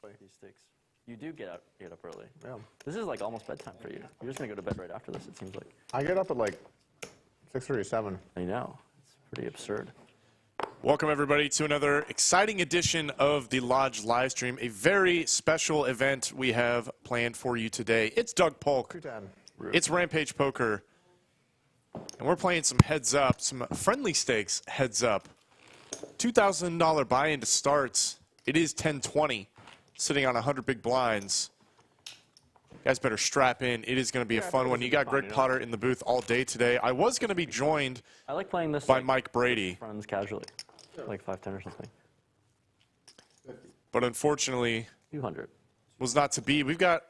these stakes. You do get up early. Yeah. This is like almost bedtime for you. You're just gonna go to bed right after this, it seems like. I get up at like 6:37. I know. It's pretty absurd. Welcome, everybody, to another exciting edition of the Lodge live stream. A very special event we have planned for you today. It's Doug Polk. It's Rampage Poker. And we're playing some heads up, some friendly stakes heads up. $2,000 buy-in to start. It is 10-20, sitting on 100 big blinds. You guys better strap in. It is going to be a fun one. You got Greg Potter in the booth all day today. I was going to be joined I like playing this by like, Mike Brady. Friends casually, like 5-10 or something. But unfortunately, 200. was not to be. We've got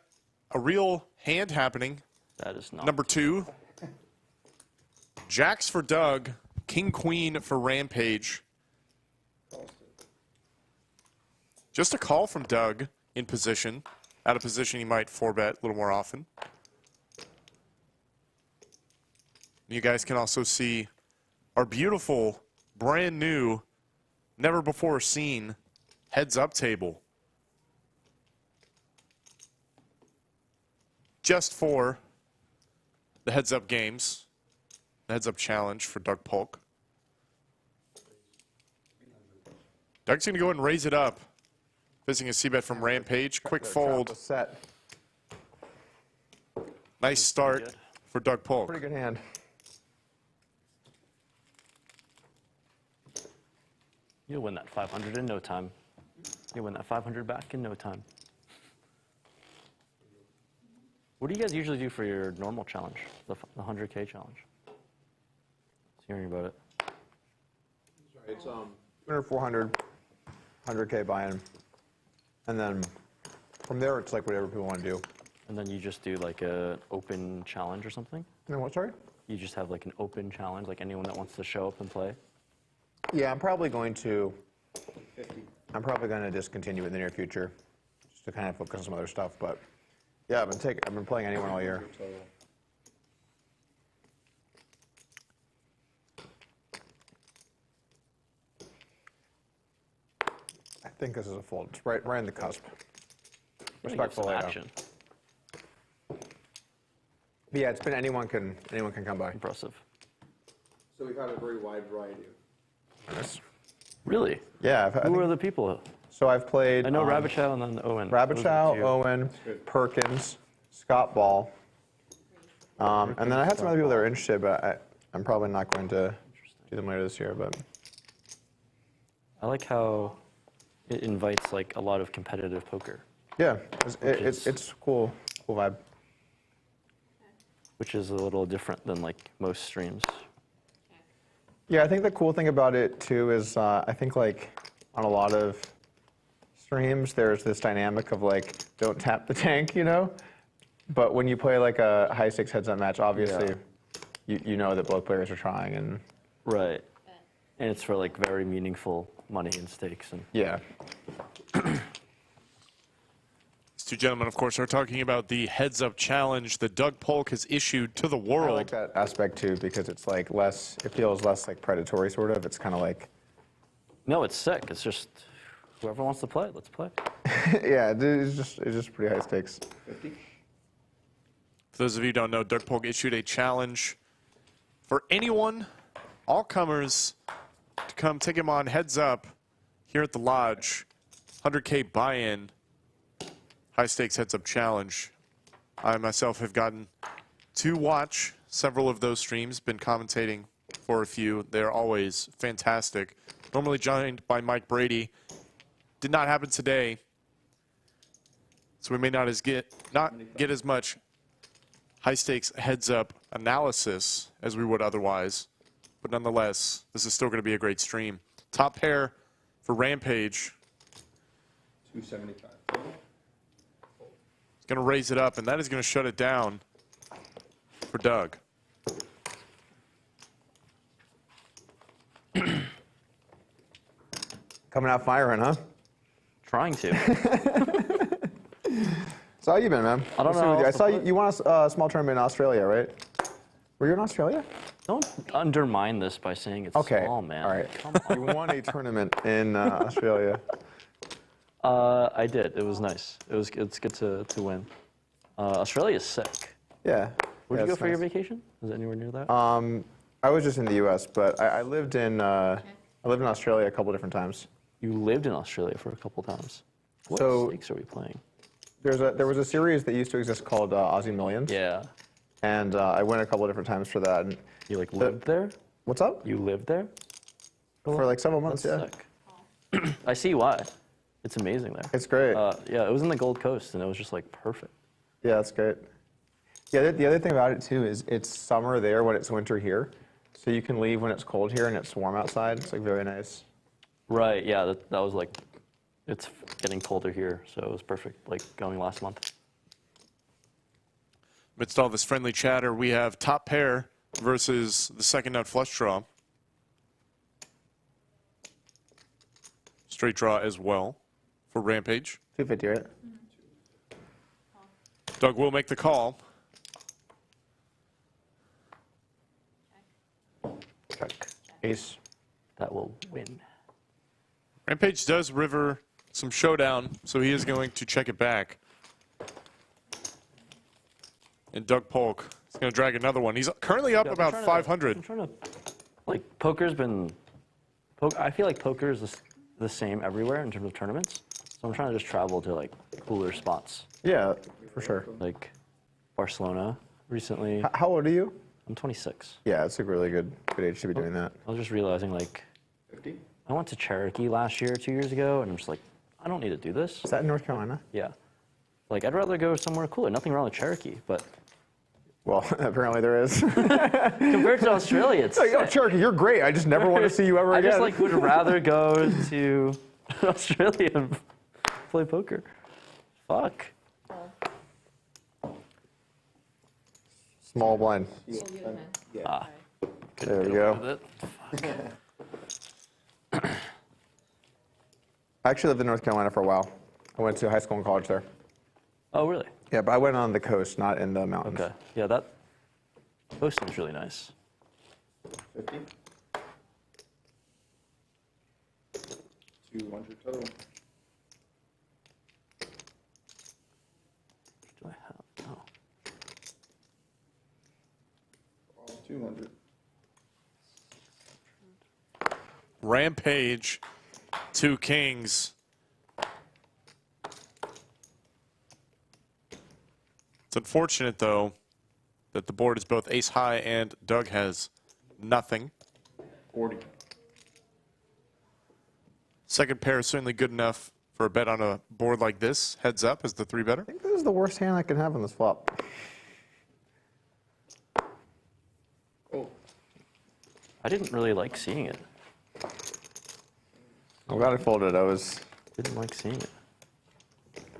a real hand happening. That is not. Number 2. Jacks for Doug. King, Queen for Rampage. Just a call from Doug in position. Out of position, he might 4-bet a little more often. You guys can also see our beautiful, brand new, never before seen heads-up table. Just for the heads-up games, the heads-up challenge for Doug Polk. Doug's going to go ahead and raise it up. Visiting a c-bet from Rampage. Quick fold. Nice start for Doug Polk. Pretty good hand. You'll win that 500 in no time. You'll win that 500 back in no time. What do you guys usually do for your normal challenge, the 100K challenge? Just hearing about it. It's 400, 100K buy-in. And then from there, it's like whatever people want to do. And then you just do like an open challenge or something? And then what, sorry? You just have like an open challenge, like anyone that wants to show up and play? Yeah, I'm probably going to discontinue in the near future, just to kind of focus on some other stuff. But yeah, I've been playing anyone all year. I think this is a fold. It's right in the cusp. Respectful action. Yeah, it's been anyone can come by. Impressive. So we've had a very wide variety of. Nice. Really? Yeah. Who are the people? So I've played. I know Rabichow and then Owen. Rabichow, Owen, Perkins, Scott Ball. And then I had some other people that were interested, but I'm probably not going to do them later this year. But I like how it invites like a lot of competitive poker. Yeah, it's cool vibe. Which is a little different than like most streams. Yeah, I think the cool thing about it too is I think like on a lot of streams there's this dynamic of like don't tap the tank, you know. But when you play like a high stakes heads-up match, obviously you know that both players are trying and. Right. And it's for like very meaningful money and stakes and. Yeah. These two gentlemen, of course, are talking about the heads-up challenge that Doug Polk has issued to the world. I like that aspect too because it's like less. It feels less like predatory, sort of. It's kind of like. No, it's sick. It's just whoever wants to play, let's play. Yeah, it's just pretty high stakes. 50. For those of you who don't know, Doug Polk issued a challenge for anyone, all comers, to come take him on heads up here at the Lodge. 100K buy-in, high stakes heads up challenge. I myself have gotten to watch several of those streams, been commentating for a few. They're always fantastic. Normally joined by Mike Brady. Did not happen today, so we may not get as much high stakes heads up analysis as we would otherwise. But nonetheless, this is still going to be a great stream. Top pair for Rampage. 275. He's going to raise it up, and that is going to shut it down for Doug. Coming out firing, huh? Trying to. So how you been, man? I don't know. I saw you won a small tournament in Australia, right? Were you in Australia? Don't undermine this by saying it's Okay. small, man. All right. Come You won a tournament in Australia. I did. It was nice. It's good to win. Australia is sick. Yeah. Where'd you go it's for your nice. vacation? Is it anywhere near that? I was just in the U.S., but I lived in Australia a couple different times. You lived in Australia for a couple times. What So- stakes are we playing? There was a series that used to exist called Aussie Millions. Yeah. And I went a couple different times for that. And You like lived there? what's up? You lived there? For like several months, That's yeah. sick. I see why. It's amazing there. It's great. Yeah, it was in the Gold Coast, and it was just like perfect. Yeah, that's great. Yeah, the other thing about it too is it's summer there when it's winter here. So you can leave when it's cold here and it's warm outside. It's like very nice. Right. Yeah. That was like, it's getting colder here, so it was perfect. Like going last month. Amidst all this friendly chatter, we have top pair versus the second nut flush draw. Straight draw as well for Rampage. 250, right? Doug will make the call. Check. Ace. That will win. Rampage does river some showdown, so he is going to check it back. And Doug Polk is going to drag another one. He's currently up Yeah, I'm about trying to- 500. I'm trying to, like, poker's been, I feel like poker is the same everywhere in terms of tournaments. So I'm trying to just travel to, like, cooler spots. Yeah, for sure. Like Barcelona recently. How old are you? I'm 26. Yeah, it's a really good age to be doing that. I was just realizing, like, 50? I went to Cherokee last year, 2 years ago, and I'm just like, I don't need to do this. Is that in North Carolina? Yeah. Like, I'd rather go somewhere cooler. Nothing wrong with Cherokee, but Well, apparently there is. compared to Australia, it's Like, oh, sick. Cherokee, you're great. I just never want to see you ever I again. just, like, would rather go to Australia and play poker. Fuck. Small blind. Yeah. Ah. There we With go. it. I actually lived in North Carolina for a while. I went to high school and college there. Oh, really? Yeah, but I went on the coast, not in the mountains. Okay. Yeah, that coast seems really nice. 50? 200 total. Do I have? Oh. All 200. Rampage, two kings. It's unfortunate, though, that the board is both ace high and Doug has nothing. 40. Second pair is certainly good enough for a bet on a board like this. Heads up as the three better. I think this is the worst hand I can have on this flop. Oh, I didn't really like seeing it. I'm glad I folded. Didn't like seeing it.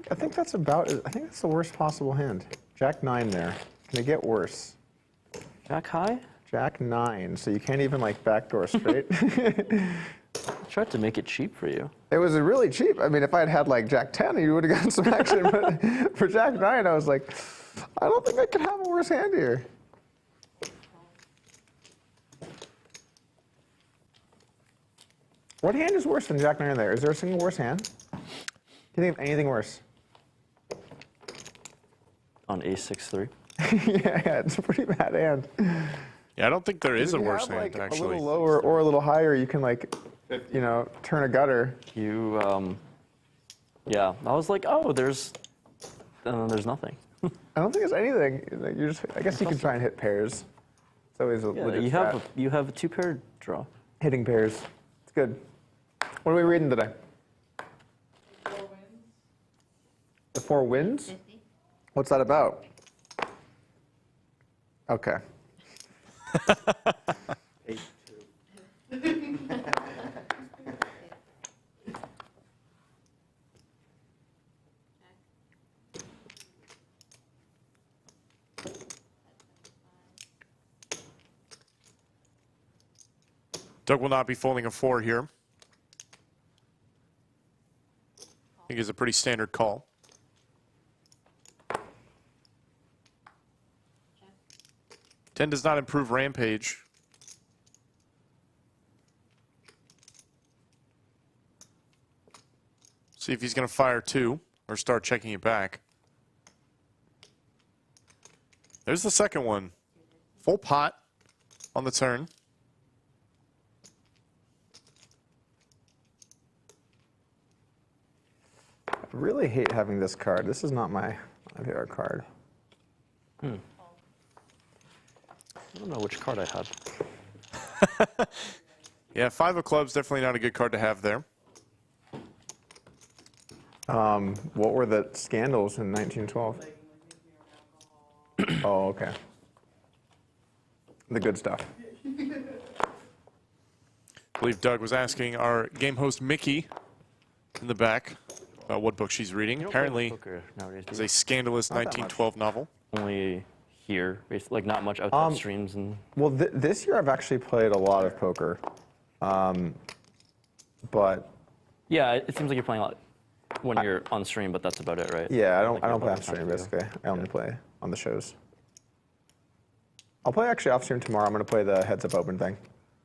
I think that's the worst possible hand. Jack 9 there. Can it get worse? Jack high? Jack 9, so you can't even like backdoor straight. I tried to make it cheap for you. It was really cheap. I mean, if I had had like Jack 10, you would have gotten some action. But for Jack 9, I was like, I don't think I could have a worse hand here. What hand is worse than Jack 9 there? Is there a single worse hand? Can you think of anything worse? On ace-6-3. Yeah, it's a pretty bad hand. Yeah, I don't think there is a If you worse have, hand, like, actually. a little lower or a little higher, you can like, you know, turn a gutter. You, yeah. I was like, oh, there's nothing. I don't think there's anything. Like, I guess you can try and hit pairs. It's always a Yeah, legit you strat. have a two-pair draw. Hitting pairs. It's good. What are we reading today? 4 wins. The 4 wins? What's that about? Okay. 8-2. Doug will not be folding a 4 here. I think it's a pretty standard call. Check. 10 does not improve Rampage. See if he's going to fire two or start checking it back. There's the second one. Full pot on the turn. I really hate having this card. This is not my favorite card. I don't know which card I had. Yeah, 5 of clubs, definitely not a good card to have there. What were the scandals in 1912? Oh, okay. The good stuff. I believe Doug was asking our game host Mickey in the back about what book she's reading. You don't play Apparently, poker nowadays, do it's you? a scandalous Not that much. 1912 novel. Only here, like not much outside streams and. Well, this year I've actually played a lot of poker. But Yeah, it seems like you're playing a lot when you're on stream, but that's about it, right? yeah, I Like, don't play you're on stream playing basically. I only play on the shows. I'll play actually off stream tomorrow. I'm going to play the heads up open thing.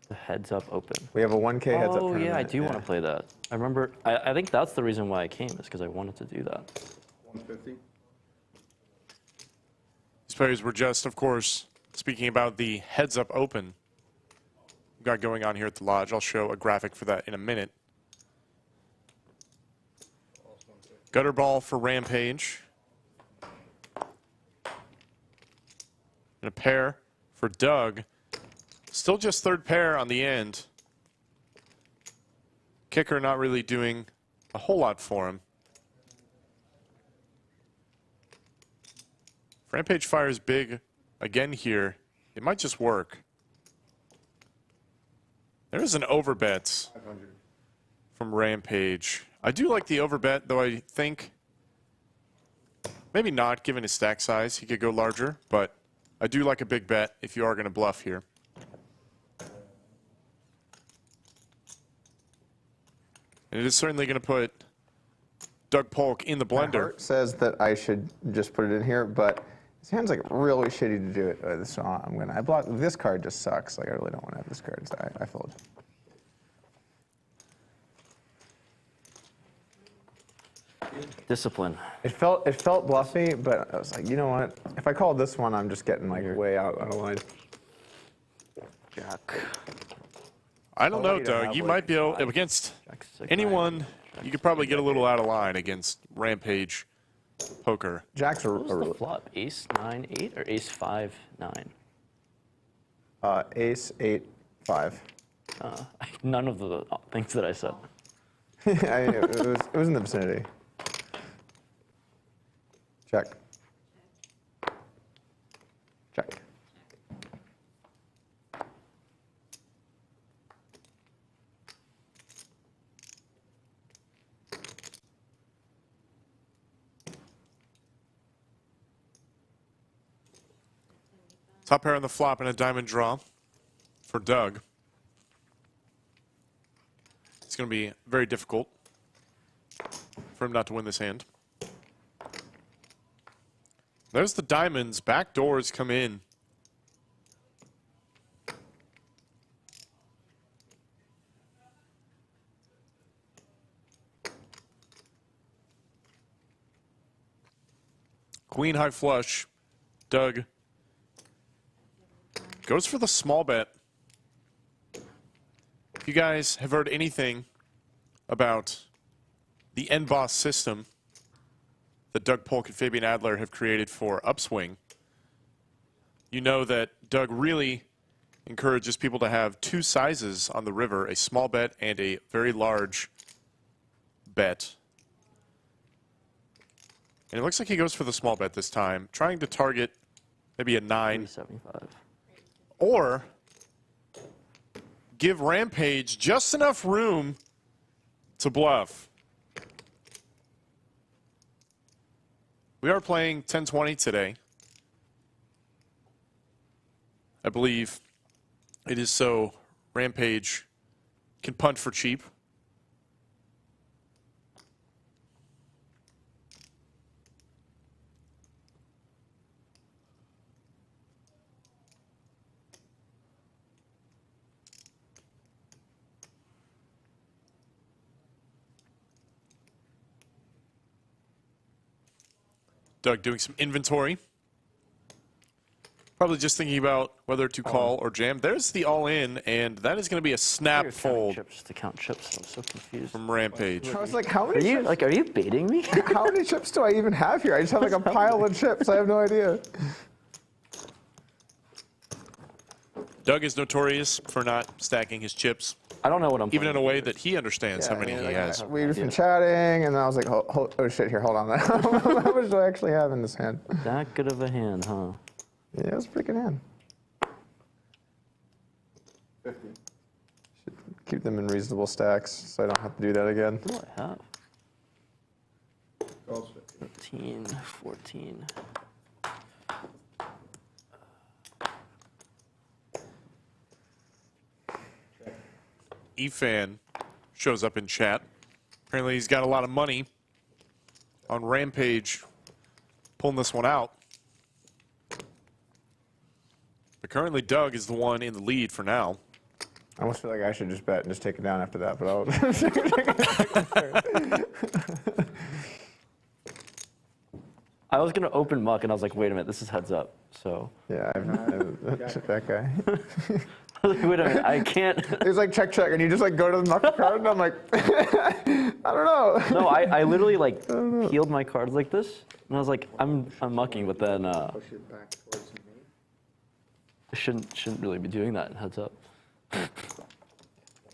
The heads up open. We have a 1K heads up Oh tournament. yeah, I do want to play that. I remember. I think that's the reason why I came, is because I wanted to do that. 150. These players were just, of course, speaking about the heads up open we've got going on here at the lodge. I'll show a graphic for that in a minute. Gutter ball for Rampage. And a pair for Doug. Still just third pair on the end. Kicker not really doing a whole lot for him. If Rampage fires big again here, it might just work. There is an overbet 500. from Rampage. I do like the overbet, though I think maybe not, given his stack size. He could go larger, but I do like a big bet if you are going to bluff here. And it is certainly going to put Doug Polk in the My blender. heart says that I should just put it in here, but it sounds like really shitty to do it. So I blocked. This card just sucks. Like I really don't want to have this card, so I fold. Discipline. It felt bluffy, but I was like, you know what? If I call this one, I'm just getting like way out of line. Jack. I don't I know, want you to Doug. have, You like, might be able, five. against Jack six, anyone, nine, you Jack could probably get a little out of line against Rampage poker. Jack's a, What was the flop? Ace 9 8 or Ace 5 9? ace 8 5. None of the things that I said. It was in the vicinity. Check. Check. Top pair on the flop and a diamond draw for Doug. It's going to be very difficult for him not to win this hand. There's the diamonds. Back doors come in. Queen high flush. Doug goes for the small bet. If you guys have heard anything about the end boss system that Doug Polk and Fabian Adler have created for Upswing, you know that Doug really encourages people to have two sizes on the river, a small bet and a very large bet. And it looks like he goes for the small bet this time, trying to target maybe a 9. 375. Or give Rampage just enough room to bluff. We are playing 10-20 today. I believe it is so Rampage can punt for cheap. Doug doing some inventory. Probably just thinking about whether to call or jam. There's the all-in, and that is going to be a snap You're counting fold chips to count chips. I'm so confused. from Rampage. I was like, how Are many you chips, are you baiting me? how many chips do I even have here? I just have like a pile of chips. I have no idea. Doug is notorious for not stacking his chips, I don't know what I'm. even in a playing. way that he understands how many he has. We've just been chatting, and then I was like, oh shit, here, hold on. How much do I actually have in this hand? That good of a hand, huh? Yeah, it's a pretty good hand. 50. Keep them in reasonable stacks, so I don't have to do that again. What do I have? Calls 50. 13, 14. E-Fan shows up in chat. Apparently he's got a lot of money on Rampage pulling this one out. But currently Doug is the one in the lead for now. I almost feel like I should just bet and just take it down after that, but I'll. I was gonna open muck, and I was like, wait a minute, this is heads up. So Yeah, that guy. wait a minute, I can't. He was like, check, and you just like go to the knuckle card, and I'm like, I don't know. No, I literally like peeled my cards like this, and I was like, I'm mucking, but then Push it back towards me. I shouldn't really be doing that in heads up.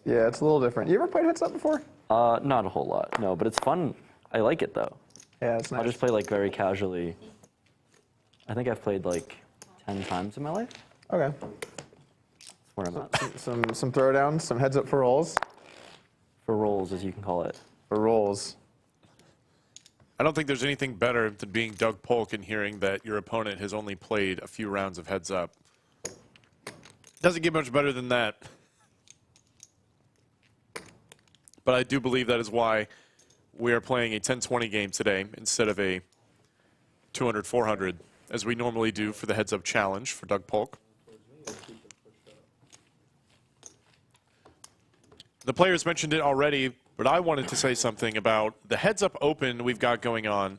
Yeah, it's a little different. You ever played heads up before? Not a whole lot, no, but it's fun. I like it though. Yeah, it's nice. I'll just play like very casually. I think I've played like 10 times in my life. Okay. That's where I'm at. Some throwdowns, some heads up for rolls. For rolls, as you can call it. For rolls. I don't think there's anything better than being Doug Polk and hearing that your opponent has only played a few rounds of heads up. Doesn't get much better than that. But I do believe that is why we are playing a 10-20 game today instead of a 200-400, as we normally do for the heads up challenge for Doug Polk. The players mentioned it already, but I wanted to say something about the heads up open we've got going on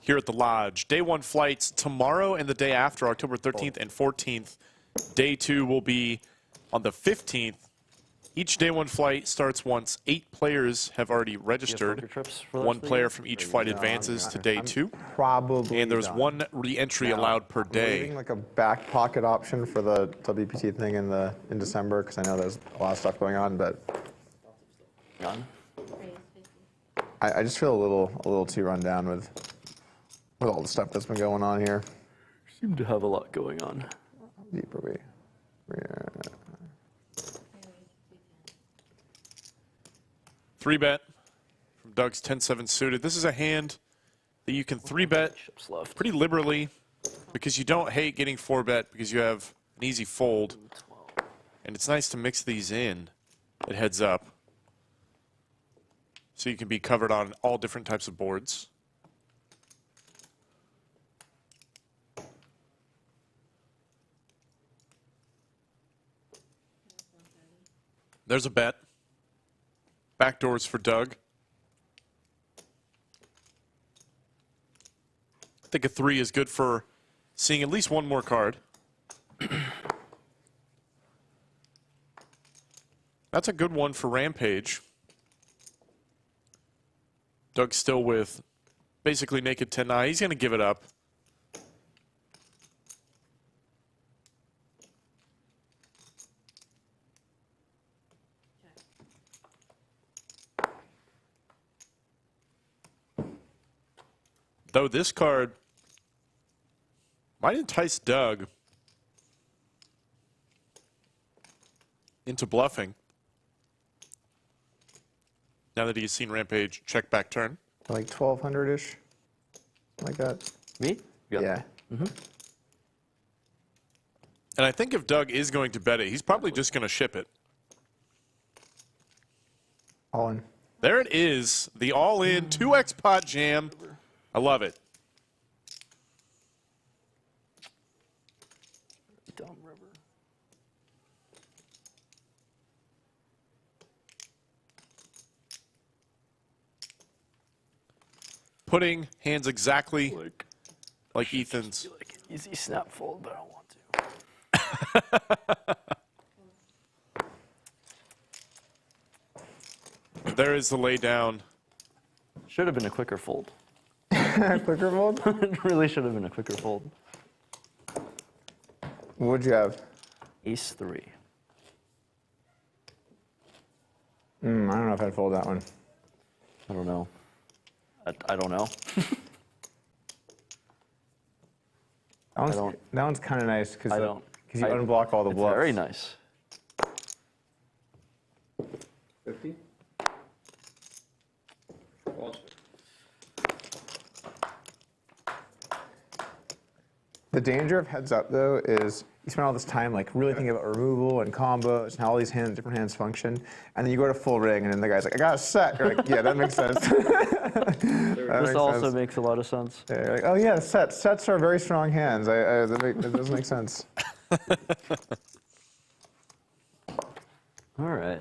here at the Lodge. Day 1 flights tomorrow and the day after, October 13th and 14th. Day 2 will be on the 15th. Each day 1 flight starts once 8 players have already registered. poker trips for those 1 things? player from each flight advances to day 2. Probably. And there's done. 1 re-entry Now, allowed per I'm day. leaving like a back pocket option for the WPT thing in December, because I know there's a lot of stuff going on, but Gone. I just feel a little too run down with all the stuff that's been going on here. Seem to have a lot going on. How deep are we? Yeah. 3-bet from Doug's 10-7 suited. This is a hand that you can 3-bet Chips left. pretty liberally because you don't hate getting 4-bet because you have an easy fold. And it's nice to mix these in at heads up so you can be covered on all different types of boards. There's a bet. Backdoors for Doug. I think a 3 is good for seeing at least one more card. That's a good one for Rampage. Doug's still with basically naked 10-9. He's going to give it up. Though this card might entice Doug into bluffing. Now that he's seen Rampage check back turn. Like 1,200-ish, like that. Me? Yeah. And I think if Doug is going to bet it, he's probably just going to ship it. All in. There it is, the all-in 2x pot jam. I love it. Dumb river. Putting hands exactly like Ethan's. Like an easy snap fold, but I don't want to. There is the lay down. Should have been a quicker fold. Quicker fold? It really should have been a quicker fold. What'd you have? Ace 3. I don't know if I'd fold that one. I don't know. I don't know. That one's kind of nice because I don't. you unblock all the It's bluffs. very nice. 50? Watch it. The danger of heads up though is you spend all this time like really thinking about removal and combos and how all these different hands function, and then you go to full ring and then the guy's like, I got a set. You're like, yeah, that makes sense. This also makes a lot of sense. Yeah, you're like, oh yeah, sets are very strong hands. That does make sense. All right.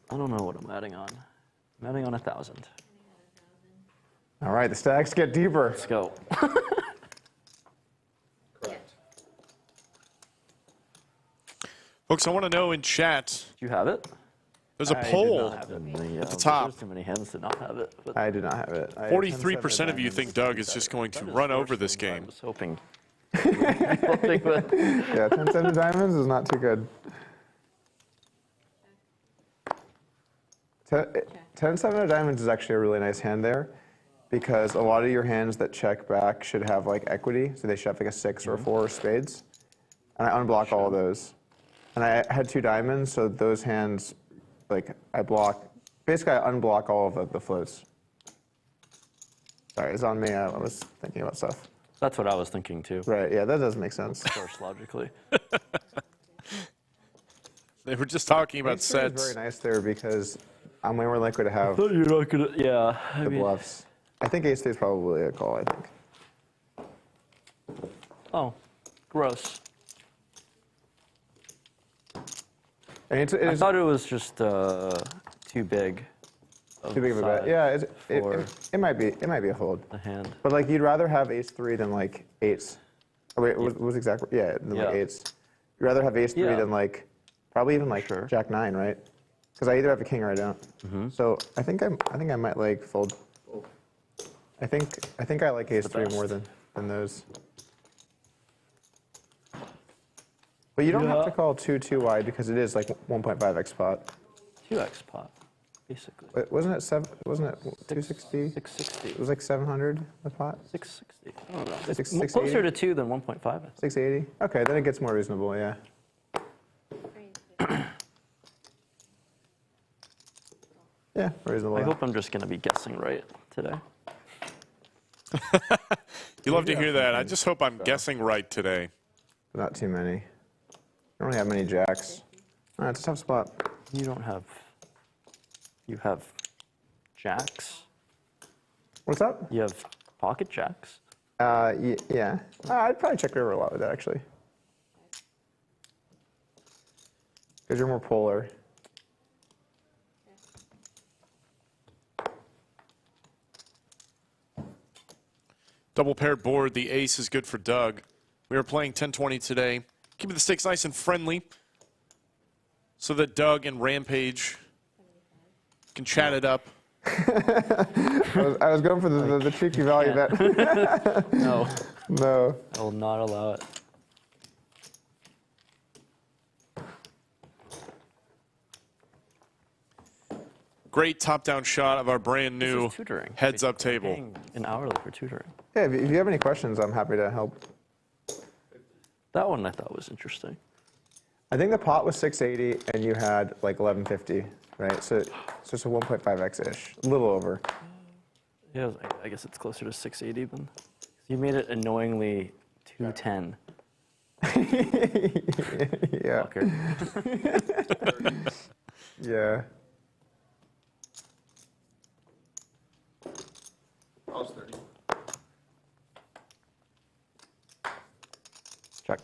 I don't know what I'm adding on. I'm adding on 1,000. All right, the stacks get deeper. Let's go. Correct. Folks, I want to know in chat, Do you have it? there's a I did poll. not have it. At the top. There's too many hands to not have it. But I do not have it. 43% of you think Doug is just going to that is run worse over this than what I game. was hoping. Hoping, but Yeah, 10-7 of diamonds is not too good. 10-7 of diamonds is actually a really nice hand there, because a lot of your hands that check back should have like equity, so they should have like a 6 or a 4 of spades. And I unblock all of those. And I had 2 diamonds, so those hands, like I block, basically I unblock all of the floats. Sorry, it's on me, I was thinking about stuff. that's what I was thinking too. Right, yeah, that does make sense. Of course, logically. They were just talking about Ace three is sets. very nice there because I'm way more likely to have You're not gonna. Yeah. I the mean, bluffs. I think ace 3 is probably a call, I think. oh, gross. And it I is thought it was just too big. too big of a bet. size Yeah, for it might be a hold. the hand. But like you'd rather have ace 3 than like eights. Oh wait, what was exactly? Yeah, than like Yeah. eights. You'd rather have ace 3 Yeah. than like probably even like Sure. jack 9, right? Because I either have a king or I don't. So I think I might like fold. I think I like ace the 3 more best. than those. But you don't have to Yeah. call too wide because it is like 1.5x pot. 2x pot, basically. Wait, wasn't it 260? 660. It was like 700 a pot. 660. I don't know. It's 680? closer to 2 than 1.5. I think. 680. Okay, then it gets more reasonable. Yeah. Yeah, reasonable. I hope I'm just going to be guessing right today. You love to hear that. I just hope I'm guessing right today. Not too many. I don't really have many jacks. It's a tough spot. You don't have. You have jacks. What's up? You have pocket jacks. Yeah. I'd probably check river a lot with that actually. Because you're more polar. Double paired board. The ace is good for Doug. We are playing 10-20 today. Keeping the stakes nice and friendly so that Doug and Rampage can chat it up. I was going for the cheeky value bet. No, No. I will not allow it. Great top-down shot of our brand This new is tutoring. heads-up basically. table. Paying an hourly for tutoring. Yeah, if you have any questions, I'm happy to help. That one I thought was interesting. I think the pot was 680 and you had like 1150, right? So it's a 1.5x-ish, a little over. Yeah, I guess it's closer to 680 than. You made it annoyingly 210. Yeah. Fucker. Yeah. I was 30. Check.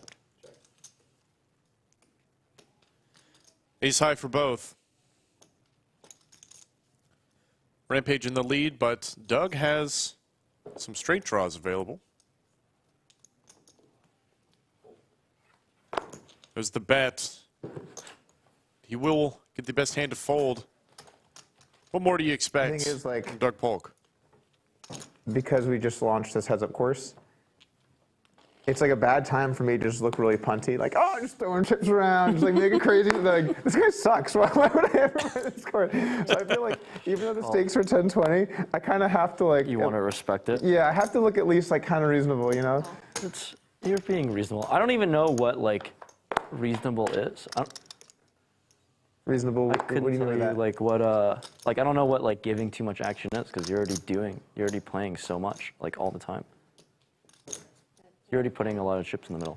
Ace high for both. Rampage in the lead, but Doug has some straight draws available. There's the bet. He will get the best hand to fold. What more do you expect The thing is, like, from Doug Polk? because we just launched this heads-up course, it's like a bad time for me to just look really punty, like, oh, just throwing chips around, just like making crazy, like, this guy sucks, why would I ever play this course? So I feel like even though the stakes are 10-20, I kind of have to like... You want to respect it? Yeah, I have to look at least like kind of reasonable, you know? You're being reasonable. I don't even know what like reasonable is. Reasonable, I what do couldn't you mean tell by you that? like what like I don't know what like giving too much action is because you're already playing so much like all the time. You're already putting a lot of chips in the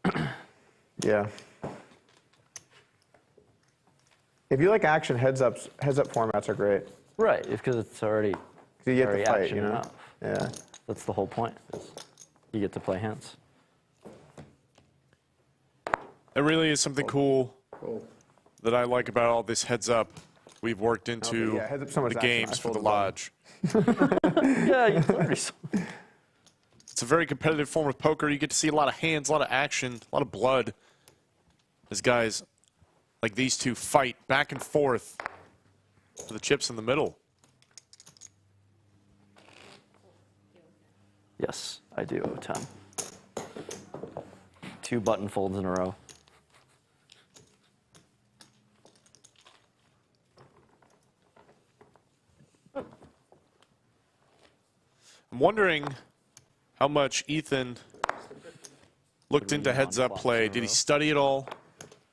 middle. Yeah. If you like action, heads-up formats are great. Right, it's because it's already So you get already to fight, action you know? enough. Yeah. That's the whole point. Is you get to play hands. There really is something cool that I like about all this heads up we've worked into yeah, heads up so much the action, I games for the folded one. lodge. Yeah, you play. It's a very competitive form of poker. You get to see a lot of hands, a lot of action, a lot of blood as guys like these two fight back and forth for the chips in the middle. Yes, I do owe 10. 2 button folds in a row. I'm wondering how much Ethan looked into heads up play. Did he study it all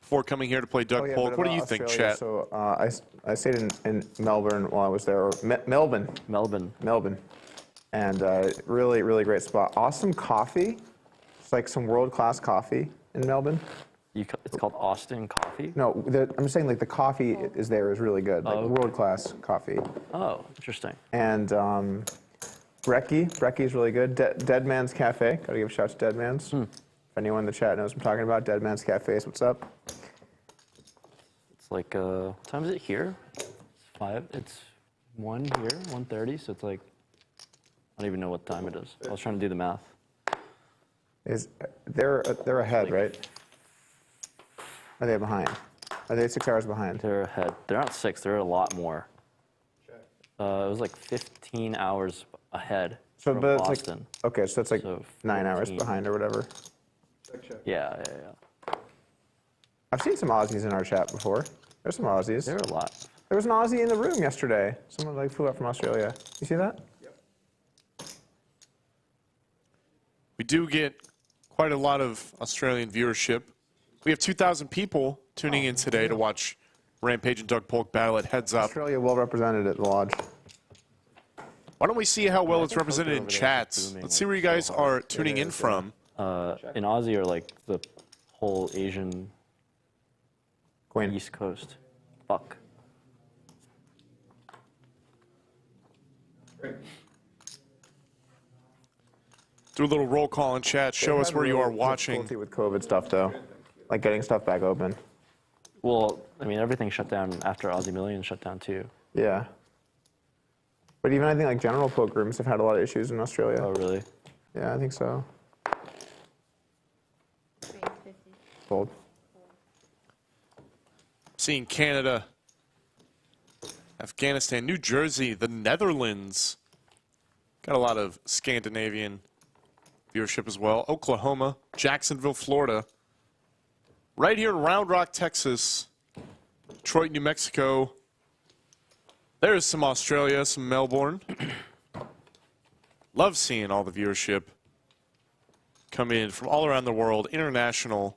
before coming here to play Doug Oh, yeah, Polk? but What do you about think, Australia, chat? So I stayed in Melbourne while I was there, or Melbourne, Melbourne. and really, really great spot. Awesome coffee. It's like some world-class coffee in Melbourne. It's called Austin Coffee? No, I'm saying like the coffee is really good, like Oh. world-class coffee. Oh, interesting. And Brecky's really good. Dead Man's Cafe, gotta give a shout to Dead Man's. If anyone in the chat knows what I'm talking about, Dead Man's Cafe, what's up? It's like, what time is it here? It's 5. It's 1 here, 1:30, so it's like, I don't even know what time it is. I was trying to do the math. They're ahead, Like- right? Are they behind? Are they 6 hours behind? They're ahead. They're not 6, they're a lot more. It was like 15 hours ahead from but it's Boston. like, okay, so it's like So 9 hours 14. behind or whatever. Yeah. I've seen some Aussies in our chat before. There's some Aussies. They're a lot. There was an Aussie in the room yesterday. Someone like flew up from Australia. You see that? We do get quite a lot of Australian viewership. We have 2,000 people tuning in today to watch Rampage and Doug Polk battle at Heads Up. Australia well represented at the lodge. Why don't we see how well I it's think represented poker in over there is chats? booming, Let's see like, where you so guys hard. are tuning in is, yeah. from. In Aussie or like the whole Asian Queen. East Coast. Fuck. Do a little roll call in chat. Show us where you are watching. Difficulty with COVID stuff though, like getting stuff back open. Well, I mean, everything shut down after Aussie Million shut down too. Yeah. But even I think like general poker rooms have had a lot of issues in Australia. Oh, really? Yeah, I think so. Fold. Seeing Canada, Afghanistan, New Jersey, the Netherlands. Got a lot of Scandinavian viewership as well. Oklahoma, Jacksonville, Florida. Right here in Round Rock, Texas. Detroit, New Mexico. There's some Australia, some Melbourne. Love seeing all the viewership come in from all around the world. International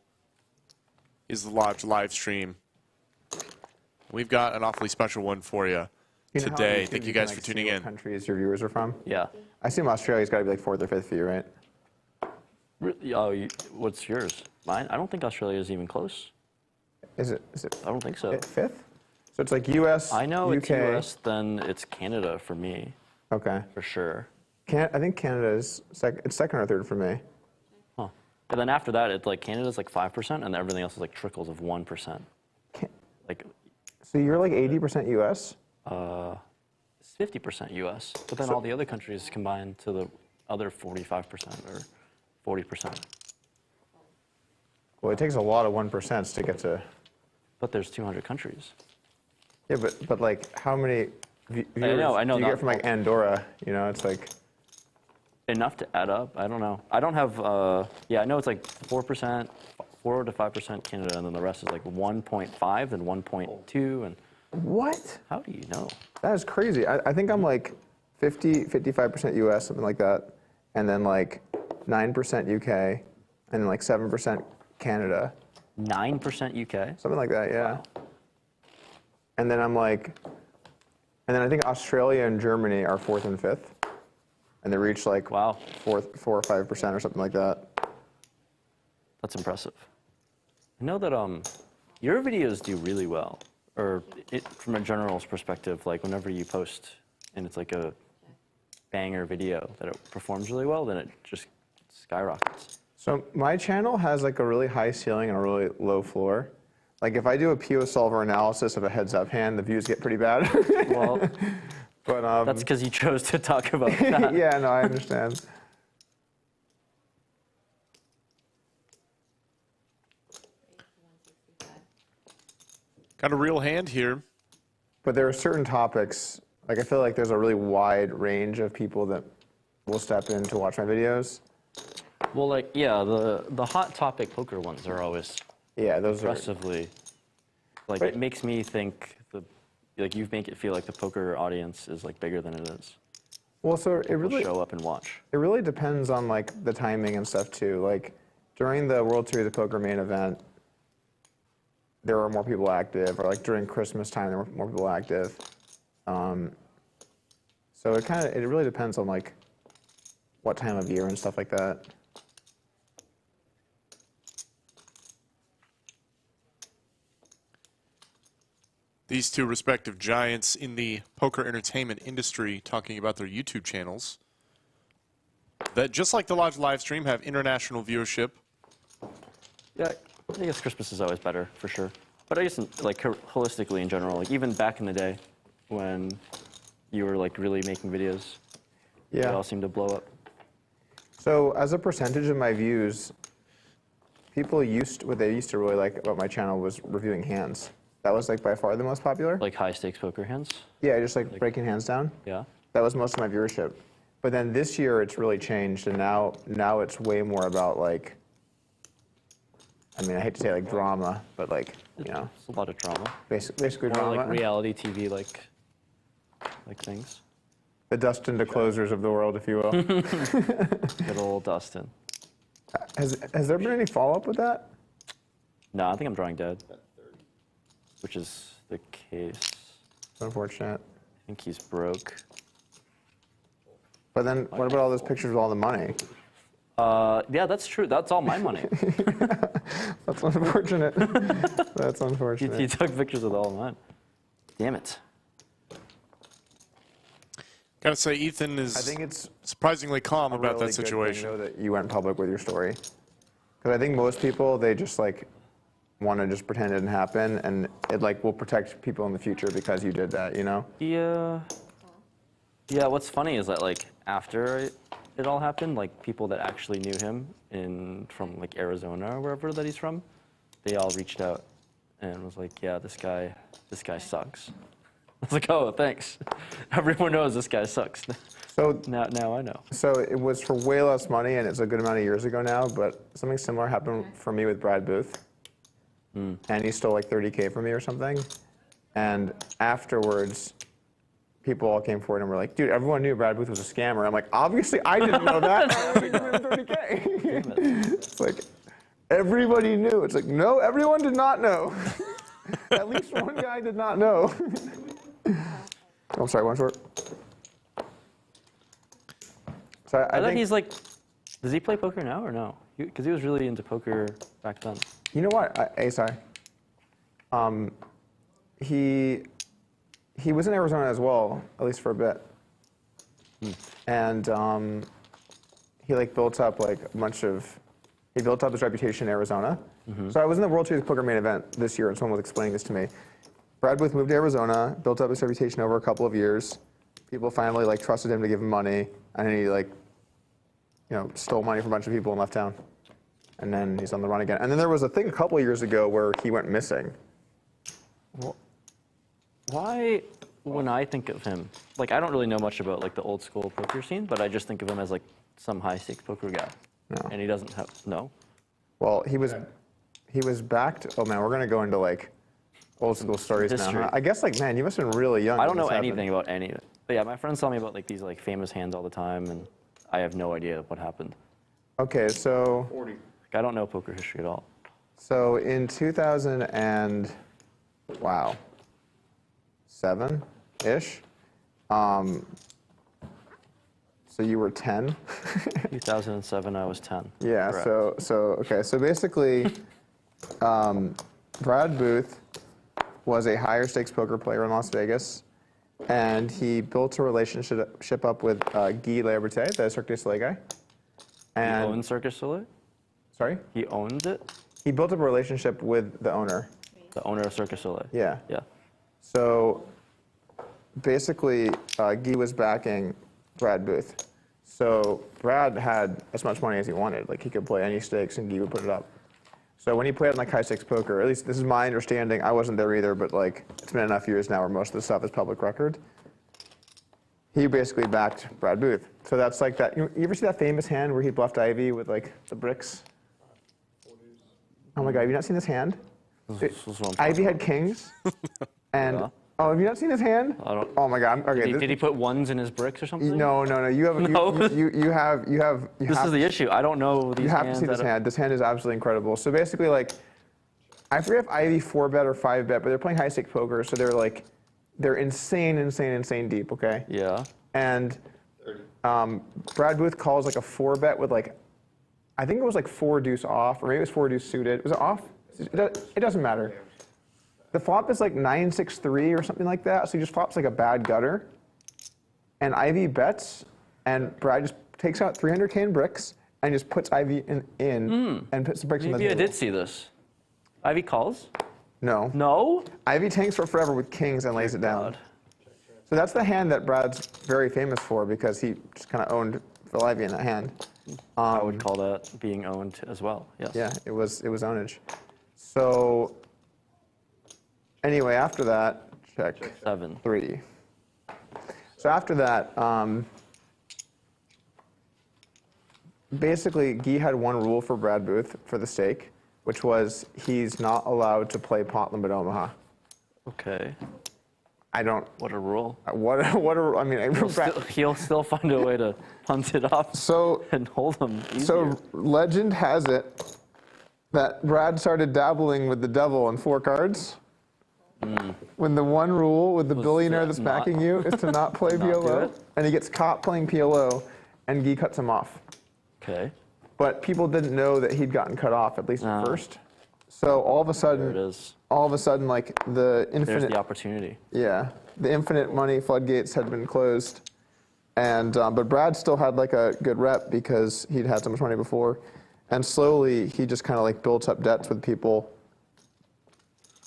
is the Lodge live stream. We've got an awfully special one for you You know how today. on YouTube Thank you can, guys like, for see tuning what in. countries your viewers are from? Yeah. I assume Australia's got to be like 4th or 5th for you, right? Oh, what's yours? Mine? I don't think Australia is even close. Is it I don't think so. 5th? So it's like U.S., I know UK. it's US, then it's Canada for me, Okay. for sure. I think Canada is it's 2nd or 3rd for me. Huh. And then after that, it's like Canada's like 5%, and then everything else is like trickles of 1%. Can- Like So you're like 80% U.S.? 50% US, but then all the other countries combine to the other 45% or 40%. Well, it takes a lot of 1% to get to. But there's 200 countries. Yeah, but like, how many viewers I know do you get from like Andorra? You know, it's like. Enough to add up? I don't know. I don't have, yeah, I know it's like 4%, 4 to 5% Canada, and then the rest is like 1.5 and 1.2, and What? how do you know? That is crazy. I think I'm like 55% US, something like that, and then like 9% UK, and then like 7% Canada. 9% UK? Something like that, yeah. And then I'm like, and then I think Australia and Germany are 4th and 5th. And they reach like Wow. 4 or 5% or something like that. That's impressive. I know that your videos do really well, or from a general's perspective, like whenever you post and it's like a banger video that it performs really well, then it just skyrockets. So my channel has like a really high ceiling and a really low floor. Like if I do a PO solver analysis of a heads-up hand, the views get pretty bad. Well, But that's because you chose to talk about that. yeah, no, I understand. Got a real hand here. But there are certain topics, like I feel like there's a really wide range of people that will step in to watch my videos. Well, like, yeah, the hot topic poker ones are always Yeah, those are. impressively, like, Right. it makes me think, like, you make it feel like the poker audience is, like, bigger than it is. Well, so it People really show up and watch. It really depends on like the timing and stuff too. Like during the World Series of Poker main event, there were more people active, or like during Christmas time, there were more people active. So it really depends on like what time of year and stuff like that. These two respective giants in the poker entertainment industry talking about their YouTube channels that, just like the live stream, have international viewership. Yeah, I guess Christmas is always better, for sure. But I guess, like, holistically in general, like, even back in the day when you were, like, really making videos, they Yeah. all seemed to blow up. So as a percentage of my views, what they used to really like about my channel was reviewing hands. That was like by far the most popular. Like high-stakes poker hands? Yeah, just like breaking hands down. Yeah. That was most of my viewership. But then this year it's really changed, and now it's way more about like, I mean, I hate to say like drama, but like, you know, It's a lot of drama. basically More drama. like reality TV, like things. The Dustin to closers of the world, if you will. Good old Dustin. Has there been any follow-up with that? No, I think I'm drawing dead, which is the case. It's unfortunate. I think he's broke. But then what about all those pictures with all the money? Yeah, that's true. That's all my money. That's unfortunate. That's He unfortunate. took pictures with all of mine. Damn it. Gotta say, Ethan is I think it's surprisingly calm a about really that good situation. thing, though, that you went public with your story. Because I think most people, they just like want to just pretend it didn't happen, and it like will protect people in the future because you did that, you know? Yeah. Yeah, what's funny is that, like, after it all happened, like, people that actually knew him from, like, Arizona or wherever that he's from, they all reached out and was like, yeah, this guy sucks. I was like, oh, thanks. Everyone knows this guy sucks. So Now I know. So it was for way less money, and it's a good amount of years ago now, but something similar happened for me with Brad Booth. And he stole like 30K from me or something. And afterwards, people all came forward and were like, dude, everyone knew Brad Booth was a scammer. I'm like, obviously I didn't know that. I only gave him 30K. It's like, everybody knew. It's like, no, everyone did not know. At least one guy did not know. Oh, I'm sorry, one short. So I I thought think he's like, does he play poker now or no? Because he was really into poker back then. You know what? Sorry. He was in Arizona as well, at least for a bit. And he like built up like a bunch of. He built up his reputation in Arizona. So I was in the World Series Poker main event this year, and someone was explaining this to me. Brad Booth moved to Arizona, built up his reputation over a couple of years, people finally like trusted him to give him money, and he like, stole money from a bunch of people and left town. And then he's on the run again. And then there was a thing a couple of years ago where he went missing. Why, when I think of him, like I don't really know much about like the old school poker scene, but I just think of him as like some high stakes poker guy. No. And he doesn't have, no? Well, he was backed. Oh man, we're gonna go into like old school stories History. now. Huh? I guess like, man, you must have been really young. I when don't know this happened. anything about any of it. But yeah, my friends tell me about like these like famous hands all the time, and I have no idea what happened. Okay, so 40. Like, I don't know poker history at all. so in 2000 and wow, 7-ish. So you were 10. 2007, I was 10. Yeah. Correct. So basically, Brad Booth was a higher stakes poker player in Las Vegas, and he built a relationship up with Guy Liberté, the Cirque du Soleil guy. He And owns Cirque du Soleil? sorry, He owns it? he built up a relationship with the owner. The owner of Cirque du Soleil? Yeah. Yeah. So basically, Guy was backing Brad Booth. So Brad had as much money as he wanted. Like he could play any stakes and Guy would put it up. So when he played in like high stakes poker, at least this is my understanding, I wasn't there either, but like it's been enough years now where most of the stuff is public record. He basically backed Brad Booth. So that's like that. You ever see that famous hand where he bluffed Ivy with like the bricks? Oh my God, have you not seen this hand? This is what I'm talking Ivy had about. kings, and Yeah. oh, have you not seen his hand? I don't- Oh my God. Okay. Did he put ones in his bricks or something? No. You have. No. You have. This is the issue. I don't know these You have to hands see this that are- hand. This hand is absolutely incredible. So basically, like, I forget if Ivy 4-bet or 5-bet, but they're playing high stake poker, so they're insane deep. Okay. Yeah. And Brad Booth calls like a 4-bet with like, I think it was like 4 deuce off, or maybe it was 4 deuce suited. Was it off? It doesn't matter. The flop is like 9-6-3 or something like that, so he just flops like a bad gutter. And Ivy bets, and Brad just takes out 300K in bricks and just puts Ivy in and puts the bricks on the Maybe I table. did see this. Ivy calls? No. No? Ivy tanks for forever with kings and lays it down. God. So that's the hand that Brad's very famous for because he just kind of owned Phil Ivy in that hand. I would call that being owned as well. Yes. Yeah, it was ownage. So anyway, after that, check 7. 3. So after that, basically Guy had one rule for Brad Booth for the stake, which was he's not allowed to play pot limit Omaha. Okay. I don't. What a rule. What I mean, He'll still find a way to punt it off so and hold them easier. So legend has it that Brad started dabbling with the devil in 4 cards. When the one rule with the billionaire that's not- backing you is to not play not do PLO, it? and he gets caught playing PLO, and Guy cuts him off. Okay. But people didn't know that he'd gotten cut off, at least at Ah. first. So all of a There it sudden, is. like the There's infinite, the opportunity. yeah, the infinite money floodgates had been closed, and but Brad still had like a good rep because he'd had so much money before, and slowly he just kind of like built up debts with people,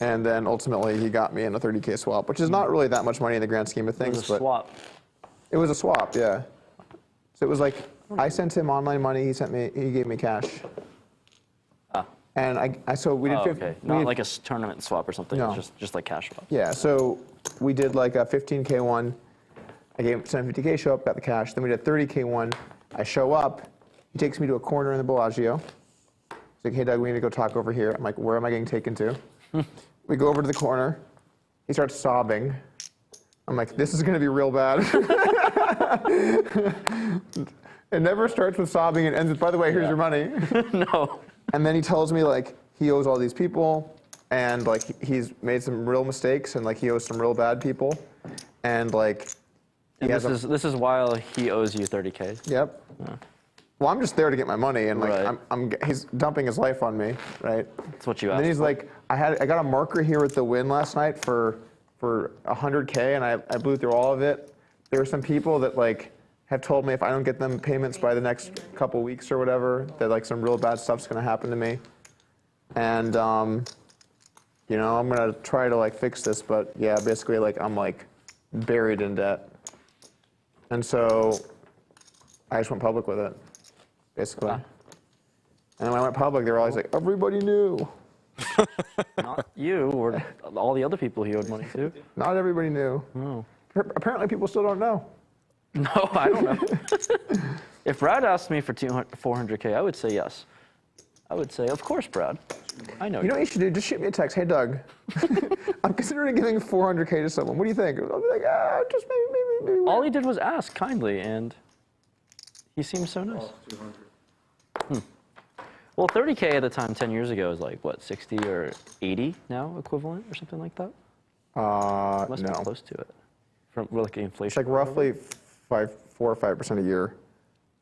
and then ultimately he got me in a 30K swap, which is not really that much money in the grand scheme of It things, was a but swap. it was a swap, yeah. So it was like I sent him online money, he gave me cash, Ah. and so we did. Oh, 50, okay. we Not did- like a tournament swap or something. No. It's just like cash swap. Yeah, so we did like a 15K one. I gave him 50K, show up, got the cash. Then we did 30K one. I show up. He takes me to a corner in the Bellagio. He's like, hey, Doug, we need to go talk over here. I'm like, where am I getting taken to? We go over to the corner. He starts sobbing. I'm like, this is going to be real bad. It never starts with sobbing and ends with, by the way, here's your money. No. And then he tells me like he owes all these people, and like he's made some real mistakes, and like he owes some real bad people, and like he And has this is while he owes you 30K. Yep. Well, I'm just there to get my money, and like Right. he's dumping his life on me, right? That's what you And asked. then he's like, I got a marker here at the win last night for 100K, and I blew through all of it. There are some people that like have told me if I don't get them payments by the next couple weeks or whatever, that like some real bad stuff's gonna happen to me. And you know, I'm gonna try to like fix this, but yeah, basically like I'm like buried in debt. And so I just went public with it, basically. Ah. And then when I went public, they were always like, everybody knew. Not you or all the other people he owed money to. Not everybody knew. Oh. Apparently, people still don't know. No, I don't know. If Brad asked me for 400K, I would say yes. I would say, of course, Brad. I know You know what you should do? Just shoot me a text. Hey, Doug, I'm considering giving 400K to someone. What do you think? I'll be like, just maybe. All he did was ask kindly, and he seems so nice. 200. Well, 30K at the time, 10 years ago, is like, what, 60 or 80 now equivalent or something like that? Must be no. close to it. From like inflation. It's like roughly 4 or 5% a year.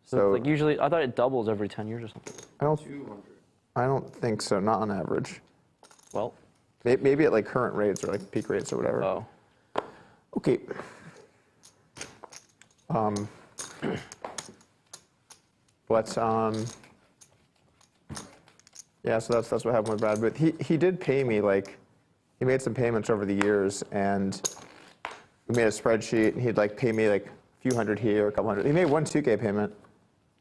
So like usually, I thought it doubles every 10 years or something. 200. I don't think so. Not on average. Well, Maybe at like current rates or like peak rates or whatever. oh. Okay. But yeah, so that's what happened with Brad. But he did pay me, like, he made some payments over the years, and we made a spreadsheet, and he'd like pay me like a few hundred here, a couple hundred. He made one 2K payment,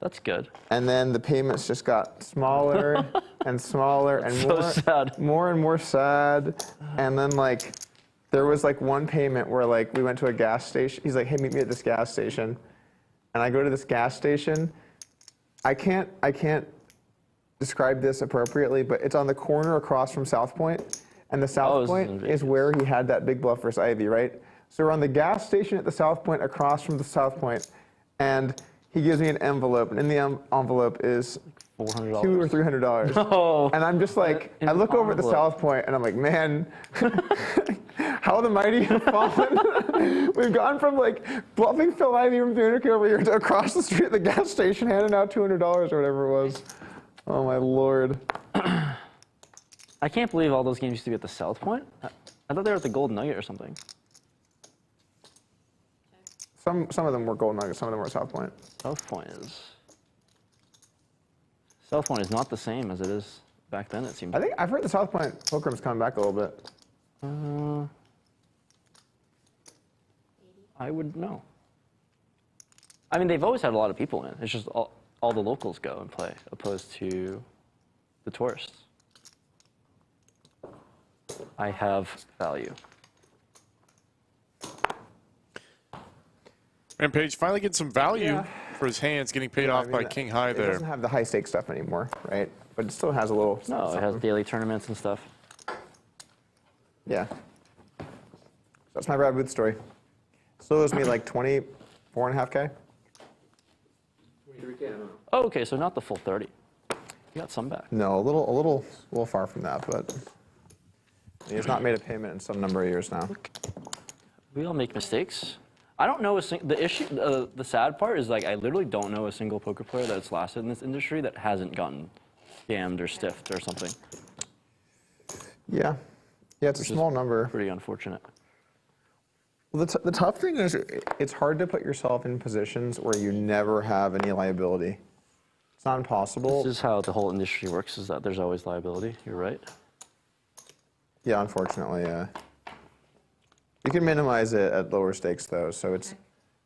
That's good. and then the payments just got smaller and smaller and So more sad. more and more sad. And then like there was like one payment where like we went to a gas station. He's like, "Hey, meet me at this gas station," and I go to this gas station. I can't describe this appropriately, but it's on the corner across from South Point, and the South this is in Point Vegas. is where he had that big bluff versus Ivy, right? So we're on the gas station at the South Point, across from the South Point, and he gives me an envelope, and in the envelope is $400. $200 or $300. Oh. And I'm just like, In I look over at the envelope. South Point, and I'm like, man, how the mighty have fallen. We've gone from like bluffing Phil Ivey from 300K over here to across the street at the gas station, handing out $200 or whatever it was. Oh my lord. I can't believe all those games used to be at the South Point. I thought they were at the Golden Nugget or something. Some of them were Gold Nuggets, some of them were South Point. South Point is not the same as it is back then, it seems. I think I've heard the South Point Pilgrim's coming back a little bit. I would know. I mean, they've always had a lot of people in. It's just all the locals go and play, opposed to the tourists. I have value. Rampage finally getting some value for his hands, getting paid off by King High It there. doesn't have the high stakes stuff anymore, right? But it still has a little. No, it has daily tournaments and stuff. Yeah. That's my Brad Booth story. Still owes me like 24.5K. 23K, I don't know. Oh, okay, so not the full 30. You got some back. No, a little far from that, but he's not made a payment in some number of years now. We all make mistakes. I don't know the issue. The sad part is like I literally don't know a single poker player that's lasted in this industry that hasn't gotten scammed or stiffed or something. Yeah, it's a small number. Pretty unfortunate. Well, the tough thing is it's hard to put yourself in positions where you never have any liability. It's not impossible. This is how the whole industry works: is that there's always liability. You're right. Yeah, unfortunately, yeah. You can minimize it at lower stakes though, so it's.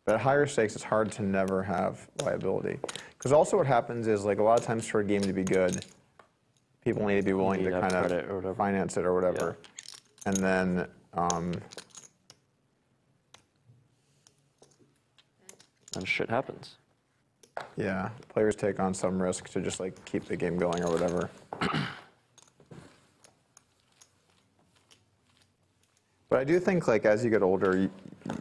But at higher stakes, it's hard to never have liability. Because also what happens is like a lot of times for a game to be good, people need to be willing You to need to have kind credit or of whatever. finance it or whatever. And then And shit happens. yeah, players take on some risk to just like keep the game going or whatever. But I do think like as you get older,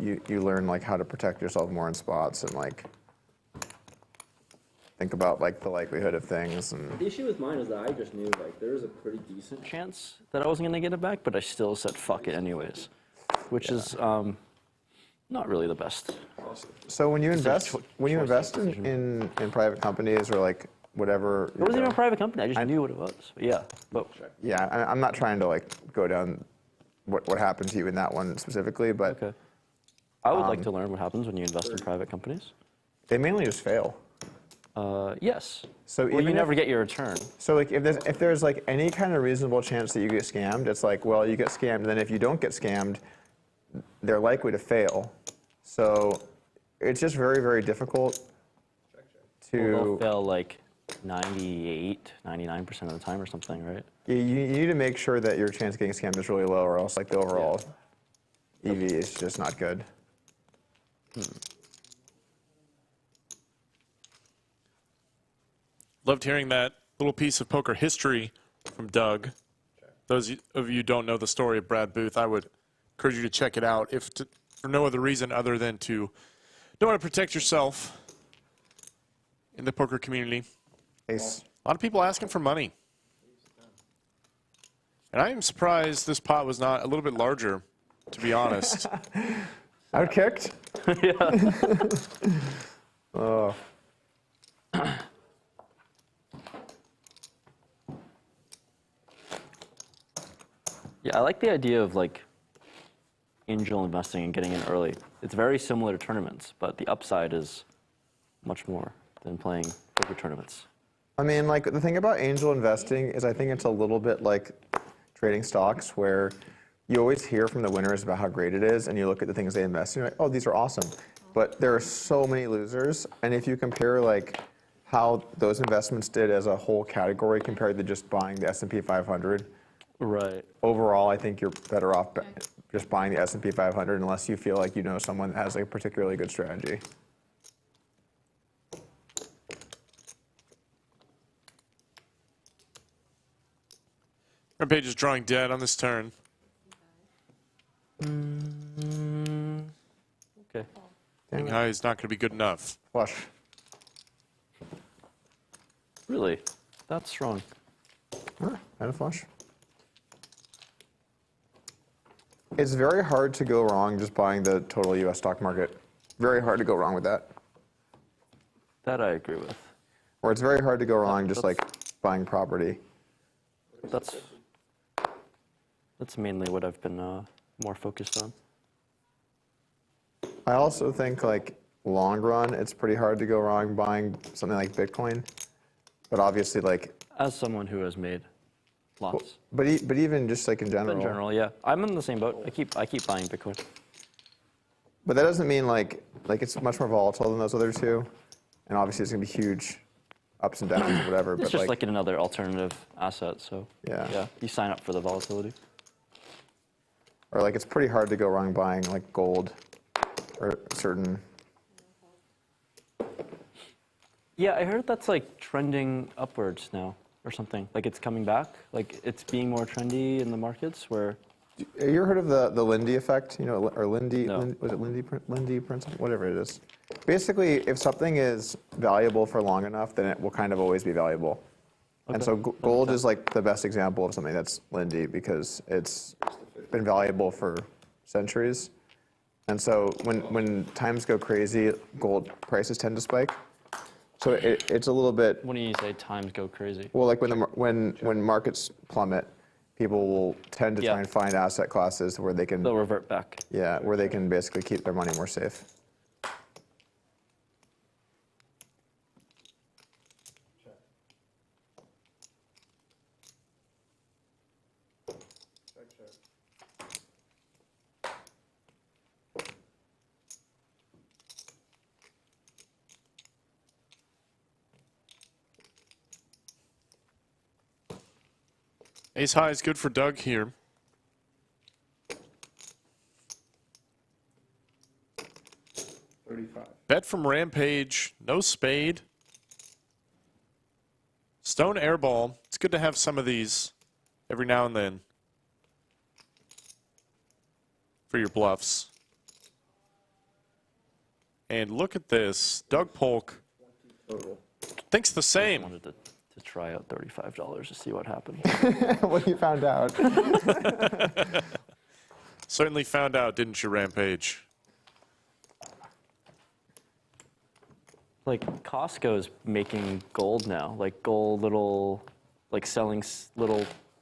you learn like how to protect yourself more in spots and like think about like the likelihood of things and The issue with mine is that I just knew like there was a pretty decent chance that I wasn't gonna get it back, but I still said fuck it anyways, which is not really the best. so when you invest choice in private companies or like whatever. It wasn't even a private company. I just knew what it was. But yeah, but Yeah, I'm not trying to like go down what happened to you in that one specifically, but okay. I would like to learn what happens when you invest in private companies. they mainly just fail. Yes. So Well, even you if- never get your return. So like if there's like any kind of reasonable chance that you get scammed, it's like, well, you get scammed, and then if you don't get scammed, they're likely to fail. So it's just very, very difficult They'll to. fail like 98, 99% of the time or something, right? You need to make sure that your chance of getting scammed is really low, or else like the overall EV is just not good. Loved hearing that little piece of poker history from Doug. Those of you who don't know the story of Brad Booth, I would encourage you to check it out, for no other reason other than to know how to protect yourself in the poker community. Ace. A lot of people asking for money. And I am surprised this pot was not a little bit larger, to be honest. Outkicked? Yeah. Oh. Yeah, I like the idea of like angel investing and getting in early. It's very similar to tournaments, but the upside is much more than playing poker tournaments. I mean, like, the thing about angel investing is I think it's a little bit like trading stocks, where you always hear from the winners about how great it is, and you look at the things they invest in, you're like, oh, these are awesome. But there are so many losers, and if you compare like how those investments did as a whole category compared to just buying the S&P 500, Right. overall, I think you're better off just buying the S&P 500 unless you feel like you know someone that has a particularly good strategy. Rampage is drawing dead on this turn. Okay. King high is not going to be good enough. Flush. Really? That's strong. And a flush. It's very hard to go wrong just buying the total U.S. stock market. Very hard to go wrong with that. That I agree with. Or it's very hard to go wrong just like buying property. That's mainly what I've been more focused on. I also think like long run, it's pretty hard to go wrong buying something like Bitcoin. But obviously like. As someone who has made lots. But even just like in general. In general, yeah. I'm in the same boat. I keep buying Bitcoin. But that doesn't mean like it's much more volatile than those other two. And obviously it's gonna be huge ups and downs or whatever. It's but just like another alternative asset, so Yeah. you sign up for the volatility. Or like it's pretty hard to go wrong buying like gold or certain. Yeah, I heard that's like trending upwards now or something. Like it's coming back. Like it's being more trendy in the markets where. Have you ever heard of the Lindy effect? You know, or Lindy, No. was it Lindy principle? Whatever it is. Basically, if something is valuable for long enough, then it will kind of always be valuable. And Okay. so gold is like the best example of something that's Lindy because it's been valuable for centuries. And so when times go crazy, gold prices tend to spike. So it's a little bit. When you say times go crazy? Well, like when markets plummet, people will tend to Yeah. try and find asset classes where they can. They'll revert back. Yeah, where they can basically keep their money more safe. Ace high is good for Doug here. Bet from Rampage, no spade. Stone airball. It's good to have some of these every now and then for your bluffs. And look at this. Doug Polk thinks the I same. wanted to try out $35 to see what happened. What you found out. Certainly found out, didn't you, Rampage? Like Costco's making gold now, like gold little, like selling little,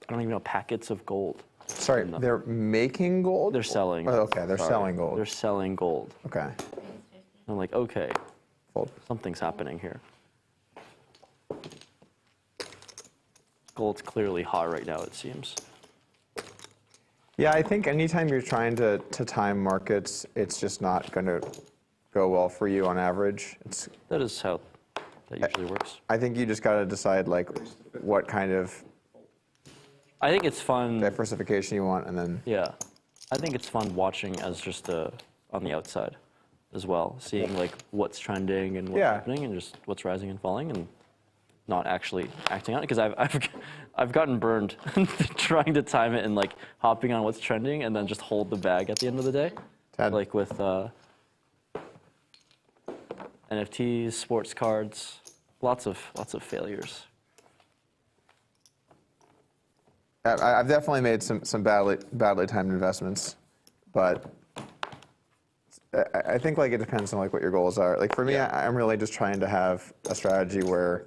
I don't even know, packets of gold. Sorry, they're making gold? They're selling. Oh, okay, they're Sorry. selling gold. They're selling gold. Okay. I'm like, okay, Fold. something's happening here. Gold's clearly hot right now, it seems. Yeah, I think anytime you're trying to time markets, it's just not going to go well for you on average. That is how that usually works. I think you just got to decide like what kind of I think it's fun. diversification you want, and then Yeah, I think it's fun watching as just on the outside as well, seeing like what's trending and what's happening and just what's rising and falling, and not actually acting on it, because I've gotten burned trying to time it and like hopping on what's trending and then just hold the bag at the end of the day, like with NFTs, sports cards, lots of failures. I've definitely made some badly timed investments, but I think like it depends on like what your goals are. Like for me, I'm really just trying to have a strategy where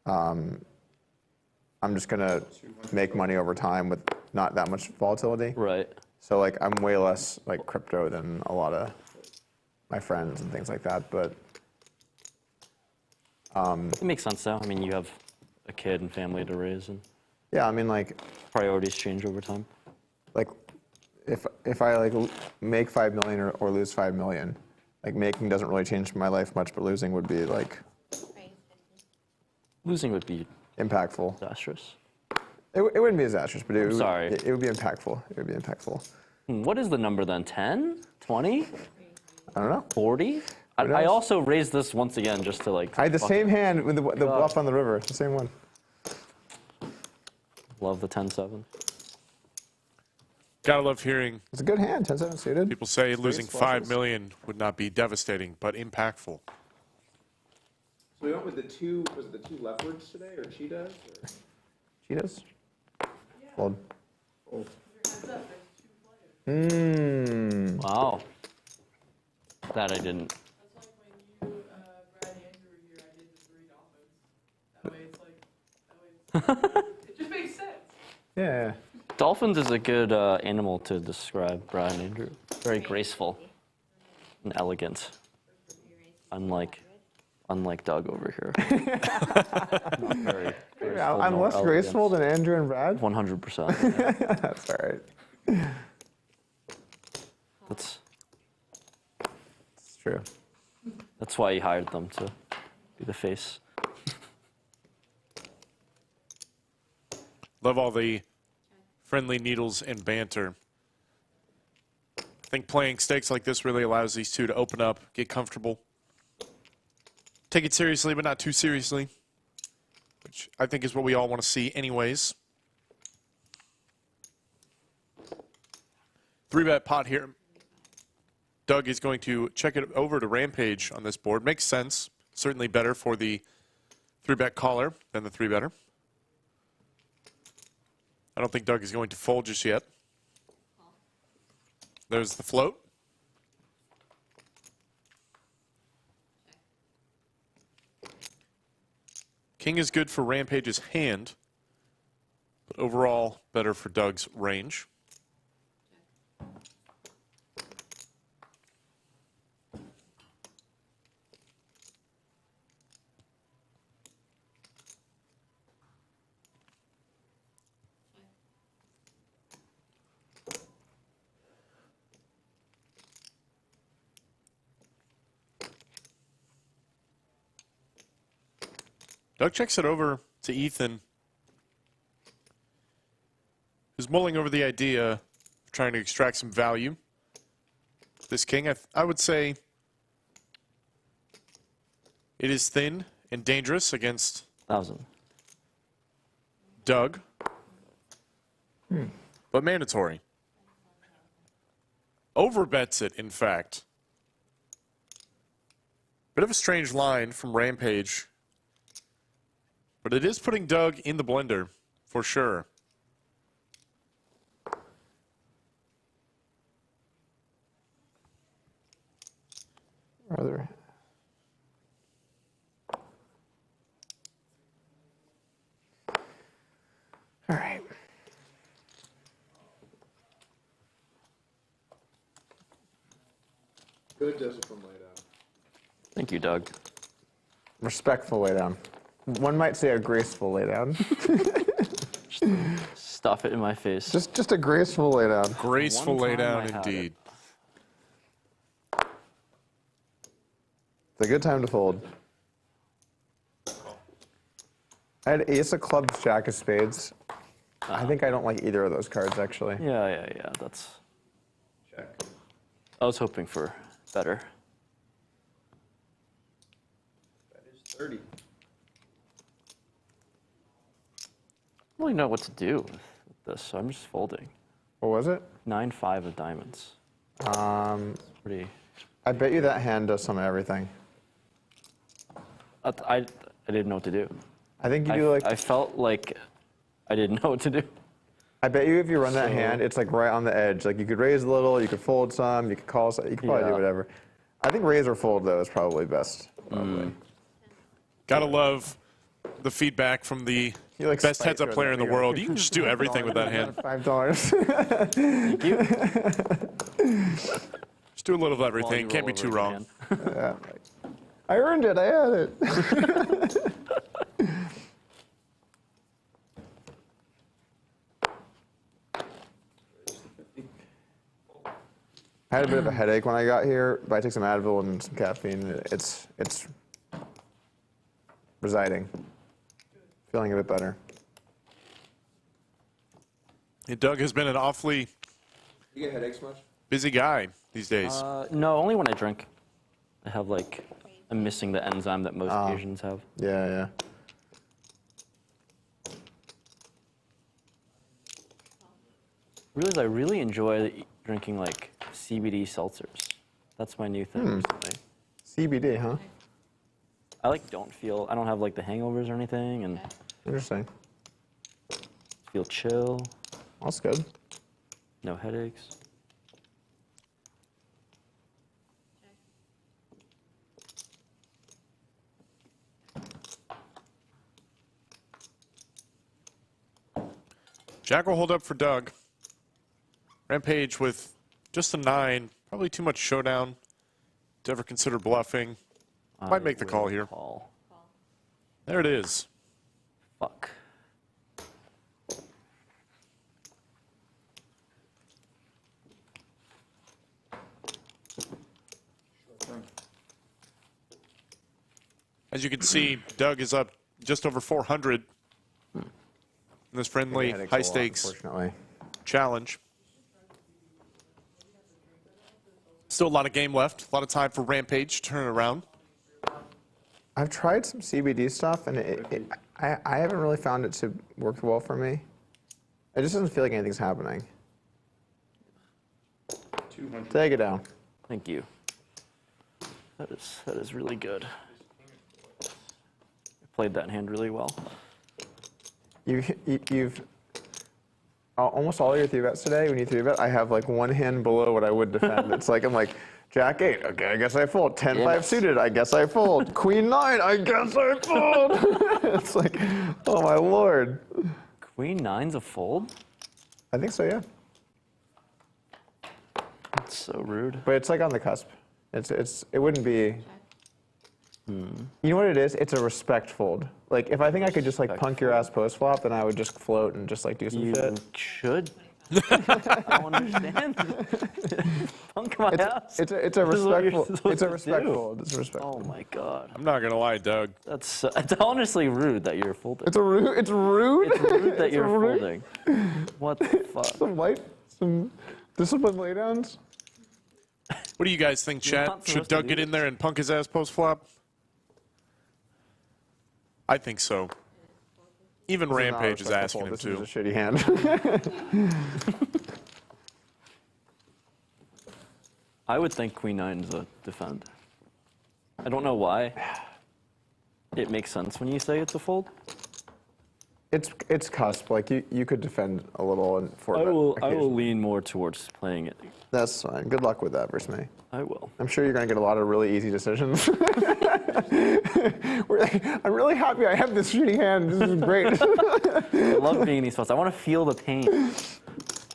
I'm just gonna make money over time with not that much volatility. Right. So like I'm way less like crypto than a lot of my friends and things like that, but It makes sense though. I mean, you have a kid and family to raise, and yeah, I mean like priorities change over time. like if I like make 5 million or lose 5 million, like making doesn't really change my life much, but losing would be like Losing would be impactful. disastrous. It wouldn't be disastrous, but it would be impactful. It would be impactful. What is the number then? 10? 20? I don't know. 40? I also raised this once again just to like. I had the same hand with the bluff on the river. The same one. Love the 10-7. Gotta love hearing It's a good hand. 10-7 suited. people say losing Raise 5 flushes. million would not be devastating, but impactful. So we went with the two, was it the two leopards today, or cheetahs? Or? Cheetahs. Fold. Heads up, there's 2 players. Wow. That I didn't. That's like when you, Brad and Andrew were here, I did the 3 dolphins. That way it's like, it just makes sense. Yeah. Dolphins is a good animal to describe Brian Andrew. Very graceful and elegant. Unlike Doug over here. Not very graceful, I'm nor less elegant. graceful than Andrew and Brad. 100%. That's all right. It's true. That's why he hired them to be the face. Love all the friendly needles and banter. I think playing stakes like this really allows these two to open up, get comfortable, take it seriously, but not too seriously, which I think is what we all want to see anyways. 3-bet pot here. Doug is going to check it over to Rampage on this board. Makes sense. Certainly better for the 3-bet caller than the 3-better. I don't think Doug is going to fold just yet. There's the float. King is good for Rampage's hand, but overall better for Doug's range. Doug checks it over to Ethan, who's mulling over the idea of trying to extract some value. This king, I would say it is thin and dangerous against 1,000. Doug, but mandatory. Overbets it, in fact. Bit of a strange line from Rampage. But it is putting Doug in the blender, for sure. Rather. All right. Good discipline laid out. Thank you, Doug. Respectful lay down. One might say a graceful lay down. Stuff it in my face. just a graceful lay down. Graceful One lay time down I had indeed. It's a good time to fold. I had ace of clubs, jack of spades. I think I don't like either of those cards, actually. Yeah. That's. Check. I was hoping for better. That is 30. I don't really know what to do with this, so I'm just folding. What was it? 9-5 of diamonds. Pretty. I bet you that hand does some of everything. I didn't know what to do. I think you do like. I felt like I didn't know what to do. I bet you if you run that hand, it's like right on the edge. Like you could raise a little, you could fold some, you could call some, you could probably do whatever. I think raise or fold though is probably best. Probably. Gotta love the feedback from the like best spiked heads-up her player in the there. world. You can just do everything with that hand. $5. Thank you. Just do a little of While everything. you Can't be roll too over wrong. again. Yeah. I earned it. I had it. I had a bit of a headache when I got here, but I took some Advil and some caffeine. It's residing. Feeling a bit better. Hey, Doug has been an awfully You get headaches much? busy guy these days. No, only when I drink. I have like, I'm missing the enzyme that most Asians have. Yeah. I really enjoy drinking like CBD seltzers. That's my new thing recently. CBD, huh? I like I don't have like the hangovers or anything, and Interesting. feel chill, That's good. no headaches. Jack will hold up for Doug. Rampage with just a 9. Probably too much showdown to ever consider bluffing. Might make the call will here. Call. There it is. Fuck. As you can see, Doug is up just over 400 in this friendly, Headaches a lot, high-stakes unfortunately. challenge. Still a lot of game left. A lot of time for Rampage to turn it around. I've tried some CBD stuff, and I haven't really found it to work well for me. It just doesn't feel like anything's happening. 200. Take it down. Thank you. That is really good. I played that hand really well. You've almost all your 3-bets today. When you 3-bet, I have like one hand below what I would defend. It's like I'm like Jack 8. Okay, I guess I fold. 10-5 suited. I guess I fold. Queen 9. I guess I fold. It's like, oh my lord. Queen 9's a fold? I think so, yeah. That's so rude. But it's like on the cusp. It wouldn't be. You know what it is? It's a respect fold. Like if I think I could just like punk your ass post flop, then I would just float and just like do some You shit. should. I don't understand. Punk my ass. It's a This is what you're respectful. supposed It's a to respect do. fold. It's a respect. Oh my god. I'm not going to lie, Doug. It's honestly rude that you're folding. It's rude. It's rude. It's rude that It's you're rude. folding. What the fuck? Some discipline laydowns. What do you guys think, You're chat? not Should supposed to Doug do get in there and punk his ass post-flop? I think so. Even Rampage is asking him This to. is a shitty hand. I would think Queen 9 is a defend. I don't know why. It makes sense when you say it's a fold. It's cusp. Like you could defend a little and for. I will lean more towards playing it. That's fine. Good luck with that versus me. I will. I'm sure you're going to get a lot of really easy decisions. I'm really happy I have this shitty hand. This is great. I love being in these spots. I want to feel the pain.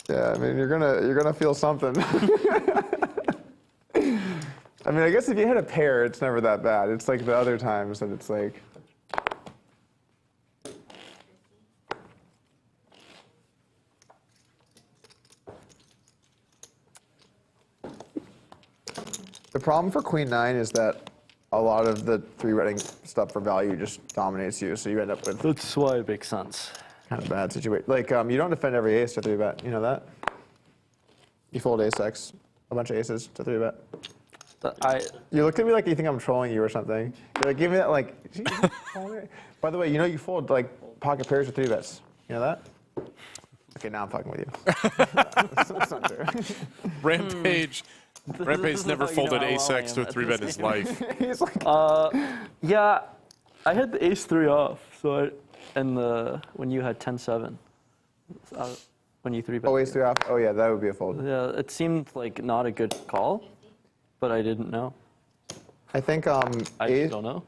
Yeah, I mean you're gonna feel something. I mean, I guess if you hit a pair, it's never that bad. It's like the other times that it's like. The problem for Queen 9 is that a lot of the 3-betting stuff for value just dominates you, so you end up with That's why it makes sense. kind of bad situation. Like, you don't defend every ace to 3-bet. You know that? You fold ace-x, a bunch of aces to 3-bet. You look at me like you think I'm trolling you or something. You're like, give me that, like, by the way, you know you fold, like, pocket pairs with 3-bets. You know that? Okay, now I'm fucking with you. That's not true. Rampage. Rampage's never folded ace-x to a 3-bet in his life. He's like, Yeah, I had the ace-3 off, so when you had 10-7, when you 3-bet. oh, ace-3 off? Oh, yeah, that would be a fold. Yeah, it seemed like not a good call, but I didn't know. I think I just don't know.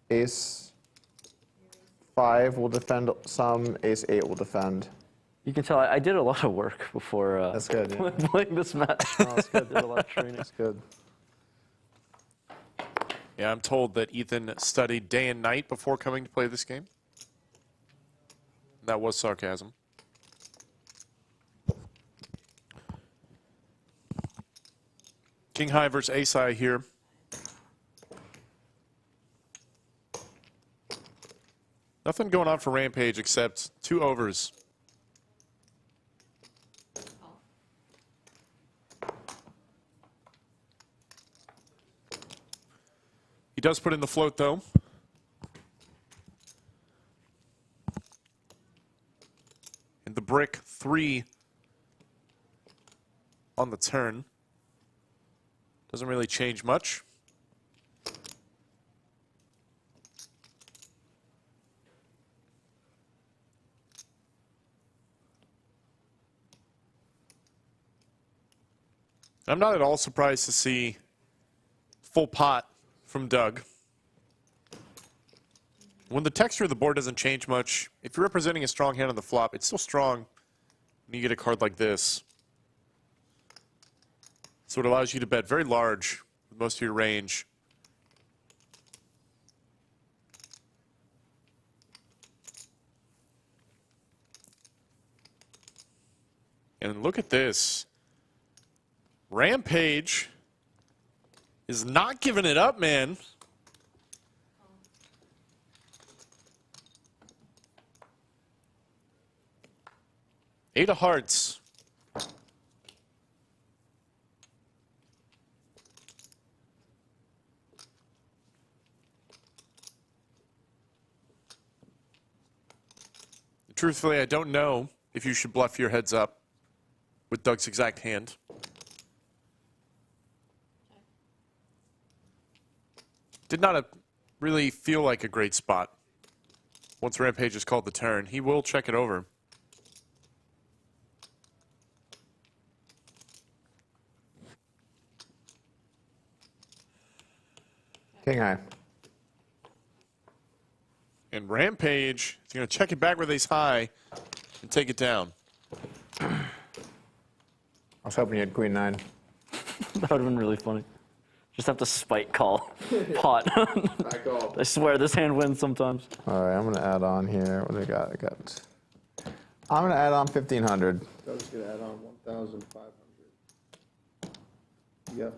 Ace-5 will defend some, ace-8 will defend. You can tell I did a lot of work before That's good, yeah. playing this match. No, that's good. Did a lot of training. That's good. Yeah, I'm told that Ethan studied day and night before coming to play this game. That was sarcasm. King high versus ace high here. Nothing going on for Rampage except 2 overs. He does put in the float, though. And the brick 3 on the turn. Doesn't really change much. I'm not at all surprised to see full pot from Doug. When the texture of the board doesn't change much, if you're representing a strong hand on the flop, it's still strong when you get a card like this. So it allows you to bet very large with most of your range. And look at this. Rampage is not giving it up, man. Eight of hearts. Truthfully, I don't know if you should bluff your heads up with Doug's exact hand. Did not really feel like a great spot. Once Rampage has called the turn, he will check it over. King high. And Rampage is going to check it back with ace high and take it down. I was hoping you had queen 9. That would have been really funny. Just have to spike call pot. I call. I swear this hand wins sometimes. All right, I'm going to add on here. What do we got? I'm going to add on 1,500. I was gonna add on 1,500. Yep.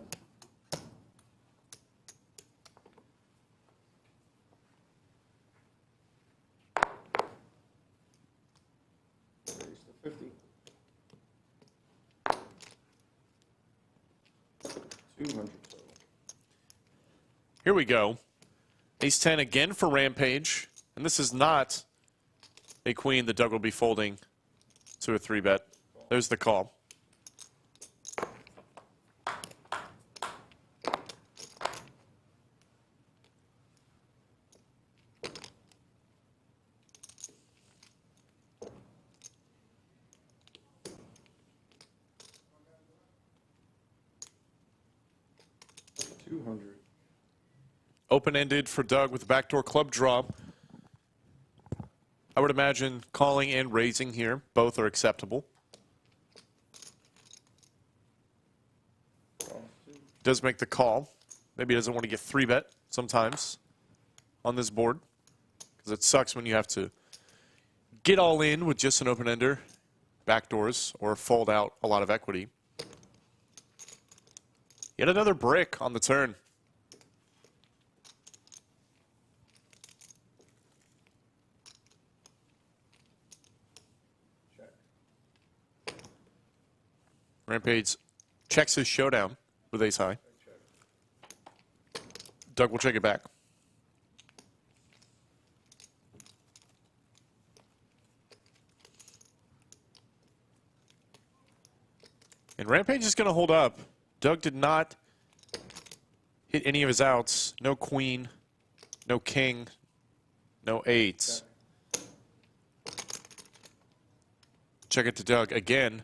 Raise to 50. 200 total. Here we go. Ace 10 again for Rampage. And this is not a queen that Doug will be folding to a 3-bet. There's the call. Open-ended for Doug with a backdoor club draw. I would imagine calling and raising here. Both are acceptable. Does make the call. Maybe he doesn't want to get 3-bet sometimes on this board, because it sucks when you have to get all in with just an open-ender, backdoors, or fold out a lot of equity. Yet another brick on the turn. Rampage checks his showdown with ace high. Doug will check it back. And Rampage is going to hold up. Doug did not hit any of his outs. No queen, no king, no eights. Check it to Doug again.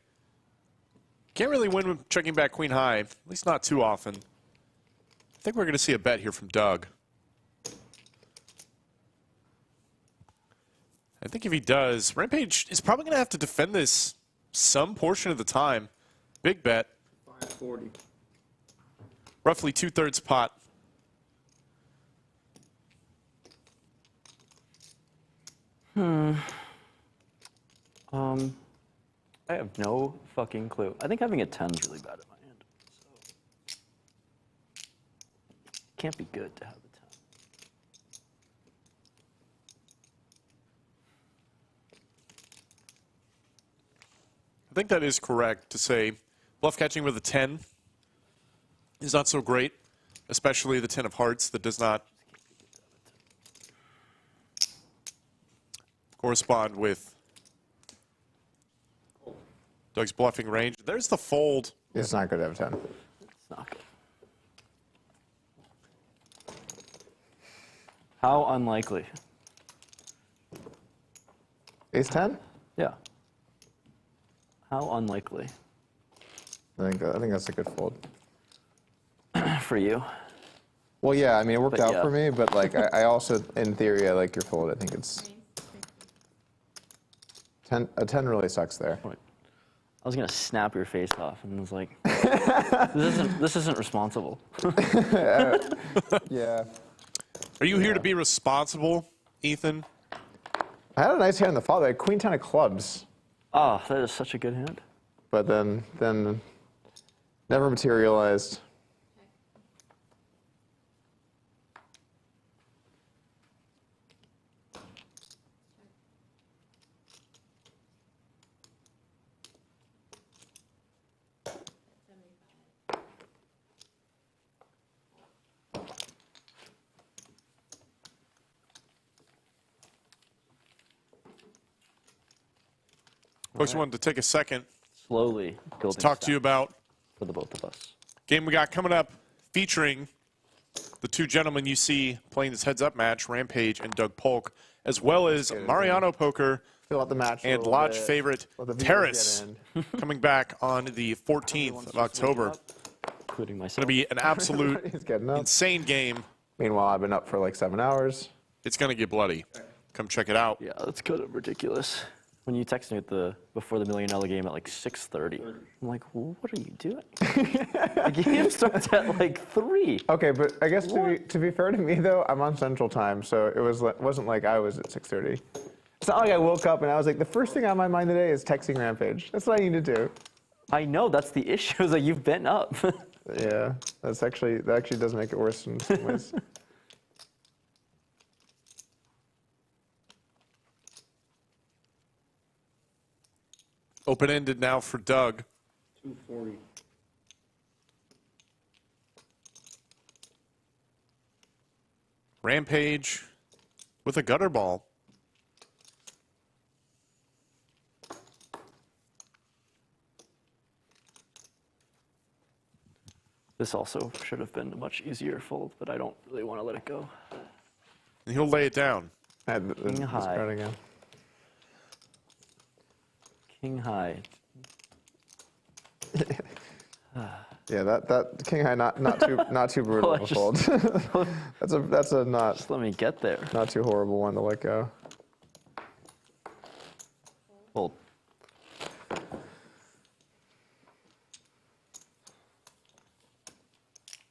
Can't really win with checking back queen high, at least not too often. I think we're going to see a bet here from Doug. I think if he does, Rampage is probably going to have to defend this some portion of the time. Big bet. 540. Roughly 2/3 pot. I have no fucking clue. I think having a 10 is really bad at my hand. So can't be good to have a 10. I think that is correct to say bluff catching with a 10 is not so great, especially the 10 of hearts that does not correspond with Doug's bluffing range. There's the fold. It's not good to have 10. It's not good. How unlikely? Ace 10? Yeah. How unlikely I think that's a good fold. for you? Well, yeah, I mean, it worked But out yeah. for me, but like, I also, in theory, I like your fold. I think it's 10. A 10 really sucks there. I was gonna snap your face off, and was like, "This isn't responsible." Yeah. Are you here to be responsible, Ethan? I had a nice hand in the flop. I had queen 10 of clubs, Oh, that is such a good hand. but then never materialized. Folks, wanted to take a second Slowly building. to talk to you about for the both of us. game we got coming up featuring the two gentlemen you see playing this heads-up match, Rampage and Doug Polk, as well as Mariano Poker Fill out the match. a and little Lodge bit, favorite let the viewers Terrace get in. coming back on the 14th of October. Including myself. Going to be an absolute He's getting up. insane game. Meanwhile, I've been up for like 7 hours. It's going to get bloody. Come check it out. Yeah, that's kind of ridiculous. When you text me before the $1 Million game at like 6:30, I'm like, what are you doing? The game starts at like 3. Okay, but I guess to be fair to me though, I'm on Central Time, so it wasn't like I was at 6:30. It's not like I woke up and I was like, the first thing on my mind today is texting Rampage. That's what I need to do. I know that's the issue. Is that you've been up. Yeah, that actually does make it worse in some ways. Open-ended now for Doug. 240. Rampage with a gutter ball. This also should have been a much easier fold, but I don't really want to let it go. And he'll lay it down. I had this high. card again. King high. Yeah, that king high not too brutal Well, of a fold. that's a not Just let me get there. too horrible one to let go. Fold.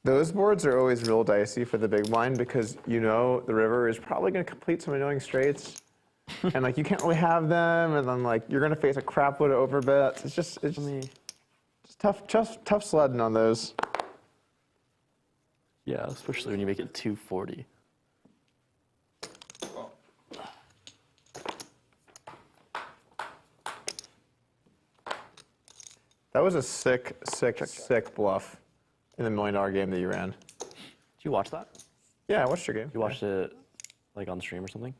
Those boards are always real dicey for the big blind because you know the river is probably going to complete some annoying straights, and like you can't really have them, and then like you're going to face a crap load of overbets. It's just tough sledding on those. Yeah, especially when you make it 240. That That was a sick bluff in the $1 million game that you ran. Did you watch that? Yeah, I watched your game. You watched it like on stream or something?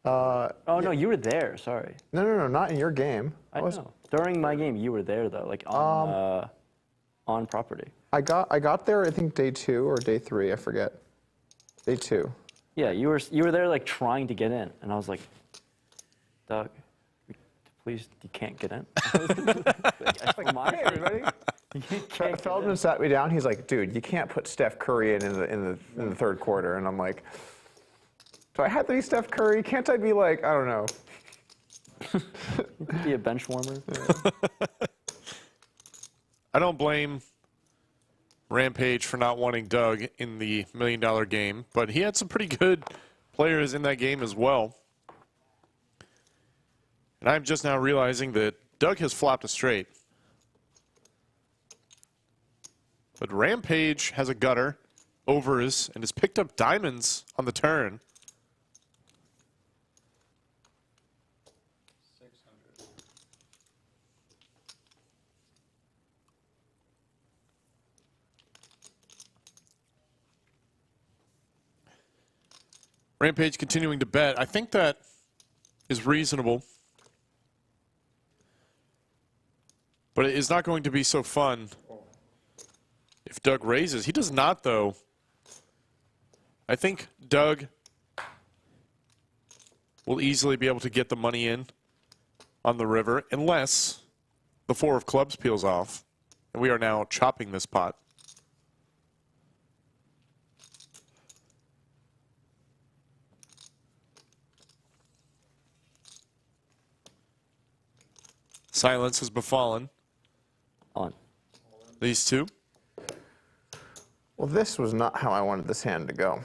Oh, no, you were there. Sorry. No, not in your game. I know. During my game, you were there though, like on property. I got there, I think day 2 or day 3, I forget. Day 2. Yeah, you were there like trying to get in, and I was like, Doug, please, you can't get in. Hey, everybody. Feldman sat me down. He's like, dude, you can't put Steph Curry in the third quarter. And I'm like, do I have to be Steph Curry? Can't I be like, I don't know. You could be a bench warmer. I don't blame Rampage for not wanting Doug in the $1 million game, but he had some pretty good players in that game as well. And I'm just now realizing that Doug has flopped a straight. But Rampage has a gutter, overs, and has picked up diamonds on the turn. 600. Rampage continuing to bet. I think that is reasonable. But it is not going to be so fun if Doug raises. He does not, though. I think Doug will easily be able to get the money in on the river, unless the 4 of clubs peels off. And we are now chopping this pot. Silence has befallen On. these two. Well, this was not how I wanted this hand to go.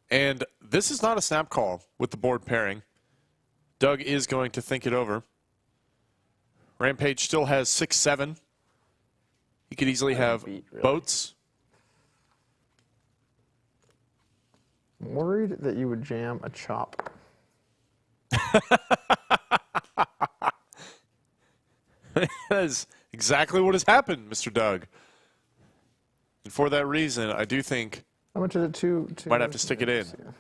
And this is not a snap call with the board pairing. Doug is going to think it over. Rampage still has 6-7. He could easily have boats. I'm worried that you would jam a chop. That is exactly what has happened, Mr. Doug. And for that reason, I do think How much is it? Two might have to stick it in. Yeah.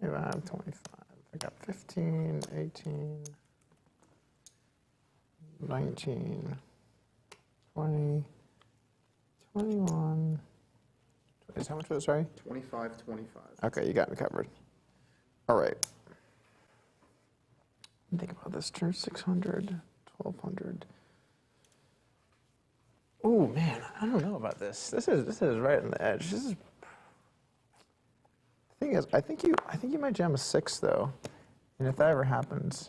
25, 25. I got 15, 18, 19, 20, 21. How much was it, sorry? 25, 25. Okay, you got me covered. All right. Think about this. Turn 600, 1200. Oh man, I don't know about this. This is right on the edge. This is. The thing is, I think you might jam a 6 though, and if that ever happens,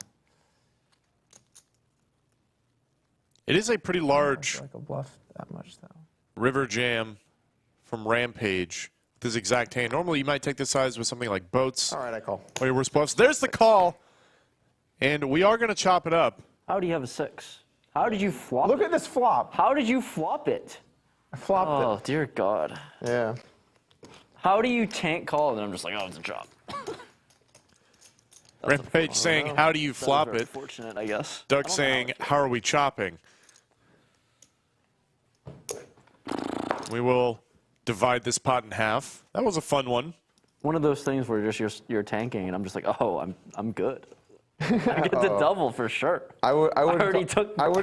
It is a pretty I large feel like a bluff that much though. river jam from Rampage with his exact hand. Normally, you might take this size with something like boats All right, I call. or your worst bluffs. There's the call, and we are going to chop it up. How do you have a 6? How did you flop Look it? at this flop. How did you flop it? I flopped Oh, dear God. it. Yeah. How do you tank call? And I'm just like, oh, it's a chop. Rampage saying, how do you flop it? Fortunate, I guess. Doug saying, how are we chopping? We will divide this pot in half. That was a fun one. One of those things where just you're tanking, and I'm just like, oh, I'm good. I get the double for sure. I wouldn't already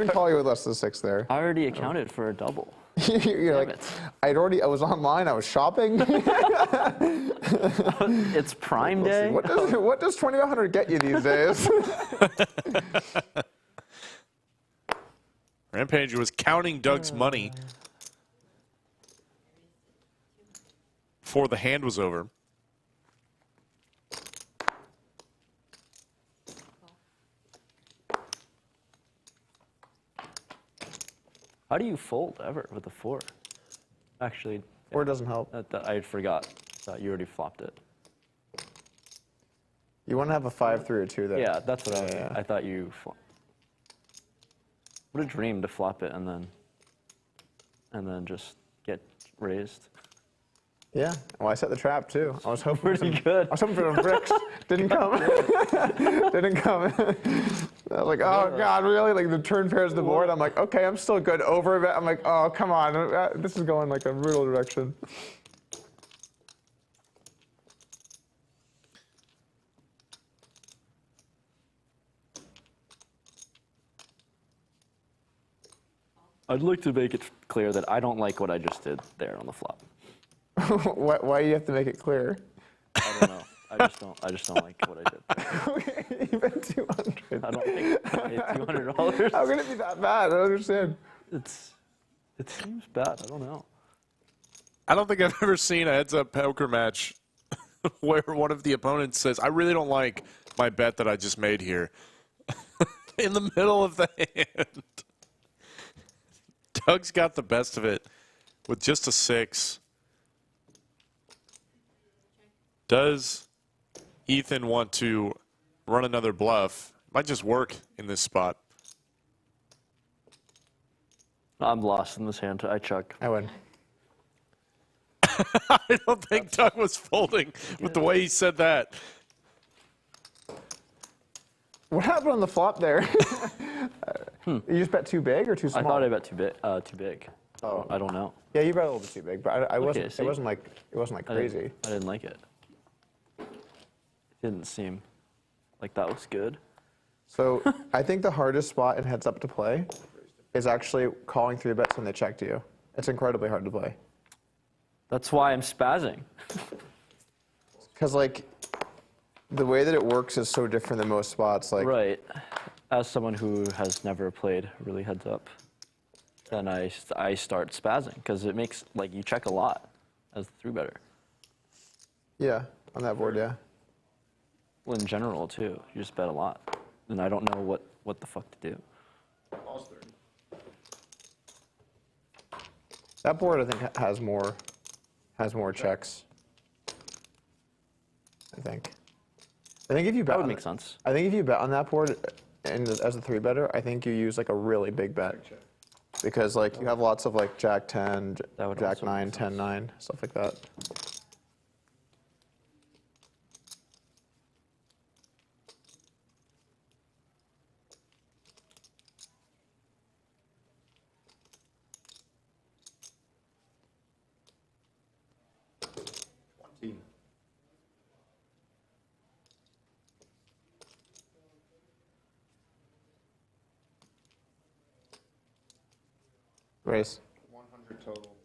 call you with less than 6 there. I already accounted for a double. You're like, it. I was online, I was shopping. It's Prime Day. What does 2,100 get you these days? Rampage was counting Doug's money before the hand was over. How do you fold ever with a 4? Actually, 4 doesn't help. I forgot that you already flopped it. You want to have a 5, 3, or 2 there. Yeah, that's what Yeah. I thought you flopped. What a dream to flop it and then just get raised. Yeah. Well, I set the trap too. I was hoping Pretty good. I was hoping for some bricks. Didn't come. Didn't come. I was like, oh God, really? Like the turn pairs the board. I'm like, okay, I'm still good. Over a bit. I'm like, oh come on, this is going like a brutal direction. I'd like to make it clear that I don't like what I just did there on the flop. Why do you have to make it clear? I don't know. I just don't like what I did there. Okay, you bet 200. I don't think I made $200. How can it be that bad? I don't understand. It seems bad. I don't know. I don't think I've ever seen a heads-up poker match where one of the opponents says, I really don't like my bet that I just made here. In the middle of the hand. Doug's got the best of it with just a 6. Does Ethan want to run another bluff? Might just work in this spot. I'm lost in this hand. I chuck. I win. I don't think Doug was folding with the way he said that. What happened on the flop there? You just bet too big or too small? I thought I bet too big. Oh. I don't know. Yeah, you bet a little bit too big, but I wasn't. see? It wasn't like crazy. I didn't like it. It didn't seem like that was good. So I think the hardest spot in heads up to play is actually calling 3-bets when they check to you. It's incredibly hard to play. That's why I'm spazzing. Because like the way that it works is so different than most spots. Like Right. As someone who has never played really heads up, then I start spazzing because it makes, like, you check a lot as the 3-better. yeah, on that board, yeah. Well, in general, too. You just bet a lot. And I don't know what the fuck to do. That board I think has more checks. I think if you bet That would on make sense. I think if you bet on that board and as a 3-better, I think you use like a really big bet. Because like you have lots of like Jack 10, That would Jack also 9, make 10, 9, stuff like that. Raise. 100 total.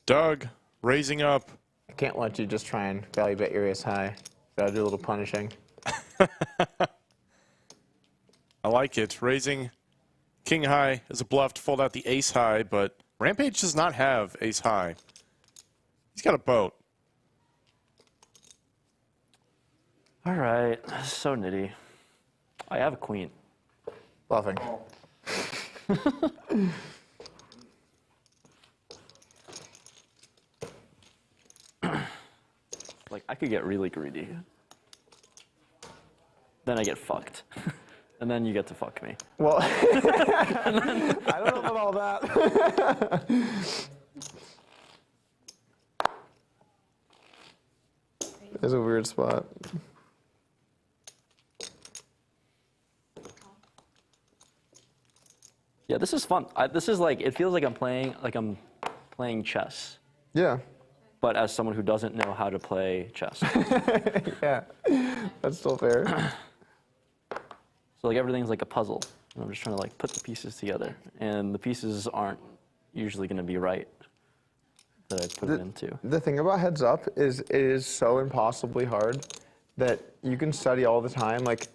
Doug raising up. I can't let you just try and value bet your ace high. Gotta do a little punishing. I like it. Raising king high is a bluff to fold out the ace high, but Rampage does not have ace high. He's got a boat. All right. This is so nitty. I have a queen. Bluffing. Like, I could get really greedy. Then I get fucked. And then you get to fuck me. Well, I don't know about all that. It's a weird spot. Yeah, this is fun. This is like, it feels like I'm playing chess, Yeah. but as someone who doesn't know how to play chess. Yeah. That's still fair. So like everything's like a puzzle. And I'm just trying to like put the pieces together, and the pieces aren't usually going to be right that I put it into. The thing about heads up is it is so impossibly hard that you can study all the time. Like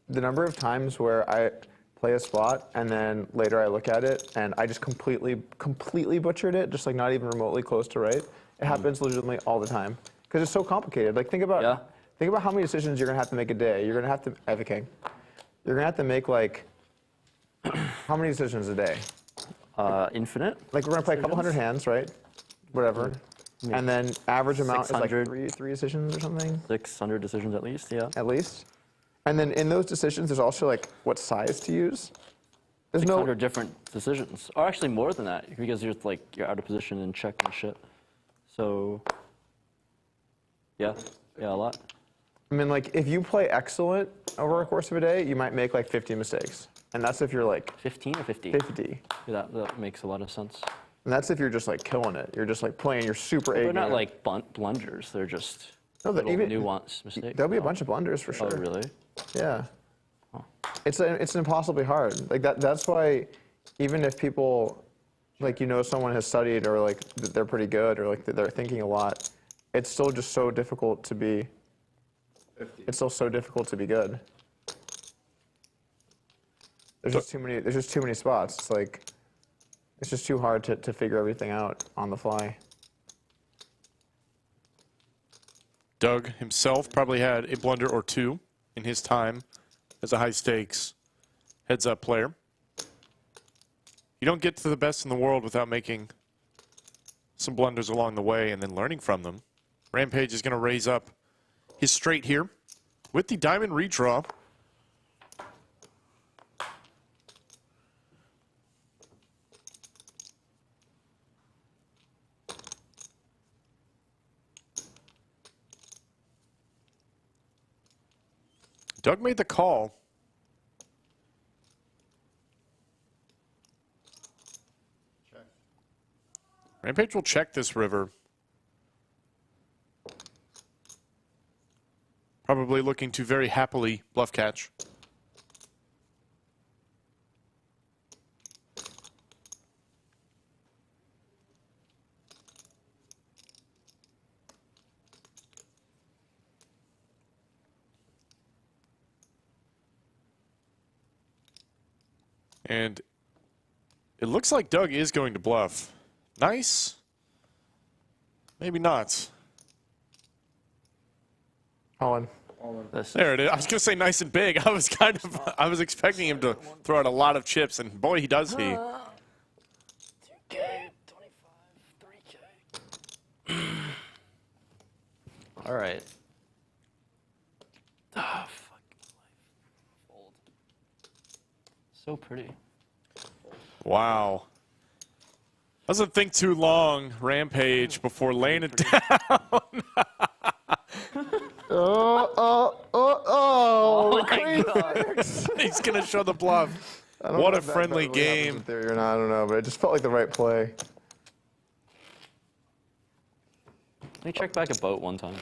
the number of times where I play a spot and then later I look at it and I just completely butchered it, just like not even remotely close to right. It happens legitimately all the time because it's so complicated. Like think about how many decisions you're gonna have to make a day. You're gonna have to I have a king. You're gonna have to make like how many decisions a day? Infinite. Like we're gonna play a couple hundred hands, right? Whatever. And then average amount is like 600. three decisions or something 600 decisions at least, yeah. at least. And then in those decisions, there's also like what size to use. There's 600 different decisions, or actually more than that, because you're out of position and check and shit. So, yeah, a lot. I mean, like if you play excellent over a course of a day, you might make like 50 mistakes, and that's if you're like 15 or 50? 50. Yeah, that makes a lot of sense. And that's if you're just like killing it. You're just like playing your super A They're not game. like blunders. They're just No, little even nuanced mistakes. There'll be a bunch of blunders for sure. Oh, really? Yeah. It's impossibly hard. Like that's why even if people like someone has studied or like that they're pretty good or like that they're thinking a lot, it's still just so difficult to be 50. it's still so difficult to be good. There's just too many spots. It's just too hard to figure everything out on the fly. Doug himself probably had a blunder or two in his time as a high-stakes heads-up player. You don't get to the best in the world without making some blunders along the way and then learning from them. Rampage is going to raise up his straight here with the diamond redraw. Doug made the call. Check. Rampage will check this river. Probably looking to very happily bluff catch. And it looks like Doug is going to bluff. Nice. Maybe not. All in. There it is. I was going to say nice and big. I was expecting him to throw out a lot of chips, and boy, he does he. 2K, 25, 3K. All right. Ah, fuck. Fold. So pretty. Wow. Doesn't think too long, Rampage, before laying it down. Oh, my God. He's going to show the bluff. What a friendly game. In theory or not, I don't know, but it just felt like the right play. Let me check back a boat one time.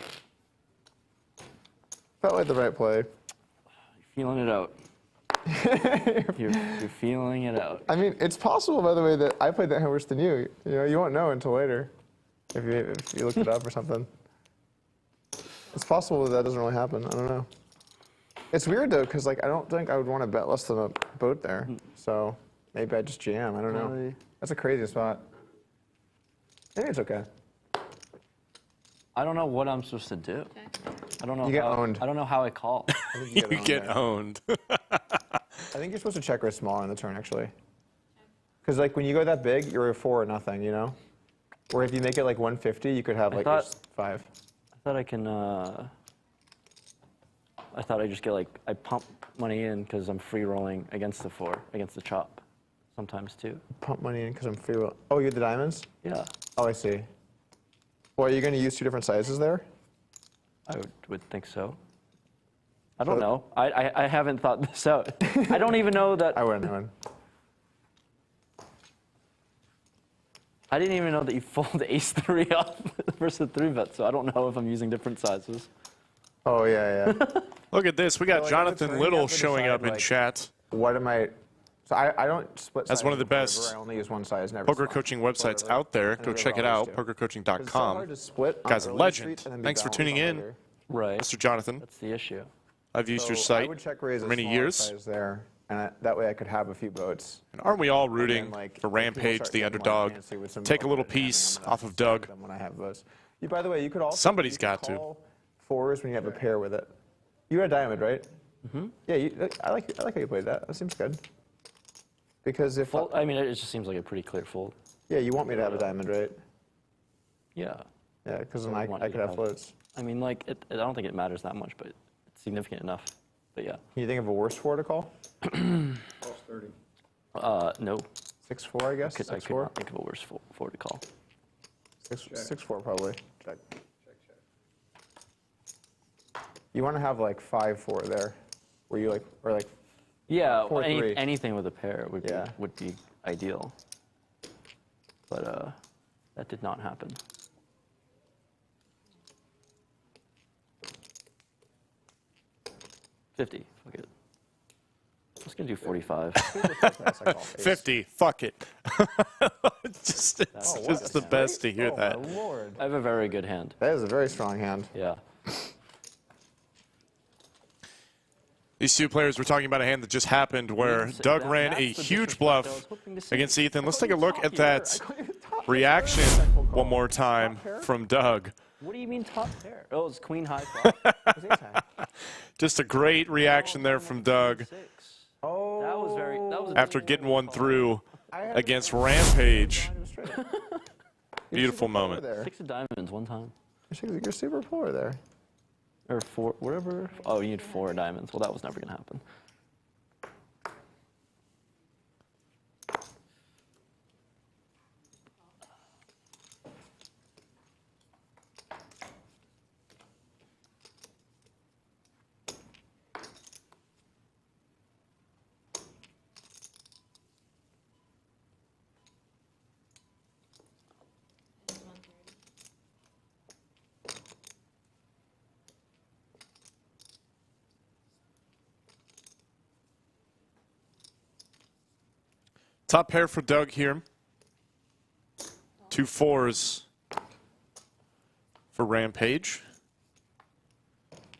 Felt like the right play. You're feeling it out. you're feeling it out. I mean, it's possible, by the way, that I played that hand worse than you. You won't know until later, if you looked it up or something. It's possible that doesn't really happen. I don't know. It's weird though, because I don't think I would want to bet less than a boat there. So maybe I just jam. I don't know. That's a crazy spot. Maybe it's okay. I don't know what I'm supposed to do. I don't know. You get owned. I don't know how I call. I think You get owned. I think you're supposed to check raise smaller on the turn, actually. Because when you go that big, you're a 4 or nothing, Or if you make it 150, you could have thought- ace 5. I thought I can. I thought I just get I pump money in because I'm free rolling against the 4, against the chop, sometimes too. Pump money in because I'm free roll. Oh, you had the diamonds? Yeah, Oh, I see. Well, are you going to use 2 different sizes there? I would think so. I don't know. I haven't thought this out. I don't even know that. I wouldn't. I didn't even know that you fold ace 3 off versus 3-bet, so I don't know if I'm using different sizes. Oh, yeah. Look at this. We got So, Jonathan you Little have to showing decide, up in chat. What am I... So I don't split That's one of the sizes best I only use one size in every Poker spot. coaching websites Whatever. out there. And Go whatever check it I out, always do. 'Cause it's so pokercoaching.com. hard to split on Guy's a early legend. street and then be Thanks for balanced tuning on in. later. Right. Mr. Jonathan, That's the issue. I've used your So I site would check raise for a many smaller years. size there, and that way I could have a few boats. And aren't we all And rooting then, for if people Rampage, start the getting, underdog? fancy with some Take a little bluffers and piece everything, I'm off gonna of have to Doug. check them when I have boats. By the way, you could also Somebody's you could got to. call 4s when you have a pair with it. You had a diamond, right? Mm-hmm. Yeah, I like how you played that. That seems good. Because if Fold, I mean, it just seems like a pretty clear fold. yeah, you want me to have a diamond, right? Yeah. Yeah, because So then I I want could you to have have- floats. I mean, I don't think it matters that much, but it's significant enough But yeah. Can you think of a worse 4 to call? Call's 30. No. 6-4, I guess. I could 6-4. not think of a worse 4 to call. 6-4 probably. Check. Check. You want to have like 5-4 there, where you like, or like Yeah, 4-3. anything with a pair would Yeah. would be ideal. But that did not happen. $50. Fuck it. I was gonna do 45. That's like all face. 50. Fuck it. It's just the best to hear that. Oh my lord. I have a very good hand. That is a very strong hand. Yeah. These two players were talking about a hand that just happened where Yes, Doug that- ran that's a the huge disrespect I was bluff hoping to see. against Ethan. Let's take a look at I that couldn't even top reaction Respectful call. one more time Top pair? from Doug. What do you mean top pair? Oh, it's queen high flop. It was ace-high. Just a great reaction there from Doug Oh. That was very. That was a after getting one through I had against Rampage. it was straight. You're Beautiful super poor moment. There. 6 of diamonds one time. You're super poor there. Or 4, whatever. Oh, you need 4 diamonds. Well, that was never gonna happen. Top pair for Doug here. 2 4s for Rampage.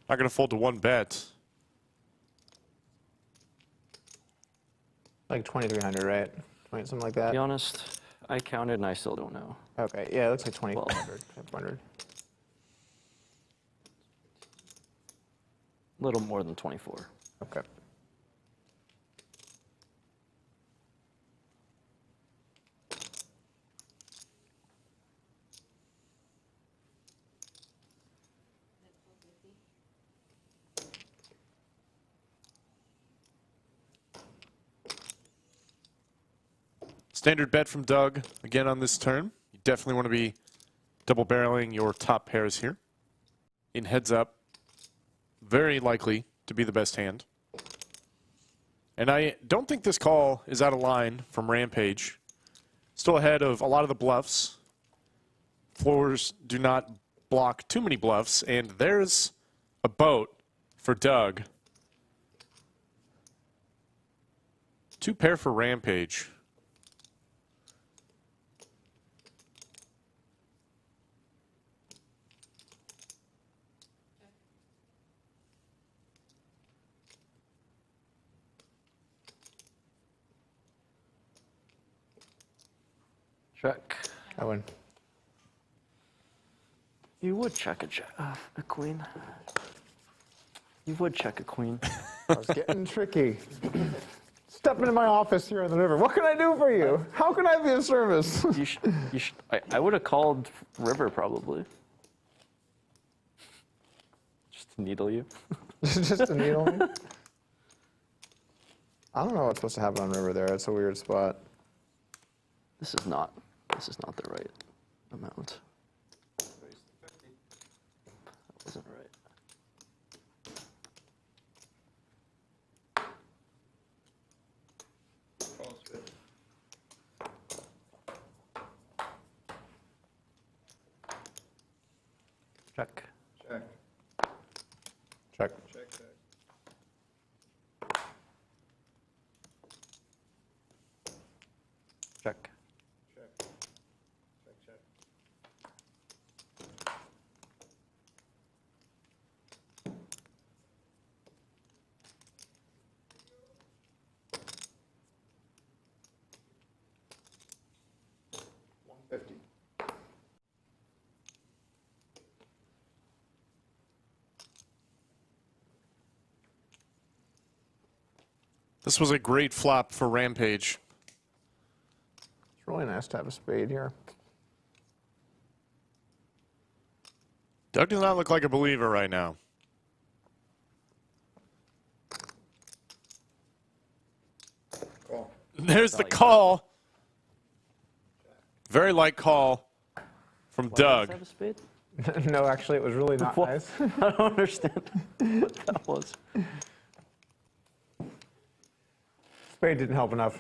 Not going to fold to 1 bet. Like 2,300, right? 20, something like that. To be honest, I counted and I still don't know. Okay, yeah, it looks like 2,400. 2,400. A little more than 24. Okay. Standard bet from Doug again on this turn. You definitely want to be double barreling your top pairs here. In heads up, very likely to be the best hand. And I don't think this call is out of line from Rampage. Still ahead of a lot of the bluffs. Floors do not block too many bluffs, and there's a boat for Doug. 2 pair for Rampage. Check. I win. You would check a queen. You would check a queen. I was getting tricky. Step into my office here on the river. What can I do for you? How can I be of service? You should. I would have called river probably. Just to needle you. Just to needle me? I don't know what's supposed to happen on river there. It's a weird spot. This is not the right amount. That wasn't right. Call's good. Check. Check. Check. Check, check. Check. Check. Check, check. $150. This was a great flop for Rampage. It's really nice to have a spade here. Doug does not look like a believer right now. there's the value. call. Very light call from Why does Doug. he have a spade? No, actually, it was really not What? nice. I don't understand what that was. Spade didn't help enough.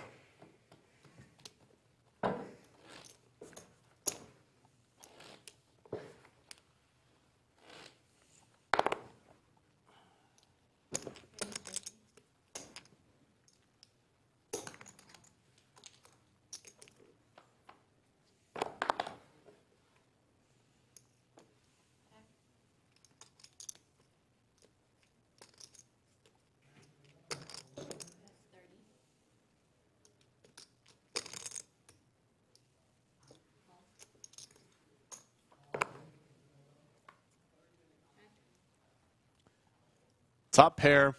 Top pair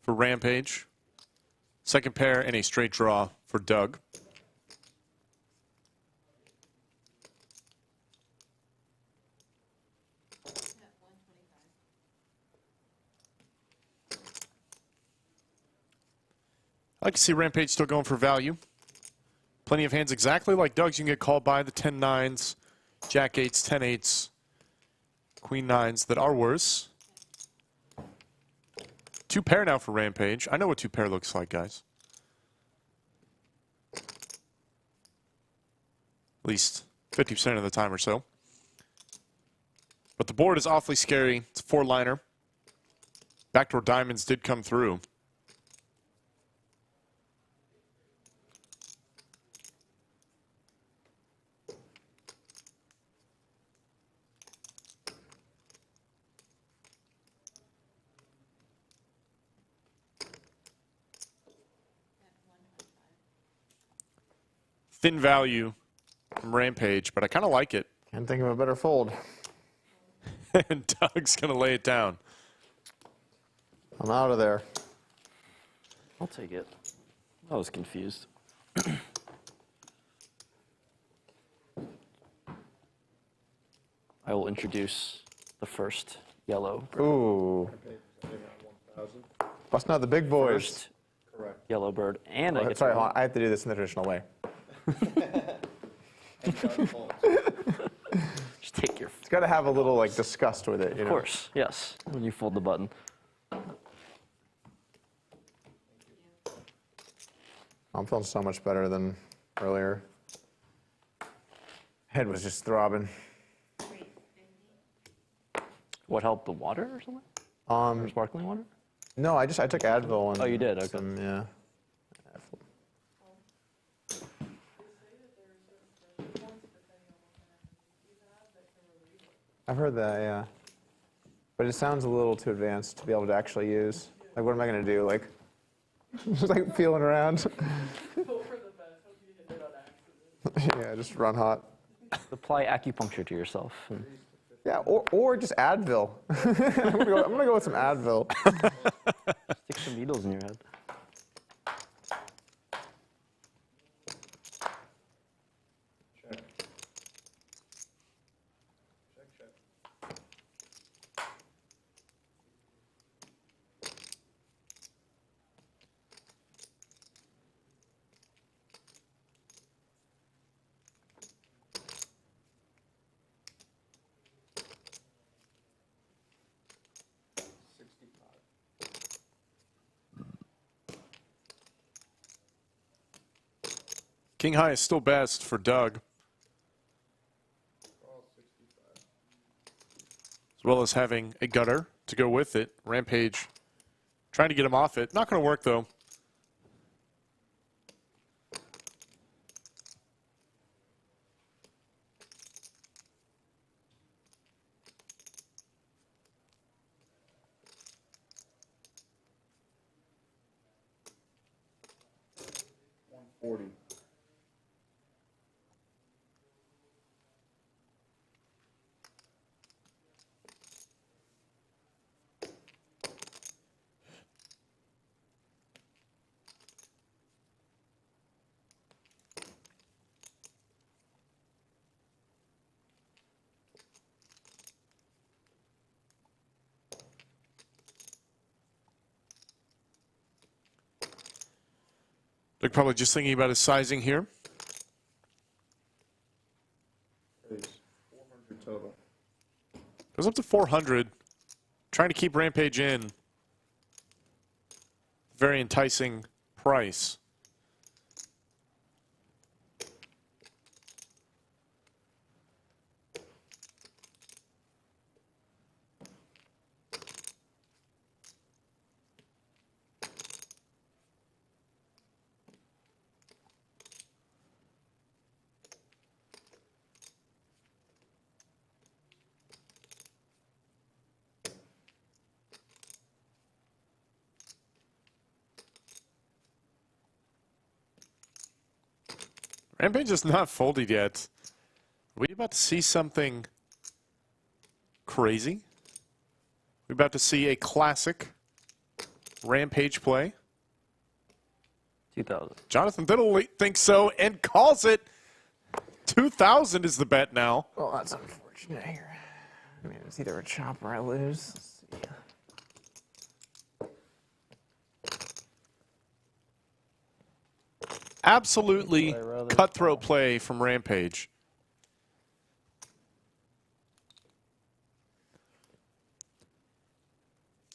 for Rampage. Second pair and a straight draw for Doug. I like to see Rampage still going for value. Plenty of hands exactly like Doug's. You can get called by the 10-9s, Jack-8s, 10-8s, Queen-9s that are worse. Two pair now for Rampage. I know what two pair looks like, guys. At least 50% of the time or so. But the board is awfully scary. It's a four-liner. Backdoor diamonds did come through. Thin value from Rampage, but I kind of like it. Can't think of a better fold. And Doug's going to lay it down. I'm out of there. I'll take it. I was confused. I will introduce the first yellow bird. Ooh. Busting out the big boys. First yellow bird, and I get Sorry, to hold on. I have to do this in the traditional way. just take your. It's got to have a little like disgust with it. You Of know? course, yes. When you fold the button. I'm feeling so much better than earlier. Head was just throbbing. What helped, the water or something? Or sparkling water? No, I took Advil and Oh, you did? Okay. some, yeah. I've heard that, yeah. But it sounds a little too advanced to be able to actually use. Like, what am I going to do? Like, just like feeling around? Hope for the best. Hope you hit it on accident. Yeah, just run hot. Apply acupuncture to yourself. And Yeah, or just Advil. I'm gonna go with some Advil. stick some needles in your head. Check. Check. King high is still best for Doug. As well as having a gutter to go with it. Rampage trying to get him off it. Not going to work, though. $140. They're probably just thinking about his sizing here. It's 400 total. Goes up to 400. Trying to keep Rampage in. Very enticing price. Rampage is not folded yet. Are we about to see something crazy? We're about to see a classic Rampage play. 2,000. Jonathan Diddle thinks so and calls it. 2,000 is the bet now. Well, that's unfortunate here. I mean, it's either a chop or I lose. Let's see. Absolutely cutthroat play from Rampage.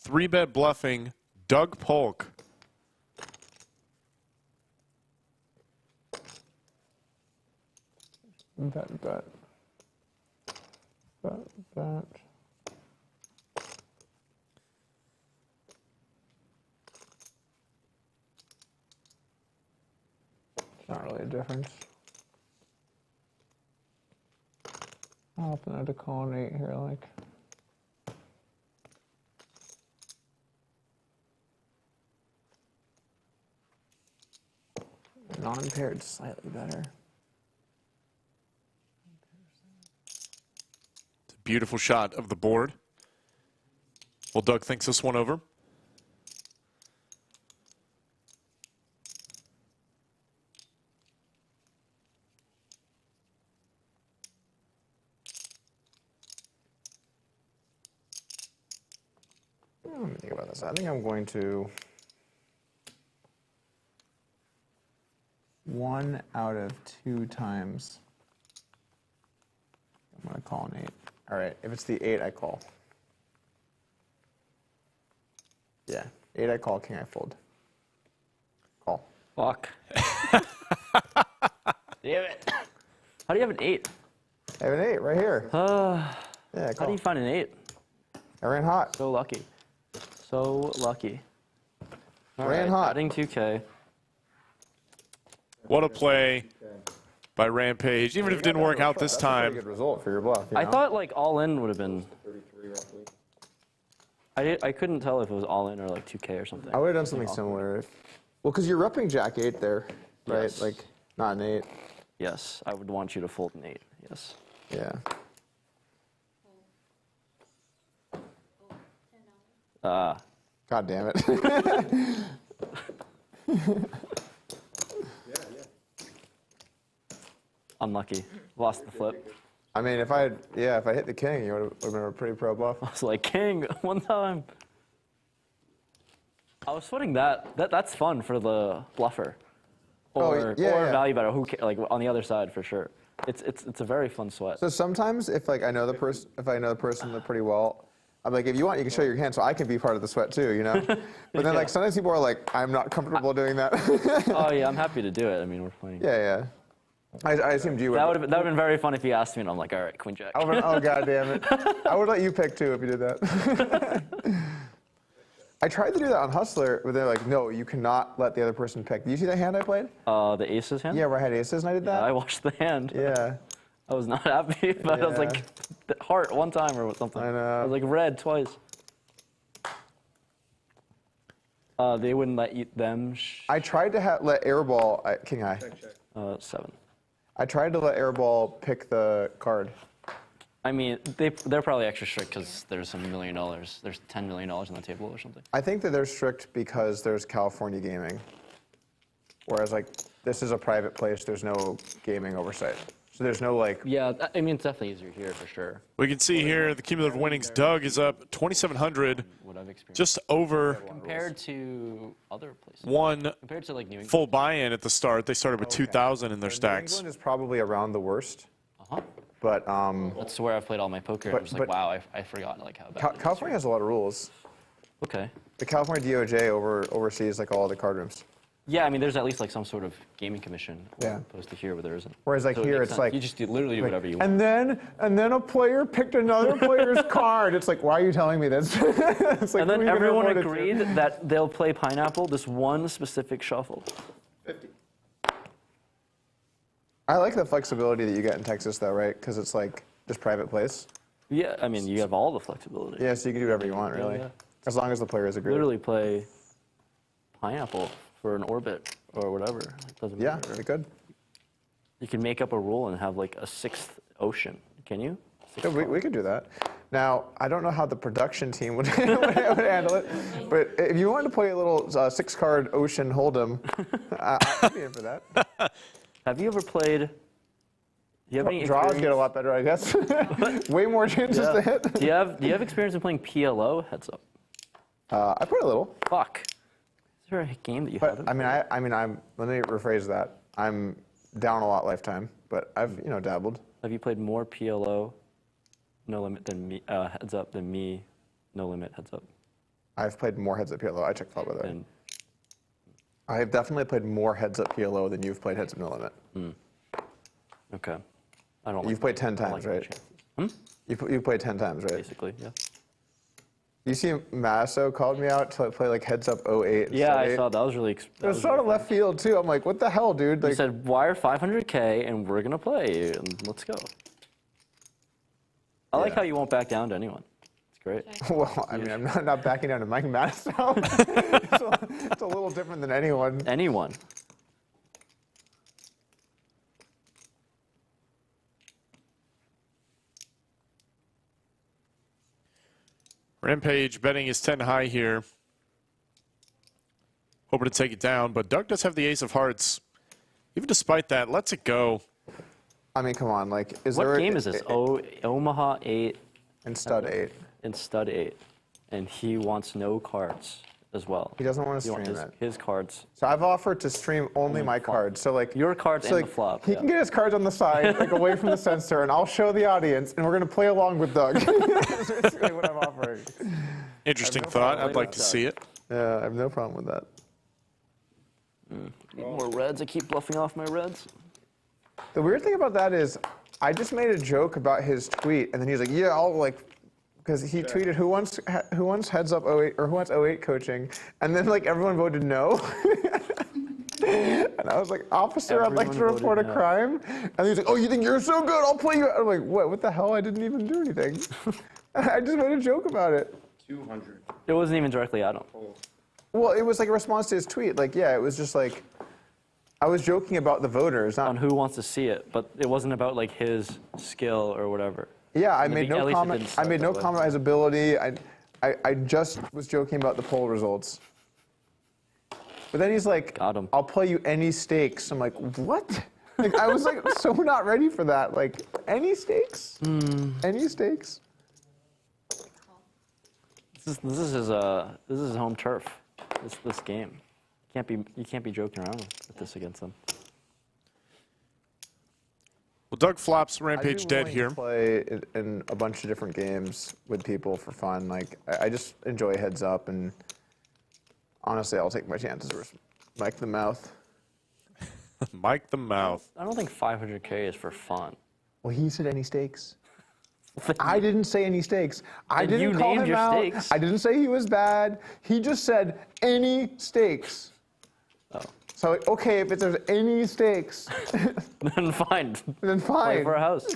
Three-bet bluffing, Doug Polk. Bet. Not really a difference. How often I had to call an 8 here, like. Non-paired, slightly better. It's a beautiful shot of the board. Well, Doug thinks this one over. Let me think about this. I think I'm going to 1 out of 2 times. I'm going to call an 8. All right, if it's the 8, I call. Yeah, 8 I call, king I fold. Call. Fuck. Damn it. How do you have an 8? I have an 8 right here. Yeah, How call. do you find an 8? I ran hot. So lucky. So lucky. All Ran right, hot. Betting 2K. What a play by Rampage. Even if it didn't work out this That's a pretty time. good result for your bluff. You I know? thought like all in would have been. 33 roughly. I couldn't tell if it was all in or like 2K or something. I would have done something similar. Well, because you're repping Jack 8 there, right? Yes. Like, not an 8. Yes, I would want you to fold an 8. Yes. Yeah. God damn it. Unlucky. Lost the flip. I mean, if I hit the king, you would have been a pretty pro bluff. I was like, king, one time. I was sweating that. That's fun for the bluffer. Or yeah. value better. Who like on the other side for sure. It's a very fun sweat. So sometimes if like I know the person pretty well, I'm like, if you want, you can show your hand so I can be part of the sweat too, you know? But then like sometimes people are like, I'm not comfortable doing that. Oh yeah, I'm happy to do it. I mean, we're playing. Yeah. I assumed you would. That would have been very fun if you asked me and I'm like, all right, queen jack. Oh god damn it. I would let you pick too if you did that. I tried to do that on Hustler, but they're like, no, you cannot let the other person pick. Did you see that hand I played? The aces hand? Yeah, where I had aces and I did that? Yeah, I watched the hand. Yeah. I was not happy, but I was Yeah. like, heart one time or something. I know. I was like, red twice. They wouldn't let you, them. I tried to let Airball, king high. Check. 7. I tried to let Airball pick the card. I mean, they're probably extra strict because there's $1 million. There's $10 million on the table or something. I think that they're strict because there's California gaming. Whereas like, this is a private place, there's no gaming oversight. So there's no like. Yeah, I mean, it's definitely easier here for sure. We can see here the cumulative winnings. Doug is up 2,700, What I've experienced. just over Compared to other places. one Compared to like New England. full buy-in at the start. They started with 2,000 in their New stacks. England is probably around the worst, Uh-huh. but That's where I've played all my poker. And I'm just like, but- wow, I forgot like how bad. it is California here. has a lot of rules. Okay. The California DOJ oversees like all the card rooms. Yeah, I mean, there's at least like some sort of gaming commission. Yeah. Opposed to here where there isn't. Whereas like So it here, makes it's sense. like you just literally do whatever you want. And then a player picked another player's card. It's like, why are you telling me this? It's like, And then who are you gonna everyone report it to? agreed that they'll play Pineapple this one specific shuffle. 50. I like the flexibility that you get in Texas, though, right? Because it's like just private place. Yeah, I mean, you have all the flexibility. Yeah, so you can do whatever you want, really, yeah. as long as the players agree. Literally play Pineapple for an orbit or whatever. It doesn't Yeah, matter. they could. You can make up a rule and have like a sixth ocean. Can you? Yeah, we could do that. Now, I don't know how the production team would, would handle it, but if you wanted to play a little six-card Ocean Hold'em, I'd be in for that. Have you ever played? Do you have any Draws experience- get a lot better, I guess. Way more chances to hit. Do you have experience in playing PLO? Heads up. I played a little, Fuck. Is there a game that you but haven't? let me rephrase that. I'm down a lot lifetime, but I've dabbled. Have you played more PLO, no limit than me? Heads up than me, no limit. Heads up. I've played more heads up PLO. I checked that by the way. And I have definitely played more heads up PLO than you've played heads up no limit. okay. I don't. You've like played 10 I don't times, like right? the chances. You've played 10 times, right? Basically, yeah. You see, Masso called me out to play like heads up 08. and Yeah, stud I eight. saw that. Was really. It was sort of left field too. I'm like, what the hell, dude? He Like, said, "Wire 500K, and we're gonna play, and let's go." I like Yeah. how you won't back down to anyone. It's great. well, I mean, I'm not backing down to Mike Masso. It's a little different than anyone. Anyone. Rampage betting is 10 high here. Hoping to take it down, but Doug does have the ace of hearts. Even despite that, lets it go. I mean, come on, like, is What there game is this? Omaha 8 and stud 8? and Stud 8, and he wants no cards as well. He doesn't want to He wants stream it. his cards. So I've offered to stream only my flop. cards. So like Your cards so and like, the flop, He yeah. can get his cards on the side, like away from the sensor, and I'll show the audience, and we're gonna play along with Doug. That's basically what I'm offering. Interesting no thought. problem I'd like with to that. see it. Yeah, I have no problem with that. Need more reds. I keep bluffing off my reds. The weird thing about that is, I just made a joke about his tweet, and then he's like, "Yeah, I'll like," because he tweeted, "Who wants heads up 08 or who wants 08 coaching?" And then like everyone voted no. And I was like, "Officer, I'd like to Everyone report a voted no. crime." And he's like, "Oh, you think you're so good? I'll play you." I'm like, "What? What the hell? I didn't even do anything. I just made a joke about it." 200. It wasn't even directly at him. Well, it was like a response to his tweet. Like, yeah, it was just like, I was joking about the voters. On Not, who wants to see it, but it wasn't about like his skill or whatever. yeah, I And made at no least it comment. didn't I start made no that way. comment on his ability. I just was joking about the poll results. But then he's like, Got him. "I'll play you any stakes." I'm like, "What?" Like, I was like so not ready for that. Like, any stakes? Any stakes? This is his home turf. This game. You can't be joking around with this against him. Well, Doug flops I'd be Rampage dead willing here. to play in a bunch of different games with people for fun. Like, I just enjoy heads up, and honestly, I'll take my chances with Mike the Mouth. Mike the Mouth. I don't think 500K is for fun. Well, he said any stakes. I didn't say any stakes. I Then you didn't call named him your out. stakes. I didn't say he was bad. He just said any stakes. Oh. So, like, okay, if there's any stakes, Then fine. then Play fine. for a house.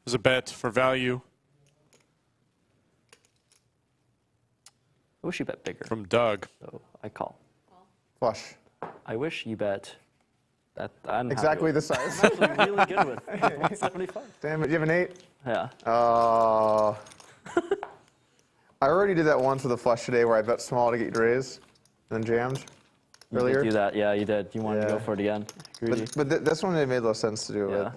There's a bet for value I wish you bet bigger. from Doug. So I call. Flush. I wish you bet. That I'm happy Exactly with. the size. I'm actually really good with 175. Damn it, you have an 8? Yeah. Oh. I already did that once with a flush today where I bet small to get you to raise and then jammed You earlier. did do that. Yeah, you did. You wanted to go Yeah. for it again. Greedy. But this one, it made less sense to do it Yeah. with.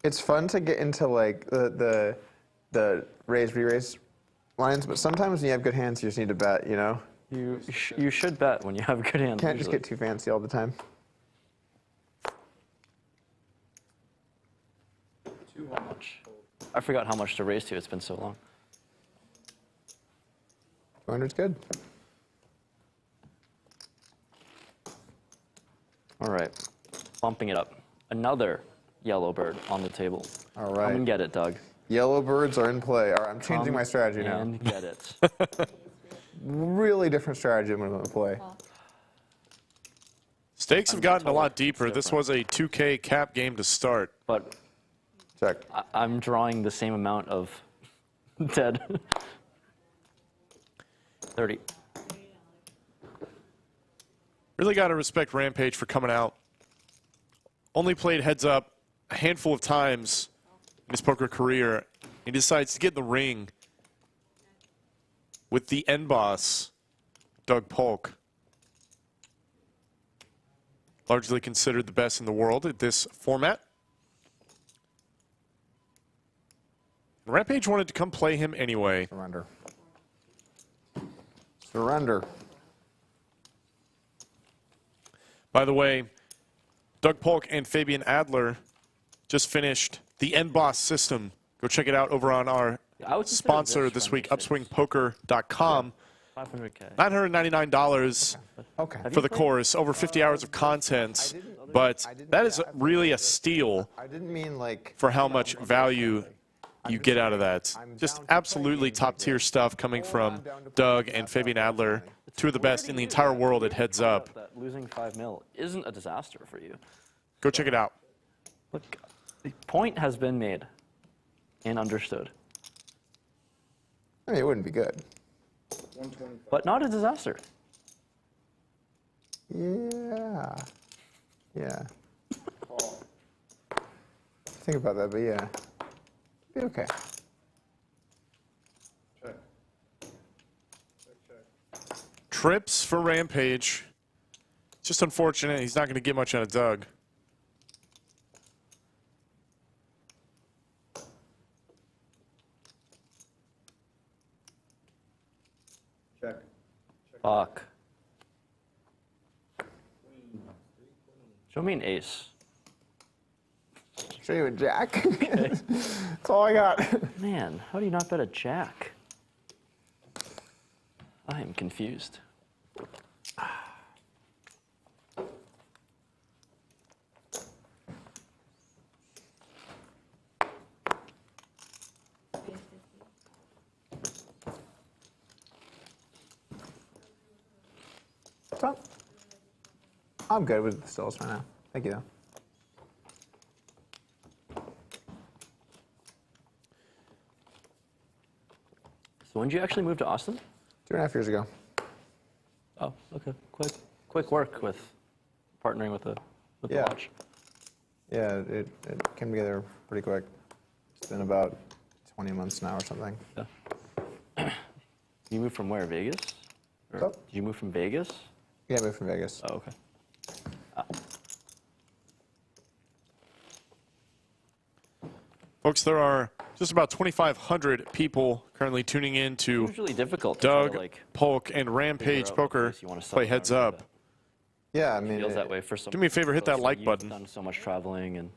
It's fun to get into like the raise re-raise lines, but sometimes when you have good hands, you just need to bet. You know, You should bet when you have good hands. can't just usually. get too fancy all the time. How much? I forgot how much to raise to. It's been so long. 200's good. All right, bumping it up. Another yellow bird on the table. All Come right. and get it, Doug. Yellow birds are in play. All right, I'm changing my strategy now. And get it. Really different strategy I'm going to play. Stakes have gotten a lot deeper. It's This different. was a 2K cap game to start. But Check. I'm drawing the same amount of dead. 30. Really got to respect Rampage for coming out. Only played heads up a handful of times in his poker career. He decides to get in the ring with the end boss, Doug Polk. Largely considered the best in the world at this format. Rampage wanted to come play him anyway. Surrender. Surrender. By the way, Doug Polk and Fabian Adler just finished the End Boss system. Go check it out over on our I would consider sponsor this week, Rampage upswingpoker.com. 500K. $999 Okay. for the course, over 50 hours of content. But that is really a steal I didn't mean like. for how much value you get out of that. Just absolutely top tier stuff coming from Doug and Fabian Adler, two of the best in the entire world at Heads Up. That losing 5 mil isn't a disaster for you. Go check it out. Look, the point has been made and understood, I mean, it wouldn't be good. but not a disaster. Yeah. Yeah. Think about that, but yeah. Be okay. Trips for Rampage. Just unfortunate. He's not going to get much out of Doug. Check. Fuck. Show me an ace. Show you a jack. That's all I got. Man, how do you not bet a jack? I am confused. So, I'm good with the stills right now. Thank you, though. So when did you actually move to Austin? 2.5 years ago. Oh, okay. Quick work with partnering with the Yeah. watch. Yeah, it came together pretty quick. It's been about 20 months now or something. Yeah. You moved from where? Vegas? Or Oh. did you move from Vegas? Yeah, I moved from Vegas. Oh, okay. Folks, there are just about 2,500 people currently tuning in to Usually difficult to try Doug to, like, Polk and Rampage figure out what Poker place you wanna play settle Heads down Up. into. Yeah, I mean, Feels that way for some. Do me a favor, hit that folks, like you've button. Done so much traveling and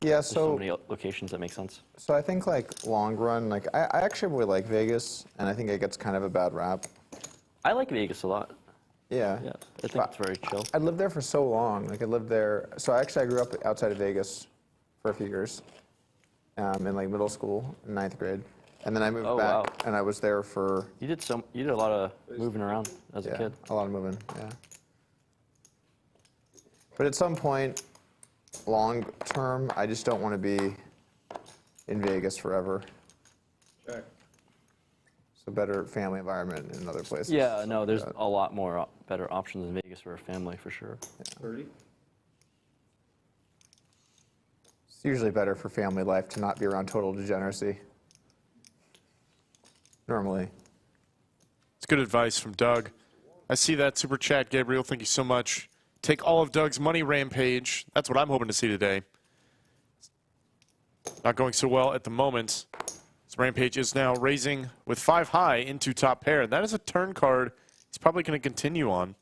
yeah. there's so So, many locations that make sense. I think like long run, like I actually really like Vegas, and I think it gets kind of a bad rap. I like Vegas a lot. Yeah. Yeah, I think it's very chill. I lived there for so long. Like I lived there. So I grew up outside of Vegas for a few years, in like middle school, in 9th grade, and then I moved Oh, back, wow. and I was there for You did a lot of moving around as a yeah, kid. a lot of moving. Yeah. But at some point, long term, I just don't want to be in Vegas forever. Check. So better family environment in other places. Yeah, no, there's a lot more better options in Vegas for a family, for sure. 30. It's usually better for family life to not be around total degeneracy. Normally. It's good advice from Doug. I see that super chat, Gabriel. Thank you so much. Take all of Doug's money, Rampage. That's what I'm hoping to see today. Not going so well at the moment. So Rampage is now raising with 5 high into top pair. That is a turn card he's probably going to continue on.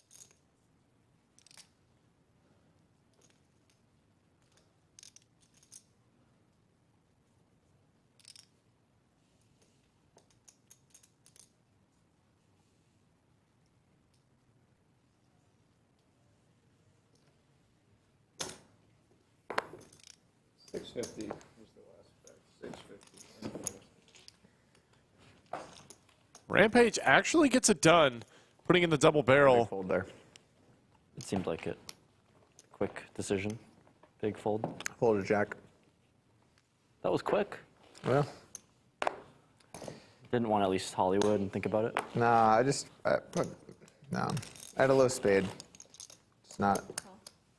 $650 was the last bet. $650. Rampage actually gets it done, putting in the double barrel. Big fold there. It seemed like it. Quick decision. Big fold. Folded jack. That was quick. Well, Didn't want at least Hollywood and think about it. nah, no. I had a low spade. It's not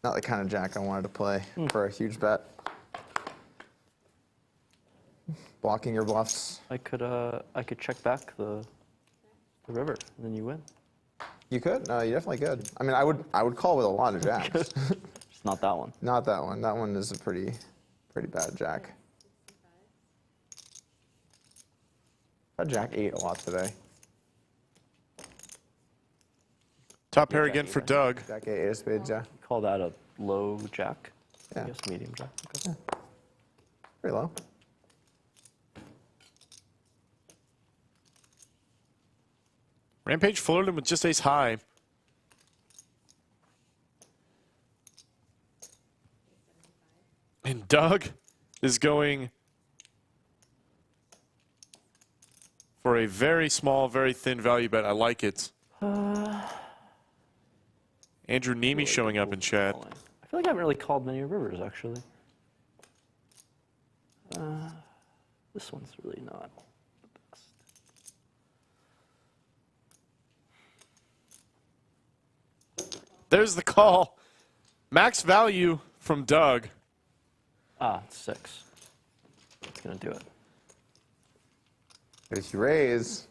the kind of jack I wanted to play for a huge bet. Blocking your bluffs. I could check back the river, and then you win. You could? No, you definitely could. I mean, I would call with a lot of jacks. Just not that one. Not that one. That one is a pretty bad jack. I jack 8 a lot today. Top pair again for Doug. Jack 8, 8 of spades, yeah. Call that a low jack. Yeah. I guess medium jack. Okay. Pretty low. Rampage flirting with just ace high. And Doug is going for a very small, very thin value bet. I like it. Andrew Nemi showing up in chat. I feel like I haven't really called many rivers, actually. This one's really not the best. There's the call. Max value from Doug. Ah, it's 6. It's going to do it. If you raise,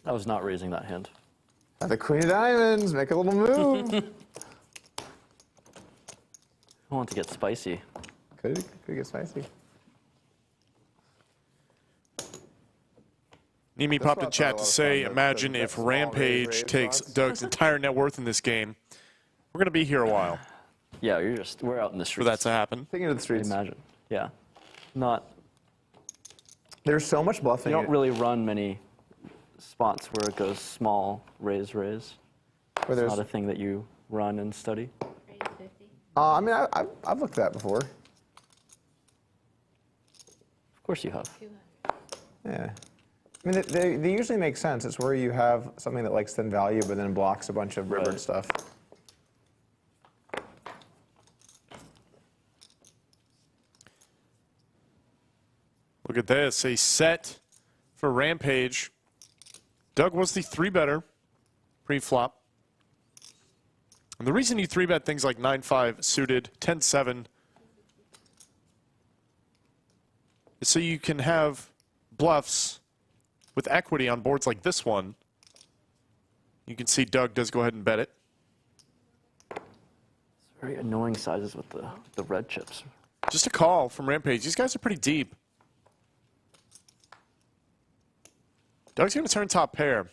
I was not raising that hand. the queen of diamonds, make a little move. I want to get spicy. Could get spicy. Nemi This popped in one's chat a to lot of say, fun, imagine that if small Rampage raise takes spots. Doug's entire net worth in this game. We're going to be here a while Yeah, we're out in the for streets. that to happen. Taking it to the streets. Imagine. Yeah. Not, There's so much bluffing. you don't really run many spots where it goes small, raise, raise. where It's there's, not a thing that you run and study. I mean, I've looked at that before. Of course you have. Yeah. I mean, they usually make sense. It's where you have something that likes thin value, but then blocks a bunch of rivered Right. stuff. Look at this, a set for Rampage. Doug was the 3-better pre-flop. And the reason you 3-bet things like 9-5 suited, 10-7, is so you can have bluffs with equity on boards like this one. You can see Doug does go ahead and bet it. Very annoying sizes with the red chips. Just a call from Rampage. These guys are pretty deep. Doug's going to turn top pair,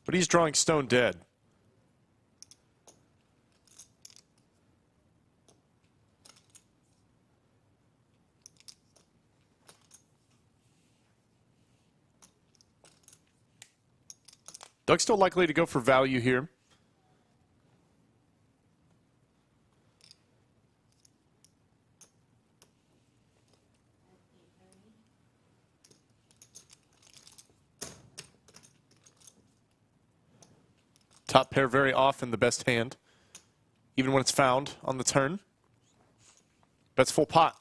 but he's drawing stone dead. Doug's still likely to go for value here. Top pair very often the best hand, even when it's found on the turn. Bets full pot.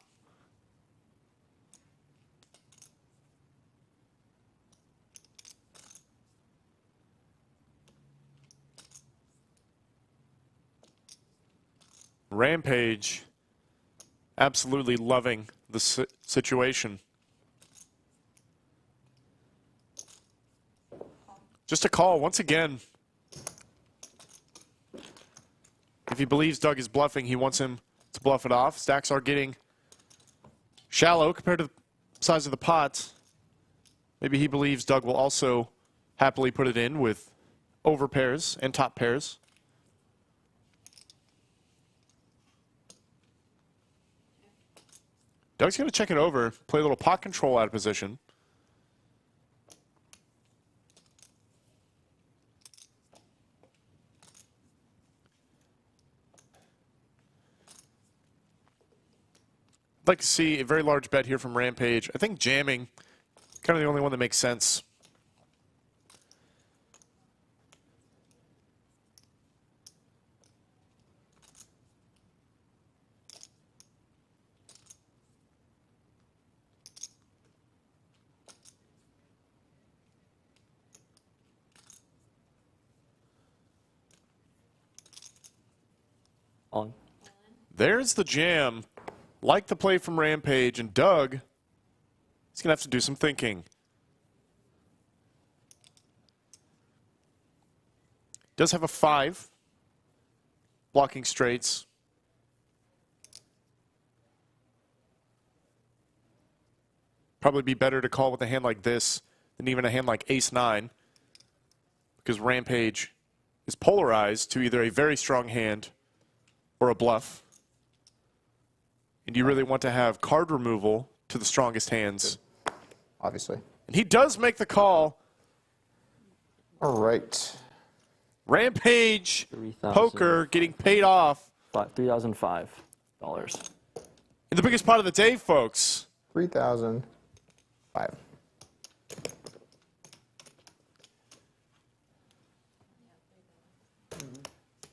Rampage absolutely loving the situation. Just a call once again. If he believes Doug is bluffing, he wants him to bluff it off. Stacks are getting shallow compared to the size of the pot. Maybe he believes Doug will also happily put it in with over pairs and top pairs. Doug's going to check it over, play a little pot control out of position. I'd like to see a very large bet here from Rampage. I think jamming, kind of the only one that makes sense. On. There's the jam. Like the play from Rampage, and Doug is going to have to do some thinking. Does have a 5. Blocking straights. Probably be better to call with a hand like this than even a hand like Ace-9, because Rampage is polarized to either a very strong hand or a bluff. And you really want to have card removal to the strongest hands. Obviously. And he does make the call. All right. Rampage 3,000. Poker getting paid off. $3,005. In the biggest part of the day, folks. 3,005.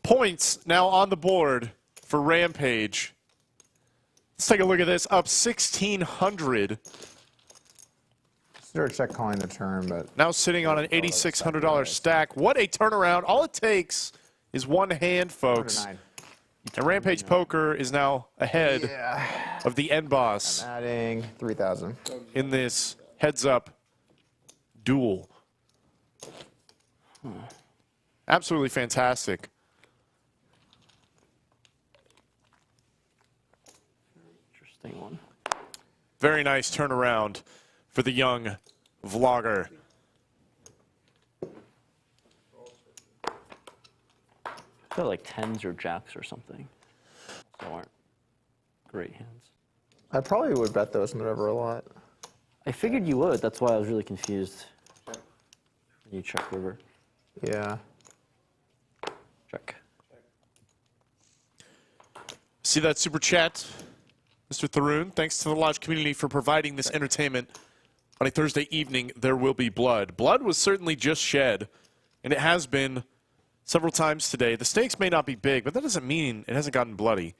Points now on the board for Rampage. Let's take a look at this. Up 1,600. Consider check calling the turn, but Now sitting on an $8,600 stack. What a turnaround. All it takes is one hand, folks. 9. And Rampage Poker is now ahead of the end boss Adding 3,000. in this heads-up duel. Absolutely fantastic. Interesting one. Very nice turnaround for the young vlogger. I feel like 10s or jacks or something. So aren't great hands. I probably would bet those in the river a lot. I figured you would. That's why I was really confused. When you check river. Yeah. Check. See that super chat, Mr. Tharoon? Thanks to the Lodge community for providing this entertainment. On a Thursday evening, there will be blood. Blood was certainly just shed, and it has been several times today. The stakes may not be big, but that doesn't mean it hasn't gotten bloody.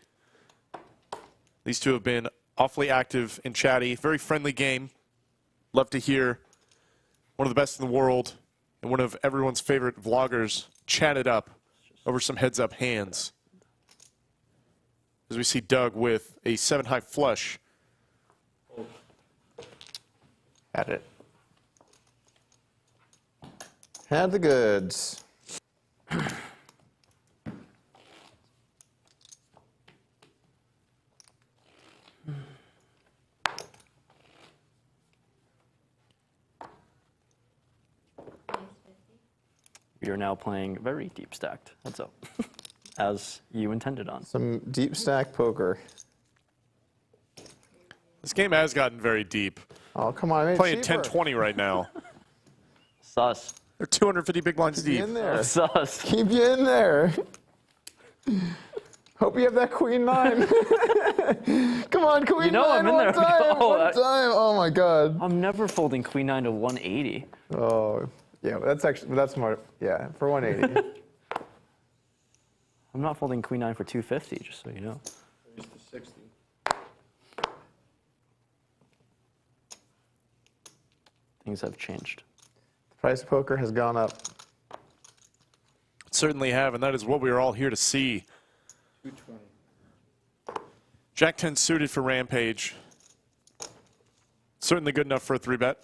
These two have been awfully active and chatty. Very friendly game. Love to hear one of the best in the world and one of everyone's favorite vloggers chat it up over some heads-up hands. As we see Doug with a 7-high flush. Had it. Had the goods. We are now playing very deep stacked. Heads up. As you intended on. Some deep stack poker. This game has gotten very deep. Oh, come on. I made it Playing cheaper. 10-20 right now. Sus. They're 250 big blinds Keep you deep. in there. Sus. Keep you in there. Hope you have that queen 9. Come on, queen 9. You know I'm in one there. Time, Oh, one time. Oh my god. I'm never folding queen 9 to 180. Oh, yeah. That's smart. Yeah, for 180. I'm not folding queen 9 for 250, just so you know. Used to 60. Things have changed. Price of poker has gone up. Certainly have, and that is what we are all here to see. 220. Jack-10 suited for Rampage. Certainly good enough for a 3-bet.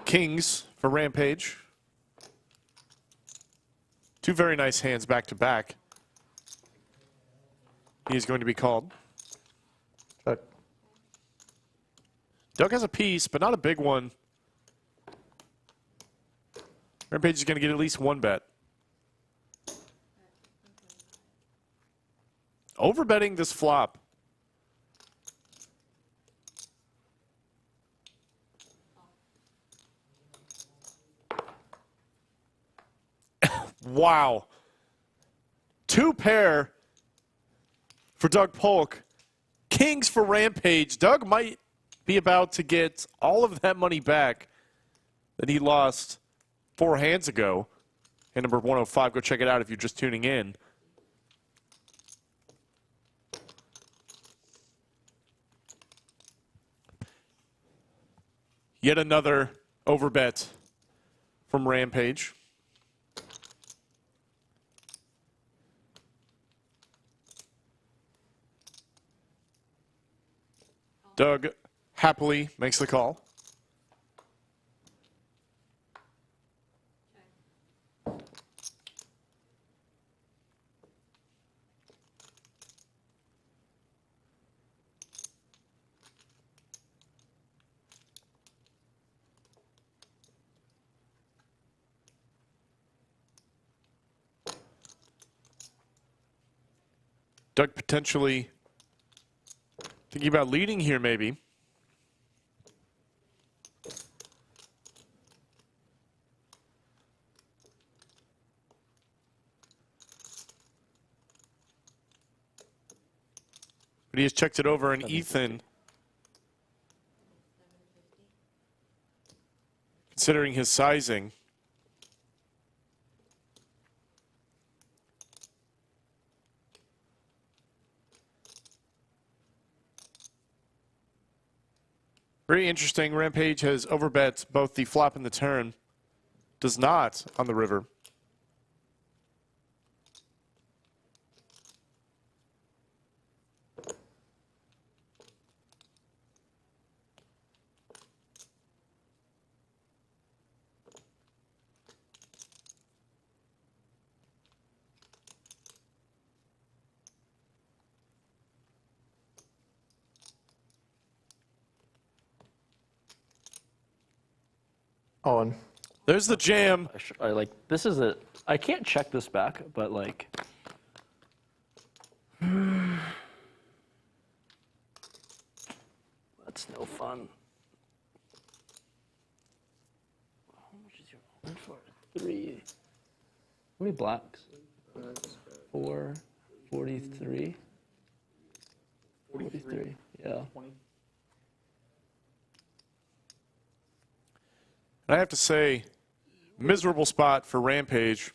Kings for Rampage. Two very nice hands back to back. He's going to be called. Check. Doug has a piece, but not a big one. Rampage is going to get at least 1 bet. Overbetting this flop. Wow. 2 pair for Doug Polk. Kings for Rampage. Doug might be about to get all of that money back that he lost 4 hands ago. Hand number 105. Go check it out if you're just tuning in. Yet another overbet from Rampage. Doug happily makes the call. Doug potentially thinking about leading here, maybe. But he has checked it over, and Ethan, considering his sizing, very interesting. Rampage has overbet both the flop and the turn. Does not on the river. On. There's the jam. I like, this is a, I can't check this back, but like, that's no fun. How much is your orange for? 3. How many blacks? 4, 43. 43, yeah. I have to say, miserable spot for Rampage,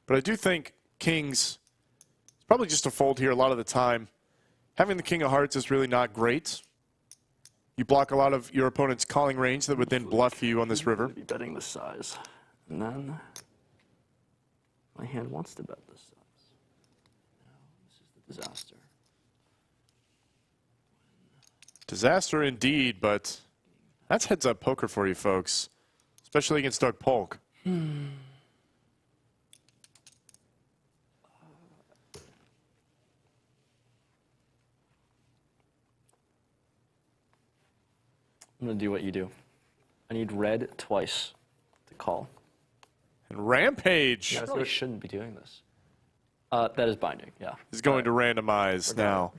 but I do think Kings is probably just a fold here a lot of the time. Having the King of Hearts is really not great. You block a lot of your opponent's calling range that would then bluff you on this river. Be betting this size, and then my hand wants to bet this size. Now this is the disaster. Disaster indeed, but that's heads-up poker for you folks. Especially against Doug Polk. I'm going to do what you do. I need red twice to call. And Rampage I really shouldn't be doing this. That is binding, yeah. is going to randomize now.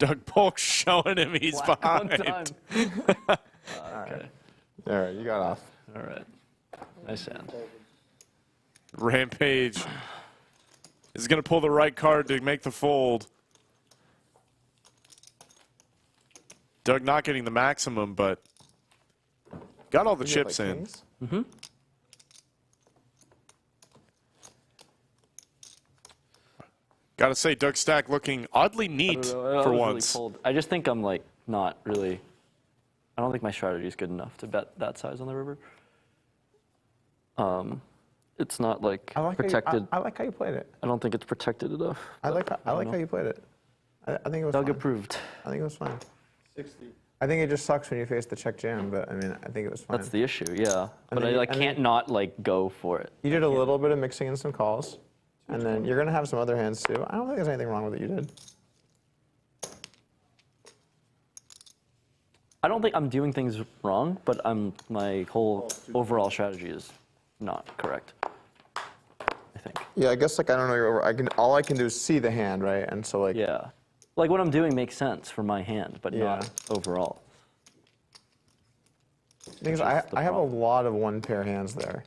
Doug Polk showing him he's Black one behind. time. Okay. All right, you got off. All right. Nice hand. Rampage is going to pull the right card to make the fold. Doug not getting the maximum, but got all the chips in. Kings? Mm-hmm. Gotta say, Doug Stack looking oddly neat for once. Really I just think I'm like not really. I don't think my strategy is good enough to bet that size on the river. It's not like protected. I like how you played it. I don't think it's protected enough. I like how you played it. I think it was Doug fine. approved. I think it was fine. 60. I think it just sucks when you face the check jam, but I mean, I think it was fine. That's the issue, yeah. But then I you- like and can't not like go for it. You did a little bit of mixing in some calls, and then you're gonna have some other hands too. I don't think there's anything wrong with what you did. I don't think I'm doing things wrong, but my whole overall strategy is not correct. I think. Yeah, I guess like I don't know. All I can do is see the hand, right? And so like. Yeah. Like what I'm doing makes sense for my hand, but Yeah. not overall. Because I have a lot of one pair hands there,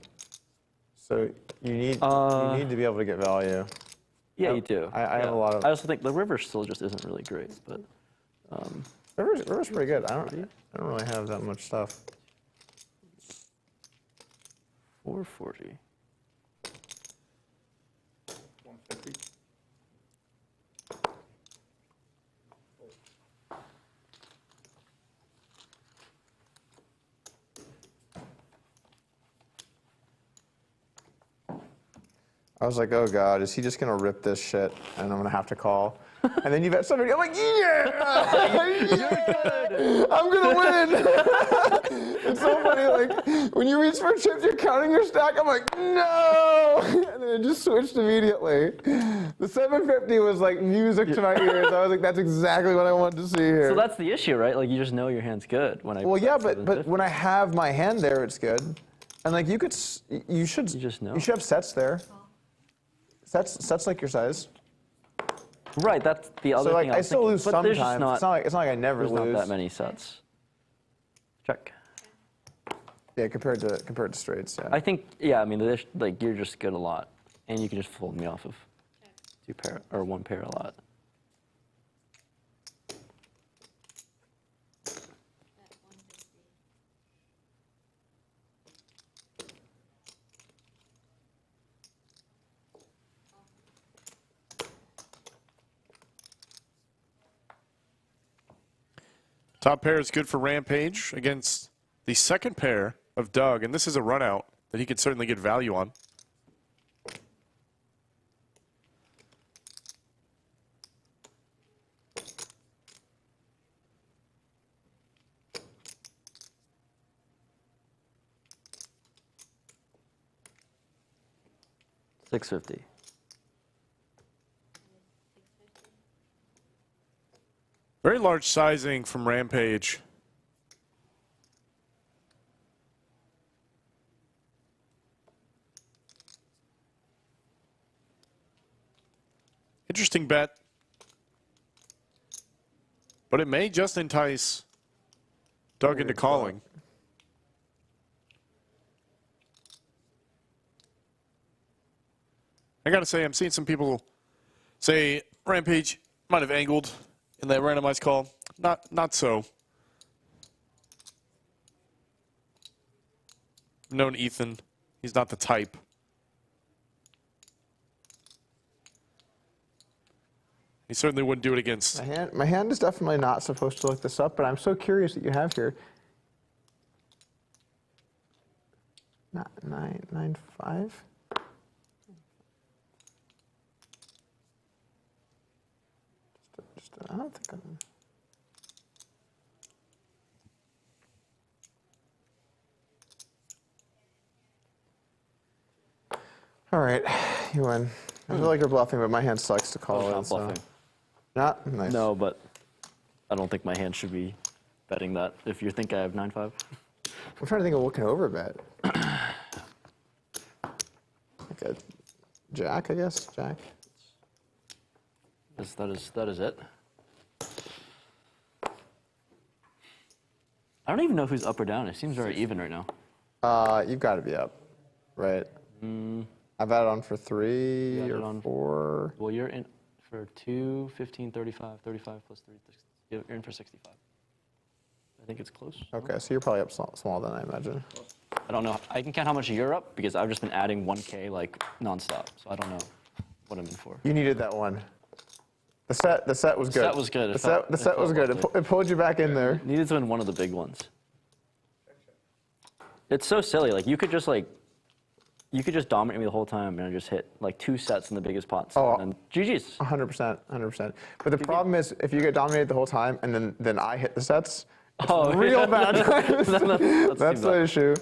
so you need to be able to get value. Yeah, you do. I have a lot of. I also think the river still just isn't really great, but River's pretty good. I don't really have that much stuff. 440. 150. I was like, oh God, is he just gonna rip this shit and I'm gonna have to call? And then you bet somebody, I'm like, yeah! Yeah! I'm gonna win! It's so funny, like, when you reach for chips, you're counting your stack, I'm like, no! And then it just switched immediately. The 750 was like music to my ears. I was like, that's exactly what I wanted to see here. So that's the issue, right? Like you just know your hand's good when I. Well, yeah, bet but 750. when I have my hand there, it's good. And like, you should just know. You should have sets there. Sets like your size. Right, that's the other So like thing. I still lose but there's sometimes. just not, It's not like I never there's lose. not that many sets. Check. Yeah, compared to straights. Yeah. I think, yeah, I mean, like you're just good a lot, and you can just fold me off of two pair or one pair a lot. Top pair is good for Rampage against the second pair of Doug, and this is a run out that he could certainly get value on. $650. Very large sizing from Rampage. Interesting bet. But it may just entice Doug into calling. I gotta say, I'm seeing some people say Rampage might have angled in that randomized call. Not so. Known Ethan. He's not the type. He certainly wouldn't do it against. My hand is definitely not supposed to look this up, but I'm so curious that you have here. 9.95. I don't think I'm. All right, you win. I feel like you're bluffing, but my hand sucks to call it. Not bluffing. Not nice. No, but I don't think my hand should be betting that. If you think I have 9-5. I'm trying to think of what can overbet. Like a jack, I guess. Jack. That is it. I don't even know who's up or down. It seems very even right now. You've got to be up, right? I've had it on for 3 You had or it on- 4. Well, you're in for 2, 15, 35, 35 plus 3. You're in for 65. I think it's close. Okay, so you're probably up small then, I imagine. I don't know. I can count how much you're up because I've just been adding 1K like nonstop. So I don't know what I'm in for. You needed that one. The set was good. set was good. It The set was good. It pulled you back in there. Needed to win one of the big ones. It's so silly. Like you could just dominate me the whole time and I just hit like 2 sets in the biggest pots. Oh. And GG's. 100%, 100%. But the problem is, if you get dominated the whole time and then I hit the sets, it's real bad. That's the issue.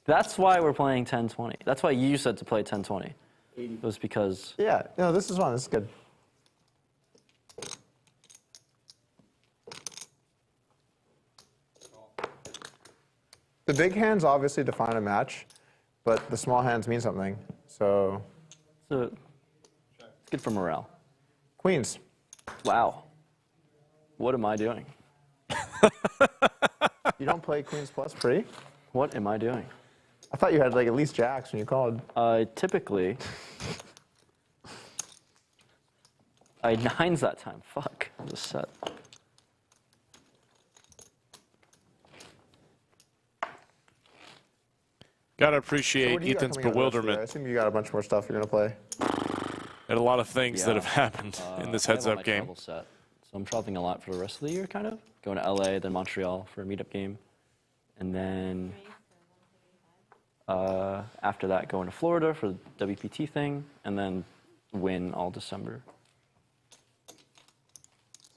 That's why we're playing 10-20. That's why you said to play 10-20. It was because. Yeah, no, this is fun. This is good. The big hands obviously define a match, but the small hands mean something. So, It's good for morale. queens. Wow. What am I doing? You don't play queens plus pre? What am I doing? I thought you had like at least jacks when you called. Typically, I had 9s that time. Fuck. It was a set. Gotta So appreciate what do you got Ethan's coming out of this year? I bewilderment assume you got a bunch more stuff you're gonna play. at a lot of things that Yeah. have happened in this I have all heads-up my game. travel set, so I'm traveling a lot for the rest of the year, kind of. Going to LA, then Montreal for a meetup game. And then after that, going to Florida for the WPT thing, and then win all December.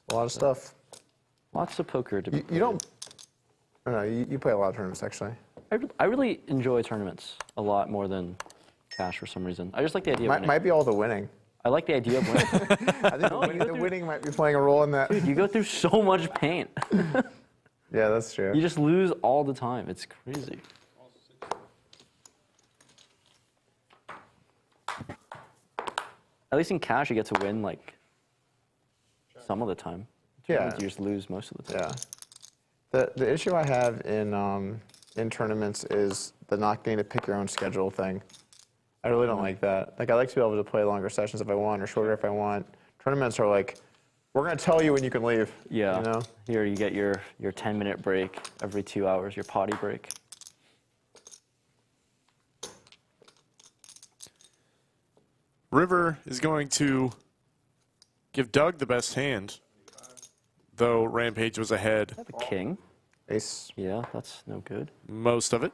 A lot of stuff. Lots of poker to be You don't. No, you play a lot of tournaments actually. I really enjoy tournaments a lot more than cash for some reason. I just like the idea of winning. Might be all the winning. I like the idea of winning. I think the winning might be playing a role in that. Dude, you go through so much pain. Yeah, that's true. You just lose all the time. It's crazy. At least in cash, you get to win like some of the time. Yeah. You just lose most of the time. Yeah. The issue I have in tournaments is the not getting to pick your own schedule thing. I really don't like that. Like I like to be able to play longer sessions if I want or shorter if I want. Tournaments are like, we're gonna tell you when you can leave. Yeah. You know? Here you get your 10-minute break every 2 hours, your potty break. River is going to give Doug the best hand, though Rampage was ahead The king. Ace. Yeah, that's no good. most of it.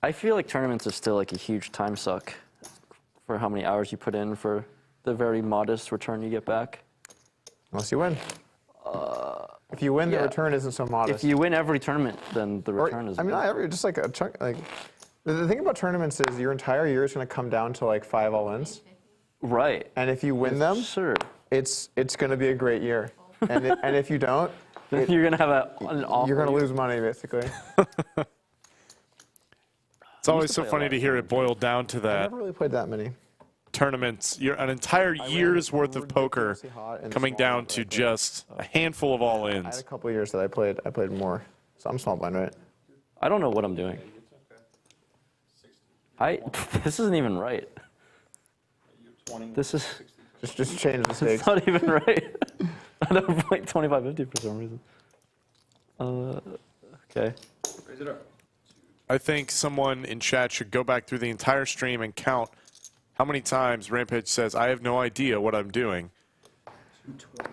I feel like tournaments is still like a huge time suck for how many hours you put in for the very modest return you get back. Unless you win. If you win, yeah. the return isn't so modest. If you win every tournament, then the return is. I mean, not every, just like a chunk. Like the thing about tournaments is your entire year is going to come down to like 5 all-ins, right. and if you win them, Absurd. it's going to be a great year. And if you don't, You're gonna have an awful. you're going to year. lose money basically. It's always to so play a funny lot to of hear it boiled down to I've that. never really played that many. Tournaments, an entire year's worth of poker ridiculously hot and coming small down that to I played. just a handful of I had a all-ins. couple of years that I played more. So I'm small blind, right? I don't know what I'm doing. This isn't even right. This is. Just change the stakes. It's not even right. I don't play 25-50 for some reason. Okay. Raise it up. I think someone in chat should go back through the entire stream and count how many times Rampage says, I have no idea what I'm doing. 220.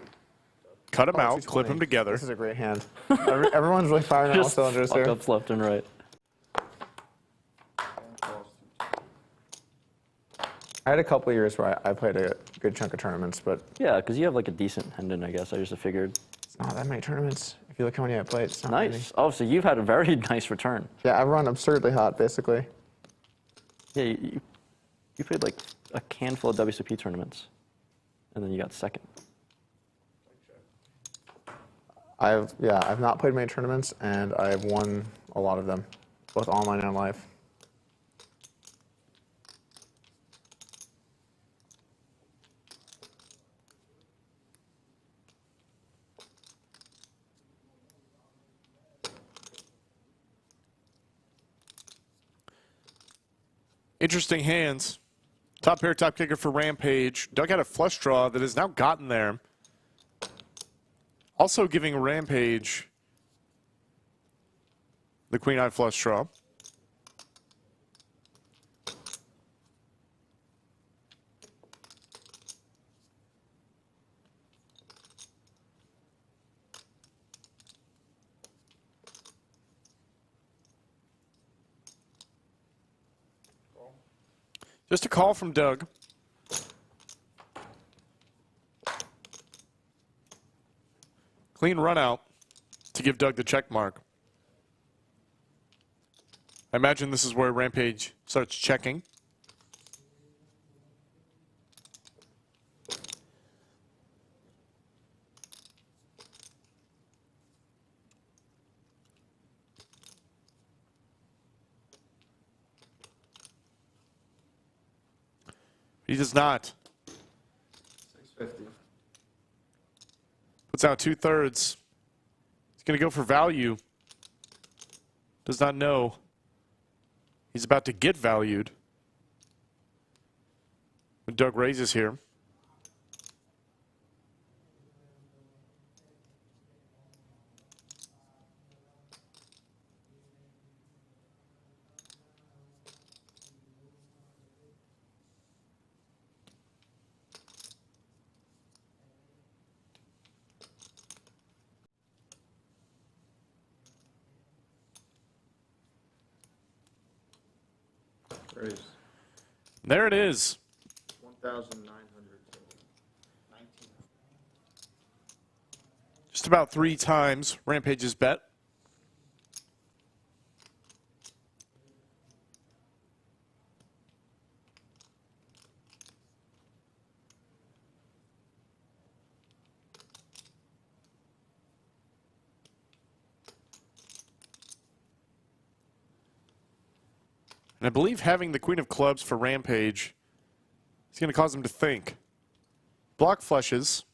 Cut them out, 220. clip them together. This is a great hand. Everyone's really firing on all Just cylinders fuck here. ups left and right. I had a couple of years where I played a good chunk of tournaments, but Yeah, because you have like a decent hendon, I guess. I just figured. it's not that many tournaments. If you look how many I played, it's not many. Nice. Oh, so you've had a very nice return. Yeah, I run absurdly hot, basically. Yeah, you played like a handful of WCP tournaments, and then you got second. I've not played many tournaments, and I've won a lot of them, both online and live. Interesting hands. Top pair, top kicker for Rampage. Doug had a flush draw that has now gotten there. Also giving Rampage the queen-eye flush draw. Just a call from Doug. Clean run out to give Doug the check mark. I imagine this is where Rampage starts checking. He does not. 650. Puts out 2/3. He's going to go for value. Does not know he's about to get valued when Doug raises here. There it is. 1,900. Just about 3 times Rampage's bet. And I believe having the Queen of Clubs for Rampage is going to cause him to think. Block flushes.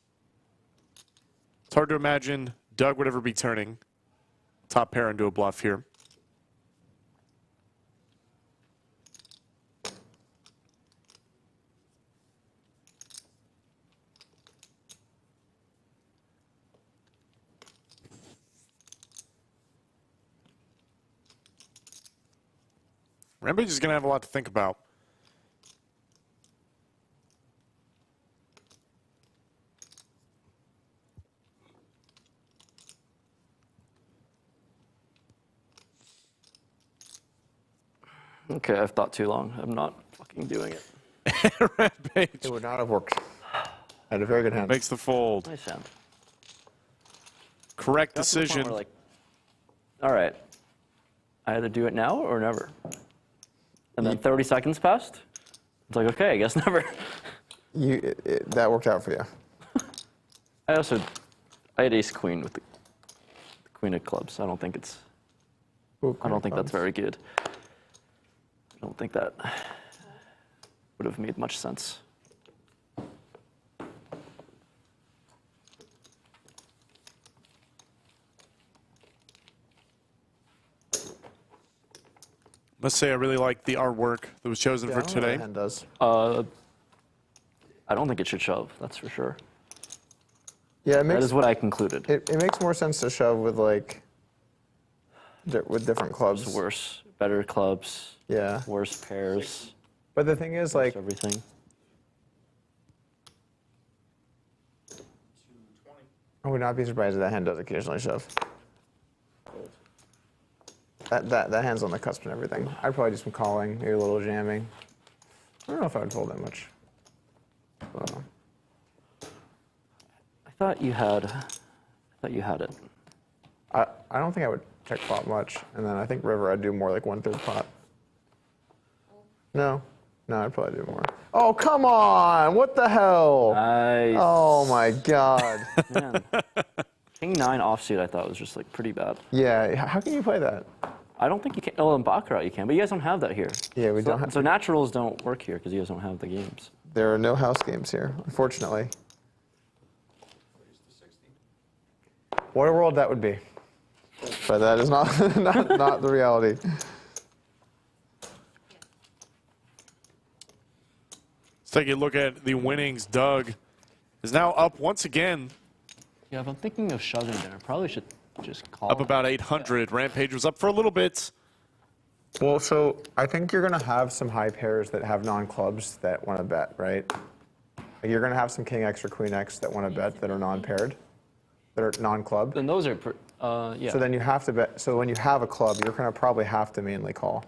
It's hard to imagine Doug would ever be turning top pair into a bluff here. Rampage is going to have a lot to think about. Okay, I've thought too long. I'm not fucking doing it. Rampage It would not have worked. I had a very good hand. makes the fold. Nice hand. Correct Got to the point decision. where, like, all right, I either do it now or never. And then 30 seconds passed. It's like, okay, I guess never. That worked out for you. I had ace queen with the queen of clubs. I don't think it's. Ooh, I don't think clubs. that's very good. I don't think that would have made much sense. Must say I really like the artwork that was chosen Yeah, for I don't know what today. the hand does. I don't think it should shove. That's for sure. Yeah, it That makes is what I concluded. it makes more sense to shove with like with different clubs. It's worse, better clubs, Yeah, worse pairs, but the thing is, worse like, everything. I would not be surprised if that hand does occasionally shove. That hand's on the cusp and everything. I'd probably do some calling, maybe a little jamming. I don't know if I would fold that much. I don't know. I thought you had it. I don't think I would check flop much, and then I think river I'd do more like 1/3 pot. No, I'd probably do more. Oh, come on! What the hell? Nice. Oh my God. Man. King 9 offsuit I thought was just like pretty bad. Yeah, how can you play that? I don't think you can. Oh, in Baccarat you can, but you guys don't have that here. Yeah, we don't have. So naturals don't work here because you guys don't have the games. There are no house games here, unfortunately. What a world that would be. But that is not not the reality. Let's take a look at the winnings. Doug is now up once again, Yeah, if I'm thinking of shoving there, I probably should just call. up about 800. Rampage was up for a little bit. Well, so I think you're going to have some high pairs that have non-clubs that want to bet, right? Like you're going to have some king X or queen X that want to bet that are non-paired, that are non-club. Then those are, yeah. So then you have to bet. So when you have a club, you're going to probably have to mainly call.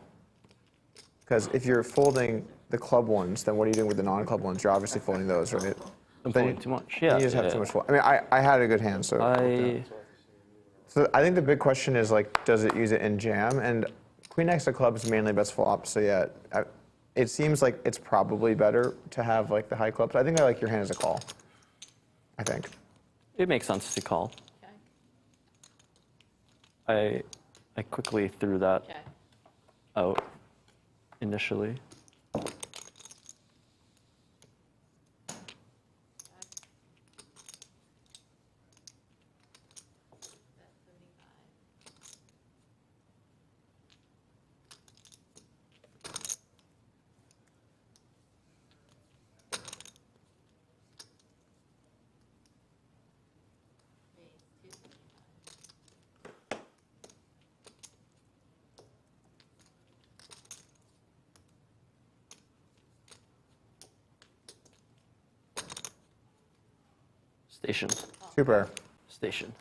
Because if you're folding the club ones, then what are you doing with the non-club ones? You're obviously folding those, right? I'm Then folding too much. Yeah. You just have yeah. too much fold. I mean, I had a good hand, so. So I think the big question is like, does it use it in jam? And queen X of clubs mainly bets flop, so yeah, it seems like it's probably better to have like the high clubs. I think I like your hand as a call. I think. It makes sense to call. Okay. I quickly threw that Okay. out initially. Station. Super. Station.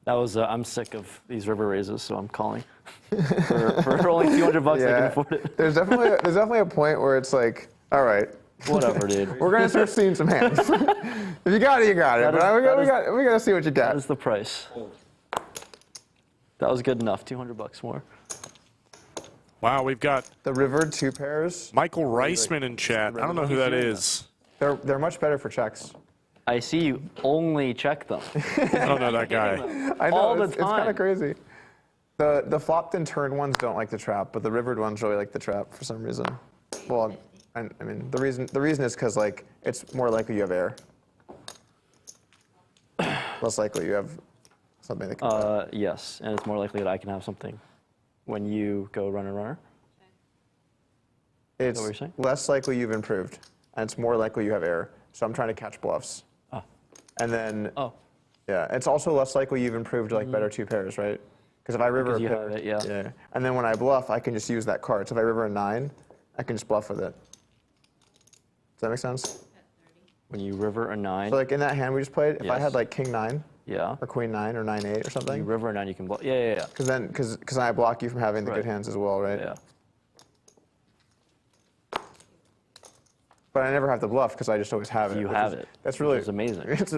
That was, I'm sick of these river raises, so I'm calling. for only 200 bucks, I can afford it. There's definitely a point where it's like, all right. Whatever, dude. We're gonna start seeing some hands. If you got it, you got it. But we gotta see what you got. That is the price. That was good enough. 200 bucks more. Wow, we've got The river 2 pairs. Michael Reisman in chat. I don't know who that is. They're much better for checks. I see you only check them. I don't know that guy. I know All the it's kind time. of crazy. The flopped and turned ones don't like the trap, but the rivered ones really like the trap for some reason. Well, I mean the reason is because like it's more likely you have air. Less likely you have something that can. Yes, and it's more likely that I can have something when you go runner. It's what you're saying? less likely you've improved, and it's more likely you have air. So I'm trying to catch bluffs. Oh. And then, Oh. yeah, it's also less likely you've improved to like better 2 pairs, right? Because if I river a Because you pair, have it, yeah. and then when I bluff, I can just use that card. So if I river a 9, I can just bluff with it. Does that make sense? When you river a 9, So like in that hand we just played, if I Yes. had like king 9 yeah. or queen 9 or 9-8 or You something, river a 9, you can block. Yeah. because I block you from having the good Right. hands as well, right? Yeah. But I never have to bluff because I just always have it. You which have is- it, That's which really is amazing. It's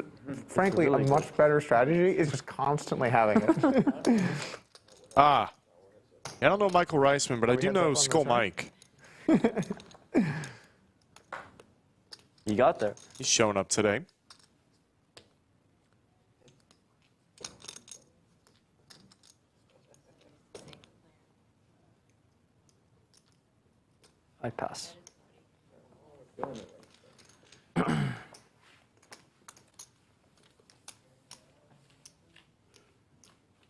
frankly really a much better strategy is just constantly having it. I don't know Michael Reisman, but I do heads up know on Skull this, huh? Mike. You got there. He's showing up today. I pass.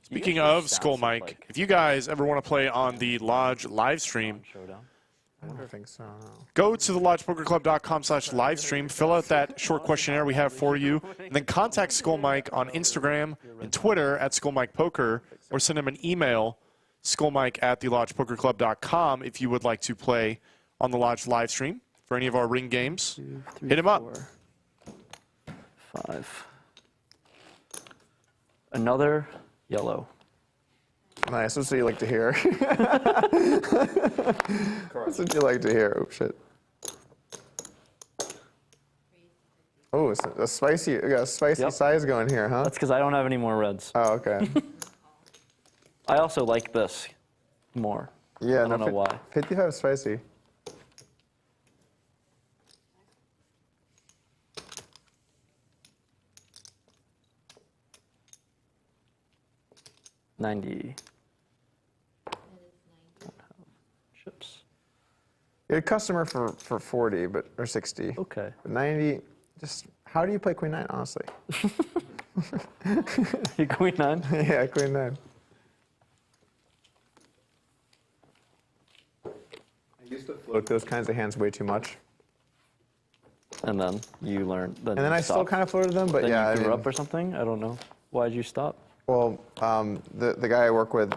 Speaking of Skull Mike, if you guys ever want to play on the Lodge live stream, Showdown. I don't think so. go to thelodgepokerclub.com/livestream, fill out that short questionnaire we have for you, and then contact Skull Mike on Instagram and Twitter at SkullMikePoker, or send him an email, skullmike@thelodgepokerclub.com, if you would like to play on the Lodge live stream for any of our ring games. 2, 3, Hit him up. 4, 5. Another yellow. Nice. That's what you like to hear. That's what you like to hear. Oh shit. Oh, it's a spicy. We got a spicy Yep. size going here, huh? That's because I don't have any more reds. Oh, okay. I also like this more. Yeah. I don't know why. 55 is spicy. $90. Chips. You're a customer for 40, but or 60. Okay. But 90. Just how do you play Queen 9? Honestly. You queen 9? Yeah, Queen 9. I used to float those kinds of hands way too much, And then you learn. and then I still kind of floated them. But Then yeah, you I grew mean, up or something? I don't know. Why'd you stop? well, the guy I work with,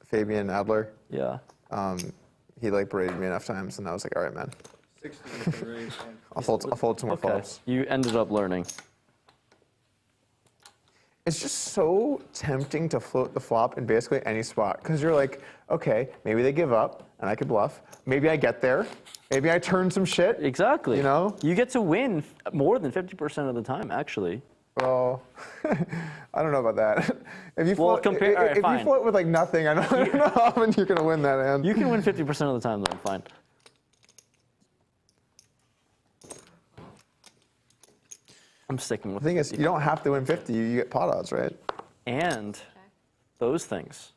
Fabian Adler, Yeah. he like berated me enough times, and I was like, all right, man. 16 is the range. I'll fold some more Okay. flops. You ended up learning. It's just so tempting to float the flop in basically any spot, because you're like, okay, maybe they give up, and I could bluff. Maybe I get there. Maybe I turn some shit. Exactly. You know? You get to win more than 50% of the time, actually. Well, I don't know about that. If you Well, float, compare- all right, if you fine. float with like nothing, I don't know how often you're gonna win that hand. You can win 50% of the time, then fine. I'm sticking with The thing is, you don't have to win 50. You get pot odds, right? And those things,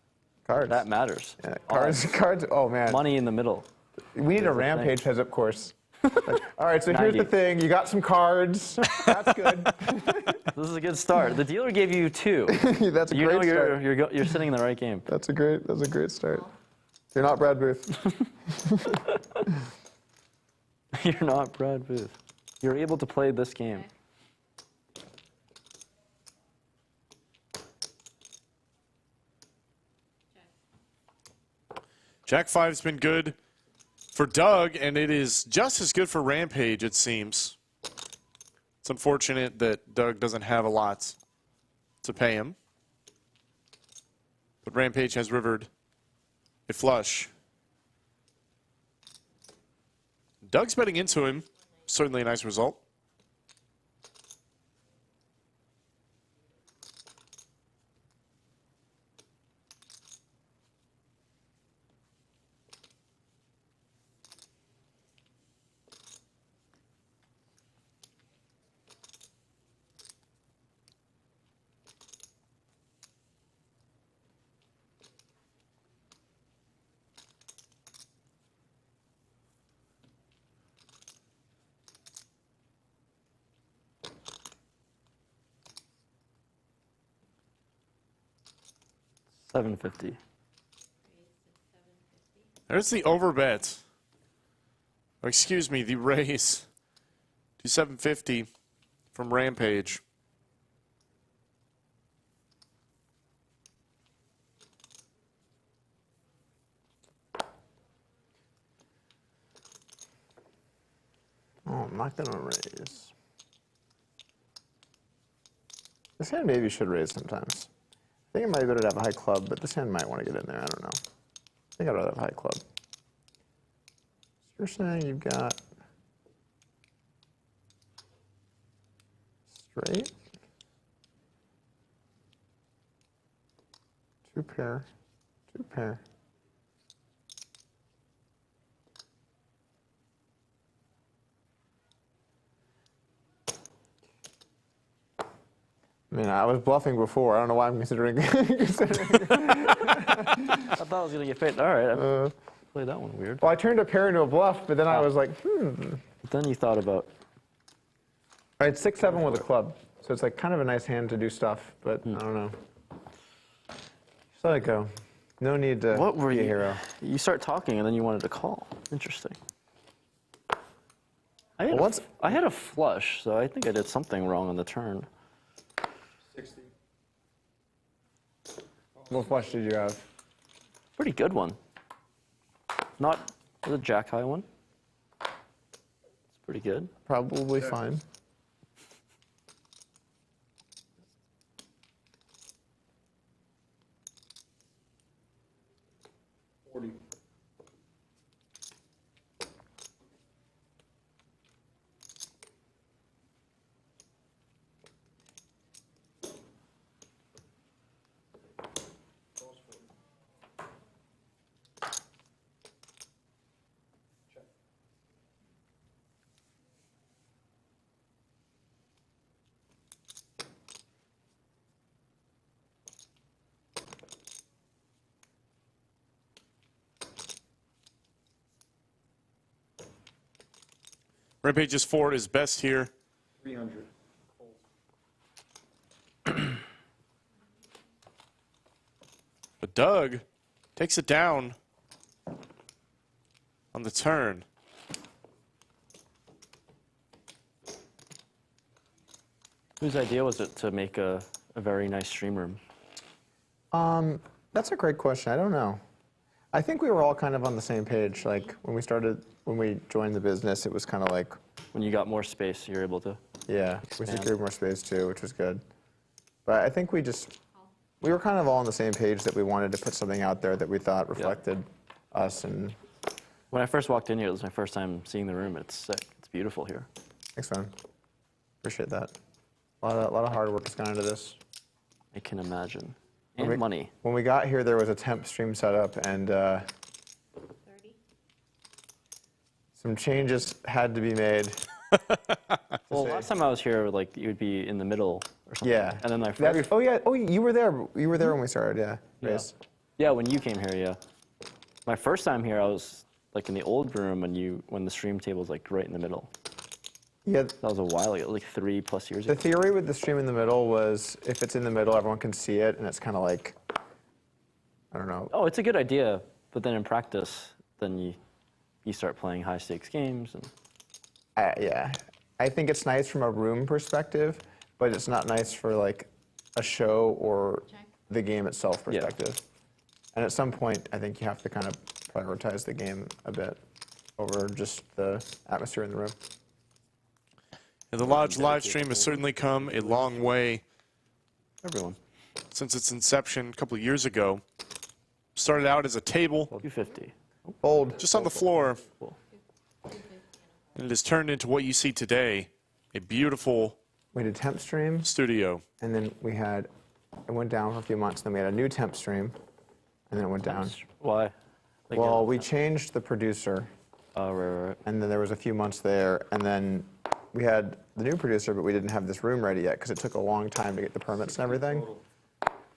Cards. that matters. Yeah, cards. Oh man. Money in the middle. We need a the Rampage heads-up course. Like, all right, so here's the 90. thing. You got some cards. That's good. This is a good start. The dealer gave you 2. That's a You great know start. you're sitting in the right game. That's a great start. You're not Brad Booth. You're not Brad Booth. You're able to play this game. Jack 5's been good for Doug, and it is just as good for Rampage, it seems. It's unfortunate that Doug doesn't have a lot to pay him. But Rampage has rivered a flush. Doug's betting into him. Certainly a nice result. $750. There's the overbet. Or excuse me, the raise to 750 from Rampage. Oh, I'm not gonna raise. This hand maybe should raise sometimes. I think it might be better to have a high club, but this hand might want to get in there. I don't know. I think I'd rather have a high club. So you're saying you've got straight, 2 pair, 2 pair. I mean, I was bluffing before. I don't know why I'm considering. I thought I was going to get paid. All right, I played that one weird. Well, I turned a pair into a bluff, but then I was like, But then you thought about, I had 6-7 with a club, so it's like kind of a nice hand to do stuff, but I don't know. Just let it go. No need to what were be a you? hero. You start talking and then you wanted to call. Interesting. I had, Well, what's- I had a flush, so I think I did something wrong on the turn. 60. What flush did you have? Pretty good one. Not the jack high one. It's pretty good. Probably fine. Rampage's 4 is best here. 300. But Doug takes it down on the turn. Whose idea was it to make a very nice stream room? That's a great question. I don't know. I think we were all kind of on the same page. Like when we joined the business, it was kind of like, When you got more space, you're able to. yeah, we Expand. secured more space too, which was good. But I think we were kind of all on the same page that we wanted to put something out there that we thought reflected us. And When I first walked in here, it was my first time seeing the room. It's sick. It's beautiful here. thanks, man. Appreciate that. A lot of hard work has gone into this. I can imagine. And we- money. When we got here, there was a temp stream set up, and 30. some changes had to be made. Well, last time I was here, like you would be in the middle or something. Yeah. And then my That's- first, oh yeah. Oh, you were there. You were there when we started. Yeah. Yeah. Yes. yeah, when you came here, yeah. My first time here, I was like in the old room when the stream table was like right in the middle. Yeah. That was a while ago, like 3+ years The ago. theory with the stream in the middle was if it's in the middle, everyone can see it, and it's kind of like, I don't know. Oh, it's a good idea, but then in practice, then you start playing high stakes games and Yeah. I think it's nice from a room perspective, but it's not nice for like a show or the game itself Yeah. perspective. And at some point, I think you have to kind of prioritize the game a bit over just the atmosphere in the room. And the Lodge live stream has certainly come a long way everyone. since its inception a couple of years ago. Started out as a table 250. Bold. just on the floor, Cool. and it has turned into what you see today, a beautiful We did temp stream, studio. and then it went down for a few months, then we had a new temp stream, and then it went down. Why? Like, Well, we changed the producer, oh, right. and then there was a few months there, and then we had the new producer, but we didn't have this room ready yet because it took a long time to get the permits and everything.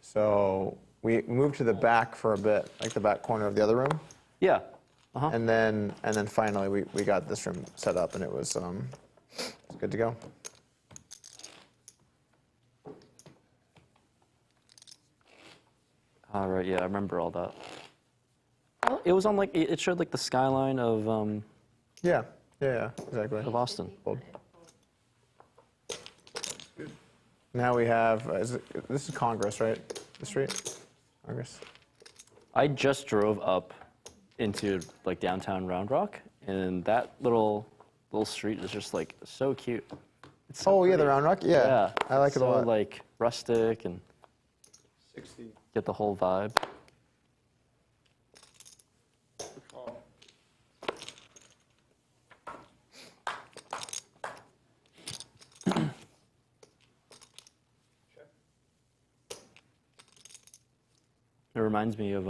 So we moved to the back for a bit, like the back corner of the other room, Yeah. Uh-huh. and then finally we got this room set up, and it was good to go. All right, yeah, I remember all that. Well, it was on like, it showed like the skyline of Yeah, exactly. Austin. Bold. Now we have, this is Congress, right? The street? Congress. I just drove up into like downtown Round Rock, and that little street is just like so cute. It's so Oh, yeah, the pretty. Round Rock? Yeah. Yeah, I like it a so, lot. like rustic and 60. get the whole vibe. It reminds me of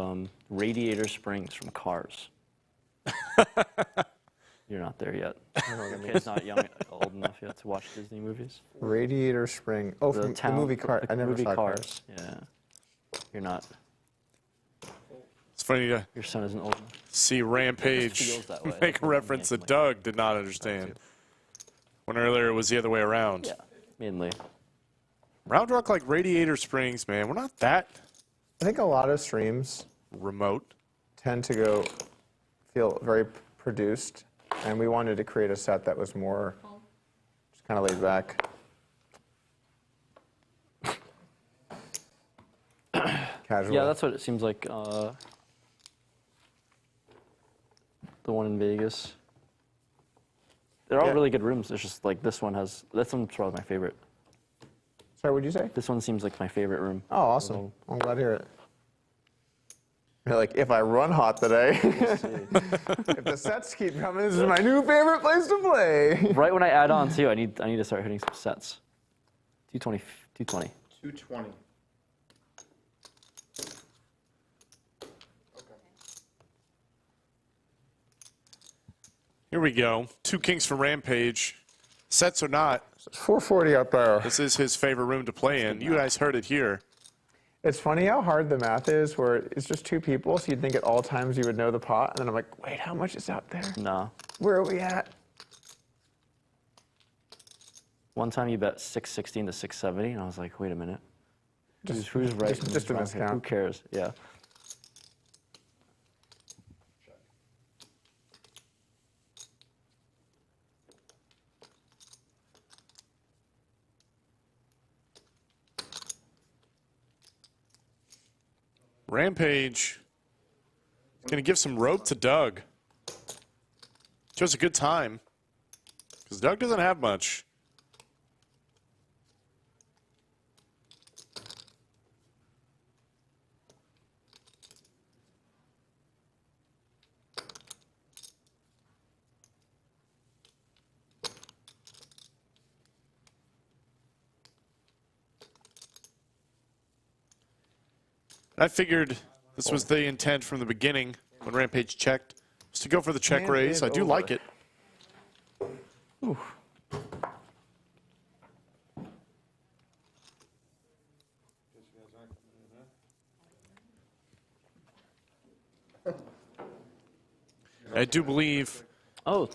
Radiator Springs from Cars. You're not there yet. Your kid's not old enough yet to watch Disney movies. Radiator Spring. Oh, from the movie Car. the I never movie saw Cars. Yeah. You're not. It's funny to Your son isn't old enough. see Rampage feels that way. make a reference that Doug did not understand. When earlier it was the other way around. Yeah, mainly. Round Rock like Radiator Springs, man. We're not that I think a lot of streams remote. tend to feel very produced, and we wanted to create a set that was more just kind of laid back. Casual. Yeah, that's what it seems like. The one in Vegas. They're all Yeah. really good rooms. It's just like this one's probably my favorite. Sorry, what'd you say? This one seems like my favorite room. Oh, awesome. I'm glad to hear it. You're like, if I run hot today, if the sets keep coming, this is my new favorite place to play. Right when I add on too, I need to start hitting some sets. 220. 220. Here we go. Two kings for Rampage. Sets or not, 440 up there. this is his favorite room to play in. You guys heard it here. It's funny how hard the math is, where it's just two people, so you'd think at all times you would know the pot, and then I'm like, wait, how much is out there? No. Where are we at? One time you bet 616 to 670, and I was like, wait a minute. Who's right? and just who's a wrong here? miscount. Who cares? Yeah. Rampage Going to give some rope to Doug. Shows a good time. Because Doug doesn't have much. I figured this was the intent from the beginning when Rampage checked, was to go for the check raise. I do like it. Ooh. I do believe Oh,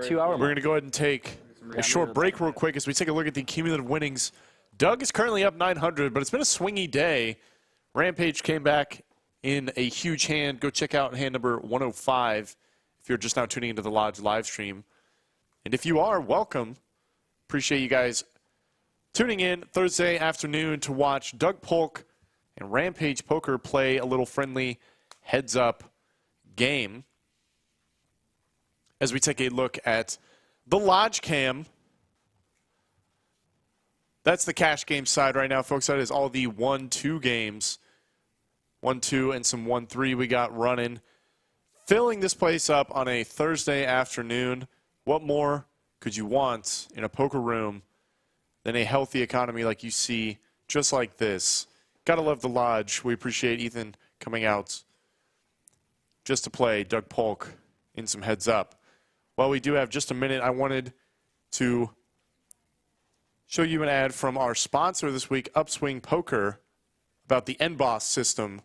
2 hour we're going to go ahead and take a short break real quick as we take a look at the cumulative winnings. Doug is currently up 900, but it's been a swingy day. Rampage came back in a huge hand. Go check out hand number 105 if you're just now tuning into the Lodge live stream. And if you are, welcome. Appreciate you guys tuning in Thursday afternoon to watch Doug Polk and Rampage Poker play a little friendly heads-up game. As we take a look at the Lodge cam. That's the cash game side right now, folks. That is all the 1-2 games. 1-2 and some 1-3 we got running. Filling this place up on a Thursday afternoon. What more could you want in a poker room than a healthy economy like you see just like this? Gotta love the Lodge. We appreciate Ethan coming out just to play Doug Polk in some heads up. While we do have just a minute, I wanted to show you an ad from our sponsor this week, Upswing Poker, about the NBOSS system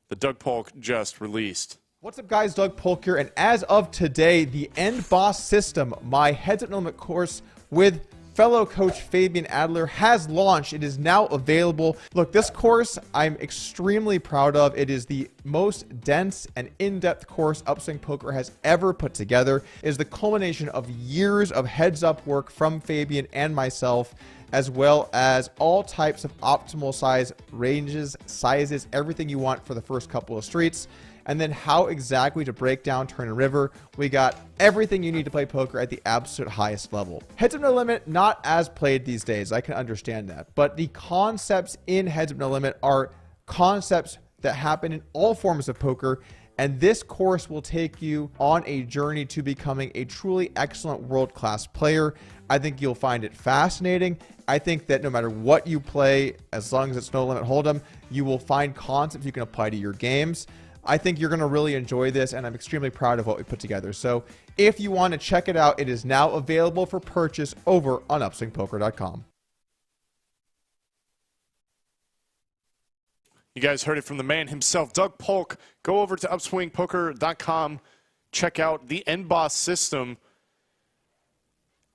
that Doug Polk just released. What's up, guys? Doug Polk here, and as of today, the NBOSS system, my heads-up no limit course with fellow coach Fabian Adler, has launched. It is now available. Look, this course I'm extremely proud of. It is the most dense and in-depth course Upswing Poker has ever put together. It is the culmination of years of heads-up work from Fabian and myself, as well as all types of optimal size ranges, sizes, everything you want for the first couple of streets. And then how exactly to break down turn and river. We got everything you need to play poker at the absolute highest level. Heads up no limit, not as played these days. I can understand that. But the concepts in heads up no limit are concepts that happen in all forms of poker. And this course will take you on a journey to becoming a truly excellent world-class player. I think you'll find it fascinating. I think that no matter what you play, as long as it's no limit hold'em, you will find concepts you can apply to your games. I think you're going to really enjoy this, and I'm extremely proud of what we put together. So if you want to check it out, it is now available for purchase over on upswingpoker.com. You guys heard it from the man himself, Doug Polk. Go over to upswingpoker.com. Check out the NBOSS system.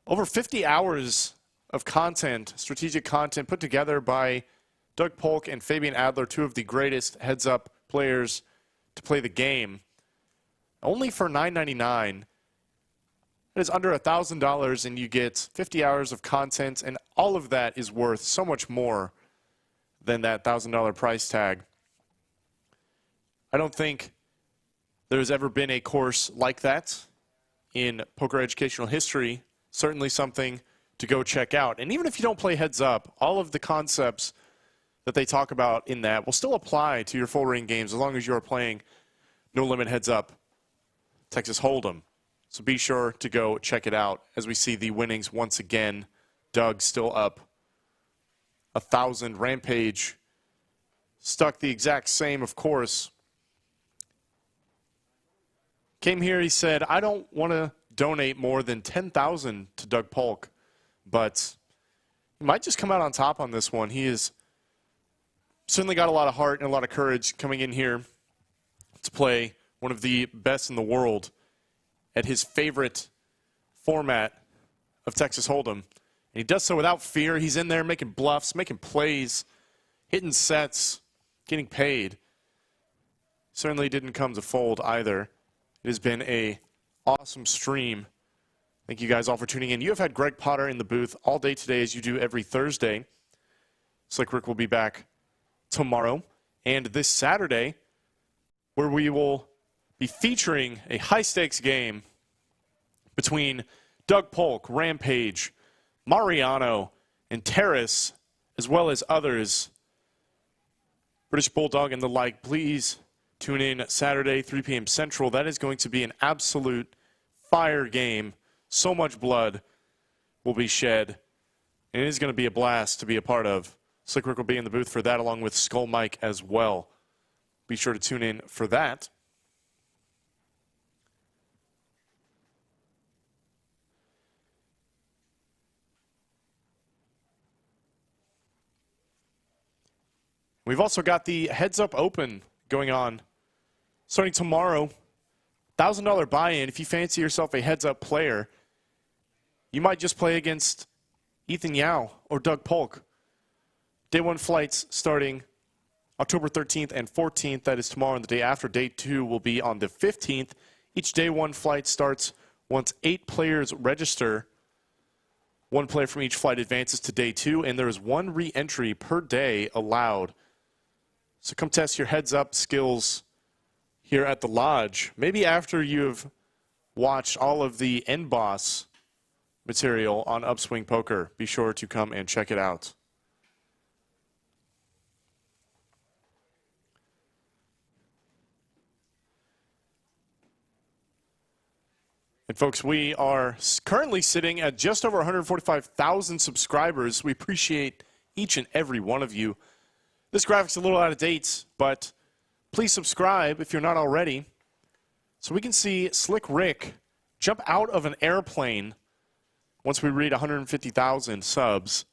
Over 50 hours of content, strategic content put together by Doug Polk and Fabian Adler, two of the greatest heads-up players to play the game. Only for $9.99. It is under $1,000, and you get 50 hours of content, and all of that is worth so much more than that $1,000 price tag. I don't think there's ever been a course like that in poker educational history. Certainly something to go check out. And even if you don't play heads up, all of the concepts that they talk about in that will still apply to your full ring games as long as you're playing no limit heads up Texas Hold'em. So be sure to go check it out as we see the winnings once again. Doug still up 1,000. Rampage stuck the exact same, of course. Came here, he said, I don't want to donate more than $10,000 to Doug Polk, but he might just come out on top on this one. He has certainly got a lot of heart and a lot of courage coming in here to play one of the best in the world at his favorite format of Texas Hold'em. And he does so without fear. He's in there making bluffs, making plays, hitting sets, getting paid. Certainly didn't come to fold either. It has been a awesome stream. Thank you guys all for tuning in. You have had Greg Potter in the booth all day today, as you do every Thursday. Slick Rick will be back tomorrow and this Saturday, where we will be featuring a high-stakes game between Doug Polk, Rampage, Mariano, and Terrace, as well as others. British Bulldog and the like, please tune in Saturday, 3 p.m. Central. That is going to be an absolute fire game. So much blood will be shed. And it is going to be a blast to be a part of. Slick Rick will be in the booth for that, along with Skull Mike as well. Be sure to tune in for that. We've also got the Heads Up Open going on starting tomorrow. $1,000 buy-in. If you fancy yourself a Heads Up player, you might just play against Ethan Yao or Doug Polk. Day 1 flights starting October 13th and 14th. That is tomorrow and the day after. Day 2 will be on the 15th. Each Day 1 flight starts once 8 players register. 1 player from each flight advances to Day 2, and there is 1 re-entry per day allowed. So come test your heads-up skills here at the Lodge. Maybe after you've watched all of the End Boss material on Upswing Poker, be sure to come and check it out. And folks, we are currently sitting at just over 145,000 subscribers. We appreciate each and every one of you. This graphic's a little out of date, but please subscribe if you're not already, so we can see Slick Rick jump out of an airplane once we reach 150,000 subs.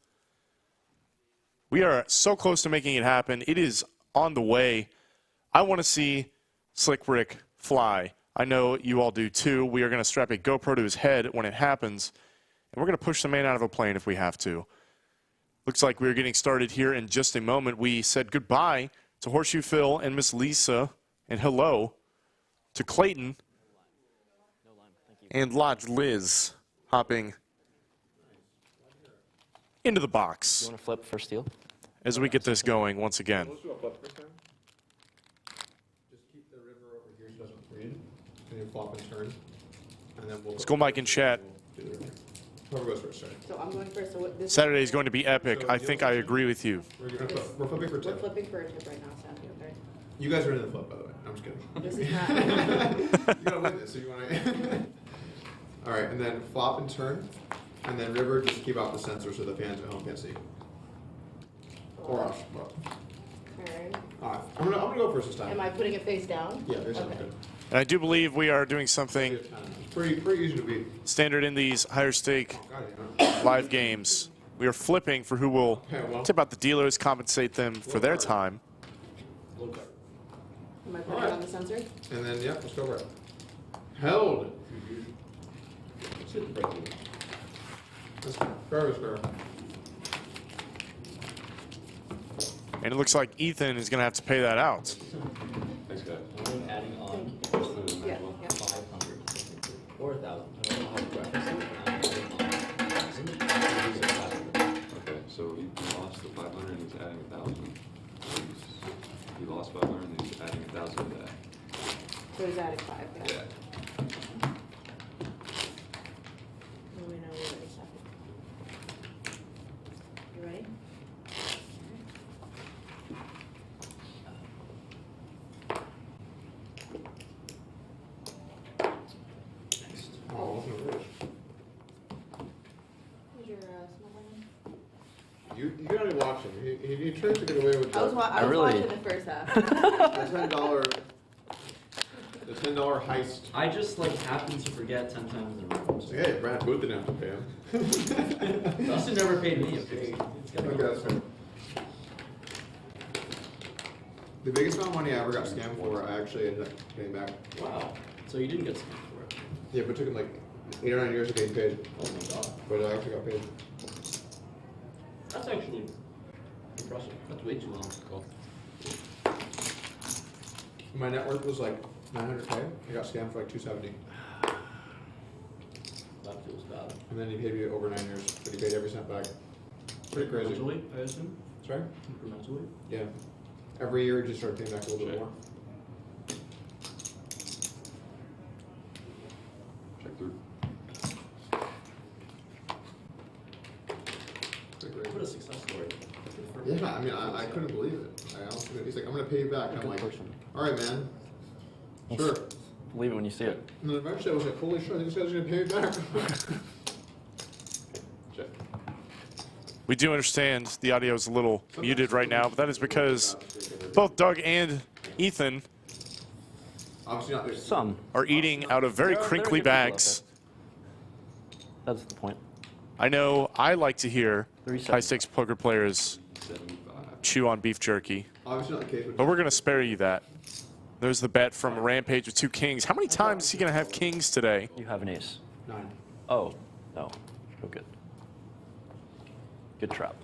We are so close to making it happen. It is on the way. I want to see Slick Rick fly. I know you all do too. We are going to strap a GoPro to his head when it happens, and we're going to push the man out of a plane if we have to. Looks like we're getting started here in just a moment. We said goodbye to Horseshoe Phil and Miss Lisa, and hello to Clayton and Lodge Liz hopping into the box. You want to flip for steal? As we get this going once again. Let's do a flip this time. Just keep the river over here so it doesn't read. And you flop and turn. And then we'll Let's go Mike in chat. Whoever goes first, sorry. So I'm going first. So what, this Saturday is going to be epic. I think I agree with you. We're flipping for We're tip. flipping for a tip right now, Saturday. Okay. You guys are in the flip, by the way. I'm just kidding. This is not. You gotta win this, so you wanna. All right, and then flop and turn, and then river. Just keep out the sensor so the fans at home can't see. Or us. Well. Turn. All right, I'm gonna go first this time. Am I putting it face down? Yeah, there's something Okay. good. And I do believe we are doing something It's pretty easy to beat. standard in these higher stake God, live games. We are flipping for who will tip out the dealers, compensate them for their time. Am I putting it on the sensor? And then, yeah, let's go for it. Held. That's fair. And it looks like Ethan is going to have to pay that out. Thanks, guys. I'm adding on Yeah. 500 or 1,000. I don't know how to reference it. I'm adding on 1,000. Okay, so he lost the 500 and he's adding 1,000. He lost 500 and he's adding 1,000 to that. So he's adding 5. Yeah. Yeah. Let me know when you're ready, Stephanie. You ready? Oh, Where's your small one? you gotta be watching. He tried to get away with I was the really- watching the first half. the $10 heist. I just like happen to forget 10 times in a row. So, hey, Brad Booth didn't have to pay him. Dustin never paid me. Okay. It's gotta Okay, go. that's fair. The biggest amount of money I ever got scammed for, I actually ended up paying back. Wow. So you didn't get scammed for it. Yeah, but it took him like 8 or 9 years to get paid. Oh my god. But I actually got paid. That's actually impressive. That's way too long. Cool. My net worth was like 900K. I got scammed for like 270. That feels bad. And then he paid me over 9 years, but he paid every cent back. Pretty crazy. Incrementally, I assume? Sorry? Incrementally? Yeah. Every year he just started paying back a little bit more. breakthrough. What a success story. Yeah, I mean, I couldn't believe it. He's like, I'm going to pay you back. And I'm like, all right, man. Sure. Believe it when you see it. And then eventually I was like, holy shit, I think this guy's going to pay me back. Check. We do understand the audio is a little muted right now, but that is because both Doug and Ethan Obviously not. There's Some. are eating out of very There are crinkly good people out bags. That's the point. I know I like to hear 37. high-stakes poker players 75. chew on beef jerky, obviously not the case with but we're going to spare you that. There's the bet from Rampage with 2 kings. How many times is he going to have kings today? You have an ace. 9. Oh, no. Oh, good. Good trap.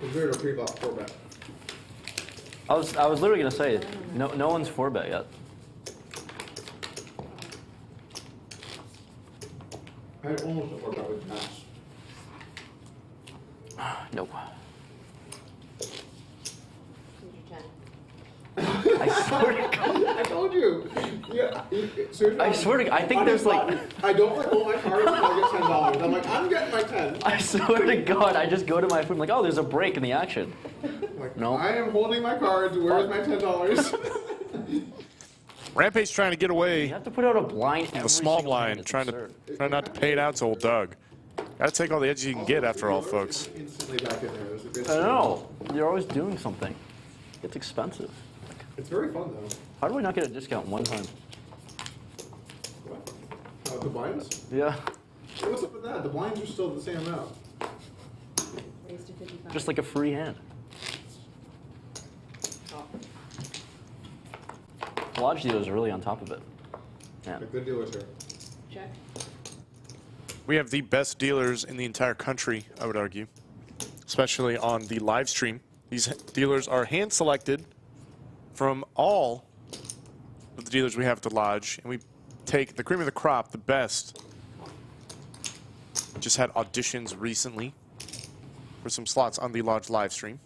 It's weird to pre-flop 4-bet. I was literally gonna say, no one's 4-bet yet. I had almost a 4-bet with pass. Nope. Here's your 10. I swear to God. I told you. Yeah. Seriously, I swear to God, I think there's like, I don't like hold my cards until I get $10. I'm like, I'm getting my 10. I swear to God, I just go to my phone like, oh, there's a break in the action. Like, No. I am holding my cards. Where's my $10? Rampage trying to get You away have to put out a blind every the small single hand. blind, It's try not to pay it out to old Doug. Got to take all the edges you can get after all, folks. Instantly back in there. It was a good I know. You're always doing something. It's expensive. It's very fun though. How do we not get a discount one time? What? The blinds? Yeah. What's up with that? The blinds are still the same amount. Raise to 55. Just like a free hand. Oh. Lodge dealers are really on top of it. Yeah. The good dealers here. Check. We have the best dealers in the entire country, I would argue, especially on the live stream. These dealers are hand-selected from all of the dealers we have at the lodge, and we take the cream of the crop, the best. Just had auditions recently for some slots on the lodge live stream.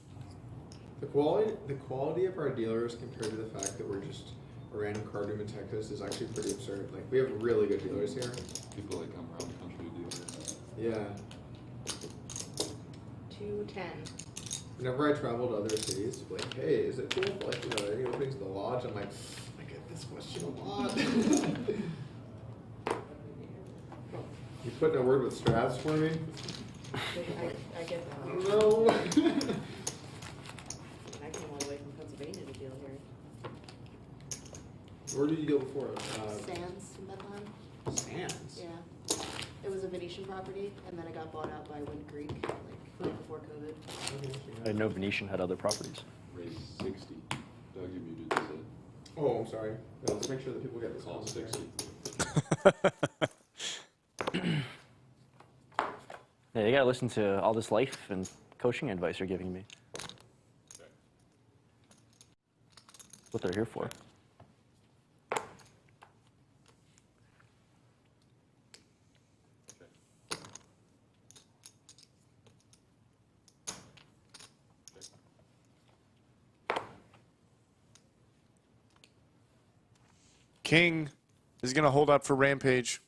The quality of our dealers compared to the fact that we're just a random card room in Texas is actually pretty absurd. Like, we have really good dealers here. People that come around the country to do it. Yeah. 210. Whenever I travel to other cities, like, hey, is it cool if, like, you know, any openings to the lodge? I'm like, I get this question a lot. You put in a word with straddles for me? I get that. No. I came all the way from Pennsylvania to deal here. Where did you deal before? Sands in Bethlehem. Sands? Yeah. It was a Venetian property, and then it got bought out by Wind Creek, like, right before COVID. I didn't know Venetian had other properties. Raise 60. Doug, you muted this. Oh, I'm sorry. Yeah, let's make sure that people get this. Call 60. Yeah, you gotta listen to all this life and coaching advice you're giving me. That's what they're here for. King is going to hold up for Rampage.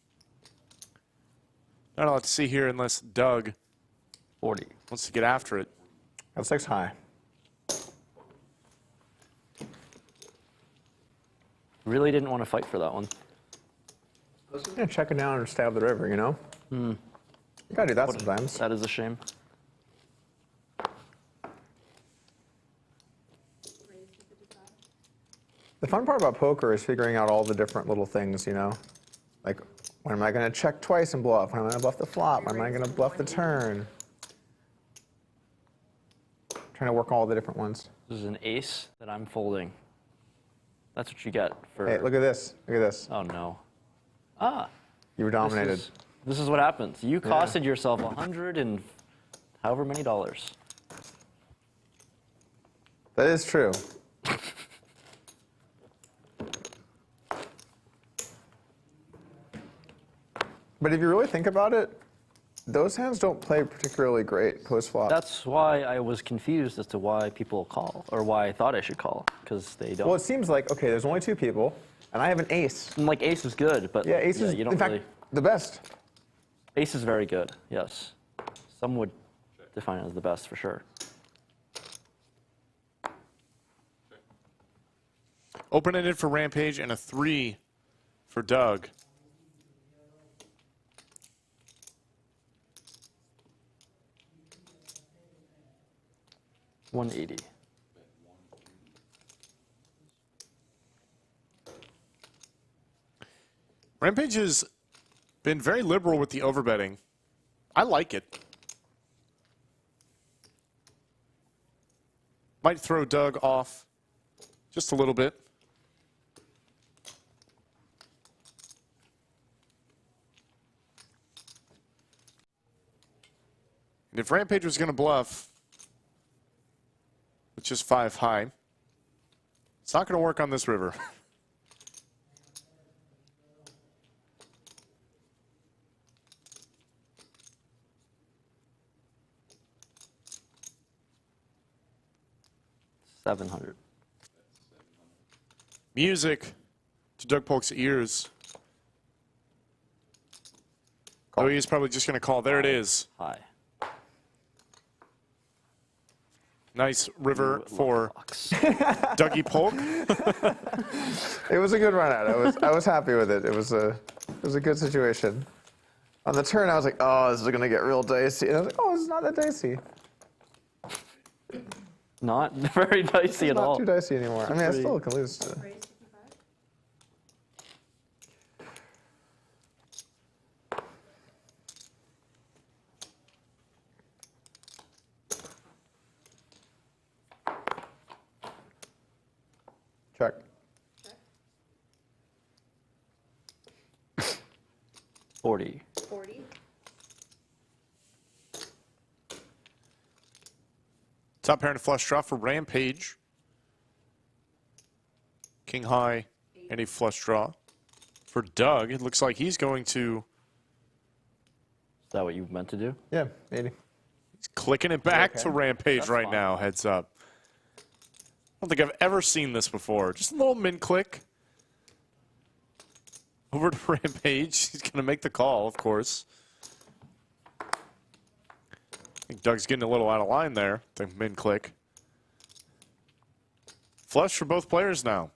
Not a lot to see here unless Doug 40. wants to get after it. That's 6 high. Really didn't want to fight for that one. I was just gonna check it down and stab the river, you know? You gotta do that sometimes. That is a shame. Raise to 55. The fun part about poker is figuring out all the different little things, you know? Like, when am I gonna check twice and bluff? When am I gonna bluff the flop? When am I gonna bluff the turn? Trying to work all the different ones. This is an ace that I'm folding. That's what you get for. Hey, look at this. Look at this. Oh no. Ah. You were dominated. This is what happens. You costed yourself $100 and however many dollars. That is true. But if you really think about it, those hands don't play particularly great post flop. That's why I was confused as to why people call, or why I thought I should call, because they don't. Well, it seems like, okay, there's only 2 people, and I have an ace. And, like, ace is good, but Yeah, ace is, you don't in fact, really. the best. Ace is very good, yes. Some would define it as the best for sure. Open-ended for Rampage and a 3 for Doug. $180. Rampage has been very liberal with the overbetting. I like it. Might throw Doug off just a little bit. And if Rampage was going to bluff with just 5 high, it's not going to work on this river. $700. Music to Doug Polk's ears. Oh, he's probably just going to call. There it is. High. Nice river for Dougie Polk. It was a good run out. I was happy with it. It was a good situation. On the turn, I was like, oh, this is going to get real dicey. And I was like, oh, it's not that dicey. Not very dicey at all. Not too dicey anymore. I mean, I Pretty- still can lose. To... Raise 55. Check. 40. 40. Top pair and a flush draw for Rampage. King high and a flush draw. For Doug, it looks like he's going to... Is that what you meant to do? Yeah, 80. He's clicking it back Okay. to Rampage That's right fine. now, heads up. I don't think I've ever seen this before. Just a little min click. Over to Rampage. He's going to make the call, of course. I think Doug's getting a little out of line there, the min click. Flush for both players now.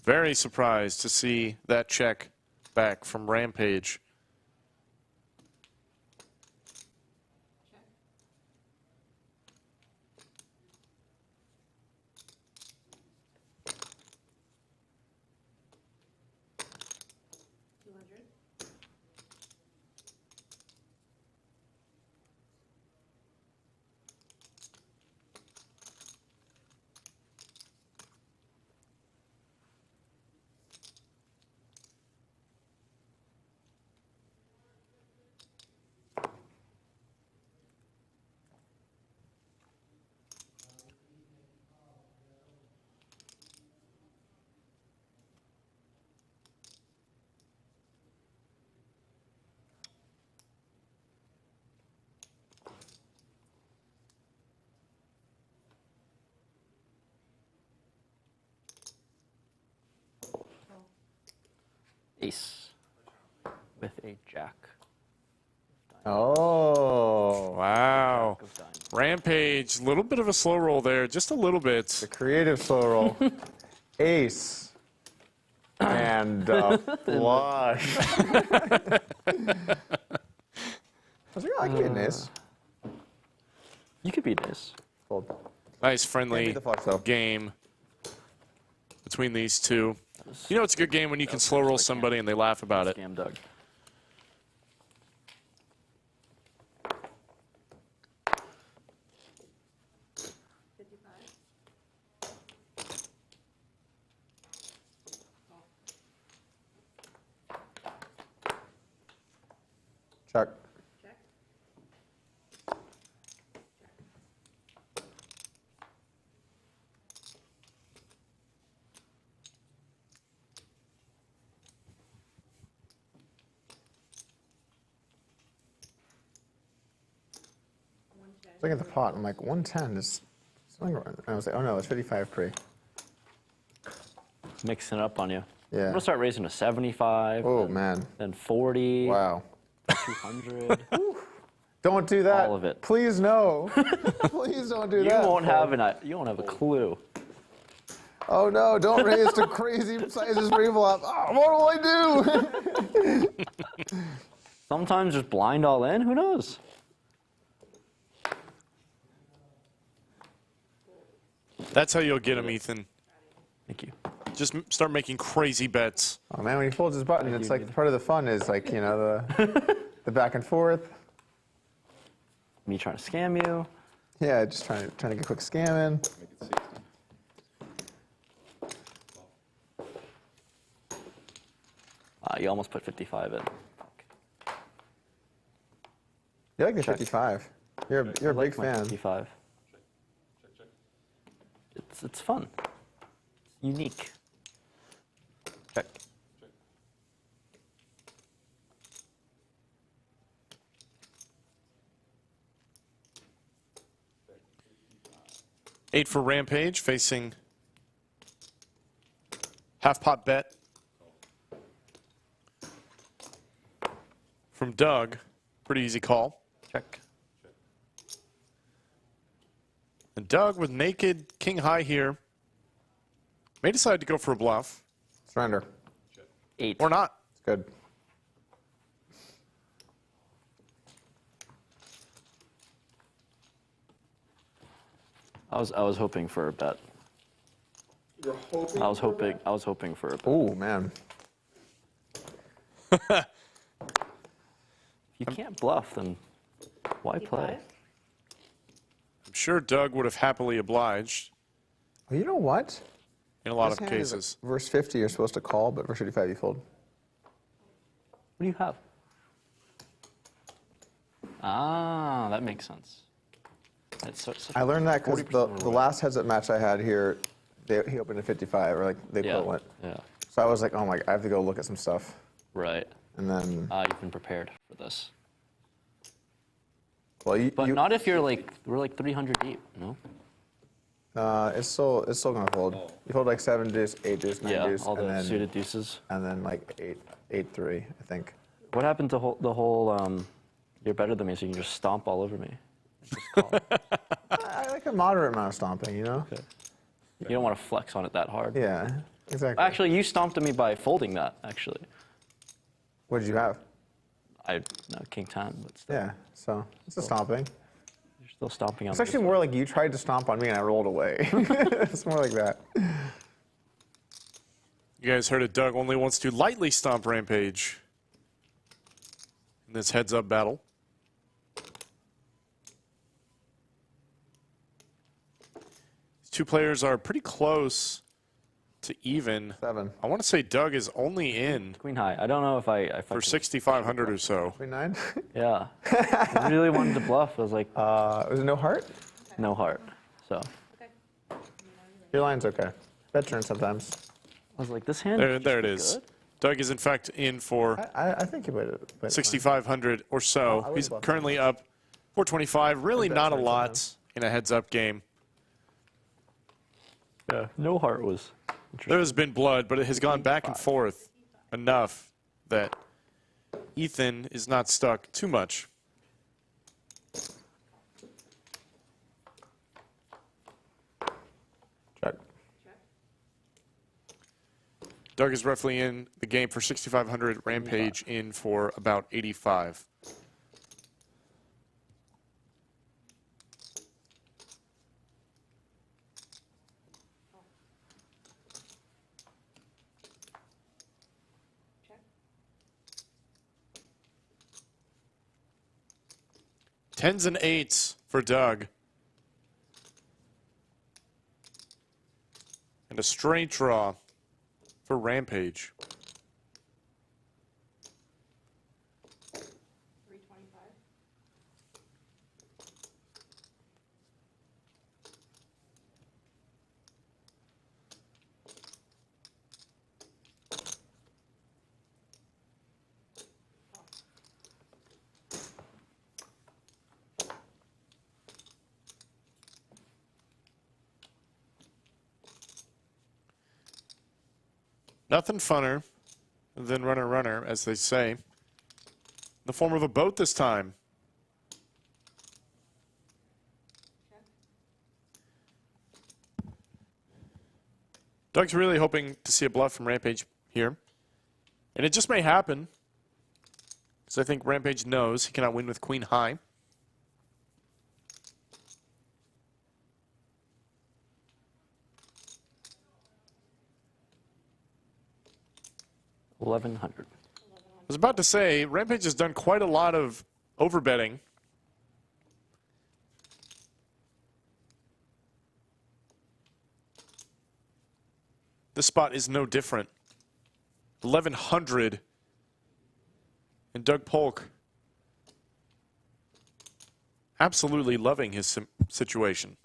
Very surprised to see that check back from Rampage. Ace. With a jack. Oh, Wow. Of diamonds. Rampage, a little bit of a slow roll there, just a little bit. the creative slow roll. Ace. And flush. I was like, oh, I can be an ace. You could be an ace. Fold. Nice Can't friendly beat the flush, though. game between these two. You know it's a good game when you can slow roll somebody and they laugh about it. Scam Doug. Check. Check. Looking at the pot, I'm like, 110 is swing run. And I was like, oh no, it's 55 pre. Mixing it up on you. Yeah. I'm gonna start raising to 75. Oh then, man. Then 40. Wow. 200. Don't do that. All of it. Please no. Please don't do You that. won't have a clue. Oh no, don't raise to crazy sizes pre-flop. Oh, what will I do? Sometimes just blind all in. Who knows? That's how you'll get him, Ethan. Thank you. Just start making crazy bets. Oh man, when he folds his button, it's like part of the fun is like, you know, the back and forth. Me trying to scam you. Yeah, just trying to get a quick scam in. Make it 60. You almost put 55 in. You like the Check. 55. You're a I big like my fan. 55. It's fun. It's unique. Check. 8 for Rampage, facing half pot bet from Doug. Pretty easy call. Check. And Doug with naked king high here may decide to go for a bluff. Surrender. 8. Or not. It's good. I was hoping for a bet. You're hoping. I was hoping for a bet. Oh man. If you can't bluff, then why play? I'm sure Doug would have happily obliged Well, you know what? in a lot This of hand is cases. Verse 50, you're supposed to call, but verse 55, you fold. What do you have? Ah, that makes sense. It's such I learned that because 40% the last heads-up match I had here, he opened at 55, or like the yeah, equivalent. yeah, So I was like, oh my, I have to go look at some stuff. right. And then, You've been prepared for this, well, but not if we're like 300 deep, no? it's still gonna fold. You fold like 7 deuce, 8 deuce, 9 Yeah, deuce, all the and then suited deuces. like 8-3, I think. What happened to the whole? You're better than me, so you can just stomp all over me. Just call. I like a moderate amount of stomping, you know? Okay. You don't want to flex on it that hard. Yeah, exactly. Actually, you stomped at me by folding that. Actually, What did you have? no, king 10, but still, Yeah, so it's a stomping. you're still stomping on It's me. actually more like you tried to stomp on me and I rolled away. It's more like that. You guys heard it. Doug only wants to lightly stomp Rampage in this heads-up battle. These two players are pretty close to even. 7. I want to say Doug is only in Queen high. I don't know if I for can- 6,500 or so. 29? Yeah, I really wanted to bluff. I was like, Was it no heart? no heart. So Your line's okay. Bet turn sometimes. I was like, this hand. There, should there it be is. good. Doug is in fact in for I think you played it. 6,500 or I so. would He's bluff currently up 425. Really bet not a turn lot sometimes. in a heads-up game. Yeah, no heart was. There has been blood, but it has gone back and forth enough that Ethan is not stuck too much. Check. Doug is roughly in the game for 6,500. Rampage in for about 85. Tens and eights for Doug. And a straight draw for Rampage. 325. Nothing funner than runner, as they say. In the form of a boat this time. Doug's really hoping to see a bluff from Rampage here. And it just may happen. Because I think Rampage knows he cannot win with queen high. $1,100. I was about to say, Rampage has done quite a lot of overbetting. This spot is no different. 1,100. And Doug Polk absolutely loving his situation.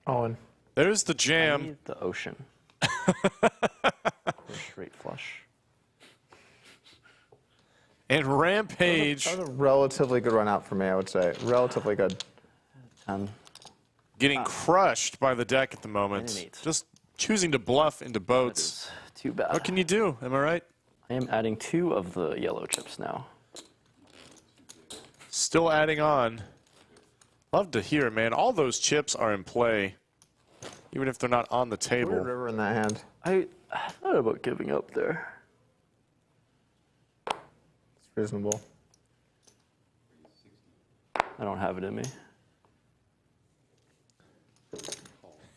Owen. There's the I jam. need the ocean. Or straight flush. And Rampage That was a relatively good run out for me, I would say. Relatively good. 10. getting crushed by the deck at the moment. 8. Just choosing to bluff into That boats. is too bad. What can you do? Am I right? I am adding 2 of the yellow chips now. Still adding on. Love to hear it, man. All those chips are in play, even if they're not on the Weird table. river in that hand. I thought about giving up there. It's reasonable. I don't have it in me.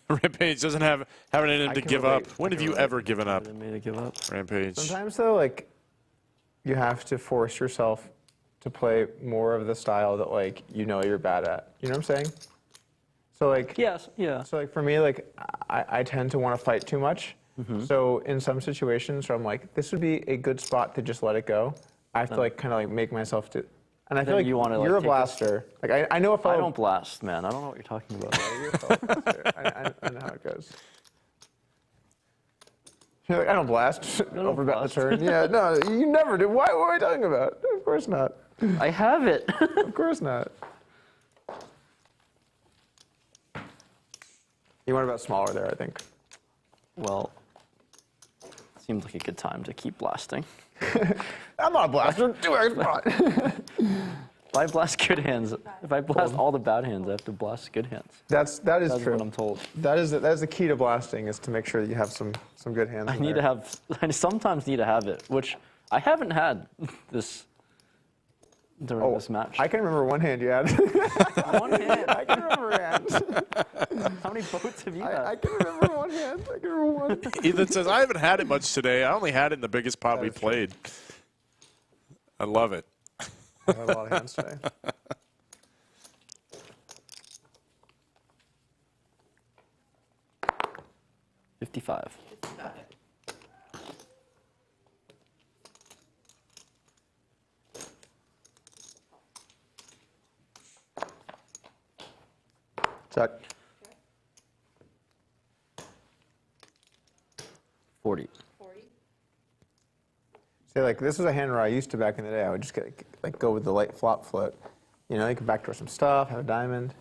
Rampage doesn't have it in him I to can give relate. up. When I have can you relate. ever given up, Have it in me to give up. Rampage? Sometimes though, like, you have to force yourself to play more of the style that, like, you know you're bad at. You know what I'm saying? So like, Yes, yeah. so like for me, like, I tend to want to fight too much. So in some situations where I'm like, this would be a good spot to just let it go, I have to like kind of like make myself do. And I feel Then like you wanna, like, you're a take it- blaster. Like I know if I don't blast, man. I don't know what you're talking about. You're a fellow blaster. I know how it goes. You're like, I don't blast. don't Overbet the blast. turn. Yeah, no, you never do. What am I talking about? Of course not. I have it. Of course not. You went about smaller there, I think. Well, seems like a good time to keep blasting. I'm not a blaster. Do it. Come on. If I blast good hands, if I blast all the bad hands, I have to blast good hands. That is That's true. what I'm told. That is the key to blasting, is to make sure that you have some good hands. I need to have. I sometimes need to have it, which I haven't had this during this match. I can remember one hand you had. One hand. I can remember a hand. How many boats have you had? I can remember one hand. I can remember one. Ethan says, I haven't had it much today. I only had it in the biggest pot we is true. played. I love it. I had a lot of hands today. $55. Check. 40. 40. See, like, this was a hand where I used to back in the day. I would just like go with the light flop float. You know, you could backdoor some stuff, have a diamond.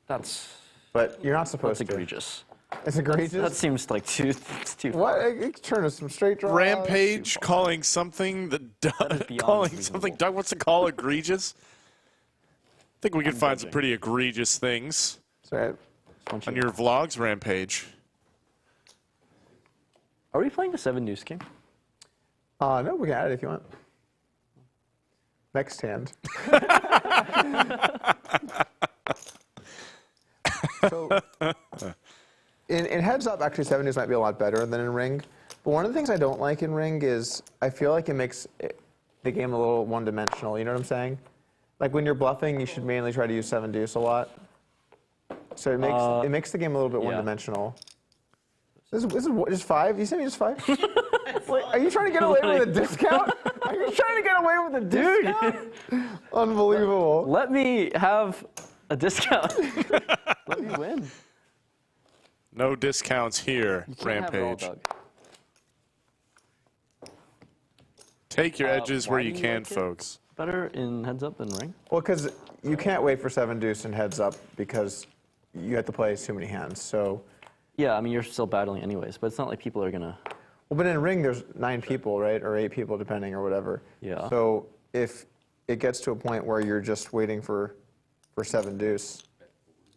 That's But you're not supposed to. egregious. It's egregious. That seems like it's too What? far. It turn to some straight draws. Rampage calling something that is beyond calling reasonable. something Doug wants to call egregious. I think we can find some judging. pretty egregious things Sorry. on your vlogs, Rampage. Are we playing the 7 deuce king? No, we can add it if you want. Next hand. So, in heads up, actually 7 deuce might be a lot better than in ring. But one of the things I don't like in ring is I feel like it makes the game a little one-dimensional. You know what I'm saying? Like when you're bluffing, you should mainly try to use 7 deuce a lot. So it makes the game a little bit yeah. one-dimensional. This is just 5? You said me just 5? I Wait, are you trying to get away with a discount? Are you trying to get away with a discount? Unbelievable. Let me have a discount. Let me win. No discounts here, You can't have it all, Rampage. Doug. Take your edges why where do you you can, like it? folks. Better in heads up than ring? Well, because you can't wait for 7 deuce and heads up because you have to play too many hands. So, Yeah, I mean, you're still battling anyways, but it's not like people are going to... well, but in ring there's 9 people, right, or 8 people depending, or whatever. Yeah. So if it gets to a point where you're just waiting for 7 deuce,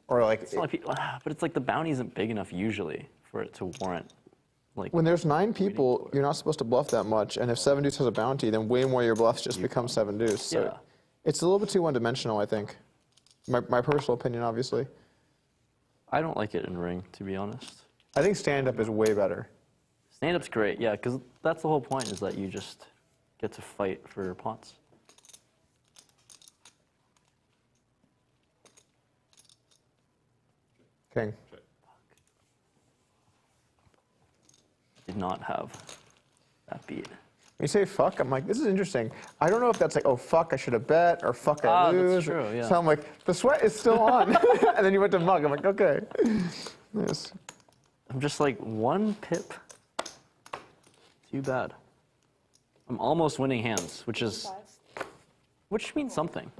or like, It's not like people, but it's like the bounty isn't big enough usually for it to warrant, like... when there's 9 people, you're not supposed to bluff that much, and if 7 deuce has a bounty, then way more of your bluffs just become 7 deuce. So Yeah. it's a little bit too one-dimensional, I think. My personal opinion, obviously. I don't like it in ring, to be honest. I think stand-up is way better. Stand-up's great, yeah, because that's the whole point, is that you just get to fight for pots. King. Did not have that beat. When you say fuck, I'm like, this is interesting. I don't know if that's like, oh, fuck, I should have bet, or fuck, I that's lose. true, yeah. So I'm like, the sweat is still on. And then you went to mug. I'm like, okay. Yes. I'm just like 1 pip. Too bad. I'm almost winning hands, which means something.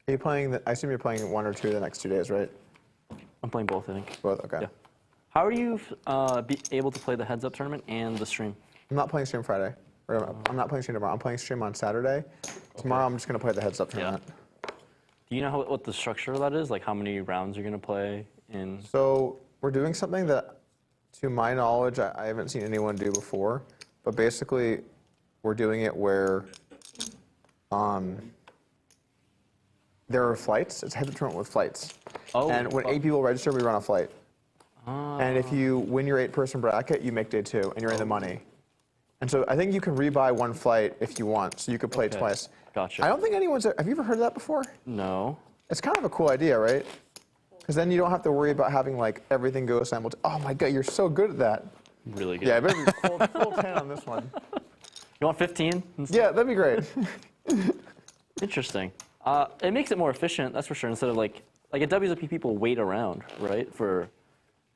Are you playing, I assume you're playing 1 or 2 the next 2 days, right? I'm playing both, I think. Both, okay. Yeah. How are you be able to play the heads-up tournament and the stream? I'm not playing stream Friday. Or I'm not playing stream tomorrow. I'm playing stream on Saturday. Tomorrow I'm just going to play the heads-up tournament. Do you know what the structure of that is? Like how many rounds you're going to play in? So we're doing something that, to my knowledge, I haven't seen anyone do before. But basically, we're doing it where there are flights. It's a heads-up tournament with flights. Oh, and when 8 people register, we run a flight. And if you win your 8-person bracket, you make day 2, and you're in the money. And so I think you can rebuy 1 flight if you want, so you could play it twice. Gotcha. I don't think anyone's, have you ever heard of that before? No. It's kind of a cool idea, right? Because then you don't have to worry about having like everything go simultaneously. Oh my God, you're so good at that. Really good. Yeah, I better be full 10 on this one. You want 15? Yeah, that'd be great. Interesting. It makes it more efficient, that's for sure, instead of like at WSOP people wait around, right, for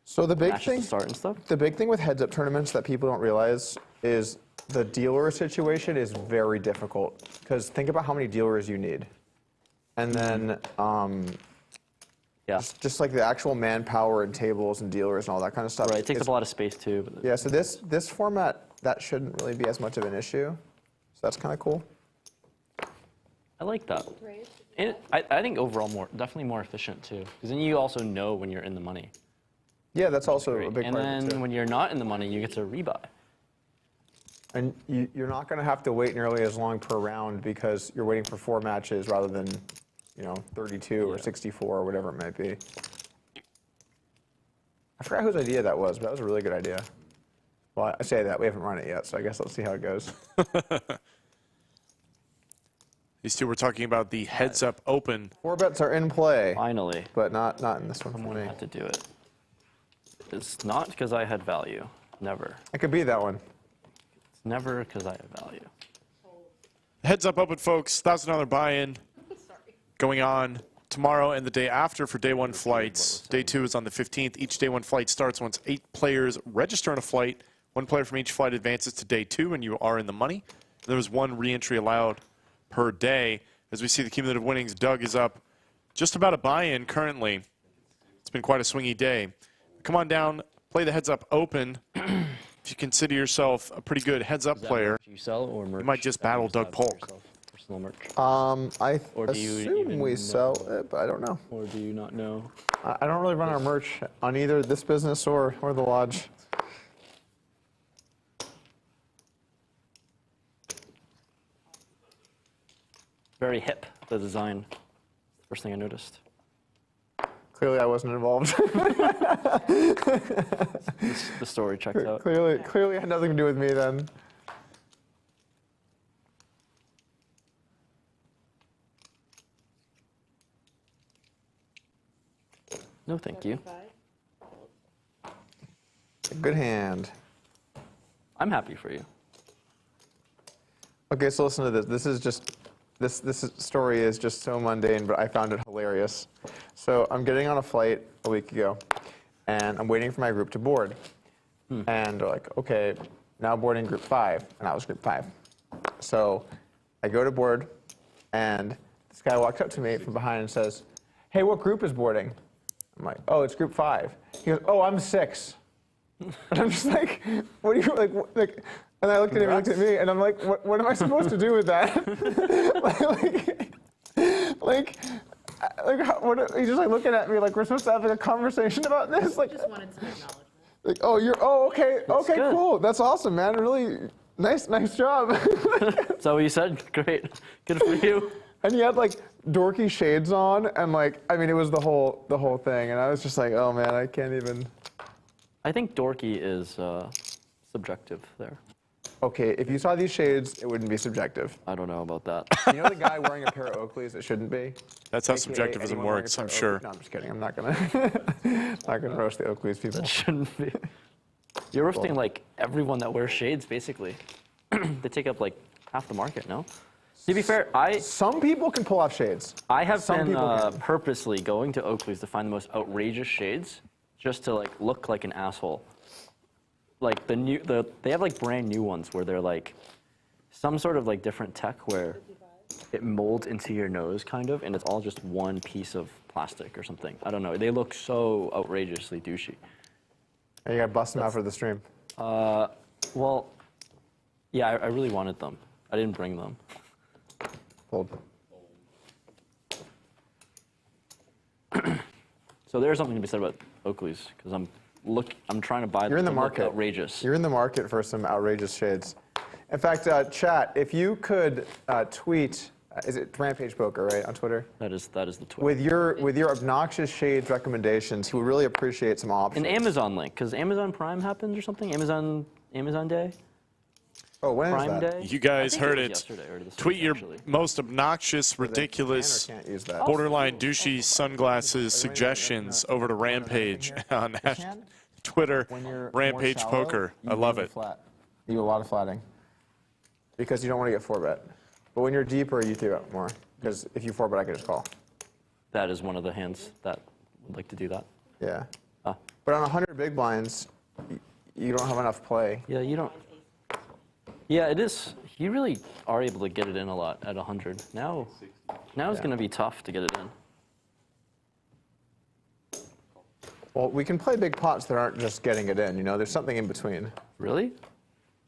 So the big matches thing, to start and stuff. the big thing with heads-up tournaments that people don't realize is the dealer situation is very difficult. Because think about how many dealers you need. And then Yeah. just like the actual manpower and tables and dealers and all that kind of stuff. Right, it takes is- up a lot of space too. But Yeah, so this format, that shouldn't really be as much of an issue. So that's kind of cool. I like that. Right? And I think overall definitely more efficient too, because then you also know when you're in the money. Yeah, that's also a big And part of it then too. when you're not in the money, you get to rebuy. And you're not going to have to wait nearly as long per round because you're waiting for 4 matches rather than, 32 or 64 or whatever it might be. I forgot whose idea that was, but that was a really good idea. Well, I say that, we haven't run it yet, so I guess let's see how it goes. These two were talking about the heads-up open. 4 bets are in play, Finally, but not in this one for someone me. had to do it. It's not because I had value. Never. It could be that one. It's never because I have value. Heads-up open, folks. $1,000 buy-in going on tomorrow and the day after for day 1 flights. Day 2 is on the 15th. Each day 1 flight starts once 8 players register on a flight. 1 player from each flight advances to day 2, and you are in the money. There is 1 re-entry allowed per day. As we see the cumulative winnings, Doug is up just about a buy-in currently. It's been quite a swingy day. Come on down, play the heads-up open. If you consider yourself a pretty good heads-up player, You sell or merch? you might just that battle just Doug have for Polk. yourself? Personal merch. I Or do you assume even we know? sell it, but I don't know. Or do you not know? I don't really run our merch on either this business or the lodge. Very hip, the design. First thing I noticed. Clearly, I wasn't involved. The story checked out. Clearly, it had nothing to do with me then. No, thank you. Good hand. I'm happy for you. Okay, so listen to this. This story is just so mundane, but I found it hilarious. So I'm getting on a flight a week ago, and I'm waiting for my group to board. And they're like, okay, now boarding group 5, and I was group 5. So I go to board, and this guy walks up to me from behind and says, hey, what group is boarding? I'm like, oh, it's group 5. He goes, oh, I'm 6. And I'm just like, what are you, like, and I looked at him, he looked at me, and I'm like, what am I supposed to do with that? He's just like looking at me like we're supposed to have like a conversation about this? Like, Just wanted some acknowledgement. like, okay, good. cool. That's awesome, man. Really nice job. Is that what you said? Great. Good for you. And he had like dorky shades on, and like, I mean, it was the whole thing, and I was just like, oh man, I can't even. I think dorky is subjective there. Okay, if you saw these shades, it wouldn't be subjective. I don't know about that. You know the guy wearing a pair of Oakleys that shouldn't be? That's how AKA subjectivism anyone wearing a works, pair I'm of sure. Oakleys? No, I'm just kidding. I'm not gonna roast the Oakleys people. That shouldn't be. You're roasting like everyone that wears shades, basically. They take up like half the market, no? To be fair, Some people can pull off shades. I have Some been people can. purposely going to Oakley's to find the most outrageous shades, just to like look like an asshole. Like they have like brand new ones where they're like some sort of like different tech where it molds into your nose kind of, and it's all just one piece of plastic or something. I don't know. They look so outrageously douchey. And you gotta bust them out for the stream. Well, yeah, I really wanted them. I didn't bring them. Hold. So there's something to be said about Oakley's because I'm trying to buy them. You're in the to look market. outrageous. You're in the market for some outrageous shades. In fact, chat, if you could tweet, is it Rampage Poker, right, on Twitter? That is the tweet. With your obnoxious shades recommendations, he would really appreciate some options. An Amazon link, because Amazon Prime happened or something. Amazon Day. Oh, when is Prime that? Day. You guys I think heard was it. yesterday or this Tweet week, your actually. most obnoxious, ridiculous, Can or can't use that? borderline douchey sunglasses suggestions over to Rampage on Twitter, When you're more Rampage shallow, Poker. you I love do it. Flat. You do a lot of flatting. Because you don't want to get 4-bet. But when you're deeper, you 3-bet more. Because if you 4-bet, I can just call. That is one of the hands that would like to do that. Yeah. Ah. But on 100 big blinds, you don't have enough play. Yeah, you don't. Yeah, it is. You really are able to get it in a lot at 100. Now it's going to be tough to get it in. Well, we can play big pots that aren't just getting it in. You know, there's something in between. Really?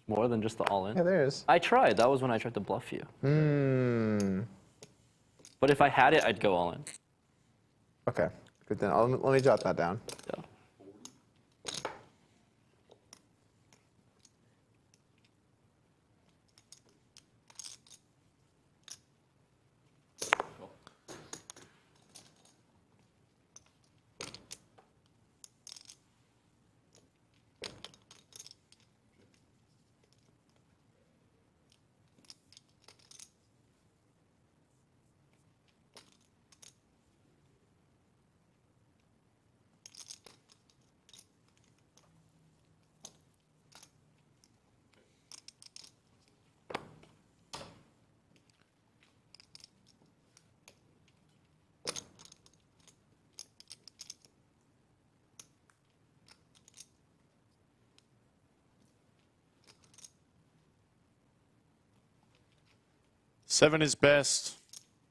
More than just the all-in? Yeah, there is. I tried. That was when I tried to bluff you. But if I had it, I'd go all-in. Okay. Good then. Let me jot that down. Yeah. Seven is best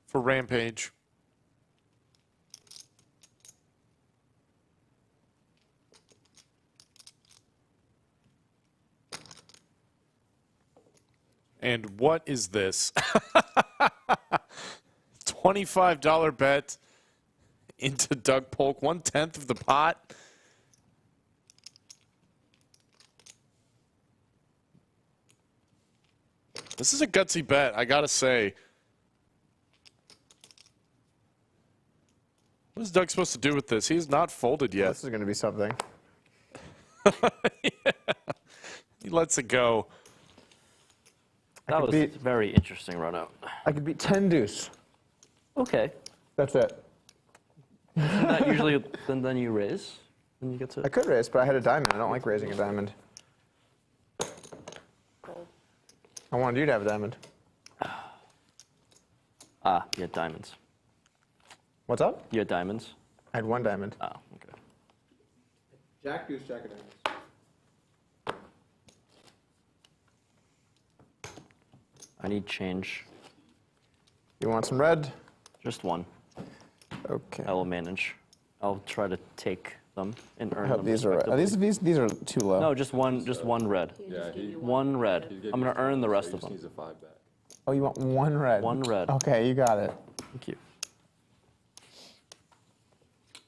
for Rampage. And what is this? $25 bet into Doug Polk, 1/10 of the pot. This is a gutsy bet, I gotta say. What is Doug supposed to do with this? He's not folded yet. This is going to be something. Yeah. He lets it go. That was a very interesting run out. I could beat 10 deuce. Okay. That's it. Isn't that usually then you raise? Then you get to. I could raise, but I had a diamond. I don't like raising a diamond. I wanted you to have a diamond. Ah, you had diamonds. What's up? You had diamonds? I had 1 diamond. Oh, okay. Jack, deuce, jack of diamonds. I need change. You want some red? Just 1. Okay. I will manage. I'll try to take them and earn I hope them. these are red. These are too low. No, just one red. Yeah, he, 1 red. he gave I'm you gonna earn the 4, rest so of he them. just needs a 5 back. Oh, you want 1 red? 1 red. Okay, you got it. Thank you.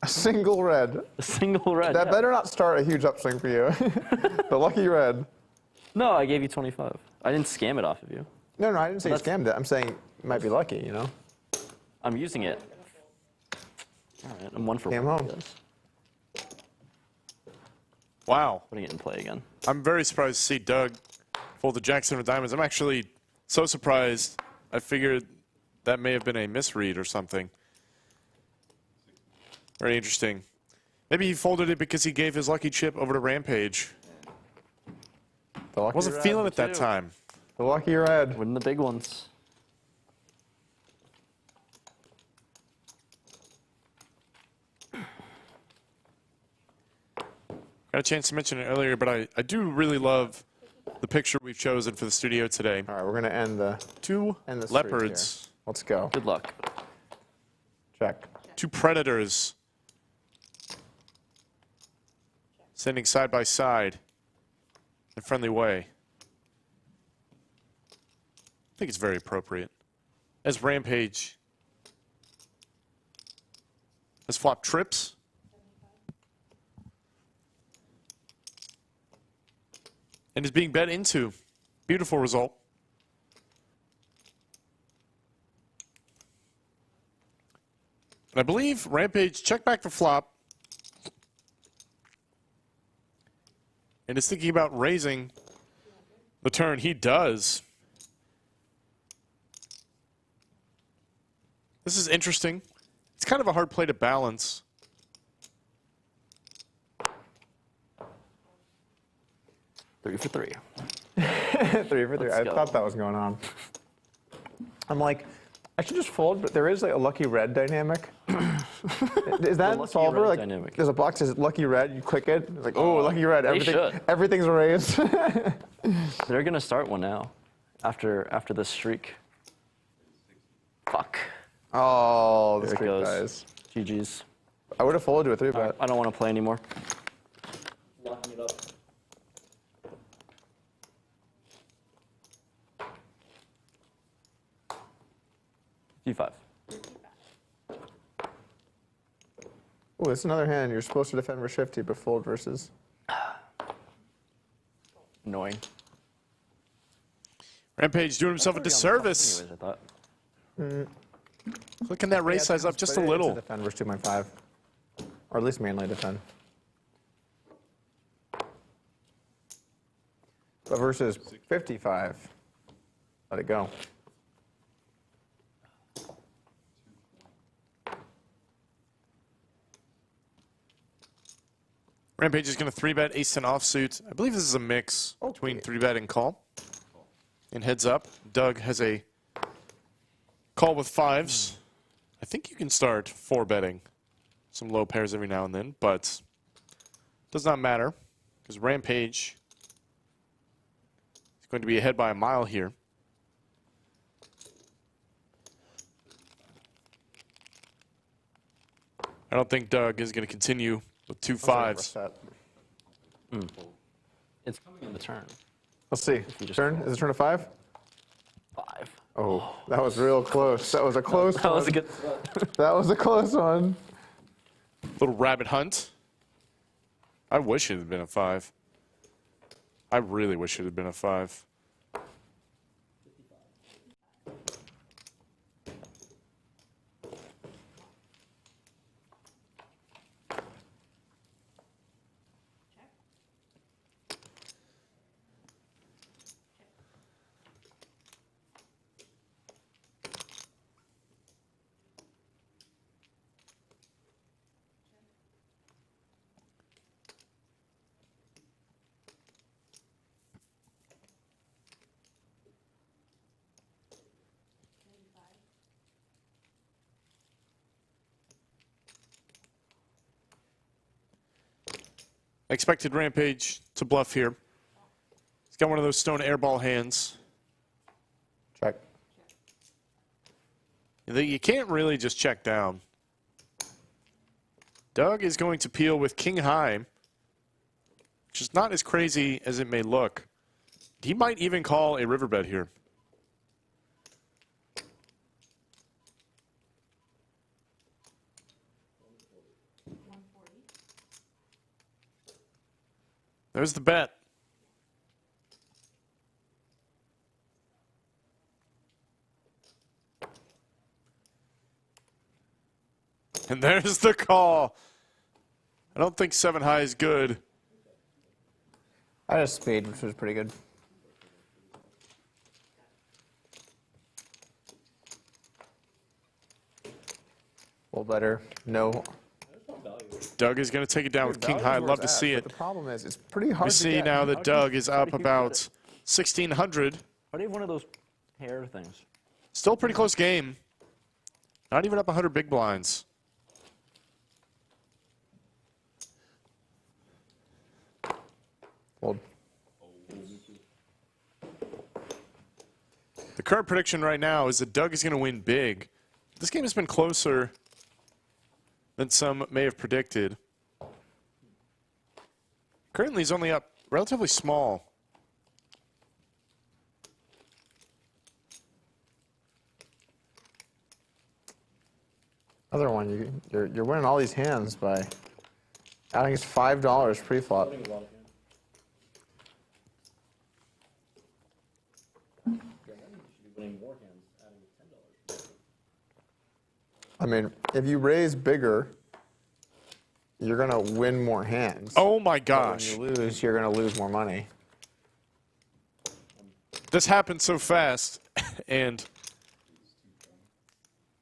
A single red. A single red. That yeah. better not start a huge upswing for you. The lucky red. No, I gave you 25. I didn't scam it off of you. No, I didn't say you That's- scammed it. I'm saying you might be lucky, you know? I'm using it. All right, I'm 1 for Came 1. home. Guys. Wow. Putting it in play again. I'm very surprised to see Doug fold the Jackson of diamonds. I'm actually so surprised. I figured that may have been a misread or something. Very interesting. Maybe he folded it because he gave his lucky chip over to Rampage. The lucky Wasn't red. feeling it that too. time. The lucky red. Winning the big ones. Got a chance to mention it earlier, but I do really love the picture we've chosen for the studio today. All right, we're going to end the 2 end the streak leopards, Let's go. Good luck. Check. 2 predators standing side by side in a friendly way. I think it's very appropriate. As Rampage has flopped trips. And is being bet into. Beautiful result. And I believe Rampage checked back the flop. And is thinking about raising the turn. He does. This is interesting. It's kind of a hard play to balance. Three for 3. 3 for 3. Let's I go. thought that was going on. I'm like, I should just fold, but there is like a lucky red dynamic. Is that lucky solver? red Like, dynamic. there's a box that says lucky red. You click it. It's like, oh, lucky red. they should. Everything's raised. They're gonna start one now, after this streak. Fuck. Oh, the There it streak goes. dies. GG's. I would have folded with 3 bet. I don't want to play anymore. Locking it up. G5. Oh, it's another hand. You're supposed to defend for shifty, but fold versus. Annoying. Rampage doing himself a disservice. Anyways, I thought. Clicking that raise size up just a little. Defend versus 2.5, or at least mainly defend. But versus 55, let it go. Rampage is going to 3-bet ace-10 offsuit. I believe this is a mix between 3-bet and call. And heads up, Doug has a call with 5s. I think you can start 4-betting some low pairs every now and then, but does not matter because Rampage is going to be ahead by a mile here. I don't think Doug is going to continue with 2 5s. It's coming in the turn. Let's see. Turn? Is it turn to 5? 5. Oh, that was real close. That was a close That one. was a good. That was a close one. Little rabbit hunt. I wish it had been a 5. I really wish it had been a 5. Expected Rampage to bluff here. He's got one of those stone airball hands. Check. You can't really just check down. Doug is going to peel with king high, which is not as crazy as it may look. He might even call a river bet here. There's the bet. And there's the call. I don't think 7 high is good. I had a spade, which was pretty good. Well, better. No. Doug is going to take it down with king high. I'd love to see it. The problem is, it's pretty hard We to see get. now that Doug is up about 1,600. How do you have one of those hair things? Still a pretty close game. Not even up 100 big blinds. Fold. The current prediction right now is that Doug is going to win big. This game has been closer than some may have predicted. Currently, he's only up relatively small. Other one, you're winning all these hands by adding $5 pre-flop. I mean, if you raise bigger, you're going to win more hands. Oh my gosh. But when you lose, you're going to lose more money. This happened so fast, and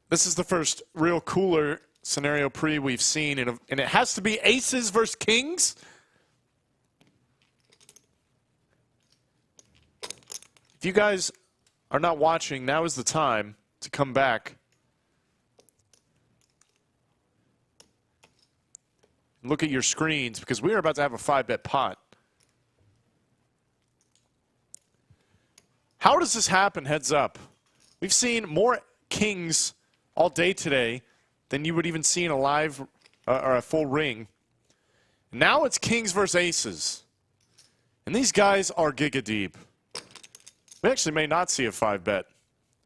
this is the first real cooler scenario pre we've seen, and it has to be aces versus kings. If you guys are not watching, now is the time to come back. Look at your screens, because we are about to have a 5-bet pot. How does this happen, heads up? We've seen more kings all day today than you would even see in a live or a full ring. Now it's kings versus aces. And these guys are giga deep. We actually may not see a 5-bet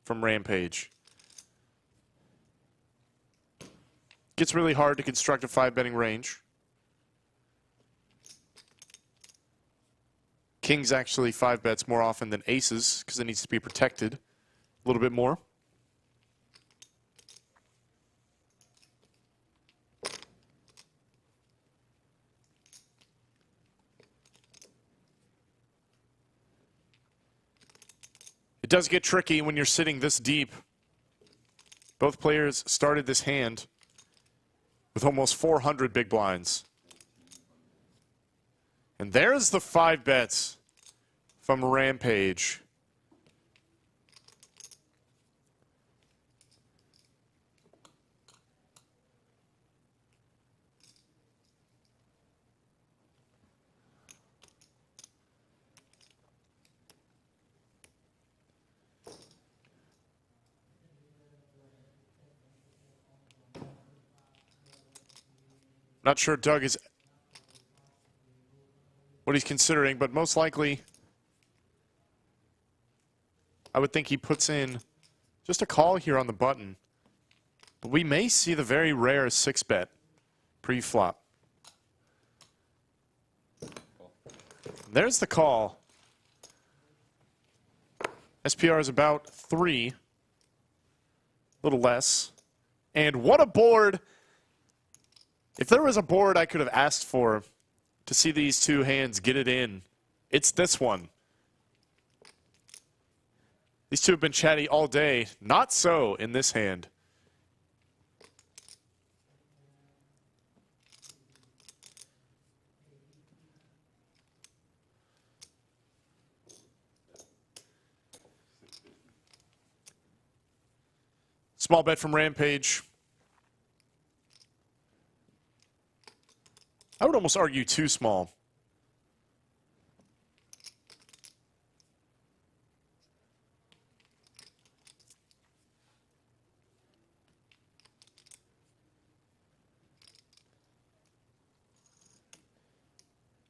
from Rampage. Gets really hard to construct a 5-betting range. Kings actually 5-bets more often than aces because it needs to be protected a little bit more. It does get tricky when you're sitting this deep. Both players started this hand with almost 400 big blinds. And there's the 5-bets from Rampage. Not sure Doug is what he's considering, but most likely I would think he puts in just a call here on the button. But we may see the very rare 6-bet pre-flop. There's the call. SPR is about 3, a little less. And what a board! If there was a board I could have asked for to see these two hands get it in, it's this one. These two have been chatty all day. Not so in this hand. Small bet from Rampage. I would almost argue too small.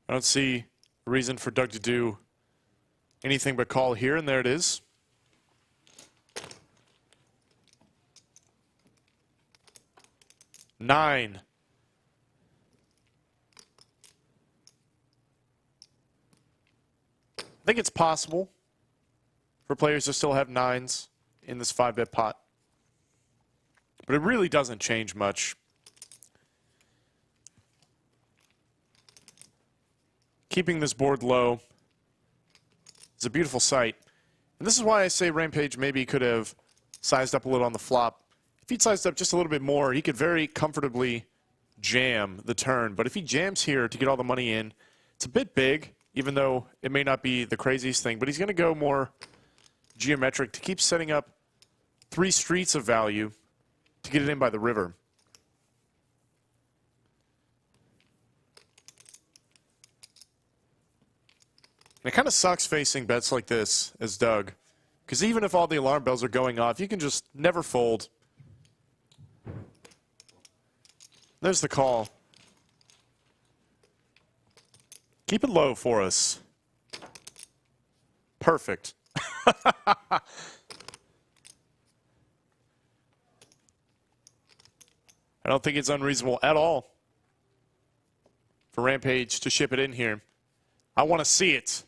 I don't see a reason for Doug to do anything but call here, and there it is. Nine. I think it's possible for players to still have nines in this 5-bet pot. But it really doesn't change much. Keeping this board low is a beautiful sight. And this is why I say Rampage maybe could have sized up a little on the flop. If he'd sized up just a little bit more, he could very comfortably jam the turn. But if he jams here to get all the money in, it's a bit big, even though it may not be the craziest thing. But he's going to go more geometric to keep setting up 3 streets of value to get it in by the river. And it kind of sucks facing bets like this as Doug, because even if all the alarm bells are going off, you can just never fold. There's the call. Keep it low for us. Perfect. I don't think it's unreasonable at all for Rampage to ship it in here. I want to see it.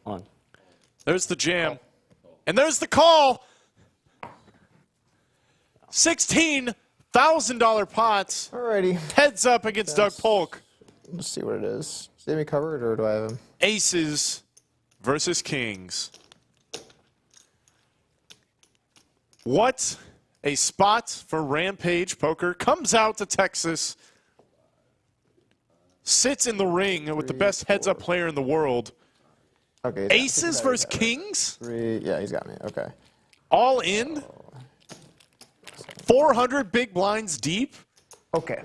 On. There's the jam. And there's the call. $16,000 pots. Alrighty. Heads up against Doug Polk. Let's see what it is. Is Amy covered, or do I have him? Aces versus kings. What a spot for Rampage Poker. Comes out to Texas. Sits in the ring with the best heads-up player in the world. Okay. Aces versus kings? 3. Yeah, he's got me. Okay. All in? 400 big blinds deep? Okay.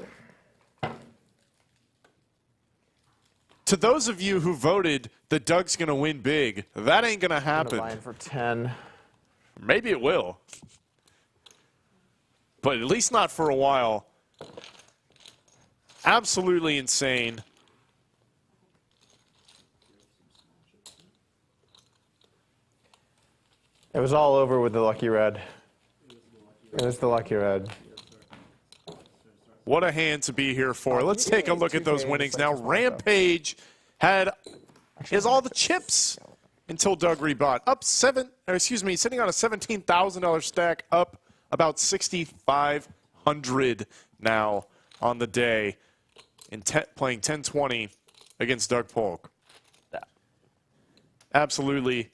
To those of you who voted that Doug's going to win big, that ain't going to happen. Line for 10. Maybe it will. But at least not for a while. Absolutely insane. It was all over with the lucky red. It was the lucky red. What a hand to be here for. Let's take a look at those winnings now. Rampage has all the chips until Doug rebought. Sitting on a $17,000 stack, up about $6,500 now on the day, and playing 10-20 against Doug Polk. Absolutely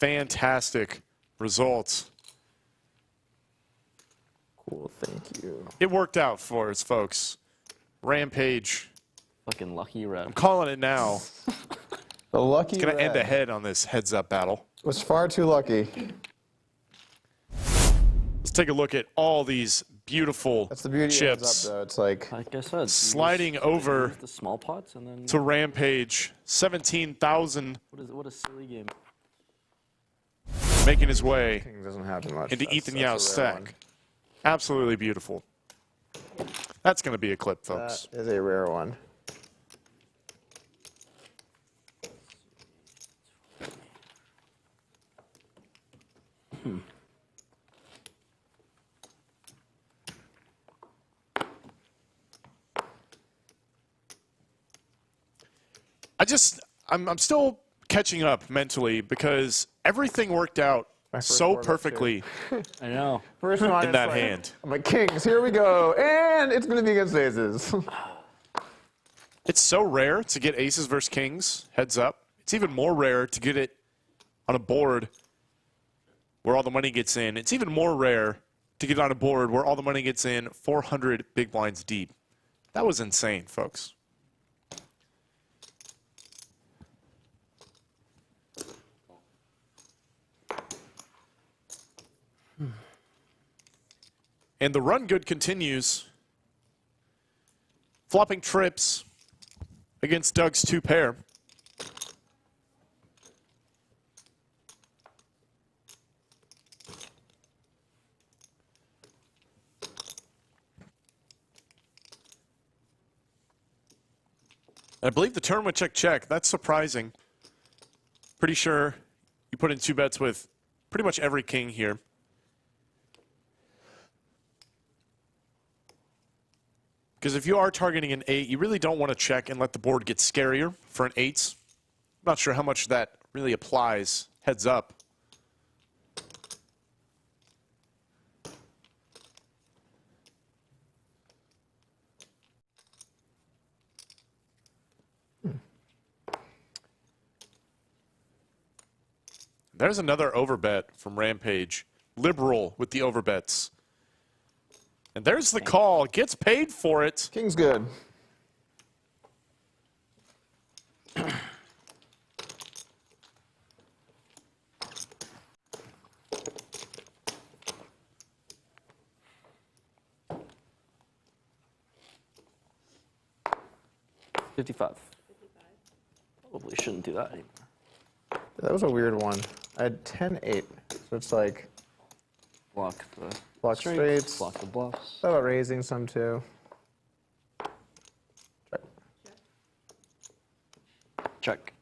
fantastic results. Cool, thank you. It worked out for us, folks. Rampage. Fucking lucky red. I'm calling it now. The lucky It's going to red end ahead on this heads-up battle. was far too lucky. Let's take a look at all these beautiful That's the beauty chips. of heads up, though. It's like Like I said, Sliding over the small pots and then to Rampage. 17,000 what a silly game. making his way King doesn't happen much. into That's- Ethan that's a Yau's rare stack. one. Absolutely beautiful. That's going to be a clip, folks. That is a rare one. I'm still catching up mentally because everything worked out so board up, too. perfectly I know. First one in is that like, hand. I'm like, kings, here we go. And it's going to be against aces. It's so rare to get aces versus kings, heads up. It's even more rare to get it on a board where all the money gets in. It's even more rare to get on a board where all the money gets in 400 big blinds deep. That was insane, folks. And the run good continues. Flopping trips against Doug's 2 pair. I believe the turn went check. That's surprising. Pretty sure you put in 2 bets with pretty much every king here. Because if you are targeting an 8, you really don't want to check and let the board get scarier for an 8. I'm not sure how much that really applies heads up. There's another overbet from Rampage. Liberal with the overbets. And there's the call. Gets paid for it. King's good. $55. Probably shouldn't do that anymore. That was a weird one. I had 10-8, so it's like Block the block straights. block the bluffs. Thought about raising some too. Check.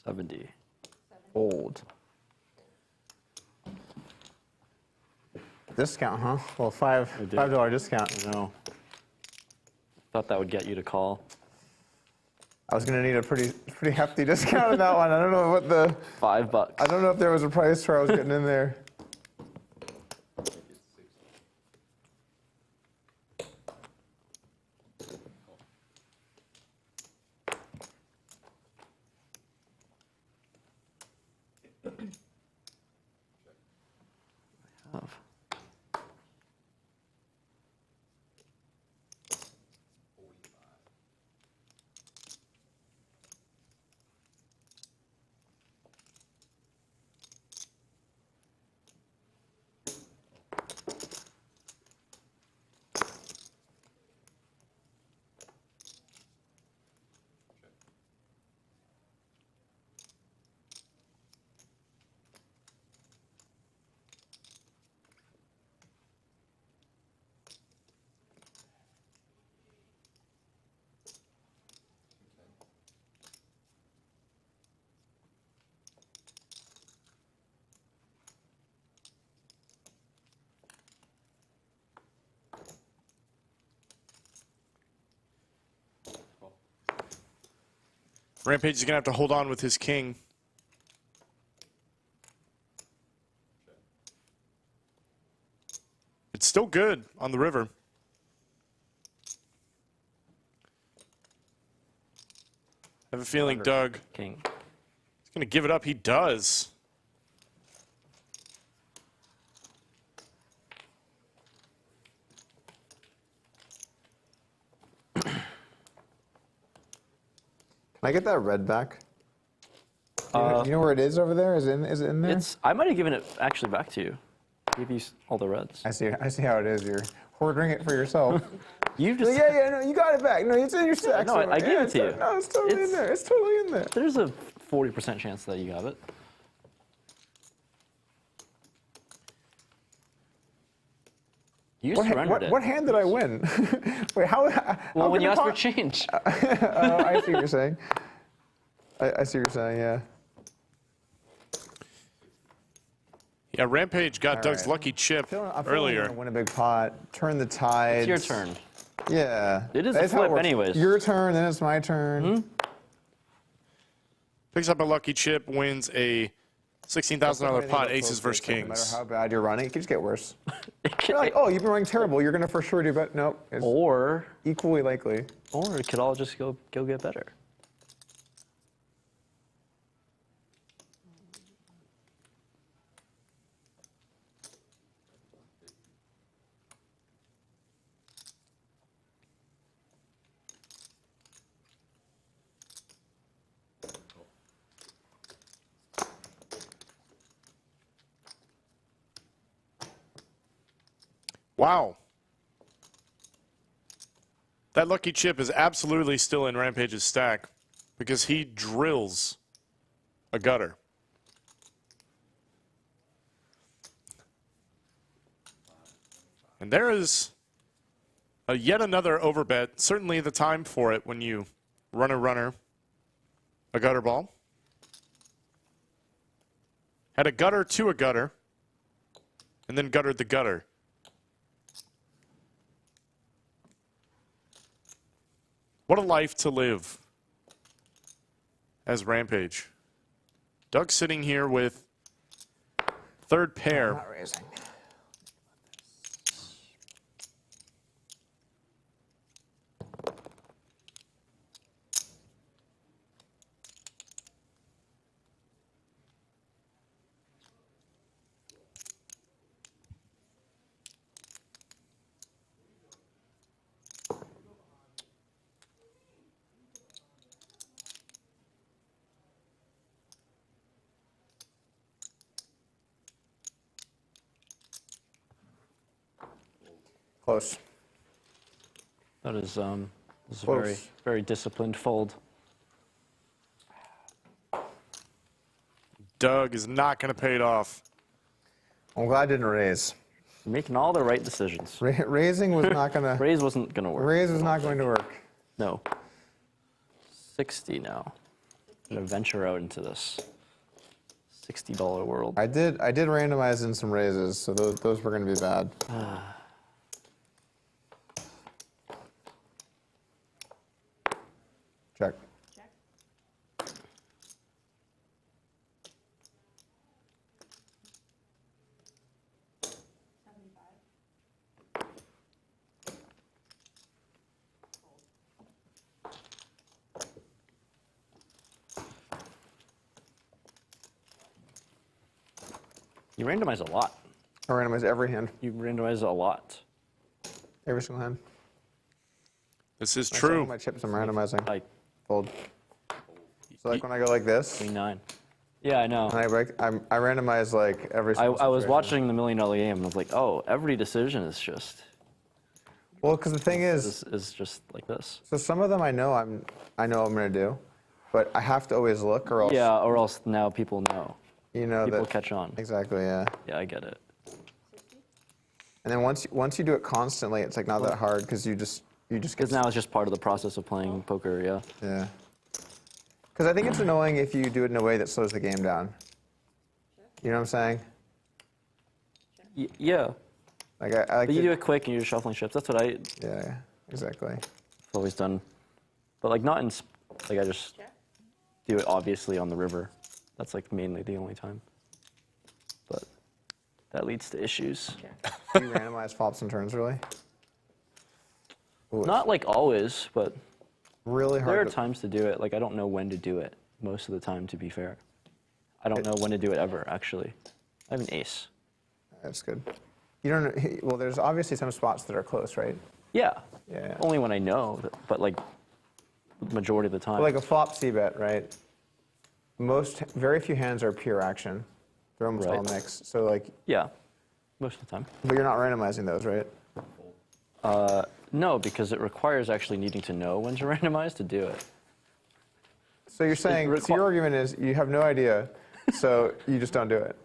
$70. Old. Discount, huh? Well, $5 discount. I know. Thought that would get you to call. I was gonna need a pretty hefty discount on that one. I don't know what the. $5. I don't know if there was a price where I was getting in there. Rampage is going to have to hold on with his king. It's still good on the river. I have a feeling Doug King. is going to give it up. He does. Can I get that red back? You know where it is over there? Is it in there? I might have given it actually back to you. Give you all the reds. I see how it is. You're hoarding it for yourself. You just no, you got it back. No, it's in your stack. No, I gave it to you. No, it's totally in there. It's totally in there. There's a 40% chance that you have it. You surrendered it. What hand did I win? Wait, how Well, when you asked for change. I see what you're saying. I see what you're saying, yeah. Yeah, Rampage got Doug's right. lucky chip I'm earlier. gonna win a big pot, turn the tide. It's your turn. Yeah. It is That's a how it flip works. anyways. Your turn, then it's my turn. Picks up a lucky chip, wins a $16,000 pot, aces versus No matter kings. how bad you're running, it can just get worse. You're like, oh, you've been running terrible. You're gonna for sure do better. Nope. It's Or equally likely. it could all just go get better. Wow. That lucky chip is absolutely still in Rampage's stack because he drills a gutter. And there is yet another overbet. Certainly the time for it when you run a gutter ball. Had a gutter to a gutter, and then guttered the gutter. What a life to live as Rampage. Doug sitting here with third pair. Not raising. Close. That is very, Close. very disciplined fold. Doug is not going to pay it off. I'm glad I didn't raise. You're making all the right decisions. Raising was not going to. Raise wasn't going to work. Raise was not going to work. No. 60 now. I'm going to venture out into this $60 world. I did randomize in some raises, so those were going to be bad. Check. Check. You randomize a lot. I randomize every hand, You randomize a lot. every single hand. This is Myself true. and my chips I'm randomizing. Like Fold. So like when I go like this, Queen 9. Yeah, I know. and I randomize like every single I was situation. watching the $1 Million Game and I was like, oh, every decision is just Well, because the thing is, just like this. so some of them I know I'm gonna do, but I have to always look, or else Yeah, or else now people know. you know People that catch on. exactly, yeah. Yeah, I get it. And then once you do it constantly, it's like not that hard because you just Because get now it's just part of the process of playing poker, yeah. yeah. Because I think it's annoying if you do it in a way that slows the game down. You know what I'm saying? Yeah. Like I like But you to- do it quick and you're shuffling chips. That's what I've yeah, exactly. always done. But like not in, like I just do it obviously on the river. That's like mainly the only time. But that leads to issues. Do you randomize flops and turns really? Ooh, it's Not like always, but really hard. there are to- times to do it. Like I don't know when to do it most of the time, to be fair. I don't know when to do it ever, actually. I have an ace. That's good. You don't. Well, there's obviously some spots that are close, right? Yeah. Yeah. Only when I know, but like the majority of the time. But like a flop c-bet, right? Very few hands are pure action. They're almost all Right. mixed. So like, Yeah, most of the time. but you're not randomizing those, right? No, because it requires actually needing to know when to randomize to do it. So you're saying, so your argument is you have no idea, so you just don't do it.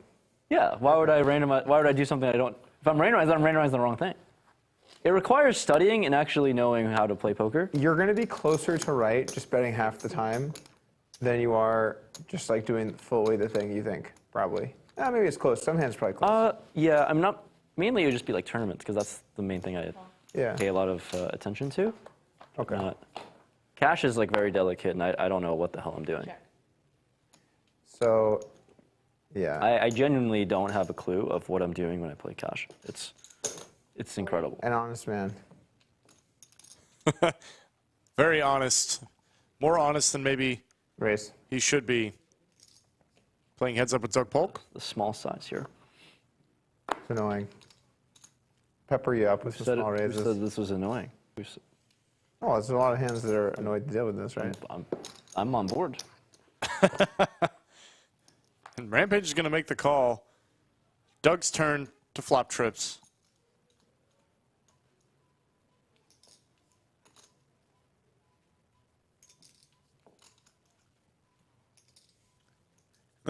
Yeah, why would I randomize? Why would I do something I don't? If I'm randomizing the wrong thing. It requires studying and actually knowing how to play poker. You're going to be closer to right just betting half the time than you are just like doing fully the thing you think, probably. Maybe it's close. Some hands probably close. Yeah, I'm not. Mainly, it would just be like tournaments because that's the main thing I Yeah. pay a lot of attention to. Okay. Cash is like very delicate, and I don't know what the hell I'm doing. Check. So, yeah. I genuinely don't have a clue of what I'm doing when I play cash. It's incredible. An honest man. Very honest. More honest than maybe Race. he should be. Playing heads up with Doug Polk. The small size here. It's annoying. Pepper you up with some small Who raises. said this was annoying? Oh, there's a lot of hands that are annoyed to deal with this, right? I'm on board. And Rampage is going to make the call. Doug's turn to flop trips.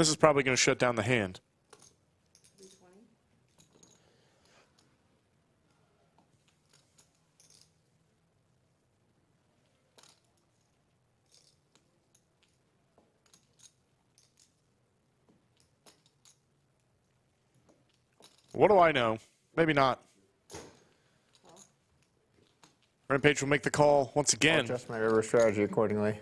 This is probably going to shut down the hand. 320. What do I know? Maybe not. Rampage will make the call once I'll again. adjust my river strategy accordingly.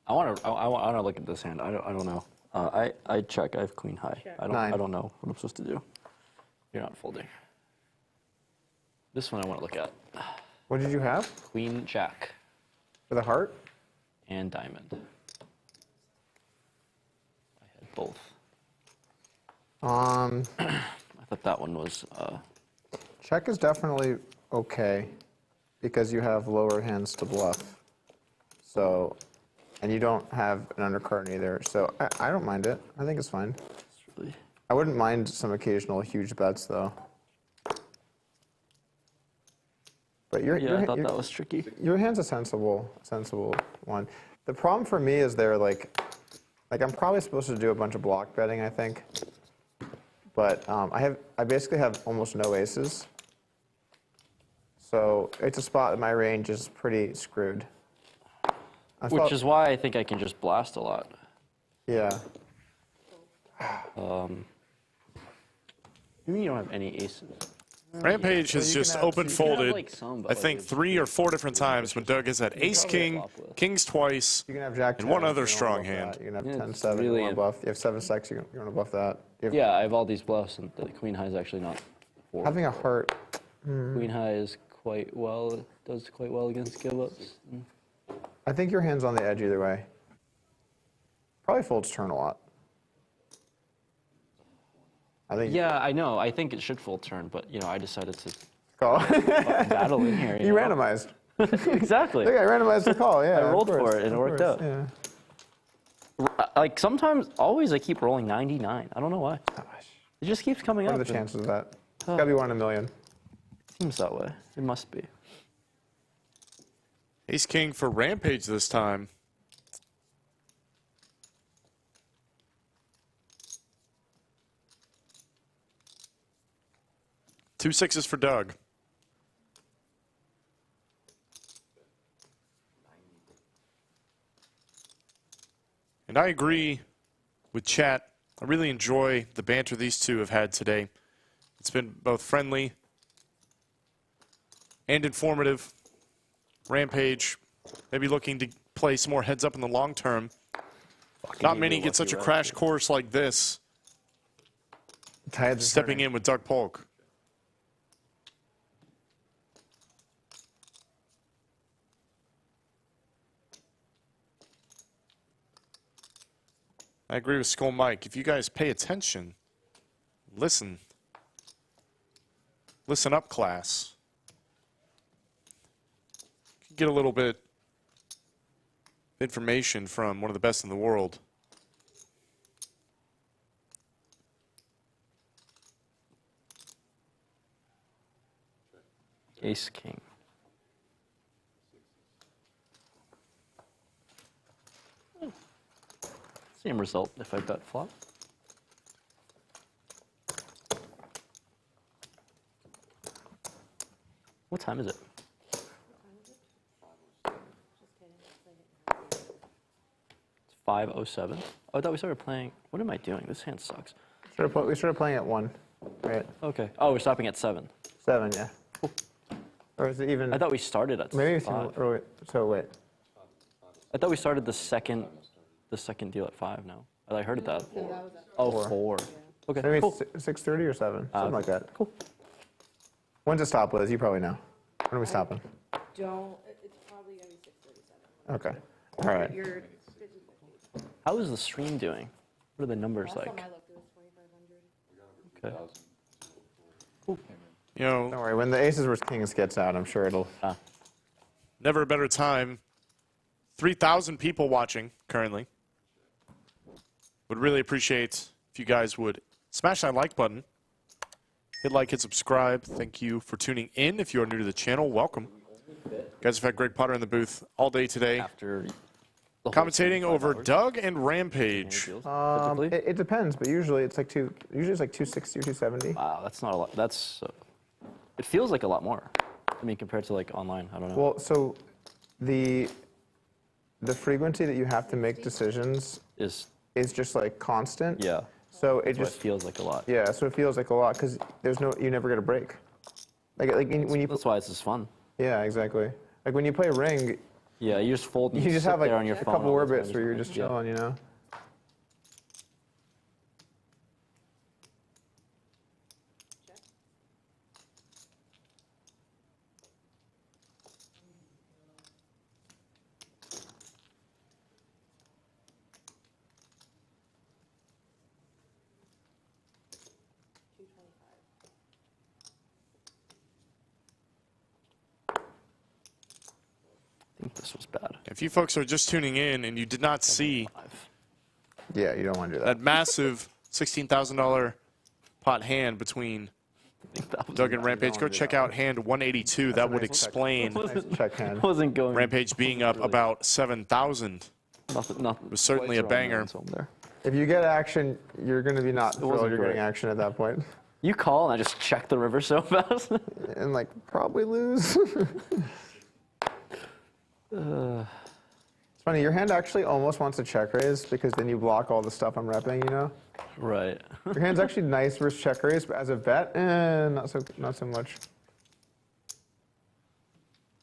I want to look at this hand. I don't know. I check. I have queen high. Check. I Nine. don't know what I'm supposed to do. You're not folding. This one I want to look at. What did you have? Queen jack For the heart? and diamond. I had both. I thought that one was. Check is definitely okay because you have lower hands to bluff. So, and you don't have an undercard either. So I don't mind it. I think it's fine. It's really. I wouldn't mind some occasional huge bets though. But Yeah, I thought that was tricky. your hand's a sensible one. The problem for me is they're like I'm probably supposed to do a bunch of block betting, I think. But I basically have almost no aces. So it's a spot that my range is pretty screwed. Which is why I think I can just blast a lot. Yeah. Maybe you don't have any aces. Rampage has you just can have- open You can have, folded, like, some, but, I think, like, 3 or 4 different times when Doug has had ace probably king, flop with. kings twice, You can have jack and 10 one if other you don't strong bluff hand. that. You can have Yeah, 10 it's 7 really you want to bluff. You have 7 6 you want to bluff that. You have, Yeah, I have all these bluffs, and the queen high is actually not. Four. Having a heart. Queen high is quite well. Does quite well against give ups. I think your hand's on the edge either way. Probably folds turn a lot. I think Yeah, I know. I think it should full turn, but I decided to call. battle in here. You randomized. Exactly. Yeah, I randomized the call. Yeah, I of rolled for course, it, and it of worked course, out. Yeah. Like sometimes, always, I keep rolling 99. I don't know why. Gosh. It just keeps coming What up. are the and chances of that? It's gotta be 1 in a million. Seems that way. It must be. Ace king for Rampage this time. Two sixes for Doug. And I agree with chat. I really enjoy the banter these two have had today. It's been both friendly and informative. Rampage maybe looking to play some more heads up in the long term. Not many get such a crash course like this, Tides are stepping turning. in with Doug Polk. I agree with Skull Mike. If you guys pay attention, listen up, class. Get a little bit of information from one of the best in the world. Ace king. Same result if I bet flop. What time is it? It's 5:07. Oh, I thought we started playing. What am I doing? This hand sucks. We started playing at 1, right? Okay. Oh, we're stopping at 7. 7, yeah. Or is it even? I thought we started at maybe 5. so wait. I thought we started the second deal at 5 now. I heard it that. Oh, 4. Okay, Maybe cool. 6:30 or 7, something like that. Cool. When's it stop, Liz? You probably know. When are we stopping? It's probably gonna be 6:37. Okay. All right. You're How is the stream doing? What are the numbers last like? time I looked, it was 2,500. Okay. You know, Don't worry. When the Aces vs Kings gets out, I'm sure it'll. never a better time. 3,000 people watching currently. Would really appreciate if you guys would smash that like button. Hit like, hit subscribe. Thank you for tuning in. If you are new to the channel, welcome. Guys, have had Greg Potter in the booth all day today. After the whole Commentating 75 over hours. Doug and Rampage. Typically? It depends, but usually it's like 260 or 270. Wow, that's not a lot. That's it feels like a lot more. I mean, compared to like online, I don't know. Well, so the frequency that you have to make decisions is is just like constant. yeah. So it That's why just it feels like a lot. yeah. So it feels like a lot because you never get a break. When you That's why this is fun. yeah, exactly. Like when you play Ring, Yeah, you just fold. And you just sit have like there on a your phone couple all the orbits time. where you're just Yeah. chilling, you know. I think this was bad. If you folks are just tuning in and you did not see Yeah, you don't want to do that massive $16,000 pot hand between Doug and Rampage, go check out hand 182. That would explain Nice check hand. Wasn't going. Rampage being up about 7,000. Nothing. was certainly a banger. There. If you get action, you're going to be not thrilled wasn't you're getting great. action at that point. You call and I just check the river so fast. And like probably lose. It's funny, your hand actually almost wants to check raise because then you block all the stuff I'm repping, you know? Right. Your hand's actually nice versus check raise, but as a bet, not so much.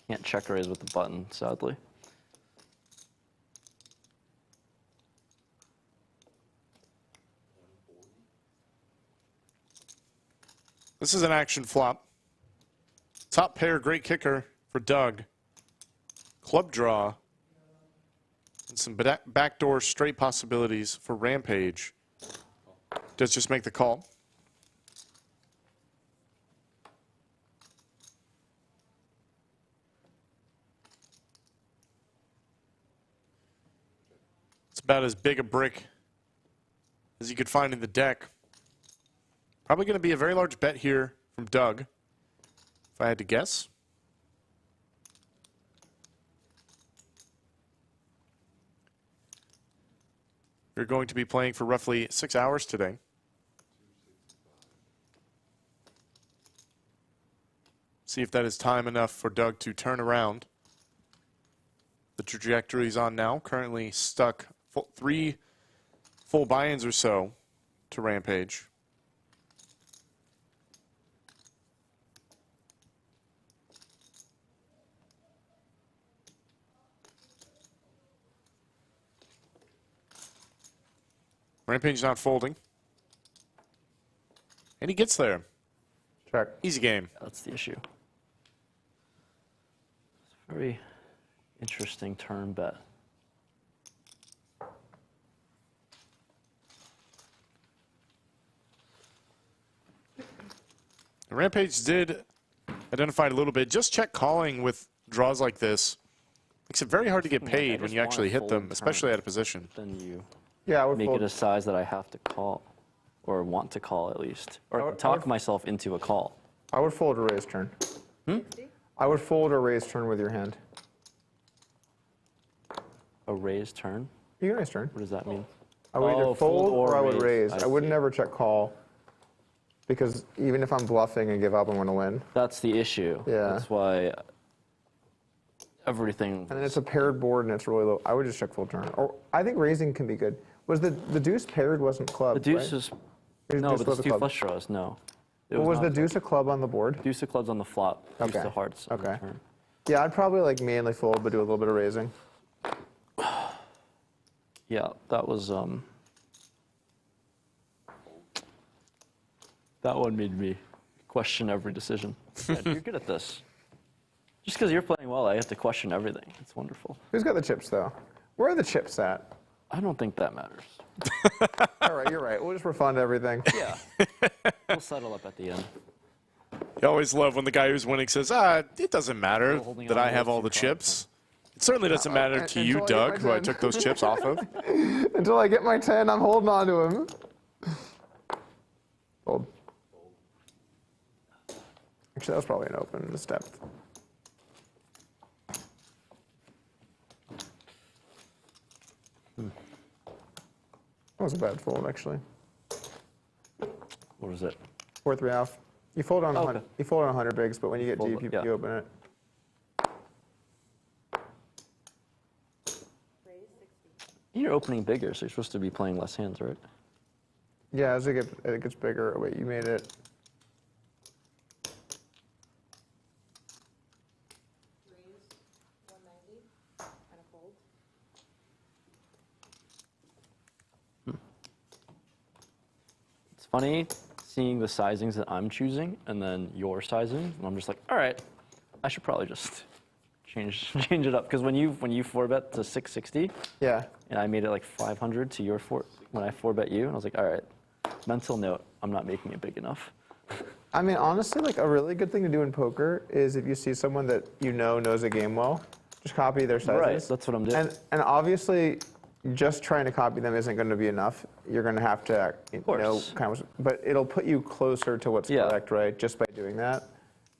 Can't check raise with the button, sadly. This is an action flop. Top pair, great kicker for Doug. Club draw. And some backdoor straight possibilities for Rampage. Does just make the call. It's about as big a brick as you could find in the deck. Probably going to be a very large bet here from Doug, if I had to guess. You're going to be playing for roughly 6 hours today. See if that is time enough for Doug to turn around. The trajectory he's on now, currently stuck 3 full buy-ins or so to Rampage. Rampage not folding. And he gets there. Check. Easy game. That's the issue. It's a very interesting turn bet. Rampage did identify it a little bit. Just check calling with draws like this. Makes it very hard to get I paid when just you wanna actually hit fold them, turn. especially out of position. Then you Yeah, I would make fold. it a size that I have to call, or want to call at least, or I would- talk myself into a call. I would fold a raise turn. I would fold a raise turn with your hand. A raise turn? You can raise turn. What does that mean? I would either Oh, fold or I would raise. I would see. never check call because even if I'm bluffing and give up, I'm going to win. That's the issue. Yeah. That's why everything. And then it's a paired board and it's really low. I would just check full turn. Or I think raising can be good. Was the deuce paired wasn't club, The deuce right? is. Or No, deuce but was it's a two club? flush draws. No. It Well, was the not deuce a club on the board? Deuce of clubs on the flop. Deuce Okay. of hearts on the Okay. turn. Yeah, I'd probably like mainly fold, but do a little bit of raising. Yeah, that was That one made me question every decision. Yeah, you're good at this. Just because you're playing well, I have to question everything. It's wonderful. Who's got the chips, though? Where are the chips at? I don't think that matters. All right, you're right. We'll just refund everything. Yeah. We'll settle up at the end. You always love when the guy who's winning says, it doesn't matter that I have all the chips. It certainly doesn't matter to you, Doug, who I took those chips off of. Until I get my 10, I'm holding on to him. Fold. Actually, that was probably an open this depth. That was a bad fold, actually. What was it? 4-3 off. You fold on 100. Okay. You fold on 100 bigs, but when you get Fold deep, it, you, yeah. you open it. You're opening bigger, so you're supposed to be playing less hands, right? Yeah, as it gets bigger. Oh, wait, you made it. Raise 190 and a fold. It's funny seeing the sizings that I'm choosing and then your sizing, and I'm just like, all right, I should probably just change it up. Because when you 4-bet to 660, Yeah. and I made it like 500 to your when I 4-bet you, and I was like, all right, mental note, I'm not making it big enough. I mean, honestly, like a really good thing to do in poker is if you see someone that you know knows the game well, just copy their sizes. Right, that's what I'm doing. And obviously, just trying to copy them isn't going to be enough. You're going to have to know kind of, but it'll put you closer to what's correct, right? Just by doing that.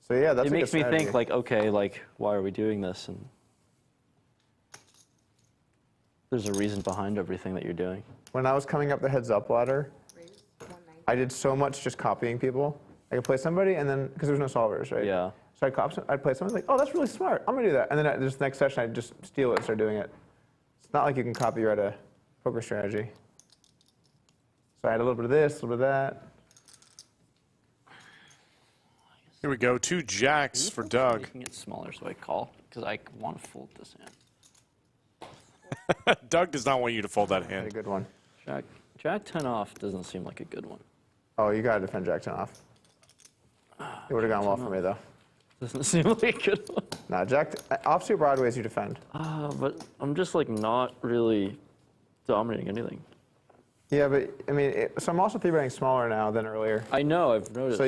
So yeah, that's It a good makes me strategy. think like, okay, like why are we doing this? And there's a reason behind everything that you're doing. When I was coming up the heads-up ladder, Raise 190. I did so much just copying people. I could play somebody, and then because there was no solvers, right? Yeah. So I'd play someone like, oh, that's really smart. I'm gonna do that, and then this next session I'd just steal it and start doing it. It's not like you can copyright a poker strategy. So I had a little bit of this, a little bit of that. Here we go, 2 jacks for Doug. Making it smaller so I call because I want to fold this hand. Doug does not want you to fold that Had a hand. good one. Jack 10 off doesn't seem like a good one. Oh, you gotta defend Jack 10 off. It would have gone well for me though. Doesn't seem like a good one. Nah, Jack offsuit broadways you defend. But I'm just like not really dominating anything. Yeah, but I mean, so I'm also 3-betting smaller now than earlier. I know, I've noticed. So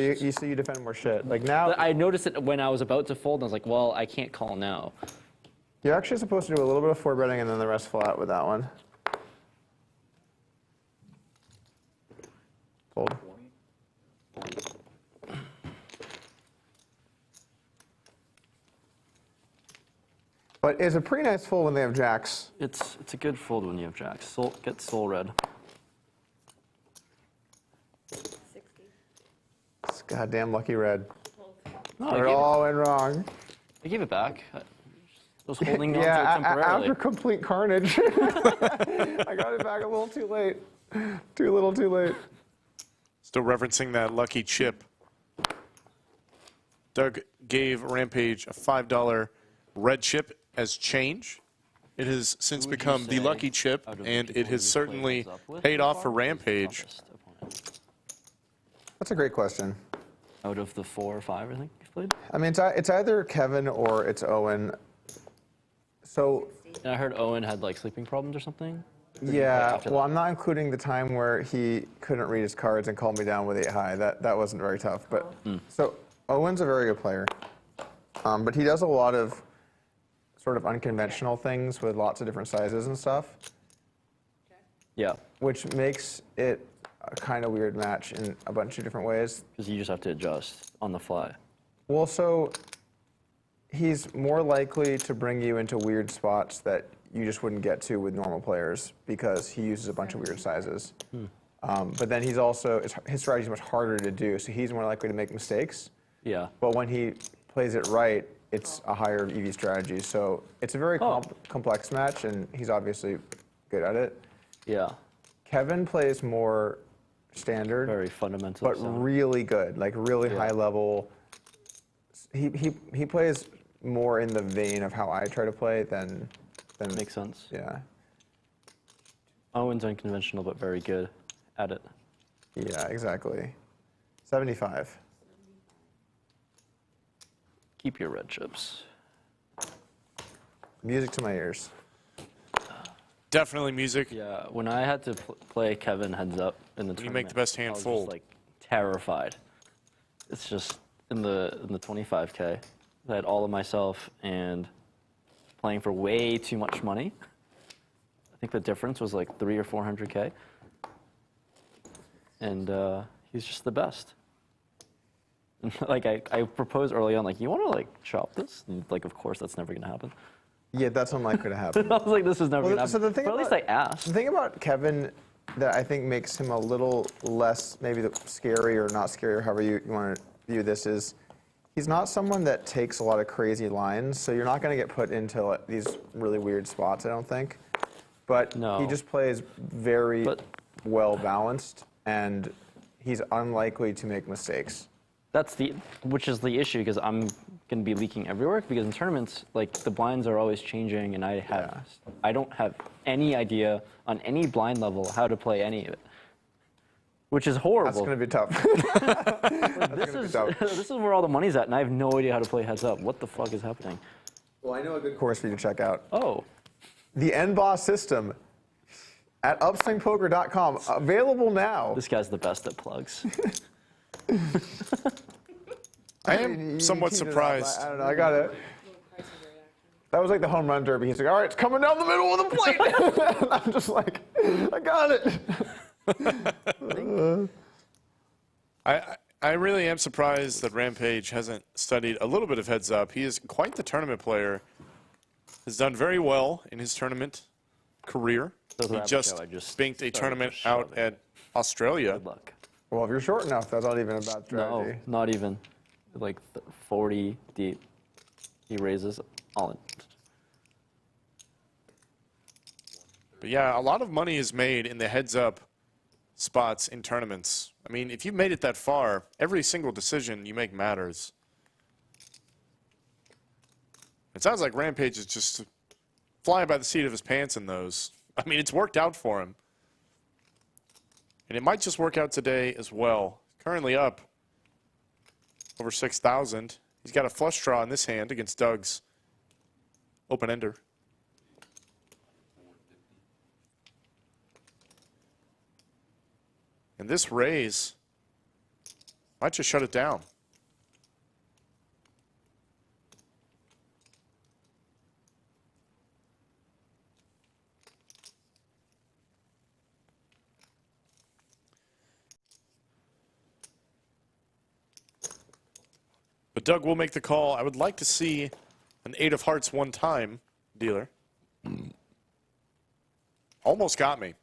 you defend more shit. Like now, I noticed it when I was about to fold, and I was like, well, I can't call now. you're actually supposed to do a little bit of 4-betting and then the rest flat with that one. Fold. But it's a pretty nice fold when they have jacks. It's a good fold when you have jacks. Get soul red. 60. It's goddamn lucky red. Fold. No, It all went wrong. I gave it back. I was holding on to it Yeah, temporarily. after complete carnage. I got it back a little too late. Too little, too late. Still referencing that lucky chip. Doug gave Rampage a $5 red chip as change. It has since Who would you become the say, lucky chip, out of the and it people has you've certainly played heads up with paid so off for far, who's the Rampage. toughest opponent? That's a great question. Out of the 4 or 5, I think you've played. I mean, it's either Kevin or it's Owen. So, And I heard Owen had like sleeping problems or something. yeah, after well, that? I'm not including the time where he couldn't read his cards and called me down with 8 high. That wasn't very tough. But so Owen's a very good player, but he does a lot of sort of unconventional things with lots of different sizes and stuff, Yeah, which makes it a kind of weird match in a bunch of different ways. because you just have to adjust on the fly. Well, so he's more likely to bring you into weird spots that you just wouldn't get to with normal players because he uses a bunch of weird sizes. But then he's also, his strategy is much harder to do, so he's more likely to make mistakes. Yeah. But when he plays it right, it's a higher EV strategy. So it's a very complex match, and he's obviously good at it. Yeah. Kevin plays more standard, Very fundamental. but sound. really good, like really high level. He plays more in the vein of how I try to play than Makes sense. yeah. Owen's unconventional, but very good at it. Yeah, exactly. 75. Keep your red chips. Music to my ears. Definitely music. Yeah, when I had to play Kevin heads up in the tournament, You make the best hand I was fold. just, like, terrified. It's just in the 25K, I had all of myself and playing for way too much money. I think the difference was like 300 or 400K, and he's just the best. And, like I proposed early on, like, you want to like chop this? And, like, of course that's never gonna happen. Yeah, that's unlikely to happen. I was like, this is never gonna happen. So the thing but at least I asked. The thing about Kevin that I think makes him a little less maybe scary or not scary or however you want to view this is he's not someone that takes a lot of crazy lines, so you're not going to get put into these really weird spots, I don't think. But No. he just plays very well balanced, and he's unlikely to make mistakes. Which is the issue, because I'm going to be leaking everywhere, because in tournaments, like, the blinds are always changing, and I don't have any idea on any blind level how to play any of it, which is horrible. That's going to be tough. This is where all the money's at, and I have no idea how to play heads up. What the fuck is happening? Well, I know a good course for you to check out. Oh. The NBOSS system at upswingpoker.com, available now. This guy's the best at plugs. I am somewhat surprised. I don't know, I got it. That was like the home run derby. He's like, all right, it's coming down the middle of the plate. And I'm just like, I got it. I really am surprised that Rampage hasn't studied a little bit of heads up. He is quite the tournament player. Has done very well in his tournament career. He just spinked a tournament out at Australia. Good luck. Well, if you're short enough, that's not even a bad strategy. No, not even. Like 40 deep. He raises all in. But yeah, a lot of money is made in the heads-up spots in tournaments. I mean, if you've made it that far, every single decision you make matters. It sounds like Rampage is just flying by the seat of his pants in those. I mean, it's worked out for him. And it might just work out today as well. Currently up over 6,000. He's got a flush draw in this hand against Doug's open-ender. And this raise might just shut it down. But Doug will make the call. I would like to see an 8 of hearts one time, dealer. Almost got me.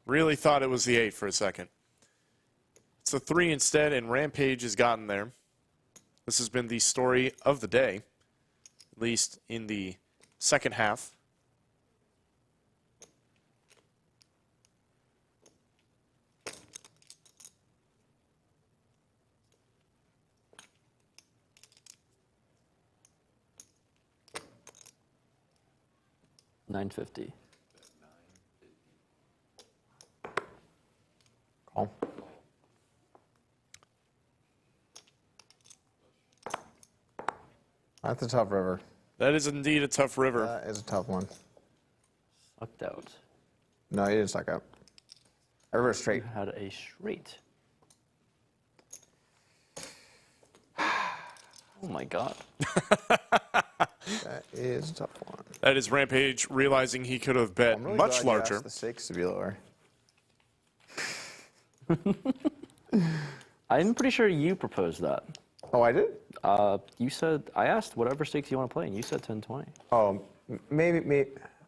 Really thought it was the 8 for a second. It's the 3 instead, and Rampage has gotten there. This has been the story of the day, at least in the second half. $950. Call. That's a tough river. That is indeed a tough river. That is a tough one. Sucked out. No, you didn't suck out. A river straight. You had a straight. Oh my god. That is a tough one. That is Rampage realizing he could have bet I'm really much glad you larger. asked the stakes to be lower. I'm pretty sure you proposed that. Oh, I did? You said, I asked whatever stakes you want to play, and you said 10-20. Oh, maybe.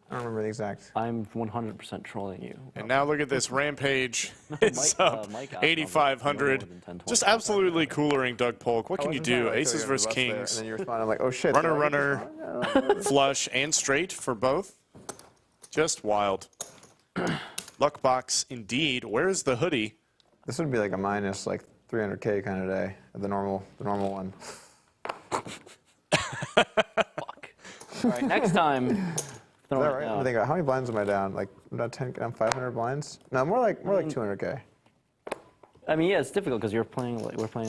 I don't remember the exact. I'm 100% trolling you. And now look at this Rampage. It's up Mike asked 8,500. no more than 10-20. Just absolutely coolering Doug Polk. What can you do? Aces versus kings. And then you respond, I'm like, oh shit. Runner, flush, and straight for both. Just wild. Luck box indeed. Where's the hoodie? This would be like a minus like 300K kind of day, the normal one. Fuck. All right, next time. Is that right? I'm thinking, how many blinds am I down? Like, I'm down 10, I'm 500 blinds? No, more like 200K. I mean, yeah, it's difficult because we're playing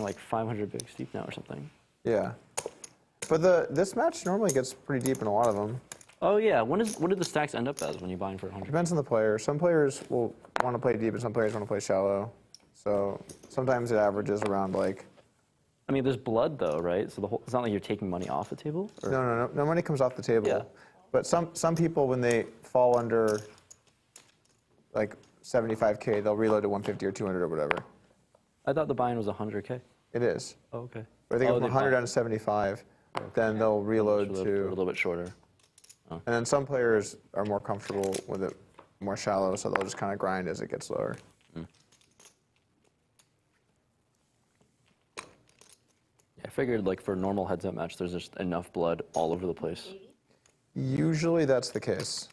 like 500 big steep now or something. Yeah. But this match normally gets pretty deep in a lot of them. Oh yeah, what did the stacks end up as when you buy in for 100? Depends on the player. Some players will want to play deep, and some players want to play shallow. So sometimes it averages around like. I mean, there's blood though, right? So it's not like you're taking money off the table. Or? No money comes off the table. Yeah. But some people, when they fall under like 75K, they'll reload to 150 or 200 or whatever. I thought the buy-in was 100K. It is. Oh, okay. But I think from 100 down to 75, then they'll reload A to. little bit shorter. And then some players are more comfortable with it more shallow, so they'll just kind of grind as it gets lower. Yeah, I figured like for a normal heads-up match, there's just enough blood all over the place. Usually that's the case.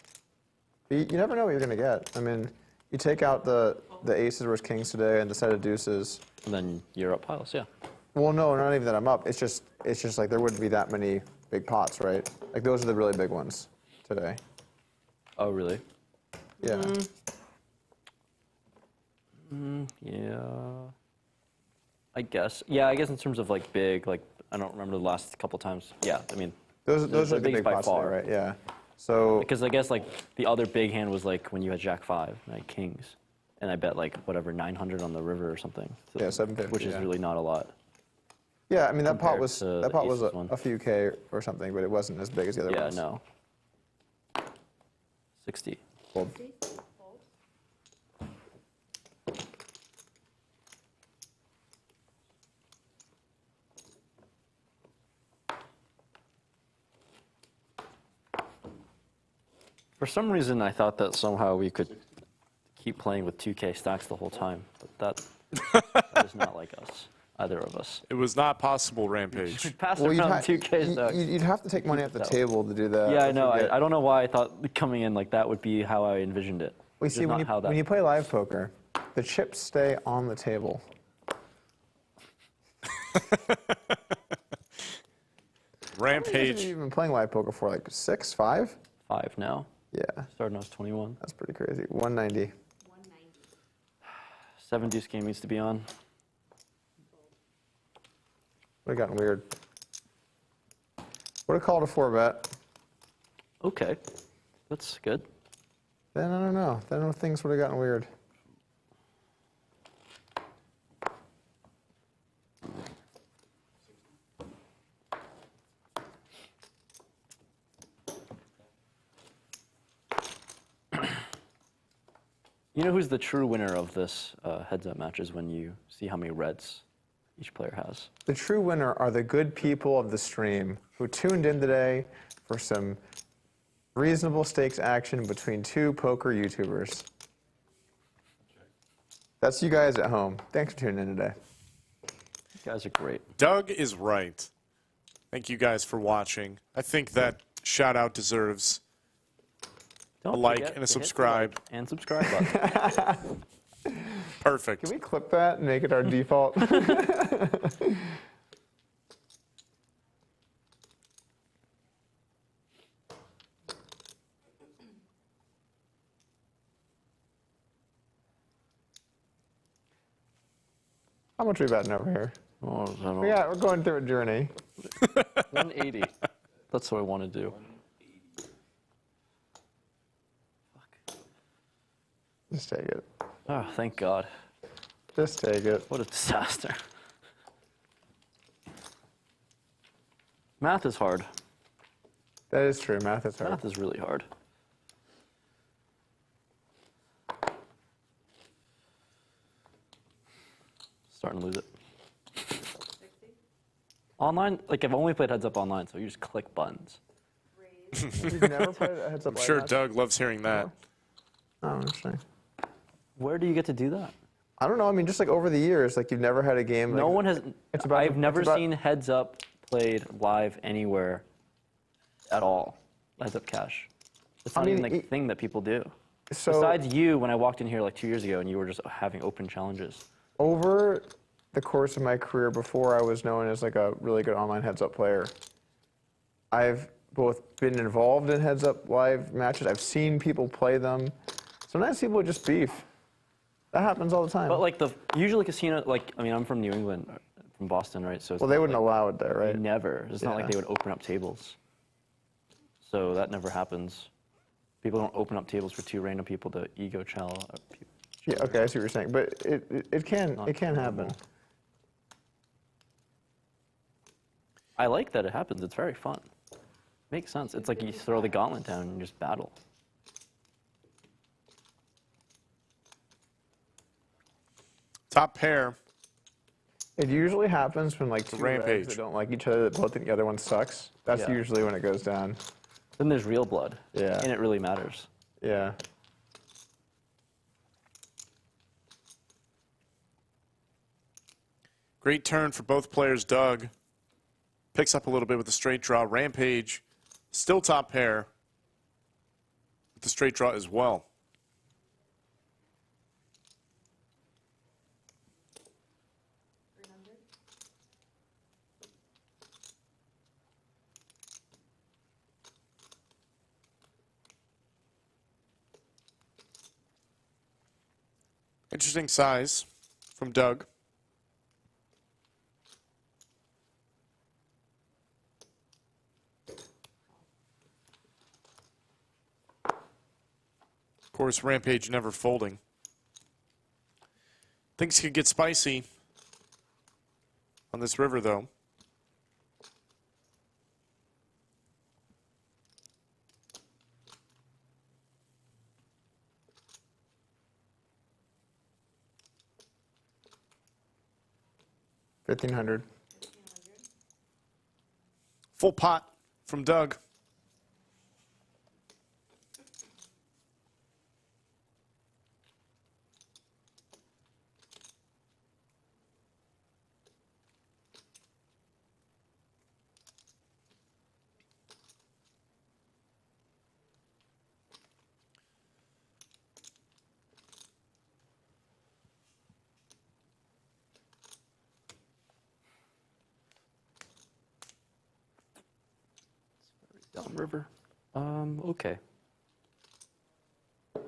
But you never know what you're going to get. I mean, you take out the aces versus kings today and the set of deuces. And then you're up piles, yeah. Well, no, not even that I'm up. It's just like there wouldn't be that many big pots, right? Like those are the really big ones today. Oh, really? Yeah. Yeah. I guess. Yeah, I guess in terms of like big, like I don't remember the last couple times. Yeah, I mean. Those are the bigs big by pots far. there, right? Yeah. So. Because I guess like the other big hand was like when you had Jack 5 and I had kings, and I bet like whatever 900 on the river or something. So, Yeah, 750. Which is yeah. really not a lot. Yeah, I mean that pot compared was to that the pot was aces one. a few K or something, but it wasn't as big as the other Yeah, ones. no. 60. Fold. For some reason, I thought that somehow we could keep playing with 2K stacks the whole time, but that is not like us, either of us. It was not possible, Rampage. Pass Well, around 2K stacks. you'd have to take money off the table to do that. Yeah, I if know. you get- I don't know why I thought coming in like that would be how I envisioned it. We It's see just when not how that. you play live poker, the chips stay on the table. Rampage. You've been playing live poker for like 6, 5? 5 now. Yeah, Started when I was 21. that's pretty crazy. 190. 190. 7 deuce game needs to be on. Would have gotten weird. Would have called a 4-bet. Okay, that's good. Then I don't know. Then things would have gotten weird. You know who's the true winner of this heads-up match is when you see how many reds each player has. The true winner are the good people of the stream who tuned in today for some reasonable stakes action between two poker YouTubers. That's you guys at home. Thanks for tuning in today. You guys are great. Doug is right. Thank you guys for watching. I think that shout out deserves Don't a like forget and a to hit the subscribe. like and subscribe button. Perfect. Can we clip that and make it our default? How much are we betting over here? Oh, I don't know. We're going through a journey. 180. That's what I want to do. Just take it. Oh, thank God. Just take it. What a disaster. Math is hard. That is true. Math is hard. Math is really hard. Starting to lose it. 60. Online, like I've only played heads up online, so you just click buttons. Raise. You've never played a heads up I'm live sure match? Doug loves hearing that. Oh, interesting. Where do you get to do that? I don't know. I mean, just like over the years, like you've never had a game. No like, one has. it's about- I've never it's about- seen heads up played live anywhere at all. Heads up cash. It's I not mean, even like a thing that people do. So Besides you, when I walked in here like 2 years ago, and you were just having open challenges. over the course of my career, before I was known as like a really good online heads up player, I've both been involved in heads up live matches. I've seen people play them. Sometimes people just beef. That happens all the time. But like usually casino, like I mean, I'm from New England, from Boston, right? So it's well, they not wouldn't like, allow it there, right? Never. It's not like Yeah. they would open up tables. So that never happens. People don't open up tables for two random people to ego chow. Yeah, okay, I see what you're saying, but it can happen. I like that it happens. It's very fun. Makes sense. It's like you throw the gauntlet down and you just battle. Top pair. It usually happens when like two Rampage. regs that don't like each other, that both think the other one sucks. That's Yeah. usually when it goes down. Then there's real blood. Yeah. And it really matters. Yeah. Great turn for both players. Doug picks up a little bit with the straight draw. Rampage still top pair with the straight draw as well. Interesting size from Doug. Of course, Rampage never folding. Things could get spicy on this river, though. $1,500. Full pot from Doug. Downriver. Okay.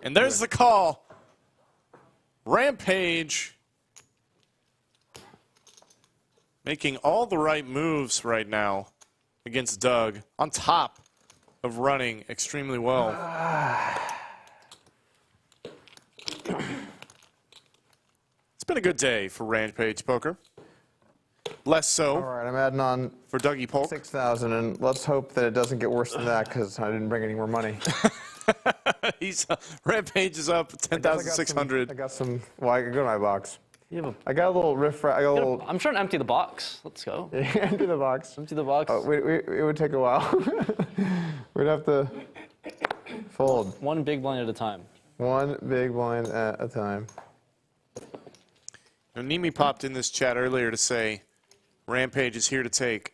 And there's the call. Rampage making all the right moves right now against Doug, on top of running extremely well. It's been a good day for Rampage Poker. Less so All right, I'm adding on for Dougie Polk. 6,000, and let's hope that it doesn't get worse than that because I didn't bring any more money. Rampage is up 10,600. I got some. Well, I can go to my box. You have I got a little riff. I got a little. I'm trying to empty the box. Let's go. Empty the box. Empty the box. Oh, it would take a while. We'd have to fold One big blind at a time. one big blind at a time. Now, Nimi popped in this chat earlier to say Rampage is here to take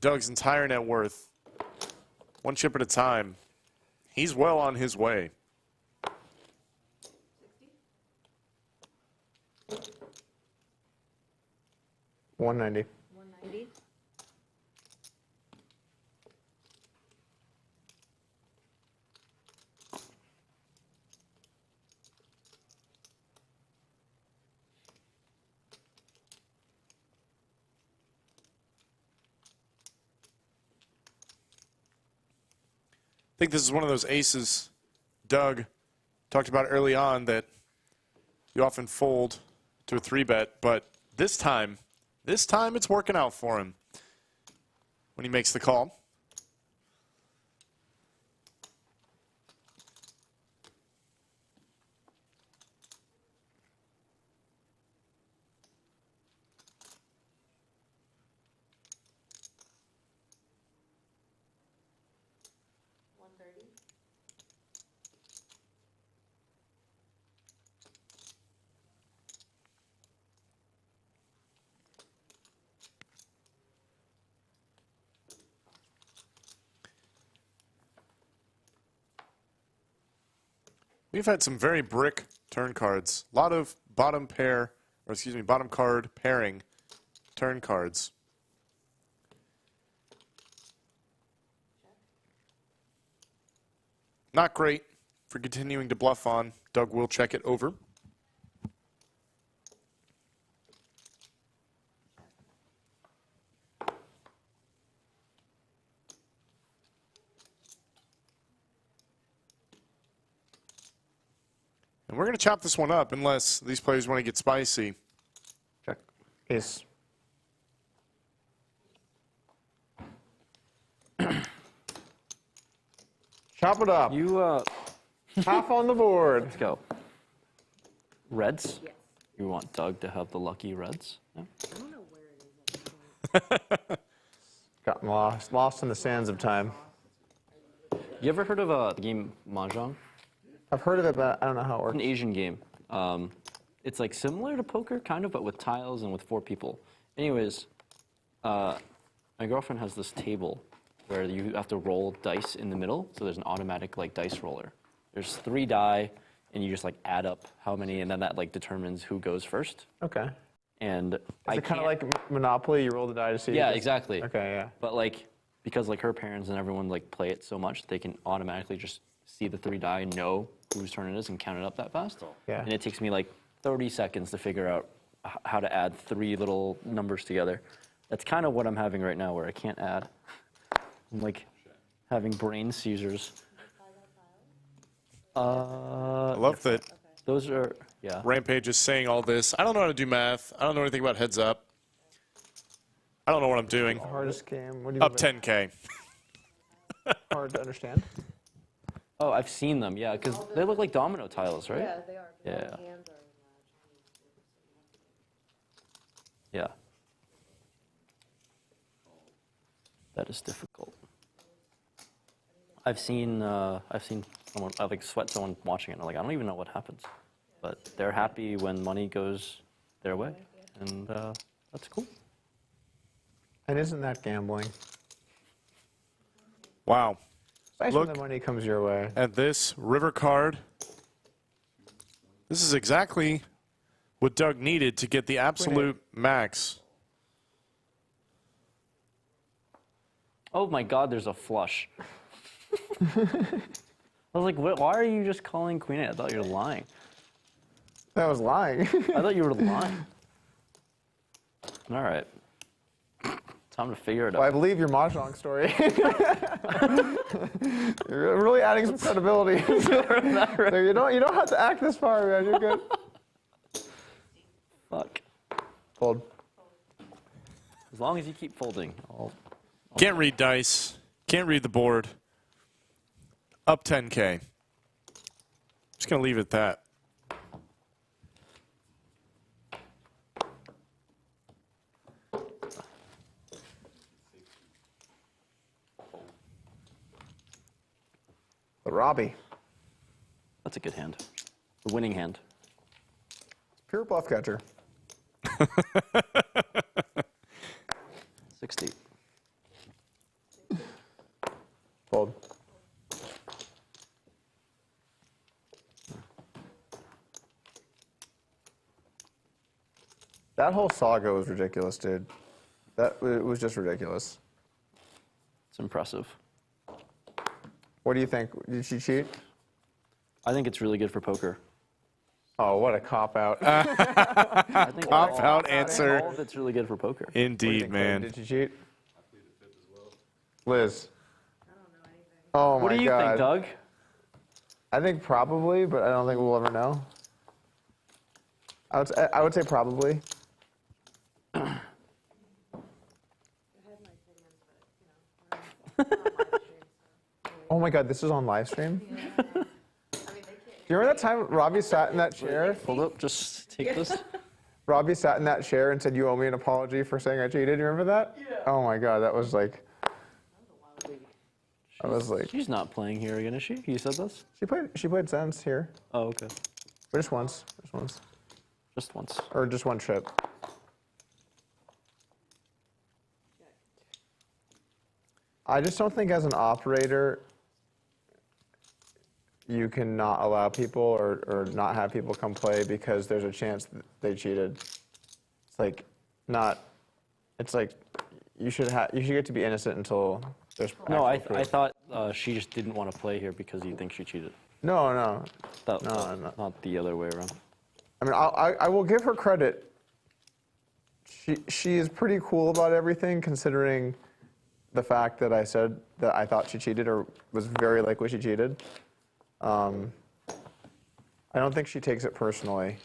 Doug's entire net worth, one chip at a time. He's well on his way. $190. 190. I think this is one of those aces Doug talked about early on that you often fold to a 3-bet, but this time it's working out for him when he makes the call. We've had some very brick turn cards. A lot of bottom card pairing turn cards. Not great for continuing to bluff on. Doug will check it over. And we're going to chop this one up unless these players want to get spicy. Check. Ace. Chop it up. You, Half on the board. let's go. Reds? Yes. You want Doug to have the lucky reds? No? I don't know where it is at this point. Gotten lost in the sands of time. You ever heard of the game Mahjong? I've heard of it, but I don't know how it It's works. an Asian game. It's like similar to poker, kind of, but with tiles and with 4 people. Anyways, my girlfriend has this table where you have to roll dice in the middle. So there's an automatic like dice roller. There's 3 die, and you just like add up how many, and then that like determines who goes first. Okay. And Is I it kind of can't- like Monopoly? You roll the die to see. Yeah, who's- exactly. Okay, yeah. But like, because like her parents and everyone like play it so much, they can automatically just see the 3 die, know whose turn it is, and count it up that fast. Yeah. And it takes me like 30 seconds to figure out how to add 3 little numbers together. That's kind of what I'm having right now, where I can't add. I'm like having brain seizures. I love that Those are, yeah. Rampage is saying all this. I don't know how to do math. I don't know anything about heads up. I don't know what I'm doing. Hardest game. What do you Up mean 10K. hard to understand? Oh, I've seen them, yeah, because they look like domino tiles, right? Yeah, they are. but all Yeah. the hands are in Chinese too, so you have to- Yeah. That is difficult. I've seen someone, I like sweat someone watching it, and I'm like, I don't even know what happens. But they're happy when money goes their way, and that's cool. And isn't that gambling? Wow. Nice Look. when the money comes your way. At this river card. This is exactly what Doug needed to get the absolute max. Oh my God, there's a flush. I was like, why are you just calling Queen 8? I thought you were lying. That was lying. I thought you were lying. All right. Time to figure it Well, I out. believe your Mahjong story. You're really adding some credibility. So you don't have to act this far, man. You're good. Fuck. Fold. As long as you keep folding, Can't read dice. Can't read the board. Up 10K. Just going to leave it at that. But Robbie, that's a good hand. The winning hand. pure bluff catcher. 60. Fold. That whole saga was ridiculous, dude. It was just ridiculous. It's impressive. What do you think? Did she cheat? I think it's really good for poker. Oh, what a cop-out. I think Cop-out answer. all of it's really good for poker. Indeed, man. Did she cheat? Liz. Oh, my God. What do you think, Doug? I think probably, but I don't think we'll ever know. I would say probably. Oh my God, this is on live stream? Do you remember that time Robbie sat in that chair? Hold up, just take this. Robbie sat in that chair and said, "You owe me an apology for saying I cheated." You remember that? Yeah. Oh my God, that was like. I was like. She's not playing here again, is she? You said this? She played Sense here, Oh, okay. but just once, Just once. or just one trip. I just don't think as an operator, you can not allow people or not have people come play because there's a chance that they cheated. It's like you should get to be innocent until there's No, I actual proof. thought she just didn't want to play here because you think she cheated. No. Not the other way around. I mean, I will give her credit. She is pretty cool about everything, considering the fact that I said that I thought she cheated or was very likely she cheated. I I don't think she takes it personally.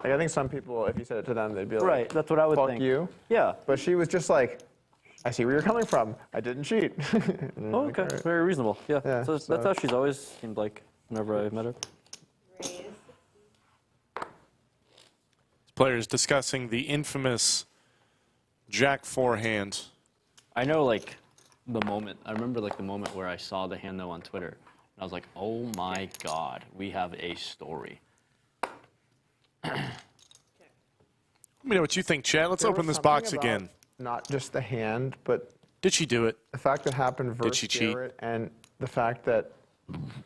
Like, I think some people, if you said it to them, they'd be like, Right, that's what I would fuck think. you. Yeah. But she was just like, I see where you're coming from. I didn't cheat. And Oh, I'm like, okay. "All right." Very reasonable. Yeah. Yeah, So so- that's how she's always seemed like whenever I've met her. Raise. Players discussing the infamous Jack forehand. I know, like, the moment. I remember, like, the moment where I saw the hand though on Twitter, and I was like, "Oh my God, we have a story." Let me know what you think, Chad. Let's There open was this box something about again. Not just the hand, but Did she do it? the fact that happened versus she cheat? Garrett, and the fact that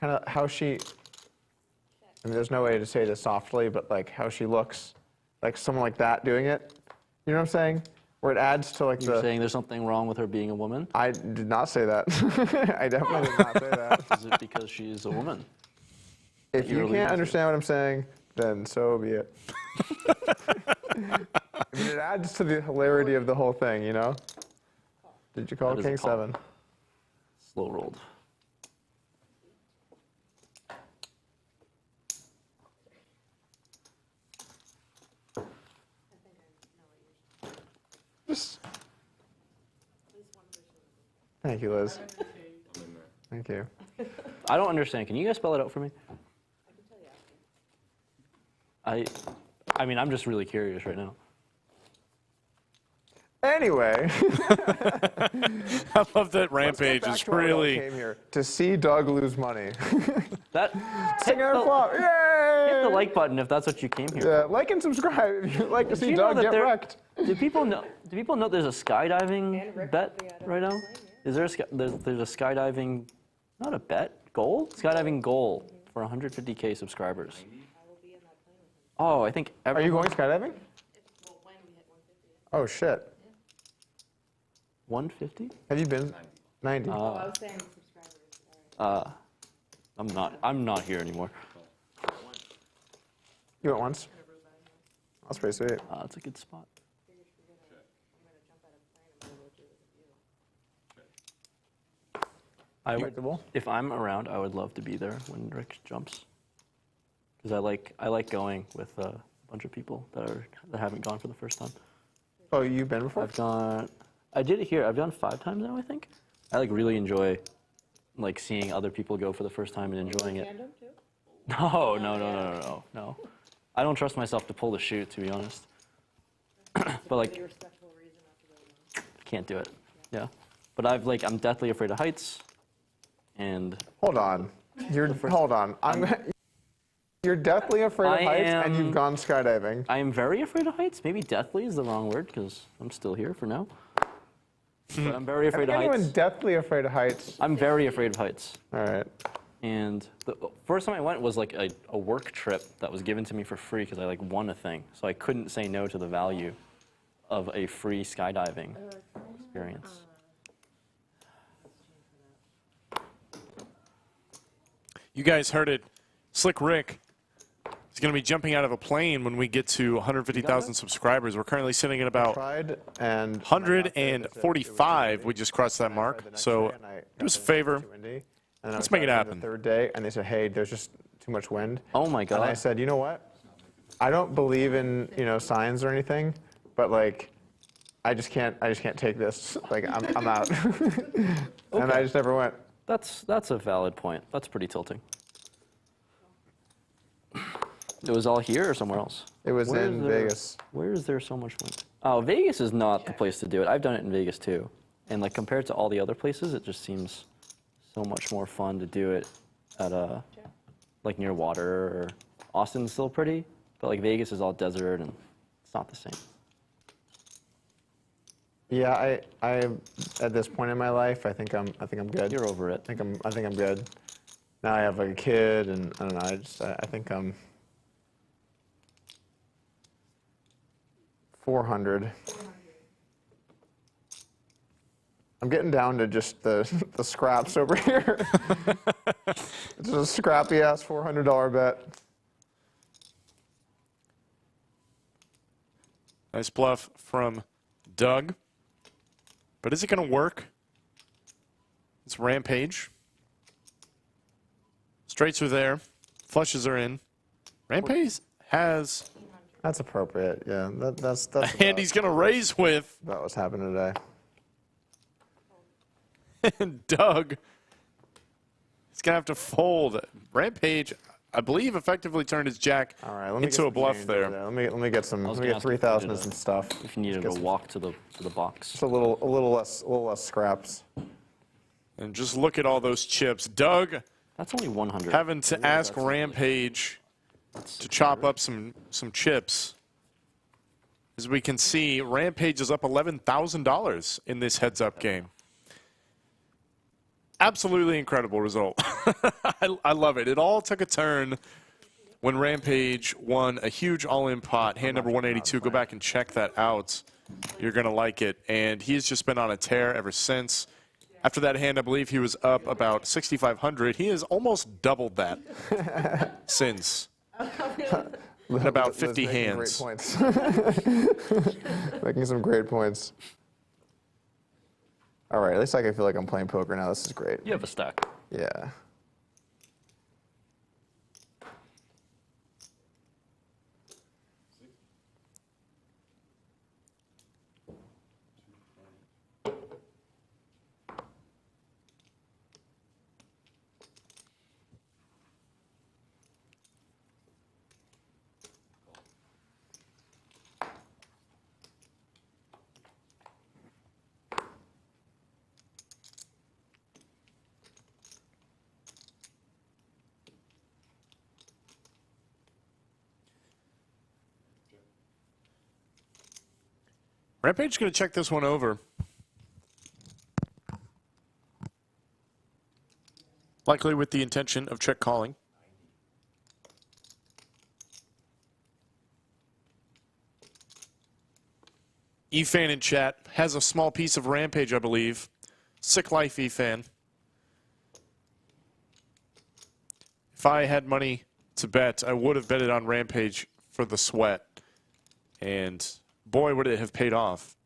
kind of how she. I mean, there's no way to say this softly, but like how she looks, like someone like that doing it. You know what I'm saying? Where it adds to like You're the. saying there's something wrong with her being a woman? I did not say that. I definitely did not say that. Is it because she's a woman? If You're you alluding can't to. understand what I'm saying, then so be it. I mean, it adds to the hilarity of the whole thing, you know? Did you call That is a King call. 7? Slow rolled. Just. Thank you, Liz. I'm in there. Thank you. I don't understand. Can you guys spell it out for me? I mean, I'm just really curious right now. Anyway, I love that let's Rampage get back is to why we all really. came here to see Doug lose money. That Sing our flop. hit Yay! the like button if that's what you came here for. Yeah, like and subscribe if you'd like to Do see you know Doug that get there- wrecked. Do people know there's a skydiving bet right now? Is there there's a skydiving, not a bet, goal? Skydiving goal for 150K subscribers. Oh, I think Are you everyone. going skydiving? Well, when we hit 150. Oh, shit. 150? Have you been? 90. Oh, I was saying subscribers. I'm not here anymore. You went once? That's pretty sweet. It's a good spot. I would, Predictable. if I'm around, I would love to be there when Rick jumps, because I like going with a bunch of people that haven't gone for the first time. Oh, you've been before? I did it here. I've done 5 times now, I think. I like really enjoy like seeing other people go for the first time and enjoying it. Tandem too? No. I don't trust myself to pull the chute, to be honest. But like, Pretty respectful reason after the can't do it. Yeah. But I'm deathly afraid of heights, and Hold on. Hold on. You're deathly afraid of I heights, and am- you've gone skydiving. I am very afraid of heights. Maybe deathly is the wrong word because I'm still here for now. But I'm very I afraid think of anyone heights. deathly afraid of heights. I'm very afraid of heights. All right. And the first time I went was like a work trip that was given to me for free because I like won a thing. So I couldn't say no to the value of a free skydiving experience. You guys heard it. Slick Rick is going to be jumping out of a plane when we get to 150,000 subscribers. We're currently sitting at about Tried and 145. We just crossed that mark. So do us a favor. Let's make it happen. The third day, and they said, "Hey, there's just too much wind." Oh my And I God. said, "You know what? I don't believe in signs or anything, but like, I just can't take this. Like, I'm out." And I just never went. That's a valid point. That's pretty tilting. It was all here or somewhere else? It was Where is in there- Vegas. Where is there so much wind? Oh, Vegas is not the place to do it. I've done it in Vegas too. And like compared to all the other places, it just seems so much more fun to do it at like near water. Or Austin's still pretty, but like Vegas is all desert and it's not the same. Yeah, I at this point in my life, I think I'm good. You're over it. I think I'm good. Now I have like a kid, and I don't know. I think I'm 400. I'm getting down to just the scraps over here. It's a scrappy ass $400 bet. Nice bluff from Doug. But is it going to work? It's Rampage. Straights are there. Flushes are in. Rampage has That's appropriate. Yeah, that's a hand he's going to raise with. about what's happening today. And Doug is going to have to fold. Rampage, I believe, effectively turned his jack All right, let me into a bluff there. Let me get some. was Let me gonna get ask if you 3,000 did and a- some stuff. If you needed Get to some- walk to the box. Just a little less scraps. And just look at all those chips. Doug That's only 100. having to ask Rampage to chop up some chips. As we can see, Rampage is up $11,000 in this heads-up game. Absolutely incredible result. I love it. It all took a turn when Rampage won a huge all-in pot, hand number 182. Go back and check that out. You're going to like it. And he's just been on a tear ever since. After that hand, I believe he was up about 6,500. He has almost doubled that since. In about 50 making hands. Great points. Making some great points. All right, at least I can feel like I'm playing poker now. This is great. You have a stack. Yeah. Rampage is going to check this one over. Likely with the intention of check calling. E-Fan in chat has a small piece of Rampage, I believe. Sick life, E-Fan. If I had money to bet, I would have betted on Rampage for the sweat. And boy, would it have paid off.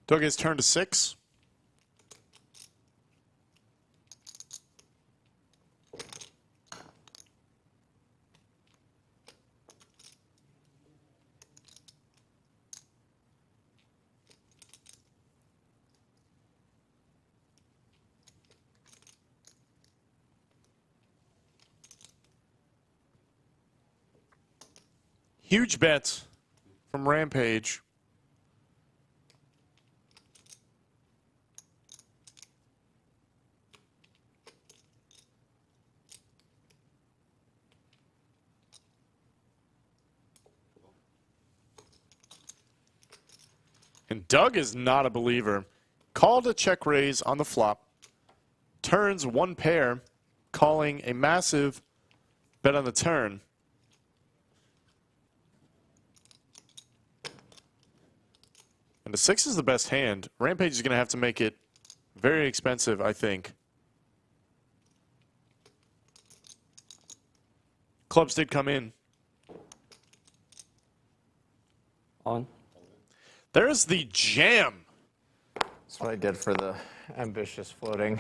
Doug has turned to 6. Huge bet from Rampage. And Doug is not a believer. Called a check raise on the flop. Turns one pair, calling a massive bet on the turn. And the 6 is the best hand. Rampage is going to have to make it very expensive, I think. Clubs did come in. On. There's the jam. That's what I did for the ambitious floating.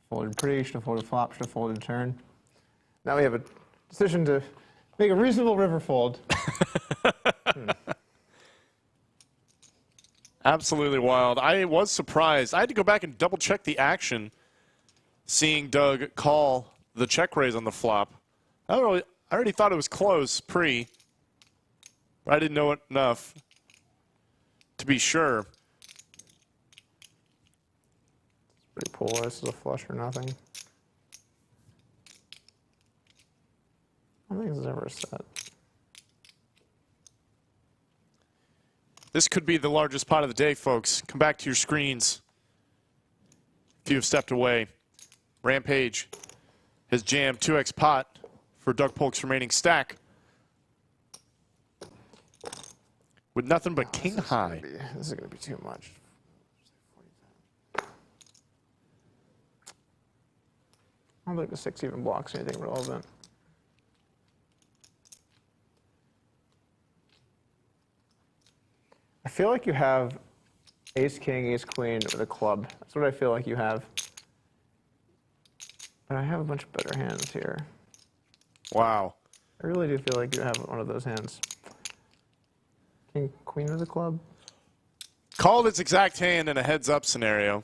Folded pre, should have folded flop, should have folded turn. Now we have a decision to make a reasonable river fold. Absolutely wild. I was surprised. I had to go back and double check the action, seeing Doug call the check raise on the flop. I already thought it was close pre, but I didn't know it enough to be sure. Pretty polarized as a flush or nothing. I don't think this is ever a set. This could be the largest pot of the day, folks. Come back to your screens. If you've stepped away, Rampage has jammed 2x pot for Doug Polk's remaining stack. With nothing but king high. This is going to be too much. I don't think the 6 even blocks anything relevant. I feel like you have ace king, ace queen with a club. That's what I feel like you have. But I have a bunch of better hands here. Wow. I really do feel like you have one of those hands. King, queen with a club. Called its exact hand in a heads-up scenario.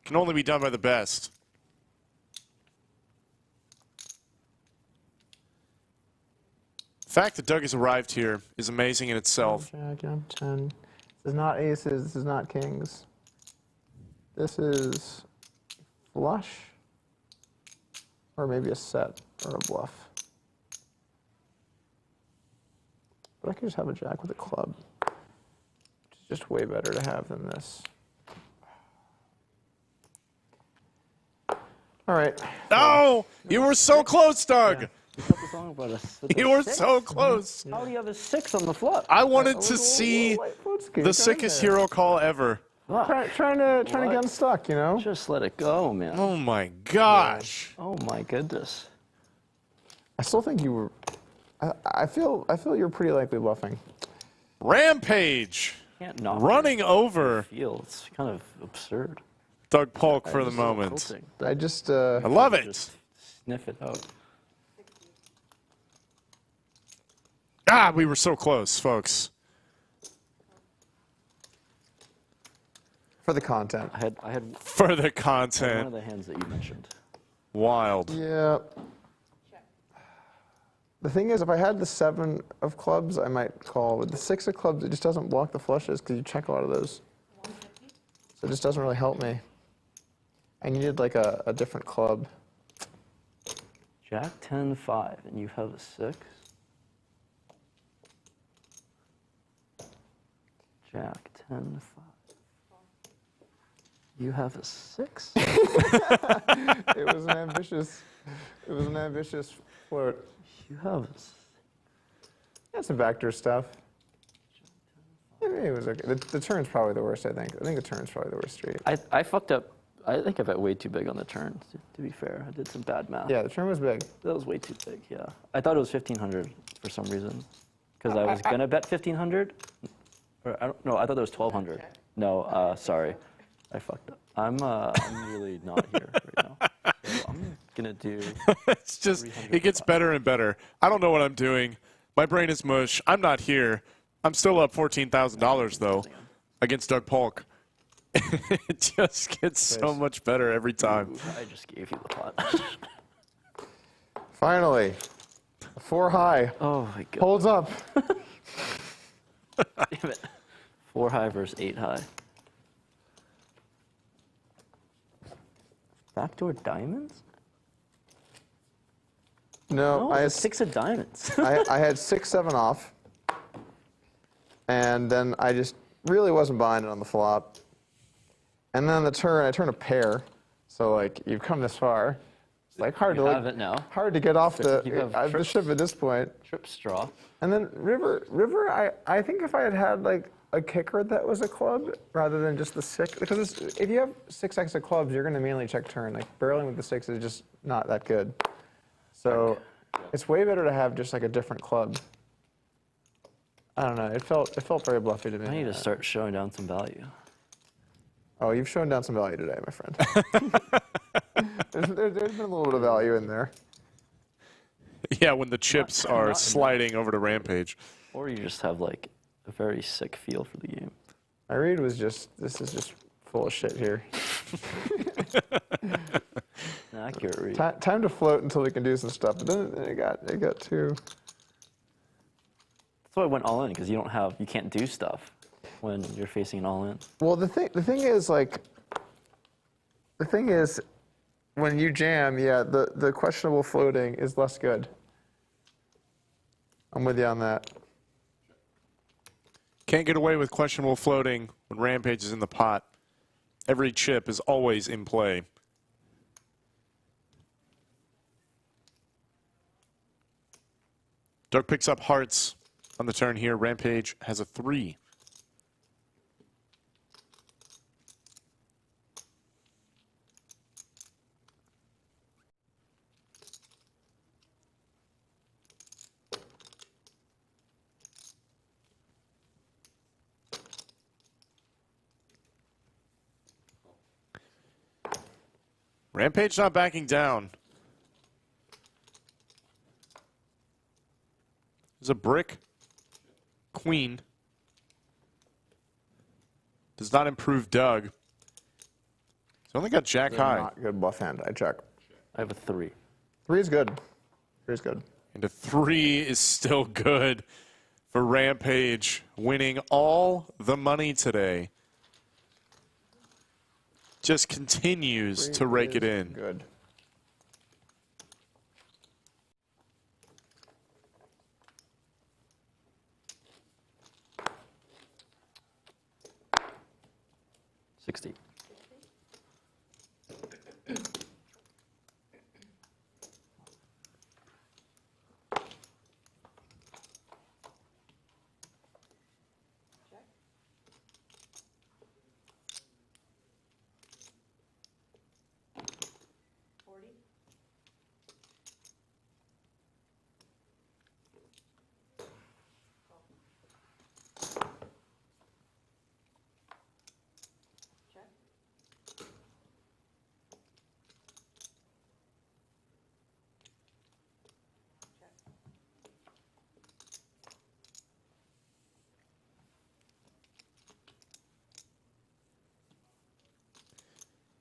Can only be done by the best. The fact that Doug has arrived here is amazing in itself. Jack, 10. This is not aces, this is not kings. This is flush, or maybe a set, or a bluff. But I could just have a jack with a club, which is just way better to have than this. All right. Oh, you were so close, Doug. You put the song about us. You were so close. How do you have a 6 on the flop? I wanted to see the sickest hero call ever. Trying to get unstuck, you know? Just let it go, man. Oh my gosh. Oh my goodness. I still think you were. I feel you're pretty likely bluffing. Rampage Can't not running over feel. It's kind of absurd. Doug Polk for the moment. I just. I love it. Just sniff it out. Ah, we were so close, folks. For the content. I had For the one of content. the hands that you mentioned. Wild. Yeah. The thing is, if I had the 7 of clubs, I might call. With the 6 of clubs, it just doesn't block the flushes because you check a lot of those. So it just doesn't really help me. I needed like a different club. Jack 10 5, and you have a 6. Jack 10 5. You have a 6. It was an ambitious float. You have a Had some backdoor stuff. I mean, it was okay. The turn's probably the worst, I think. I think the turn's probably the worst street. I fucked up. I think I bet way too big on the turn, to be fair. I did some bad math. Yeah, the turn was big. That was way too big, yeah. I thought it was 1,500 for some reason. Because I was going to bet 1,500. Or I don't know, I thought it was 1,200. No, sorry. I fucked up. I'm really not here right now. So I'm going to do... It's just, it gets better and better. I don't know what I'm doing. My brain is mush. I'm not here. I'm still up $14,000, though, against Doug Polk. It just gets so much better every time. Ooh, I just gave you the pot. Finally. 4 high. Oh, my God. Holds up. Damn it. 4 high versus 8 high. Backdoor diamonds? No, I had 6 of diamonds. I had 6, 7 off. And then I just really wasn't buying it on the flop. And then on the turn, I turned a pair. So like you've come this far. It's like hard You to have it now. hard to get off You the have the ship at this point. Trip straw. And then river, I think if I had had like a kicker that was a club rather than just the 6, because if you have 6x of clubs, you're going to mainly check turn. Like barreling with the 6 is just not that good. So it's way better to have just like a different club. I don't know. It felt very bluffy to me. I need to start showing down some value. Oh, you've shown down some value today, my friend. there's been a little bit of value in there. Yeah, when the chips are sliding over to Rampage. Or you just have like a very sick feel for the game. My read was just, this is just full of shit here. An accurate read. Time to float until we can do some stuff. But then it got too. That's why I went all in, because you can't do stuff when you're facing an all in. Well, the thing is, when you jam, yeah, the questionable floating is less good. I'm with you on that. Can't get away with questionable floating when Rampage is in the pot. Every chip is always in play. Dirk picks up hearts on the turn here. Rampage has a 3. Rampage not backing down. There's a brick. Queen. Does not improve Doug. He's only got Jack high. Not good bluff hand. I check. I have a 3. 3 is good. 3 is good. And a 3 is still good for Rampage, winning all the money today. Just continues to rake it in. Good. $60.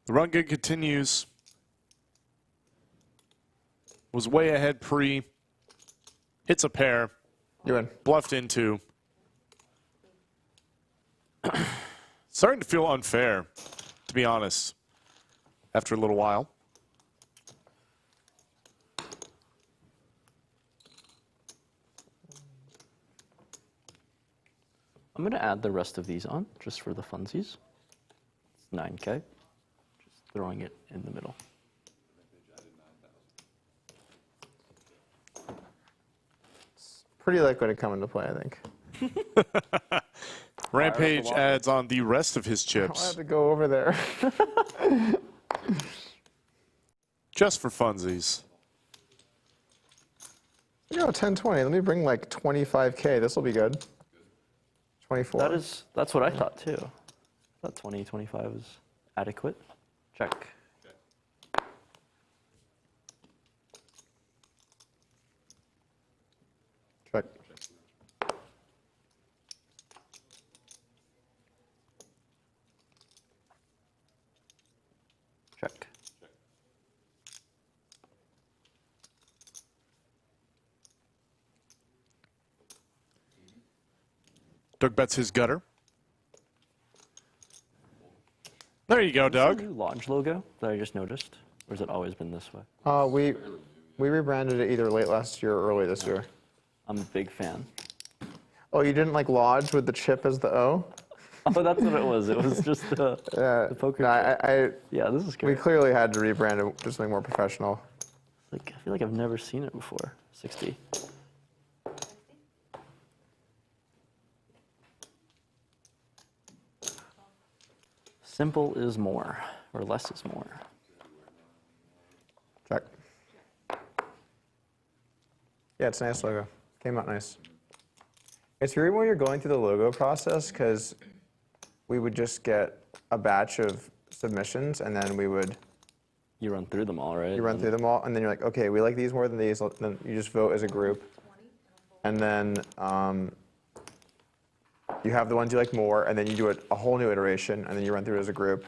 The run good continues. Was way ahead pre. Hits a pair. You win. Bluffed into. Starting to feel unfair, to be honest, after a little while. I'm going to add the rest of these on, just for the funsies. It's 9K. Just throwing it in the middle. Pretty likely to come into play, I think. Rampage adds on the rest of his I chips. have to go over there. Just for funsies. Yo, 1020. Let me bring like 25K. This will be good. 24. That's what I thought too. I thought 20, 25 was adequate. Check. Check. Check. Doug bets his gutter. There you go, Is this a Doug. new Lodge logo that I just noticed, or has it always been this way? We rebranded it either late last year or early this year. I'm a big fan. Oh, you didn't like Lodge with the chip as the O? Oh, that's what it was. It was just the poker. No, Yeah, this is we great. clearly had to rebrand it to something more professional. Like, I feel like I've never seen it before. 60. Simple is more, or less is more. Check. Yeah, it's a nice logo. Came out nice. It's weird when you're going through the logo process because we would just get a batch of submissions and then we would You run through them all, right? you run through them all and then you're like, okay, we like these more than these. Then you just vote as a group, and then you have the ones you like more, and then you do a whole new iteration, and then you run through it as a group.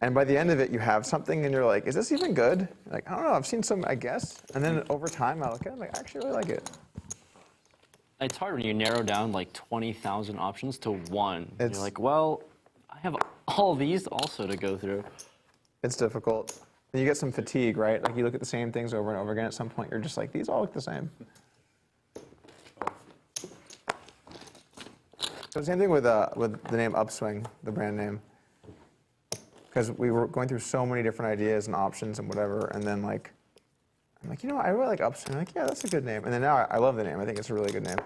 And by the end of it, you have something, and you're like, is this even good? You're like, I don't know, I've seen some, I guess. And then over time, I look at it, I'm like, I actually really like it. It's hard when you narrow down like 20,000 options to one. It's- You're like, well, I have all these also to go through. It's difficult. And you get some fatigue, right? Like you look at the same things over and over again. At some point, you're just like, these all look the same. So same thing with the name Upswing, the brand name. Because we were going through so many different ideas and options and whatever, and then like, I'm like, you know, I really like Upswing. I'm like, yeah, that's a good name. And then now I love the name. I think it's a really good name.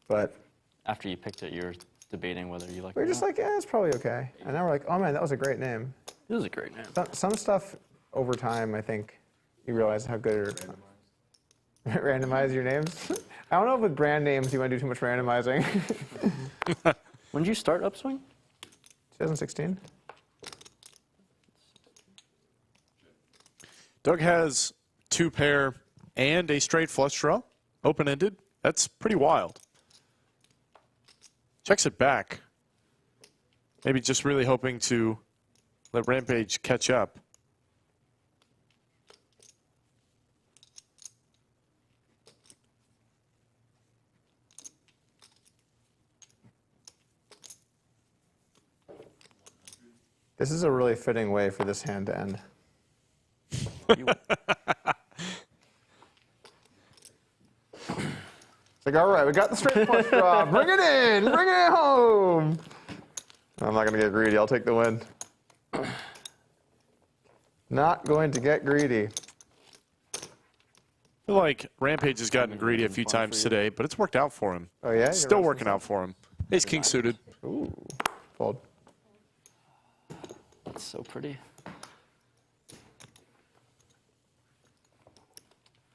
But After you picked it, you were debating whether you liked it. we were just like, yeah, it's probably okay. And now we're like, oh man, that was a great name. It was a great name. Some stuff over time, I think you realize how good. Randomize your names. I don't know if with brand names you want to do too much randomizing. When did you start Upswing? 2016. Doug has 2 pair and a straight flush draw, open-ended. That's pretty wild. Checks it back. Maybe just really hoping to let Rampage catch up. This is a really fitting way for this hand to end. It's like, all right, we got the straight flush draw. Bring it in. Bring it home. I'm not going to get greedy. I'll take the win. Not going to get greedy. I feel like Rampage has gotten greedy a few times today, but it's worked out for him. Oh, yeah? Still working out for him. Ace King suited. Ooh, fold. That's so pretty.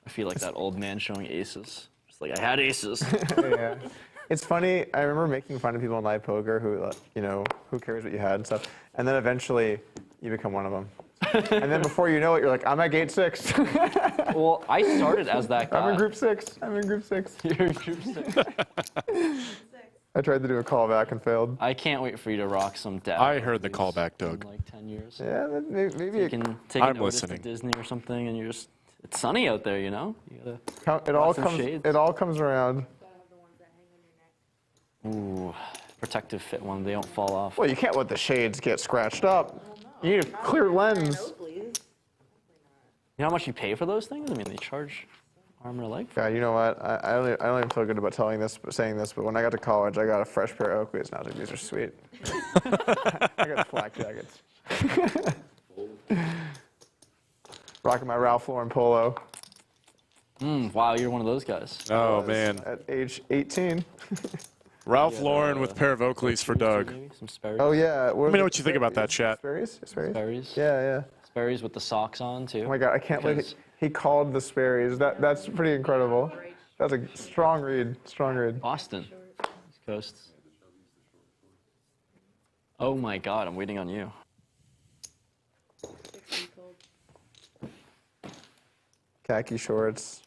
I feel like that old man showing aces. Just like, I had aces. Yeah. It's funny, I remember making fun of people in live poker who, you know, who cares what you had and stuff. And then eventually you become one of them. And then before you know it, you're like, I'm at gate 6. Well, I started as that guy. I'm in group 6. I'm in group 6. You're in group 6. I tried to do a callback and failed. I can't wait for you to rock some dad. I heard the callback, Doug. In like 10 years. Yeah, maybe You it, can take I'm a notice to listening. Disney or something, and you're just, it's sunny out there, you know? You gotta it all rock some comes. shades. It all comes around. Ooh, protective fit one, they don't fall off. Well, you can't let the shades get scratched up. You need a clear lens. No, please. You know how much you pay for those things? I mean, they charge arm and a leg. God, you know what? I don't even feel good about saying this, but when I got to college, I got a fresh pair of Oakleys, and I was like, these are sweet. I got flak jackets. Rocking my Ralph Lauren polo Wow, you're one of those guys. Oh, man. at age 18. Ralph Lauren with a pair of Oakleys for Doug. Maybe some Sperry's. Oh yeah. Let me know what you think about that, chat. Sperry's? Sperry's? Sperry's. Yeah, yeah. Sperry's with the socks on, too. Oh my God, I can't believe he called the Sperry's. That's pretty incredible. That's a strong read. Strong read. Boston. East Coast. Oh my God, I'm waiting on you. Khaki shorts.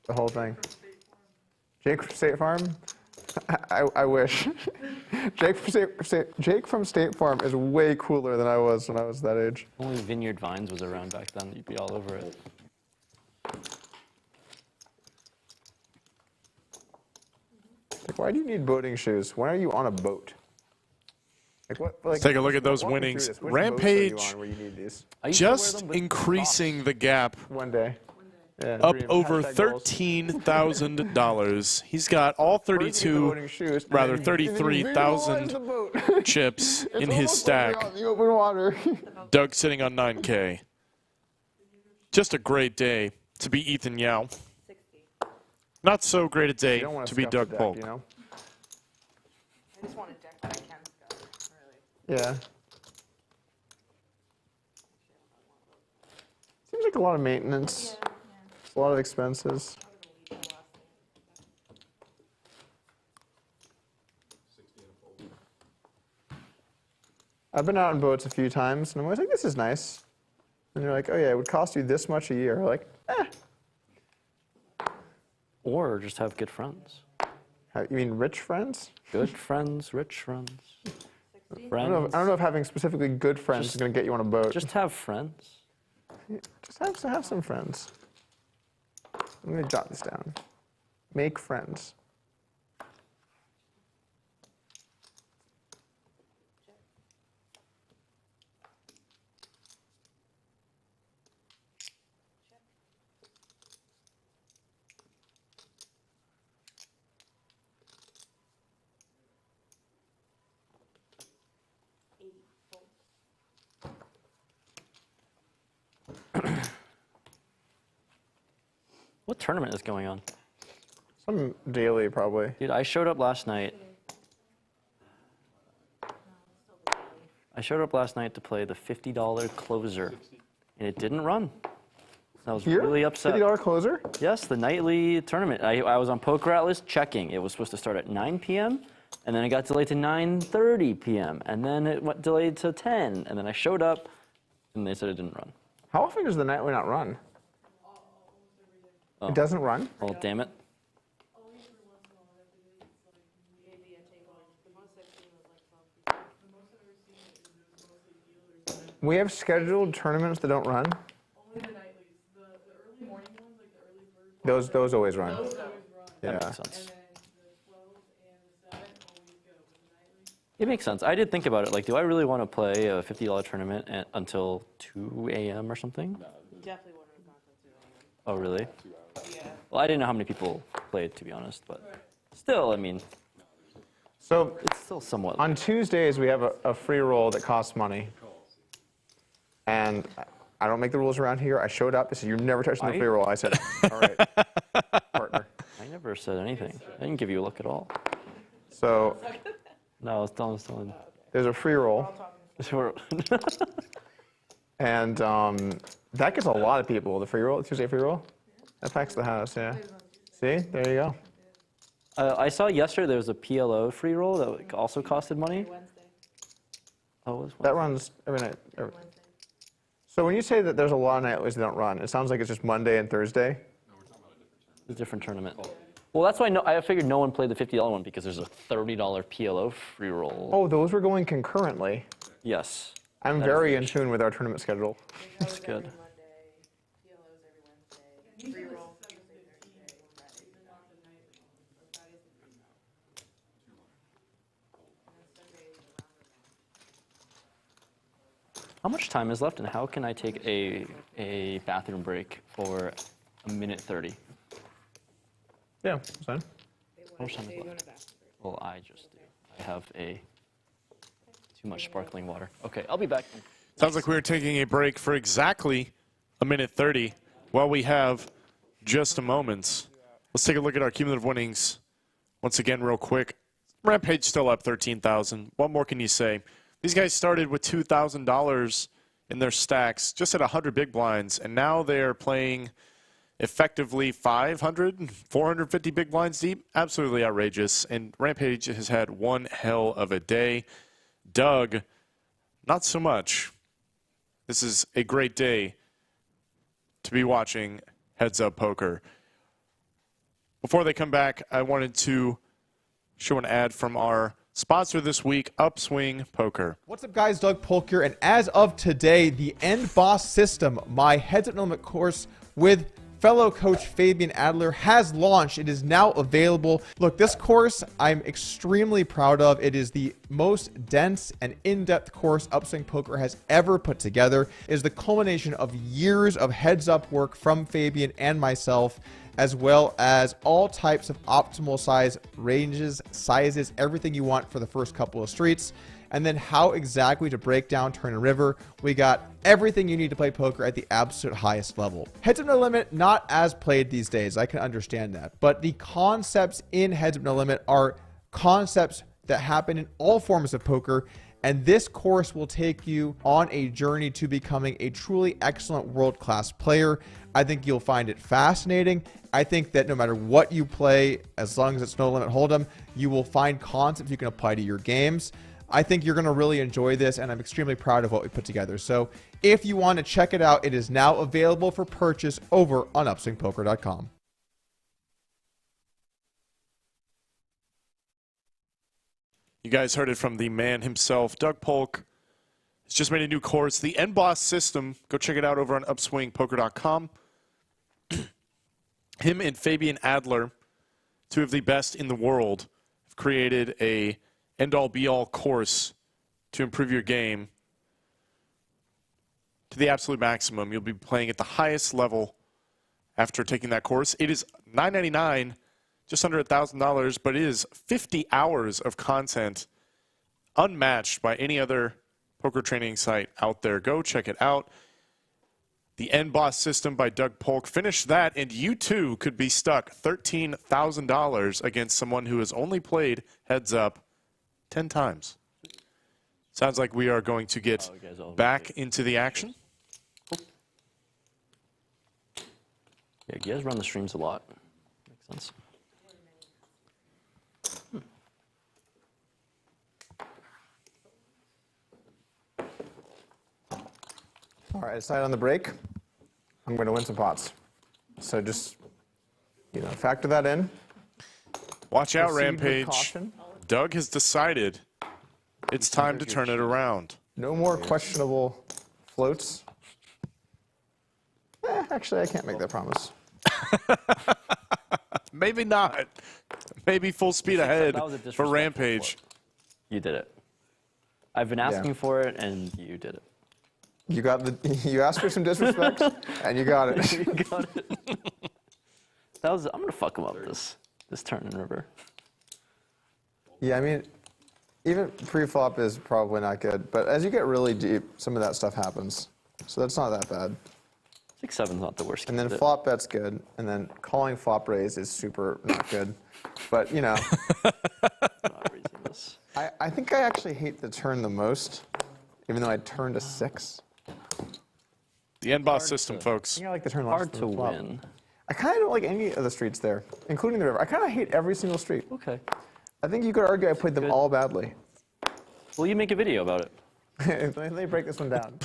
The whole thing. Jake from State Farm? I wish. Jake from State Farm is way cooler than I was when I was that age. If only Vineyard Vines was around back then, you'd be all over it. Like, why do you need boating shoes? When are you on a boat? Like, what? Like, Let's take a look at those walk me through winnings. this. Which Rampage boats are you on where you need these? I used to wear just them with increasing the gap One day. Yeah, up dream. over Hashtag goals. $13,000. He's got all First you get the 32, boating shoes, and rather then you visualize 33,000 the boat. chips It's in his almost like stack. you're on the open water. Doug sitting on 9K. Just a great day to be Ethan Yao. 60. Not so great a day You don't want to be scuff the Doug deck, Polk. You know? I just want a deck that I can scuff, really. Yeah. Seems like a lot of maintenance. A lot of expenses. I've been out on boats a few times, and I'm always like, this is nice. And you're like, oh yeah, it would cost you this much a year. Like, Or just have good friends. You mean rich friends? Good friends, rich friends. I Friends. don't know if having specifically good friends is going to get you on a boat. Just have friends. Just have some friends. Let me jot this down. Make friends. What tournament is going on? Some daily, probably. Dude, I showed up last night. To play the $50 closer, and it didn't run. I was Here? really upset. $50 closer? Yes, the nightly tournament. I was on Poker Atlas checking. It was supposed to start at 9 p.m., and then it got delayed to 9:30 p.m., and then it went delayed to 10, and then I showed up, and they said it didn't run. How often does the nightly not run? Oh. It doesn't run? Well, damn it. We have scheduled tournaments that don't run? Only the nightlies. The early morning ones, like the early bird. Those always run. Those always run. That Yeah. makes sense. And then the 12 and the 7 always go. But the nightlies. It makes sense. I did think about it. Like, do I really want to play a $50 tournament until 2 a.m. or something? Definitely wouldn't have gone till 2 a.m. Oh, really? Yeah. Well, I didn't know how many people played, to be honest, but still, I mean, So it's still somewhat. on Tuesdays, we have a free roll that costs money. And I don't make the rules around here. I showed up. They said, you're never touching the free roll. I said, all right, partner. I never said anything. I didn't give you a look at all. So No, it's still in. there's a free roll. Sure. And that gets a lot of people, the free roll, Tuesday free roll. That packs the house, yeah. See, there you go. I saw yesterday there was a PLO free roll that also costed money. Wednesday. Oh, it was That one. runs every night. Wednesday. So when you say that there's a lot of nightlies that don't run, it sounds like it's just Monday and Thursday. It's a different tournament. Well, that's why I figured no one played the $50 one because there's a $30 PLO free roll. Oh, those were going concurrently. Yes. I'm That very is in tune with our tournament schedule. That's good. Every Monday, PLOs every Wednesday, free roll Tuesday, Thursday, Friday. Not the nightly. So Friday's the free roll. And then Sunday is the round robin. How much time is left, and how can I take a bathroom break for a minute 30? Yeah, that's fine. How much time is left? Well, I just do. I have too much sparkling water. Okay, I'll be back. Sounds like we were taking a break for exactly a minute 30 while we have just a moment. Let's take a look at our cumulative winnings once again real quick. Rampage still up 13,000. What more can you say? These guys started with $2,000 in their stacks, just at 100 big blinds, and now they're playing effectively 500, 450 big blinds deep. Absolutely outrageous. And Rampage has had one hell of a day. Doug, not so much. This is a great day to be watching Heads Up Poker. Before they come back, I wanted to show an ad from our sponsor this week, Upswing Poker. What's up, guys? Doug Polk here, and as of today, the End Boss System, my Heads Up No Limit course with fellow coach Fabian Adler, has launched. It is now available. Look, this course I'm extremely proud of. It is the most dense and in-depth course Upswing Poker has ever put together. It is the culmination of years of heads-up work from Fabian and myself, as well as all types of optimal size ranges, sizes, everything you want for the first couple of streets. And then how exactly to break down Turn and River. We got everything you need to play poker at the absolute highest level. Heads Up No Limit, not as played these days. I can understand that. But the concepts in Heads Up No Limit are concepts that happen in all forms of poker. And this course will take you on a journey to becoming a truly excellent world-class player. I think you'll find it fascinating. I think that no matter what you play, as long as it's No Limit Hold'em, you will find concepts you can apply to your games. I think you're going to really enjoy this, and I'm extremely proud of what we put together. So if you want to check it out, it is now available for purchase over on upswingpoker.com. You guys heard it from the man himself, Doug Polk. He's just made a new course, the End Boss System. Go check it out over on upswingpoker.com. Him and Fabian Adler, two of the best in the world, have created a end-all be-all course to improve your game to the absolute maximum. You'll be playing at the highest level after taking that course. It is $9.99, just under $1,000, but it is 50 hours of content unmatched by any other poker training site out there. Go check it out. The end boss system by Doug Polk. Finish that, and you too could be stuck $13,000 against someone who has only played heads up 10 times. Sounds like we are going to get back into the action. Yeah, you guys run the streams a lot. Makes sense. All right, decide on the break. I'm going to win some pots. So just, factor that in. Watch out, Proceed with Rampage. caution. Doug has decided it's time to turn it around. No more questionable floats. Actually, I can't make that promise. Maybe not. Maybe full speed ahead That was a for disrespectful Rampage. float. You did it. I've been asking for it, and you did it. You asked for some disrespect, and you got it. You got it. I'm gonna fuck him up this turn in river. Yeah, I mean, even pre-flop is probably not good, but as you get really deep, some of that stuff happens. So that's not that bad. 6-7's not the worst. And then flop bet's good, and then calling flop raise is super not good. But, Not raising this. I think I actually hate the turn the most, even though I turned a 6. The end boss system, folks. I think I like the turn less Hard than to the flop. win. I kind of don't like any of the streets there, including the river. I kind of hate every single street. Okay. I think you could argue I played them all badly. Well, you make a video about it. Let me break this one down.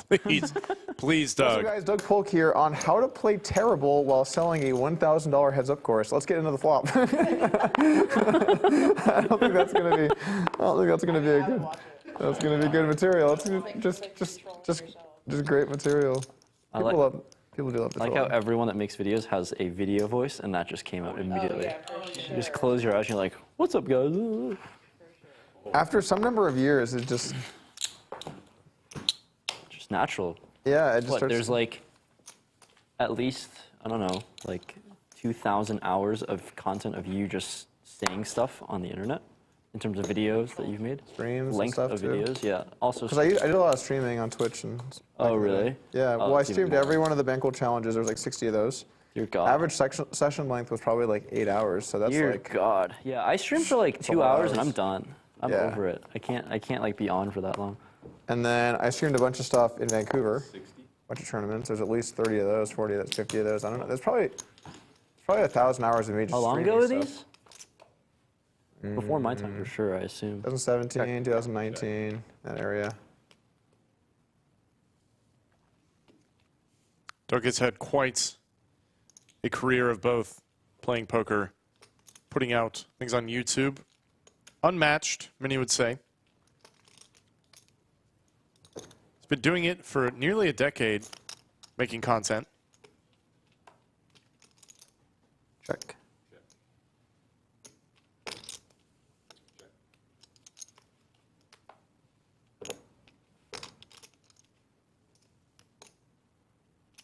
Please, So Doug. guys, Doug Polk here on how to play terrible while selling a $1,000 heads-up course. Let's get into the flop. I don't think that's gonna be a good. That's gonna be good material. It's just great material. People do love to I like troll. how everyone that makes videos has a video voice, and that just came out immediately. You just close your eyes, and you're like, "What's up, guys?" After some number of years, it just Natural. yeah, it just What, starts. there's like at least, I don't know, like 2,000 hours of content of you just saying stuff on the internet in terms of videos that you've made. Streams and Length stuff, of too. videos, yeah. Also, Because I did a lot of streaming on Twitch and. Oh, really? Yeah. Oh, Well, I that's even streamed more. every one of the Bankroll challenges. There was like 60 of those. Dear God. Average session length was probably like 8 hours. So that's Dear like. God. Yeah, I streamed for like a 2 lot of hours and hours. I'm done. I'm Yeah. over it. I can't like be on for that long. And then I streamed a bunch of stuff in Vancouver. A bunch of tournaments. There's at least 30 of those, 40 of those, 50 of those. I don't know. There's probably 1,000 hours of me just How long streaming ago are stuff. these? Before my time, for sure, I assume. 2017, 2019, that area. Doug has had quite a career of both playing poker, putting out things on YouTube. Unmatched, many would say. He's been doing it for nearly a decade, making content. Check.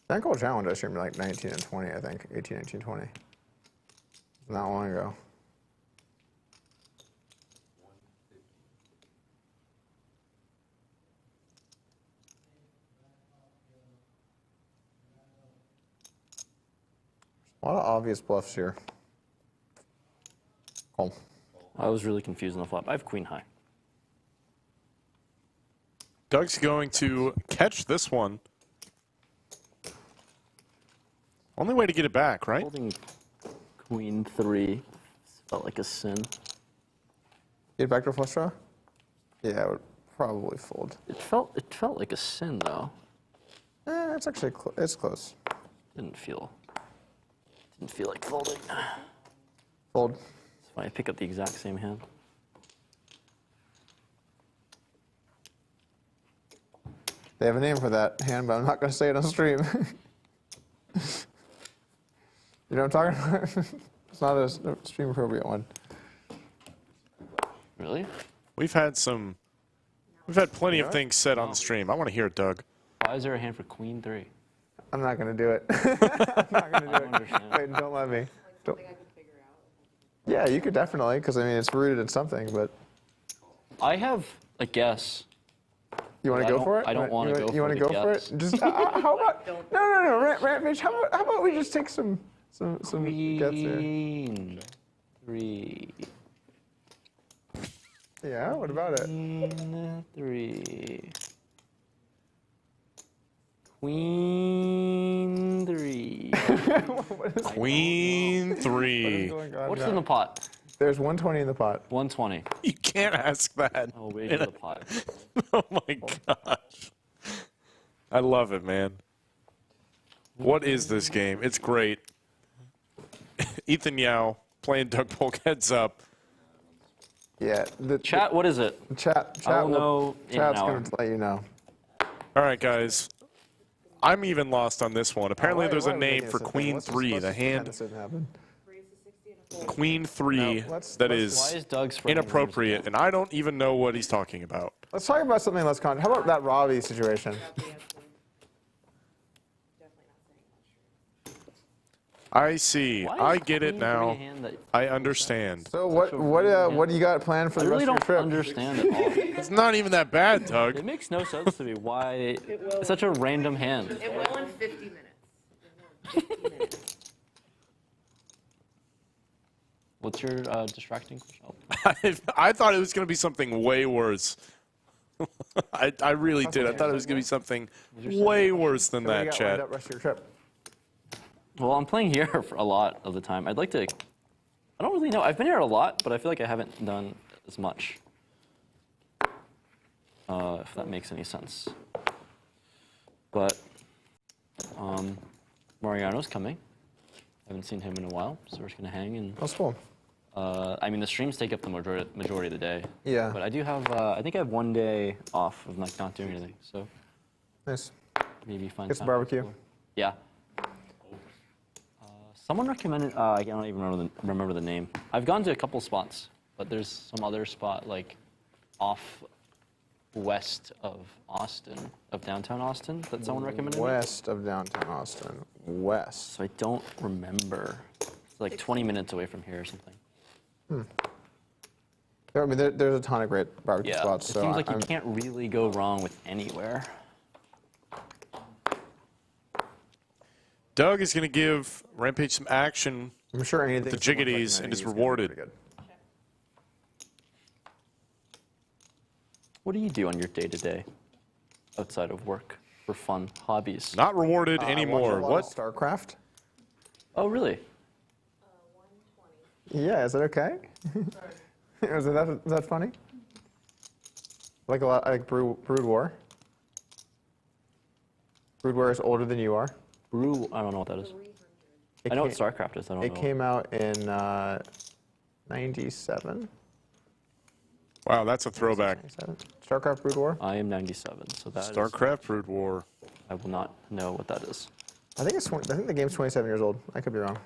Bankroll Challenge I streamed like 19 and 20, I think. 18, 19, 20. Not long ago. A lot of obvious bluffs here. Call. I was really confused on the flop. I have queen high. Doug's going to catch this one. Only way to get it back, right? Holding queen 3 felt like a sin. Get backdoor flush draw? Yeah, I would probably fold. It felt like a sin though. It's actually it's close. Didn't feel like folding. Fold. It's fine. I pick up the exact same hand. They have a name for that hand, but I'm not going to say it on stream. You know what I'm talking about? It's not a stream appropriate one. Really? We've had plenty of things said on the stream. I want to hear it, Doug. Why is there a hand for queen 3? I'm not going to do it. I'm not going to do it. understand. Wait, don't let me. Don't. Something I could figure out. Yeah, you could definitely, because I mean, it's rooted in something, but I have a guess You want to go for it? I don't want to go for it. You want to go for it? Just how about? No. Rampage. How about we just take some gets here? Queen 3. Yeah. What about it? Queen 3. Queen 3. Queen 3. What's in the pot? There's 120 in the pot. 120. You can't ask that. Oh, wait in the pot. Oh my gosh. I love it, man. What is this game? It's great. Ethan Yao playing Doug Polk heads up. Yeah. Chat, what is it? Chat I will will know in an Chat's hour. going to let you know. All right, guys. I'm even lost on this one. Apparently, there's a Why are we name making for this a thing? Queen Let's just- 3, let's the just hand pretend this didn't happen. Queen 3 No, let's- that Why is is Doug spreading inappropriate, and I don't even know what he's talking about. Let's talk about something less con. How about that Robbie situation? I see. Why is I get it Queen now. 3 a hand that I understand. So what do you got planned for I the really rest of don't your trip? understand at all. It's not even that bad, Doug. It makes no sense to me why it's such a random hand. It will in 50 minutes. It will in 50 minutes. What's your distracting question? I thought it was going to be something way worse. I really did. I thought it was going to be something way worse than So what do you that, got lined chat. up rest of your trip? Well, I'm playing here for a lot of the time. I'd like to. I don't really know. I've been here a lot, but I feel like I haven't done as much. If that makes any sense. But Mariano's coming. I haven't seen him in a while, so we're just gonna hang and. That's cool. I mean, the streams take up the majority of the day. Yeah. But I do have. I think I have one day off of like not doing anything, so Nice. maybe find Get some time. barbecue. Yeah. Someone recommended. I don't even remember the name. I've gone to a couple spots, but there's some other spot like off west of Austin, of downtown Austin, that someone recommended. me. West of downtown Austin. West. So I don't remember. It's like 20 minutes away from here or something. I mean, there's a ton of great barbecue Yeah. spots. It So seems like you I'm- can't really go wrong with anywhere. Doug is going to give Rampage some action. I'm sure anything. the someone's jiggities and recommending is is gonna be rewarded. pretty good. What do you do on your day-to-day outside of work for fun, hobbies? Not rewarded I watch anymore. a lot What? of StarCraft. Oh, really? 120. Yeah, is it okay? is that funny? Like a lot, like Brood War. Brood War is older than you are. Brew, I don't know what that is. 300. It I know what came- StarCraft is. I don't It know. came out in '97. Wow, that's a throwback. StarCraft Brood War. I am 97, so that is- StarCraft Brood War. I will not know what that is. I think the game's 27 years old. I could be wrong.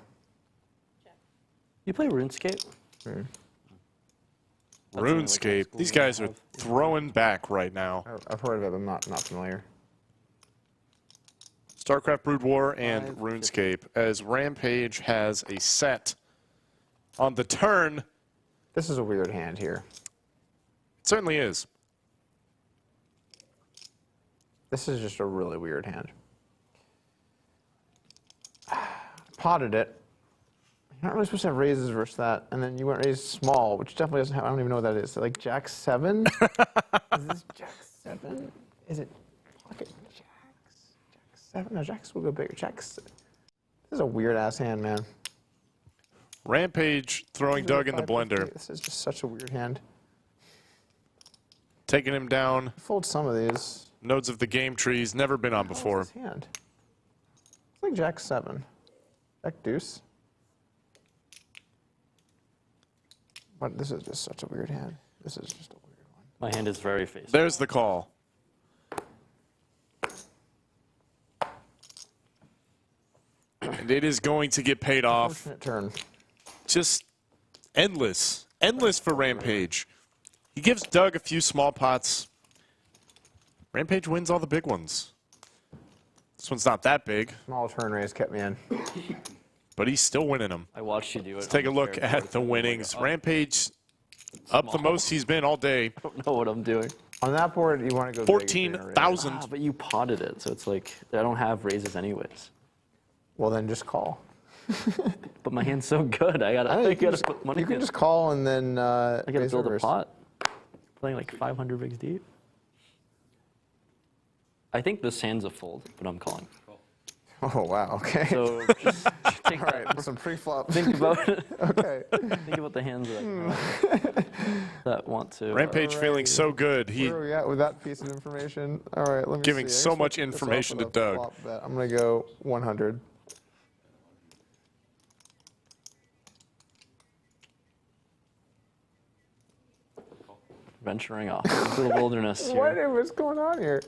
You play RuneScape? Hmm. That's only, like, high RuneScape. school These you guys are have. throwing back right now. I've heard of it, but I'm not familiar. StarCraft Brood War and 5, RuneScape, as Rampage has a set on the turn. This is a weird hand here. It certainly is. This is just a really weird hand. Potted it. You're not really supposed to have raises versus that, and then you went raised small, which definitely doesn't have. I don't even know what that is. Like Jack 7? Is this Jack 7? Is it pocket jacks? Jack 7? No, jacks will go bigger. Jacks. This is a weird ass hand, man. Rampage throwing Doug in the 550. blender, This is just such a weird hand. taking him down. Fold some of these. Nodes of the game trees, never been on before. What's this hand? It's like Jack 7. Jack Deuce. But this is just such a weird hand. This is just a weird one. My hand is very face. There's the call. And it is going to get paid off. Fortunate turn. Just endless. Endless for Rampage. He gives Doug a few small pots. Rampage wins all the big ones. This one's not that big, Small turn raise kept me in. but he's still winning them. I watched you do it. Let's take a look at the winnings. Rampage up the most he's been all day. I don't know what I'm doing. On that board, you want to go big if you're gonna raise. 14,000. Ah, but you potted it, so it's like I don't have raises anyways. Well, then just call. But my hand's so good, I gotta put money You can in. just call and then I gotta raise build rivers. a pot. Playing like 500 bigs deep. I think this hand's a fold, but I'm calling. Oh wow. Okay. So just take All right. Some pre-flop. think about it. Okay. Think about the hands that want to. Rampage feeling so good. He Where are we at with that piece of information? All right. Let me Giving see. I so guess much we'll kick this off information with to a Doug. flop bet. I'm gonna go 100. Venturing off into the wilderness What? here. What's going on here?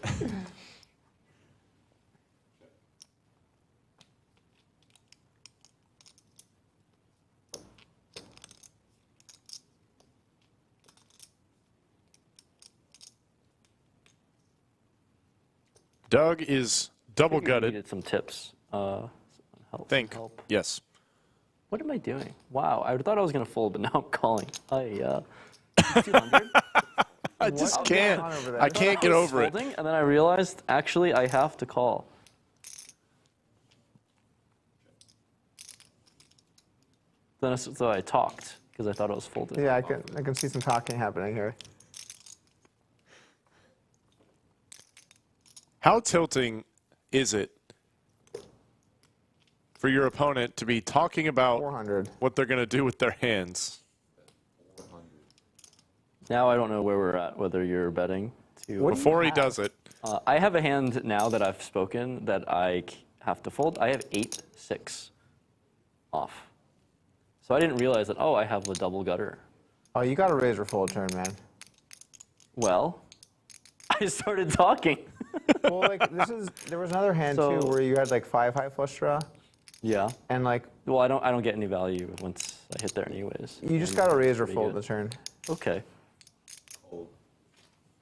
Doug is double I gutted. needed some tips. Help. Think. Help. Yes. What am I doing? Wow, I thought I was gonna fold, but now I'm calling. 200. I just What's can't. going on over there? I can't get I was over it. folding, and then I realized actually I have to call. So I talked because I thought it was folded. Yeah, I can see some talking happening here. How tilting is it for your opponent to be talking about 400. what they're going to do with their hands? Now I don't know where we're at. Whether you're betting to. Before he does it, I have a hand now that I've spoken that I have to fold. I have 8-6 off. So I didn't realize that. Oh, I have a double gutter. Oh, you got a raise or fold turn, man. Well, I started talking. Well, like there was another hand So- too where you had like 5 high flush draw, Yeah. and like Well, I don't get any value once I hit there, anyways. you just got a raise or Pretty fold good. the turn. Okay.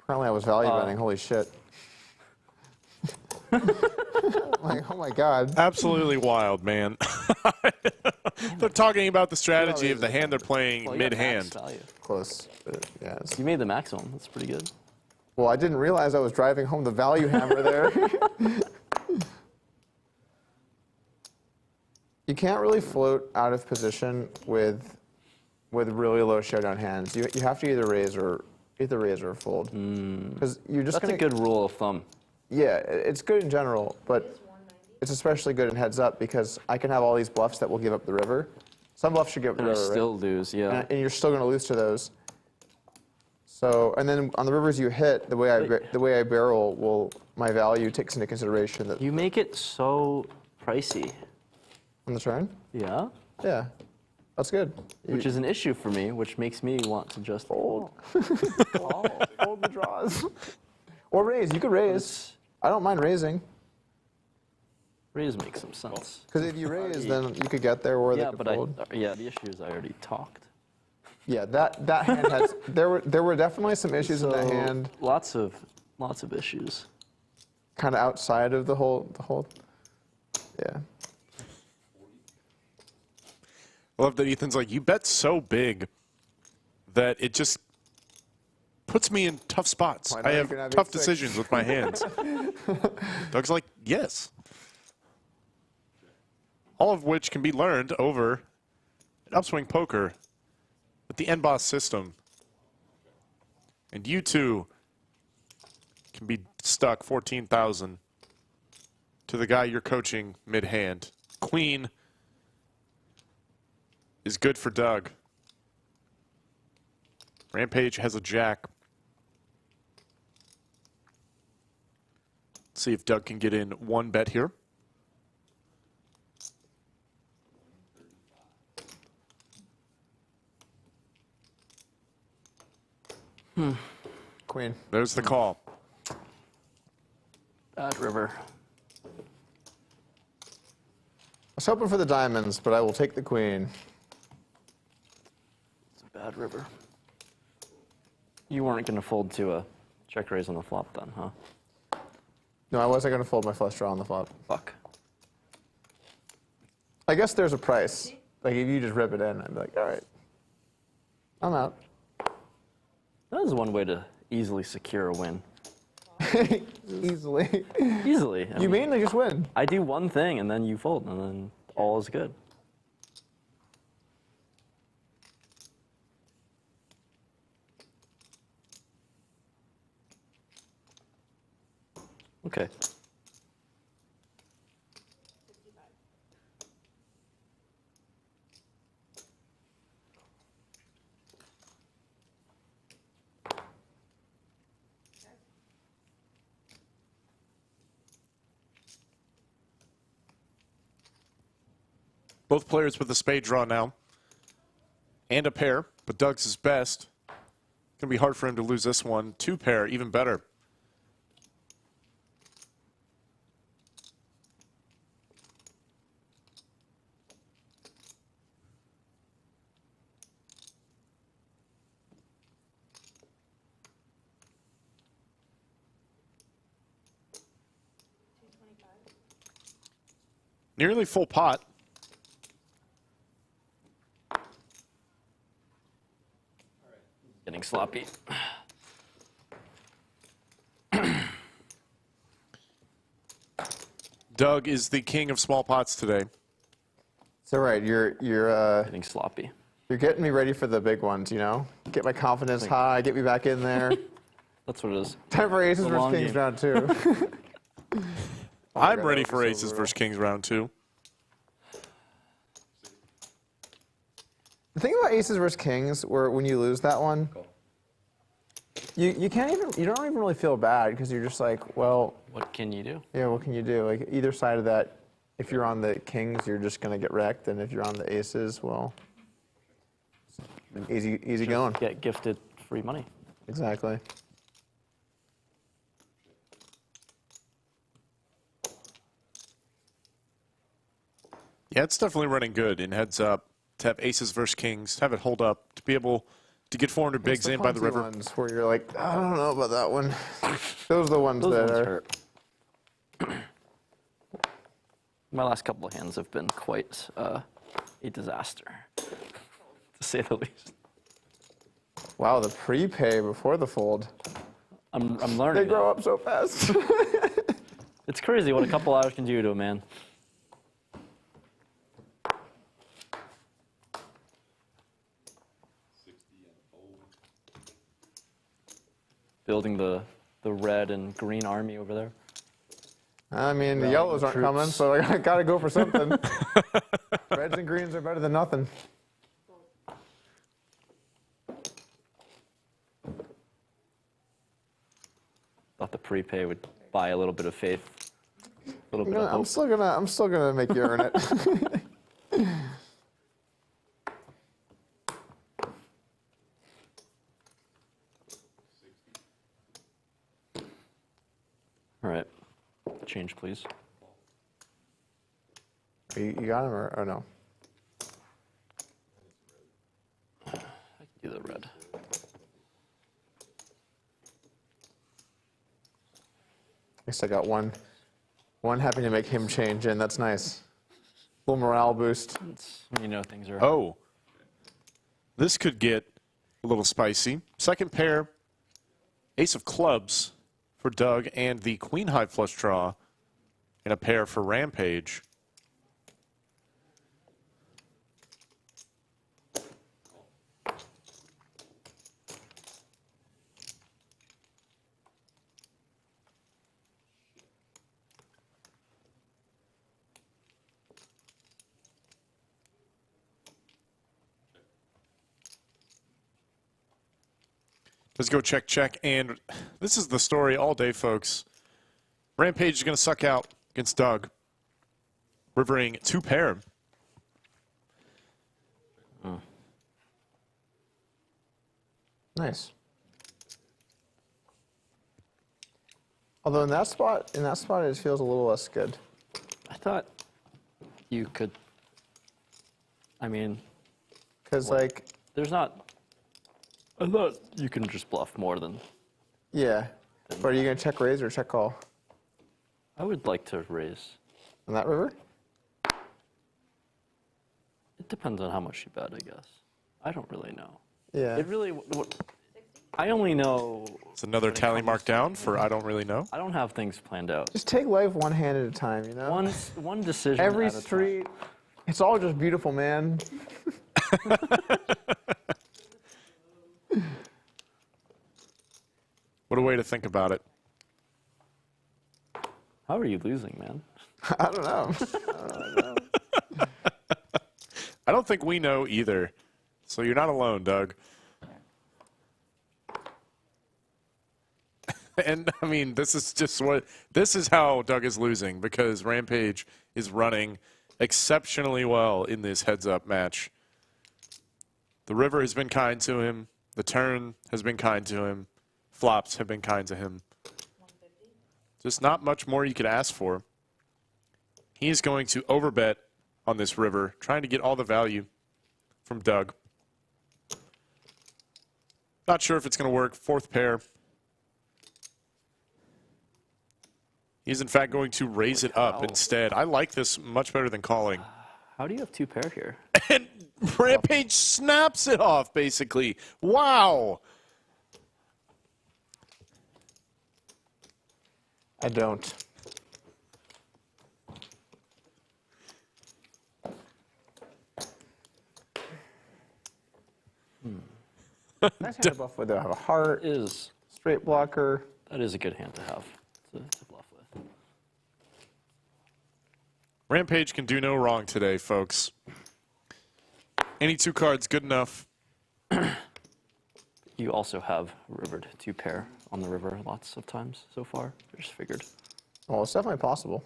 Apparently, I was value betting. Holy shit! Like, oh my god. absolutely wild, man. They're talking about the strategy of the hand they're playing Well, you got mid-hand. max value. Close. But yeah. it's- You made the maximum. That's pretty good. Well, I didn't realize I was driving home the value hammer there. You can't really float out of position with really low showdown hands. You have to either raise or fold because you're just That's gonna. a good rule of thumb. Yeah, it's good in general, but it's especially good in heads up because I can have all these bluffs that will give up the river. Some bluffs should give up the And I river, right? still lose, yeah. and you're still going to lose to those. So, and then on the rivers you hit, the way I barrel my value takes into consideration that You make it so pricey. on the turn. Yeah. Yeah, that's good. Which is an issue for me, which makes me want to just fold. Hold the draws. Or raise. You could raise. I don't mind raising Raise makes some sense. because if you raise, then you could get there or Yeah, they could but fold. the issue is I already talked. Yeah, that hand has. There were definitely some issues in that hand, Lots of issues. kind of outside of the whole. Yeah. I love that Ethan's like, you bet so big that it just puts me in tough spots. Why I not? You have can have tough 8-6. decisions with my hands. Doug's like, yes. All of which can be learned over at Upswing Poker with the NBOSS system. And you too can be stuck 14,000 to the guy you're coaching mid-hand. Queen is good for Doug. Rampage has a jack. Let's see if Doug can get in one bet here. Queen. There's the call. Bad river. I was hoping for the diamonds, but I will take the queen. It's a bad river. You weren't going to fold to a check raise on the flop then, huh? No, I wasn't going to fold my flush draw on the flop. Fuck. I guess there's a price. Like if you just rip it in, I'd be like, all right, I'm out. That is one way to easily secure a win. Easily. Easily. I You mean, mainly just win. I do one thing and then you fold, and then all is good. Okay. Both players with a spade draw now. And a pair, but Doug's his best. Gonna be hard for him to lose this one. Two pair, even better. Nearly full pot. Getting sloppy. Doug is the king of small pots today. It's all right. You're Getting sloppy. getting me ready for the big ones. You know, get my confidence high, get me back in there. That's what it is. Time for aces The versus long kings game. round 2. I'm God, ready that for was aces so versus kings round 2. The thing about aces versus kings, where when you lose that one, you can't even, you don't even really feel bad because you're just like, well, What can you do? yeah, what can you do? Like either side of that, if you're on the kings, you're just gonna get wrecked, and if you're on the aces, well, easy going. Get gifted free money. Exactly. Yeah, it's definitely running good in heads up. To have aces versus kings, have it hold up, to be able to get 400 It's bigs in by the clumsy river. ones where you're like, I don't know about that one. Those are the ones Those that ones are. hurt. My last couple of hands have been quite a disaster, to say the least. Wow, the prepay before the fold. I'm They learning. grow it. up so fast. It's crazy what a couple hours can do to a man. Building the red and green army over there. I mean, the Rallying yellows the aren't coming, troops. so I gotta go for something. Reds and greens are better than nothing. Thought the prepay would buy a little bit of faith, a little bit of I'm hope. still gonna make you earn it. All right, change please. You got him or no? I can do the red. I guess I got one having to make him change in. That's nice. Little morale boost. It's, you know things are. Oh, this could get a little spicy. Second pair, ace of clubs for Doug and the queen high flush draw, and a pair for Rampage. Let's go check, check. And this is the story all day, folks. Rampage is going to suck out against Doug. Rivering two pair. Nice. Although in that spot, it feels a little less good. I thought you could. I mean, Because like, there's not. I thought you can just bluff more than. yeah. But are you gonna check raise or check call I would like to raise. on that river? It depends on how much you bet, I guess. I don't really know. Yeah. It really. I only know. It's another tally mark down for I don't really know. I don't have things planned out. Just take life one hand at a time, you know? One decision Every at a time. street, it's all just beautiful, man. What a way to think about it. How are you losing, man? I don't know. I don't think we know either. So you're not alone, Doug. And I mean, this is how Doug is losing, because Rampage is running exceptionally well in this heads-up match. The river has been kind to him. The turn has been kind to him. Flops have been kind to him. Just not much more you could ask for. He is going to overbet on this river, trying to get all the value from Doug. Not sure if it's going to work. Fourth pair. He's in fact going to raise it up instead. I like this much better than calling. How do you have two pair here? And Rampage snaps it off, basically. Wow. I don't. Nice hand to bluff with. I have a heart, Is straight blocker. that is a good hand to have to bluff with. Rampage can do no wrong today, folks. Any two cards good enough. You also have rivered two pair on the river lots of times so far. I just figured. Well, it's definitely possible.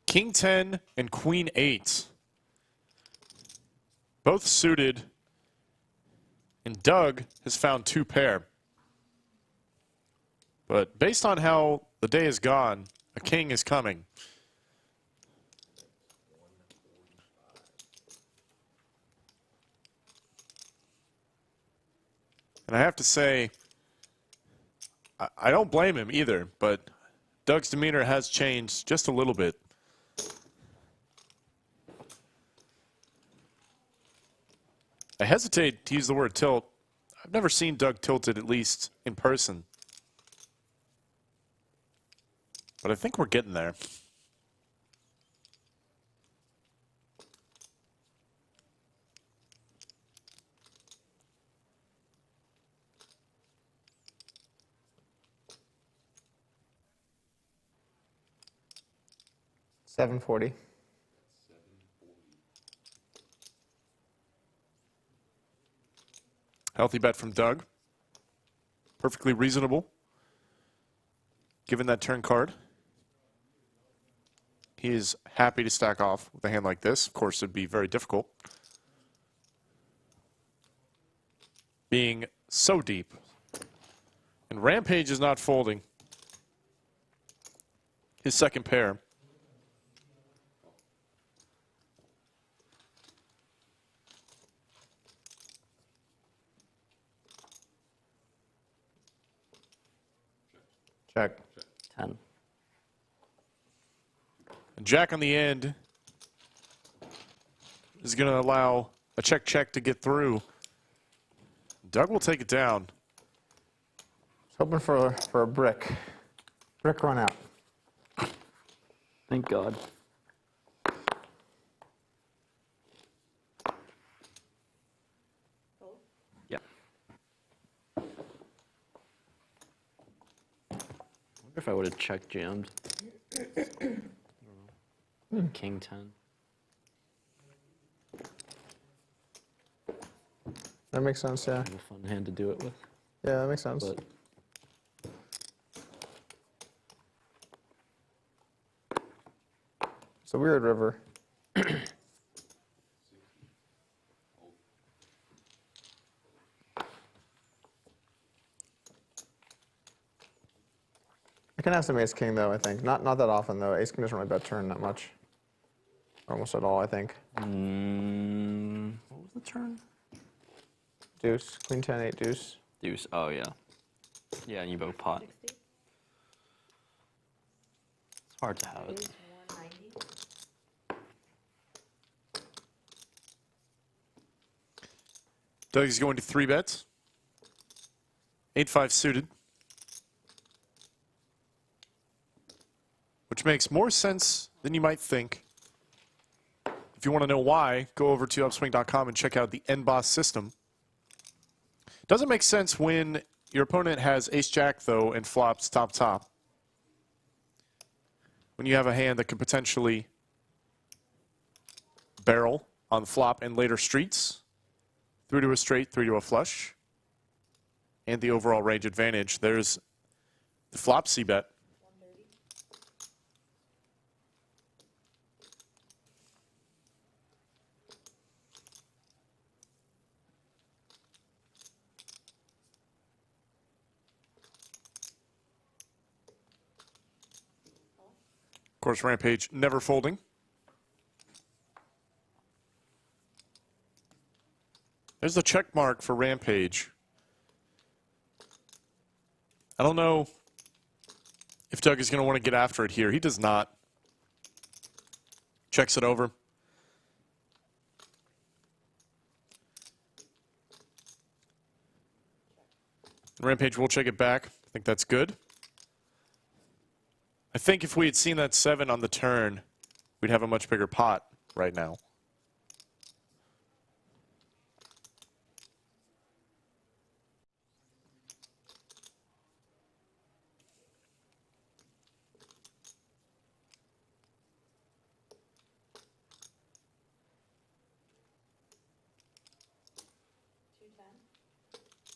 King 10 and Queen 8. Both suited. And Doug has found two pair. But based on how the day has gone, a king is coming. And I have to say, I don't blame him either, but Doug's demeanor has changed just a little bit. I hesitate to use the word tilt. I've never seen Doug tilted, at least in person. But I think we're getting there. $740. Healthy bet from Doug. Perfectly reasonable, given that turn card. He is happy to stack off with a hand like this. Of course, it'd be very difficult, being so deep. And Rampage is not folding. His second pair. Check. 10. Jack on the end is going to allow a check to get through. Doug will take it down. Hoping for a brick. Brick run out. Thank God. Yeah. I wonder if I would have check jammed. I don't know. King 10. That makes sense, yeah. Kind of a fun hand to do it with. Yeah, that makes sense. But It's a weird river. I can have some ace king though, I think. Not that often though. Ace king doesn't really bet turn that much. Almost at all, I think. What was the turn? Deuce, queen 10, 8, deuce. Deuce. Oh yeah. Yeah, and you both pot. 60? It's hard to have Is it. 190? Doug is going to 3 bets. 8-5 suited. Which makes more sense than you might think. If you want to know why, go over to Upswing.com and check out the end boss system. Doesn't make sense when your opponent has ace-jack, though, and flops top-top. When you have a hand that could potentially barrel on the flop and later streets, through to a straight, through to a flush, and the overall range advantage. There's the flop c-bet. 130? Of course, Rampage never folding. There's the check mark for Rampage. I don't know if Doug is going to want to get after it here. He does not. Checks it over. Rampage will check it back. I think that's good. I think if we had seen that 7 on the turn, we'd have a much bigger pot right now.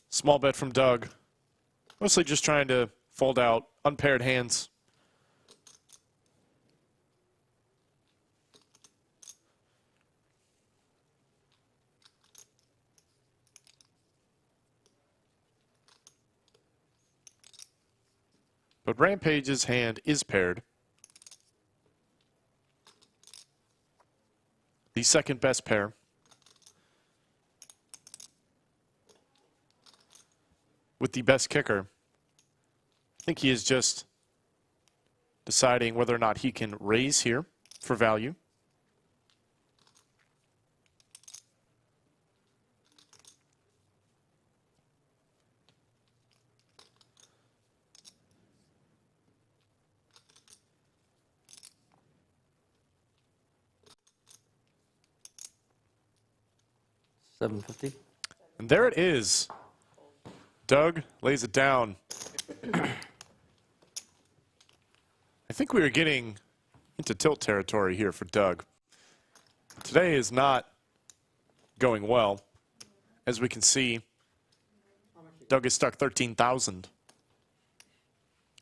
Small bet from Doug. Mostly just trying to fold out unpaired hands. But Rampage's hand is paired. The second best pair. With the best kicker. I think he is just deciding whether or not he can raise here for value. $750. And there it is. Doug lays it down. I think we are getting into tilt territory here for Doug. Today is not going well. As we can see, Doug is stuck 13,000.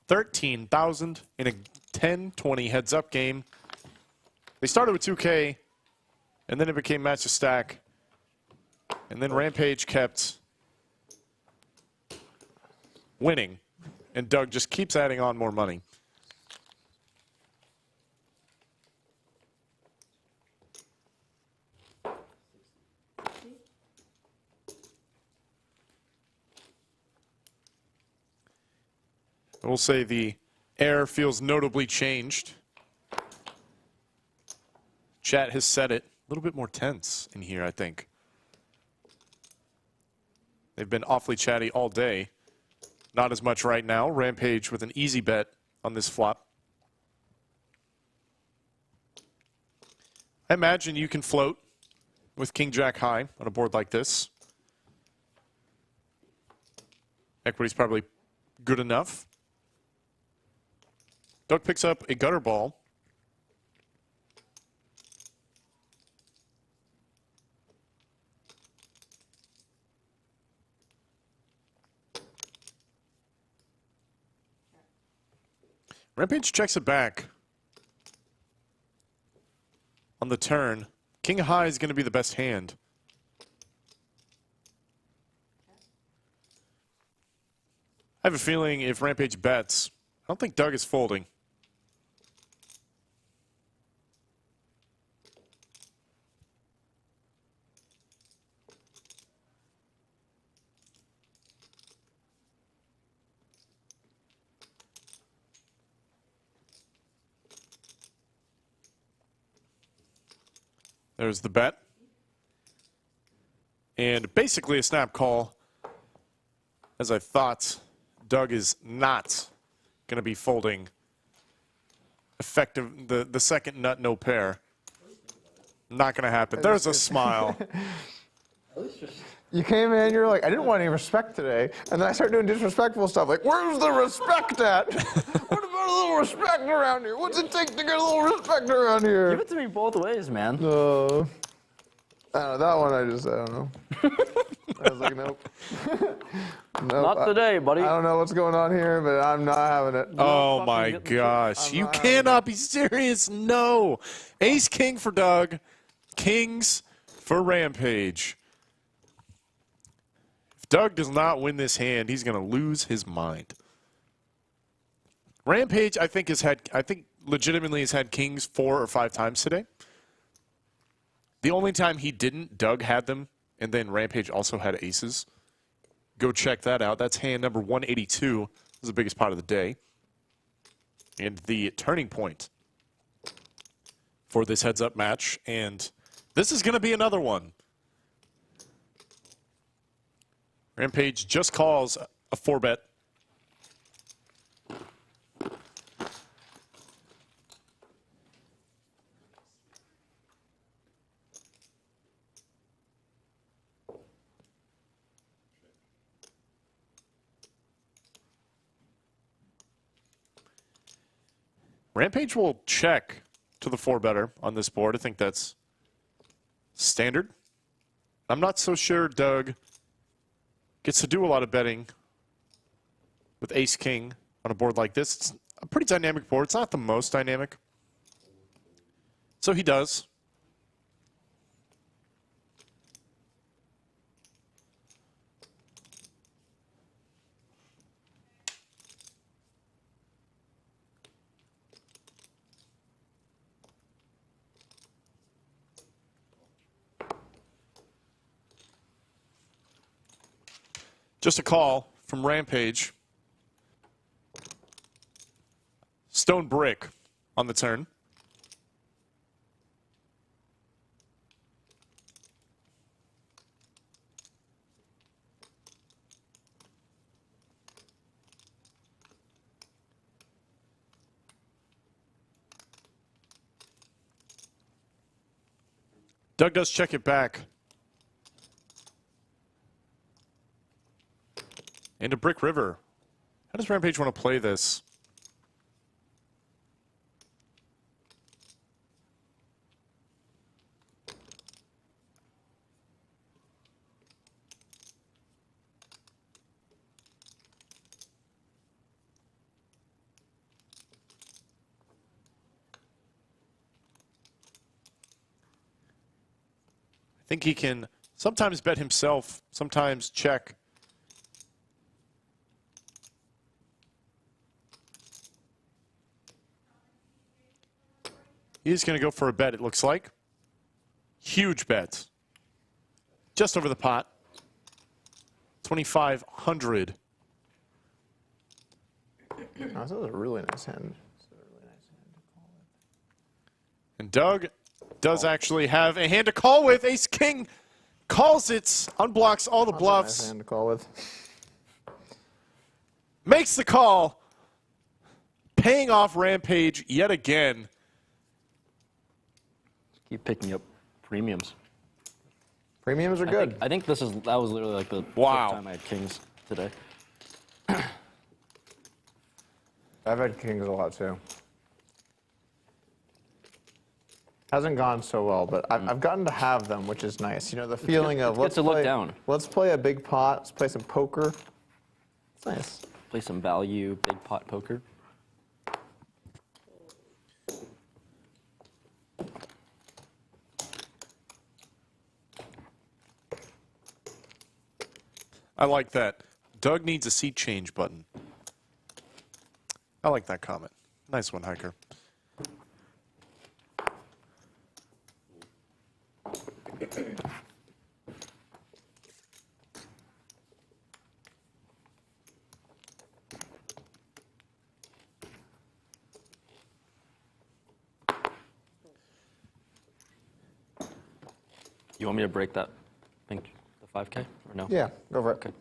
13,000 in a 10-20 heads-up game. They started with 2K, and then it became match to stack. And then Rampage kept winning, and Doug just keeps adding on more money. I will say the air feels notably changed. Chat has said it. A little bit more tense in here, I think. They've been awfully chatty all day. Not as much right now. Rampage with an easy bet on this flop. I imagine you can float with King Jack high on a board like this. Equity's probably good enough. Doug picks up a gutter ball. Rampage checks it back on the turn. King high is going to be the best hand. I have a feeling if Rampage bets, I don't think Doug is folding. There's the bet. And basically a snap call, as I thought. Doug is not going to be folding effective the second nut, no pair. Not going to happen. There's a smile. You came in, you're like, I didn't want any respect today. And then I start doing disrespectful stuff. Like, where's the respect at? What about a little respect around here? What's it take to get a little respect around here? Give it to me both ways, man. I don't know, that one I don't know. I was like, nope. Nope. Not today, buddy. I don't know what's going on here, but I'm not having it. Oh my gosh. You cannot be serious. No. Ace king for Doug. Kings for Rampage. If Doug does not win this hand, he's going to lose his mind. Rampage, I think legitimately has had kings 4 or 5 times today. The only time he didn't, Doug had them, and then Rampage also had aces. Go check that out. That's hand number 182. This is the biggest pot of the day. And the turning point for this heads-up match. And this is going to be another one. Rampage just calls a 4-bet. Rampage will check to the 4-better on this board. I think that's standard. I'm not so sure Doug gets to do a lot of betting with ace-king on a board like this. It's a pretty dynamic board. It's not the most dynamic. So he does. Just a call from Rampage. Stone brick on the turn. Doug does check it back. Into Brick River. How does Rampage want to play this? I think he can sometimes bet himself, sometimes check. He's going to go for a bet, it looks like. Huge bet. Just over the pot. 2,500. That was a really nice hand. And Doug does actually have a hand to call with. Ace King calls it, unblocks all the bluffs. Nice hand to call with. Makes the call. Paying off Rampage yet again. Keep picking up premiums. Premiums are good. I think that was literally like the Wow. first time I had kings today. I've had kings a lot too. Hasn't gone so well, but I've gotten to have them, which is nice. You know, the feeling of Let's look down. Let's play a big pot. Let's play some poker. It's nice. Play some value, big pot poker. I like that. Doug needs a seat change button. I like that comment. Nice one, Hiker. You want me to break that, the 5K, or no? Yeah, go for it. Okay.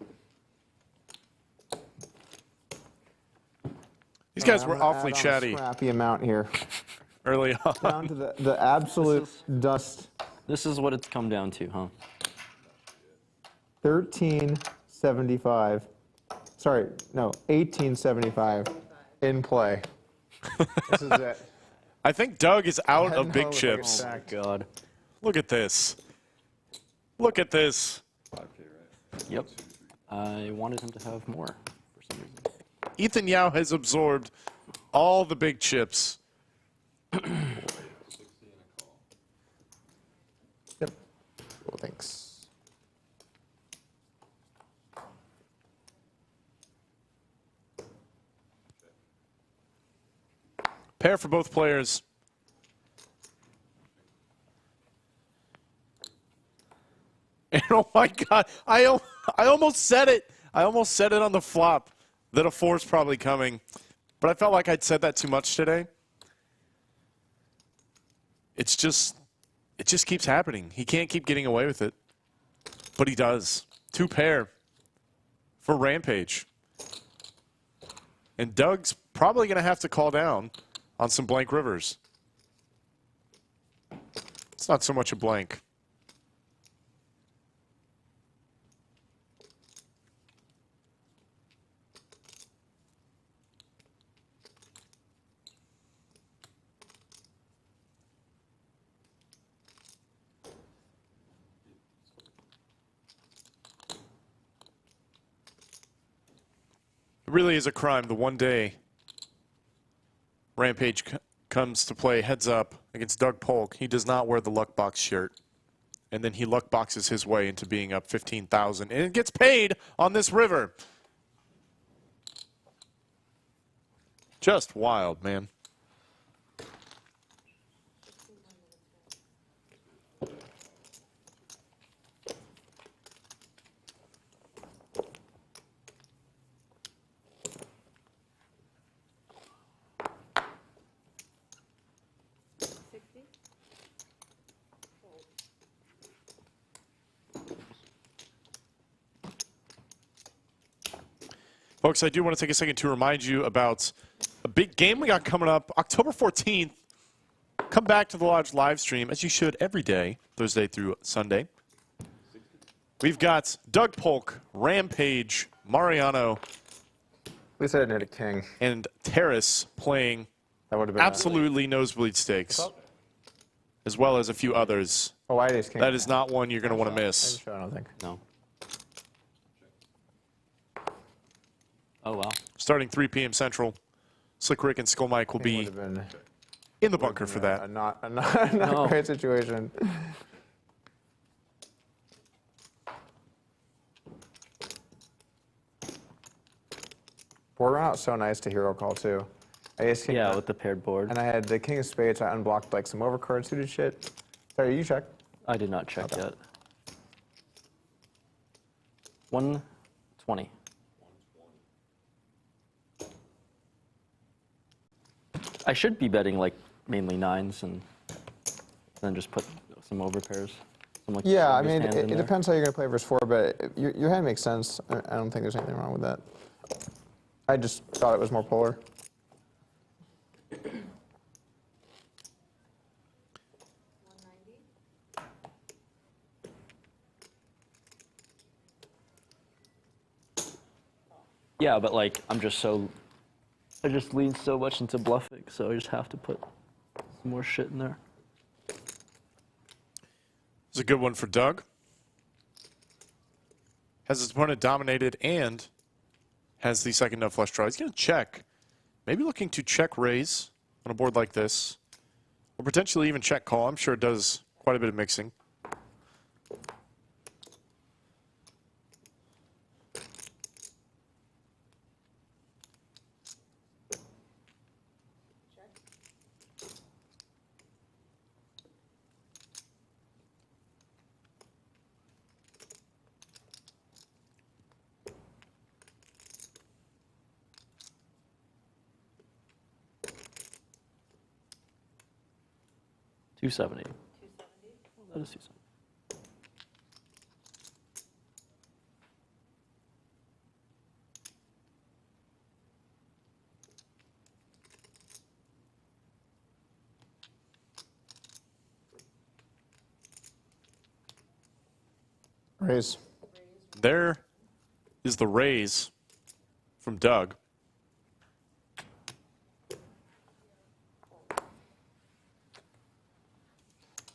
These guys I'm were gonna awfully add on a chatty scrappy amount here. early on. Down to the absolute dust. This is what it's come down to, huh? 1375. Sorry, no, 1875 in play. This is it. I think Doug is out Head of and big home if I get chips. stacked. God. Look at this. Look at this. 5K, right? Yep. I wanted him to have more for some reason. Ethan Yao has absorbed all the big chips. 60 and a call. Yep. Cool, thanks. Pair for both players. And oh my God, I almost said it. I almost said it on the flop that a 4's probably coming. But I felt like I'd said that too much today. It just keeps happening. He can't keep getting away with it. But he does. 2 pair for Rampage. And Doug's probably going to have to call down on some blank rivers. It's not so much a blank. It really is a crime the one day Rampage comes to play heads up against Doug Polk. He does not wear the luck box shirt. And then he luck boxes his way into being up 15,000. And it gets paid on this river. Just wild, man. Folks, I do want to take a second to remind you about a big game we got coming up October 14th. Come back to the Lodge live stream, as you should every day, Thursday through Sunday. We've got Doug Polk, Rampage, Mariano, At least I didn't hit a king. and Terrace playing That would have been absolutely nosebleed stakes, as well as a few others. Oh, I ace king. That is not one you're going to want to I miss. didn't show, I don't think. No. Oh, wow. Starting 3 p.m. Central, Slick Rick and Skull Mike will King be would have been in the bunker for a that. not No. great situation. Board ran out so nice to hero call too. I ace king Yeah, with the paired board. and I had the king of spades. I unblocked like some overcard suited shit. Sorry, you check. I did not check yet. 120. I should be betting like mainly 9s and then just put some overpairs. Some, like, Yeah, I strongest mean, hands in it there. depends how you're gonna play versus 4, but your hand makes sense. I don't think there's anything wrong with that. I just thought it was more polar. Yeah, but like I just lean so much into bluffing, so I just have to put some more shit in there. It's a good one for Doug. Has his opponent dominated and has the second nut flush draw. He's going to check. Maybe looking to check raise on a board like this. Or potentially even check call. I'm sure it does quite a bit of mixing. $270. That is $270. Raise. There is the raise from Doug.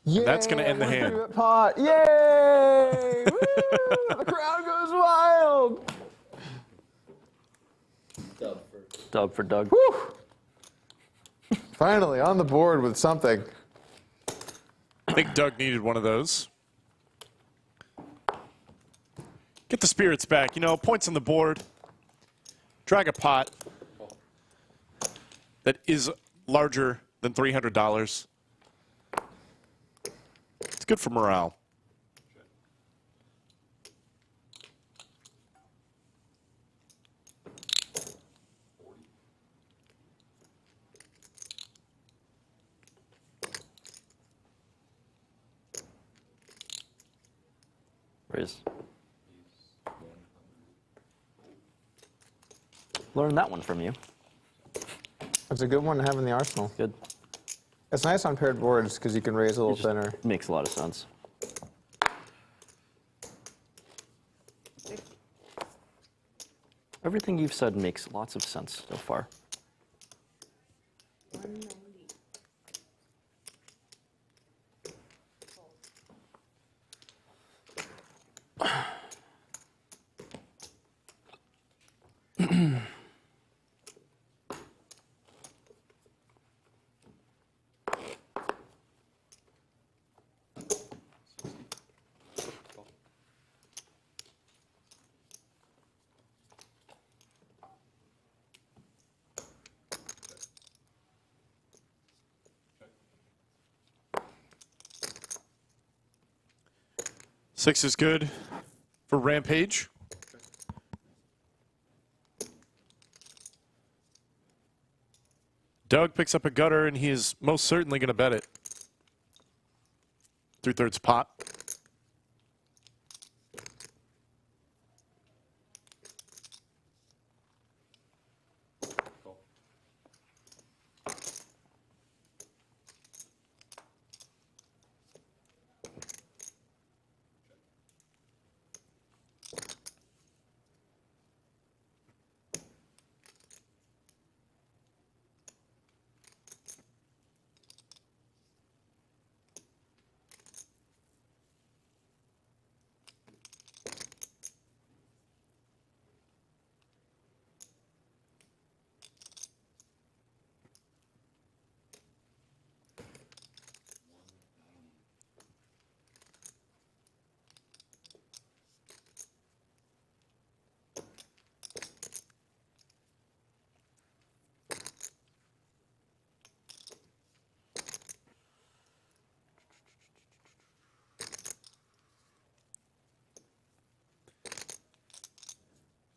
Yeah, that's gonna end the hand. 1 3-bet pot. Yay! Woo! The crowd goes wild. Dub for Doug. Woo! Finally on the board with something. I think Doug needed one of those. Get the spirits back. You know, points on the board. Drag a pot that is larger than $300. It's good for morale. Raise. Learn that one from you. It's a good one to have in the arsenal. Good. It's nice on paired boards because you can raise a little thinner. Makes a lot of sense. Everything you've said makes lots of sense so far. 190. Six is good for Rampage. Doug picks up a gutter, and he is most certainly going to bet it. 3/3 pot.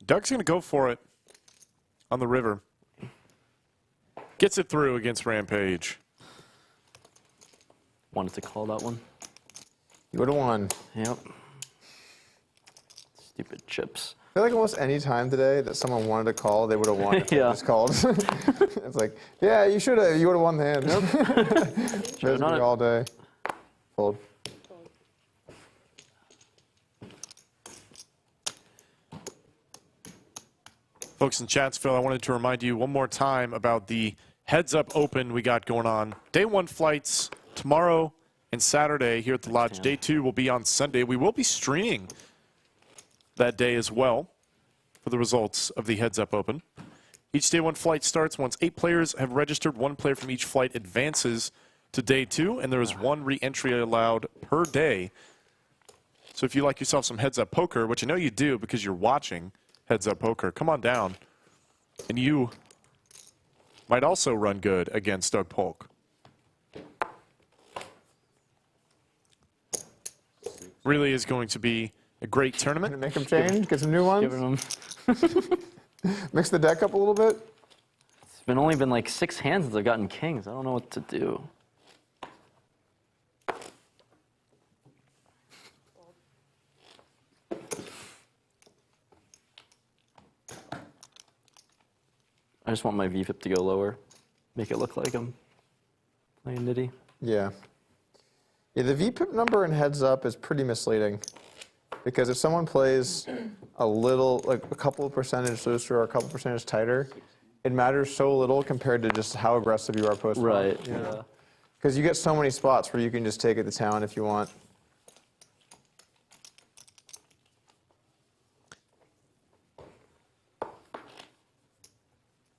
Doug's going to go for it on the river. Gets it through against Rampage. Wanted to call that one. You would have won. Yep. Stupid chips. I feel like almost any time today that someone wanted to call, they would have won if they Yeah. just called. It's like, yeah, you should have. You would have won the hand. There's me all day. Fold. Folks in Chatsville, I wanted to remind you one more time about the heads-up open we got going on. Day 1 flights tomorrow and Saturday here at the Lodge. Day 2 will be on Sunday. We will be streaming that day as well for the results of the heads-up open. Each Day 1 flight starts once 8 players have registered. 1 player from each flight advances to Day 2, and there is 1 re-entry allowed per day. So if you like yourself some heads-up poker, which I know you do because you're watching Heads-Up Poker, come on down, and you might also run good against Doug Polk. Really is going to be a great tournament. Make them change, get some new ones. Giving them. Mix the deck up a little bit. It's only been like 6 hands since I've gotten kings. I don't know what to do. I just want my VPIP to go lower. Make it look like I'm playing nitty. Yeah. Yeah, the VPIP number in heads up is pretty misleading. Because if someone plays a little, like a couple of percentage looser or a couple percentage tighter, it matters so little compared to just how aggressive you are post-flop. Right. Yeah. Because you get so many spots where you can just take it to town if you want.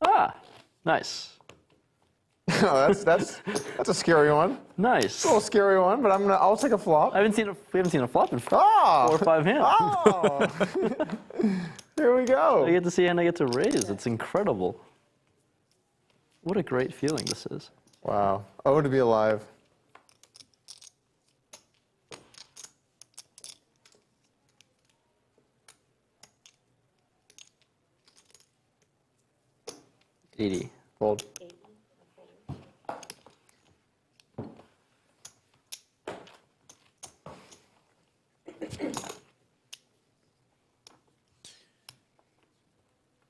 Ah, nice. Oh, that's a scary one. Nice. It's a little scary one, but I'll take a flop. We haven't seen a flop in 4 Ah! or 5 hands. Oh! Here we go. I get to see and I get to raise. It's incredible. What a great feeling this is. Wow. Oh, to be alive. $80. Fold.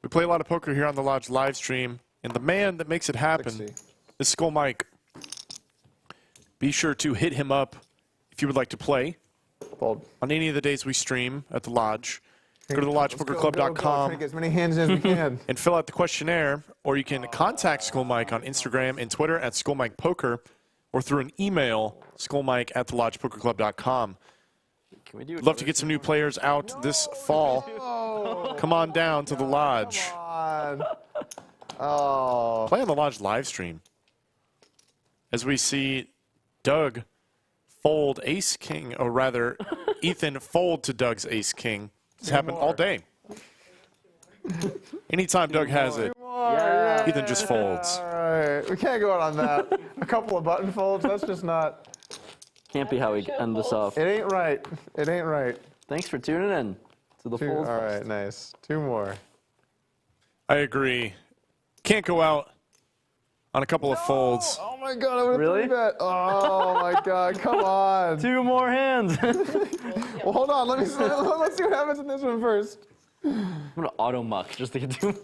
We play a lot of poker here on the Lodge live stream, and the man that makes it happen 60. is Skull Mike. Be sure to hit him up if you would like to play Fold. on any of the days we stream at the Lodge. Go to Let's go, thelodgepokerclub.com take as many hands as we can. and fill out the questionnaire, or you can contact Skull Mike on Instagram and Twitter at SkullMikePoker, or through an email, skullmike@thelodgepokerclub.com. Can we do We'd love to get some new players out this fall. Come on down to the Lodge. Come on. Oh. Play on the Lodge live stream. As we see Doug fold Ace King, or rather, Ethan fold to Doug's Ace King. It's happened all day. Anytime Doug has it, Yeah. Ethan just folds. All right. We can't go out on that. A couple of button folds, that's just not. Can't be how we end this off. It ain't right. It ain't right. Thanks for tuning in to the All Fold right, Fest. nice. 2 more. I agree. Can't go out on a couple of folds. Oh my God, I would have Really? bet. Oh my God, come on. 2 more hands. Well, hold on. Let's see what happens in this one first. I'm gonna auto muck just to get 2 more.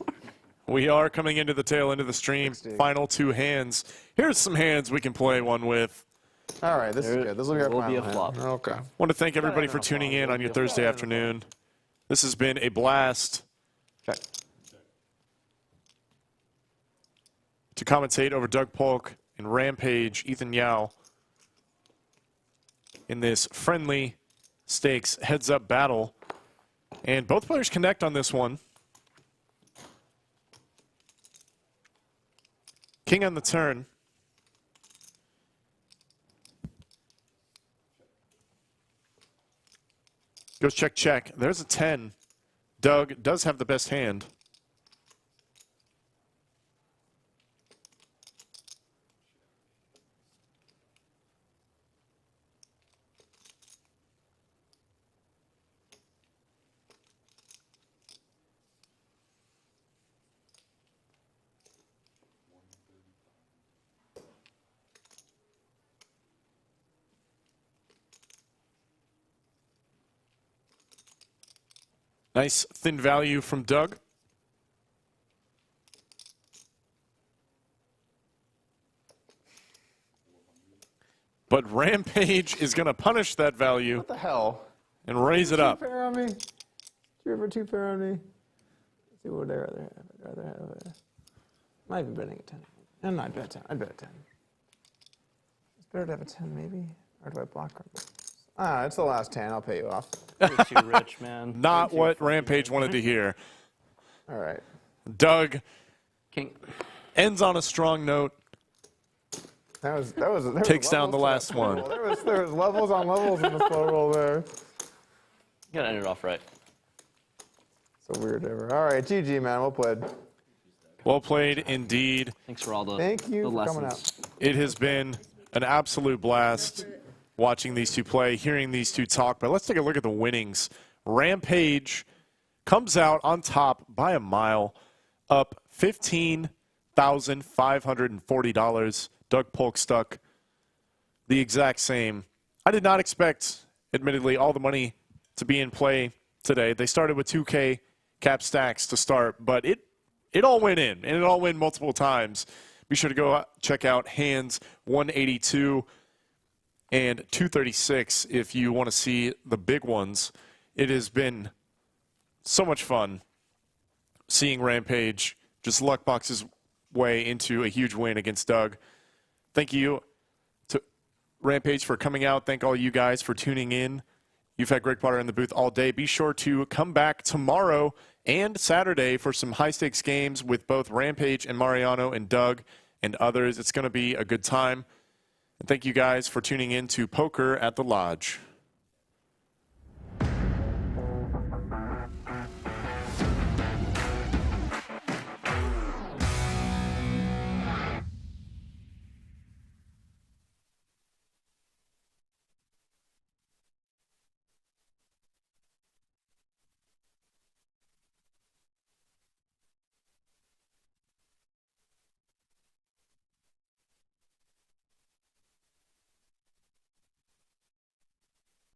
We are coming into the tail end of the stream. 60. Final 2 hands. Here's some hands we can play one with. All right, this is good. This will be our Will final be a hand. flop. Okay. Want to thank everybody for tuning in on your Thursday afternoon. This has been a blast. Okay. To commentate over Doug Polk and Rampage Ethan Yao in this friendly stakes heads-up battle. And both players connect on this one. King on the turn. Goes check, check. There's a 10. Doug does have the best hand. Nice thin value from Doug. But Rampage is going to punish that value What the hell? and raise it up. 2 pair on me. 2 over 2 pair on me. Let's see what would I rather have. I'd rather have a. Might be betting a 10. And I'd bet a 10. I'd bet a 10. It's better to have a 10 maybe. Or do I block? Ah, it's the last 10. I'll pay you off. You're too rich, man. Not what Rampage wanted to hear. All right. Doug King. ends on a strong note. There was Takes down the levels last to that flow one. roll. There was levels on levels in the flow roll there. You gotta end it off right. So weird ever. All right, GG, man. Well played. Well played indeed. Thanks for all the Thank you the for lessons. coming out. It has been an absolute blast watching these two play, hearing these two talk. But let's take a look at the winnings. Rampage comes out on top by a mile, up $15,540. Doug Polk stuck the exact same. I did not expect, admittedly, all the money to be in play today. They started with 2K cap stacks to start, but it all went in, and it all went multiple times. Be sure to go check out hands 182 and 236 if you want to see the big ones It has been so much fun seeing Rampage just luckbox his way into a huge win against Doug. Thank you to Rampage for coming out. Thank all you guys for tuning in. You've had Greg Potter in the booth all day. Be sure to come back tomorrow and Saturday for some high-stakes games with both Rampage and Mariano and Doug and others. It's going to be a good time. And thank you guys for tuning in to Poker at the Lodge.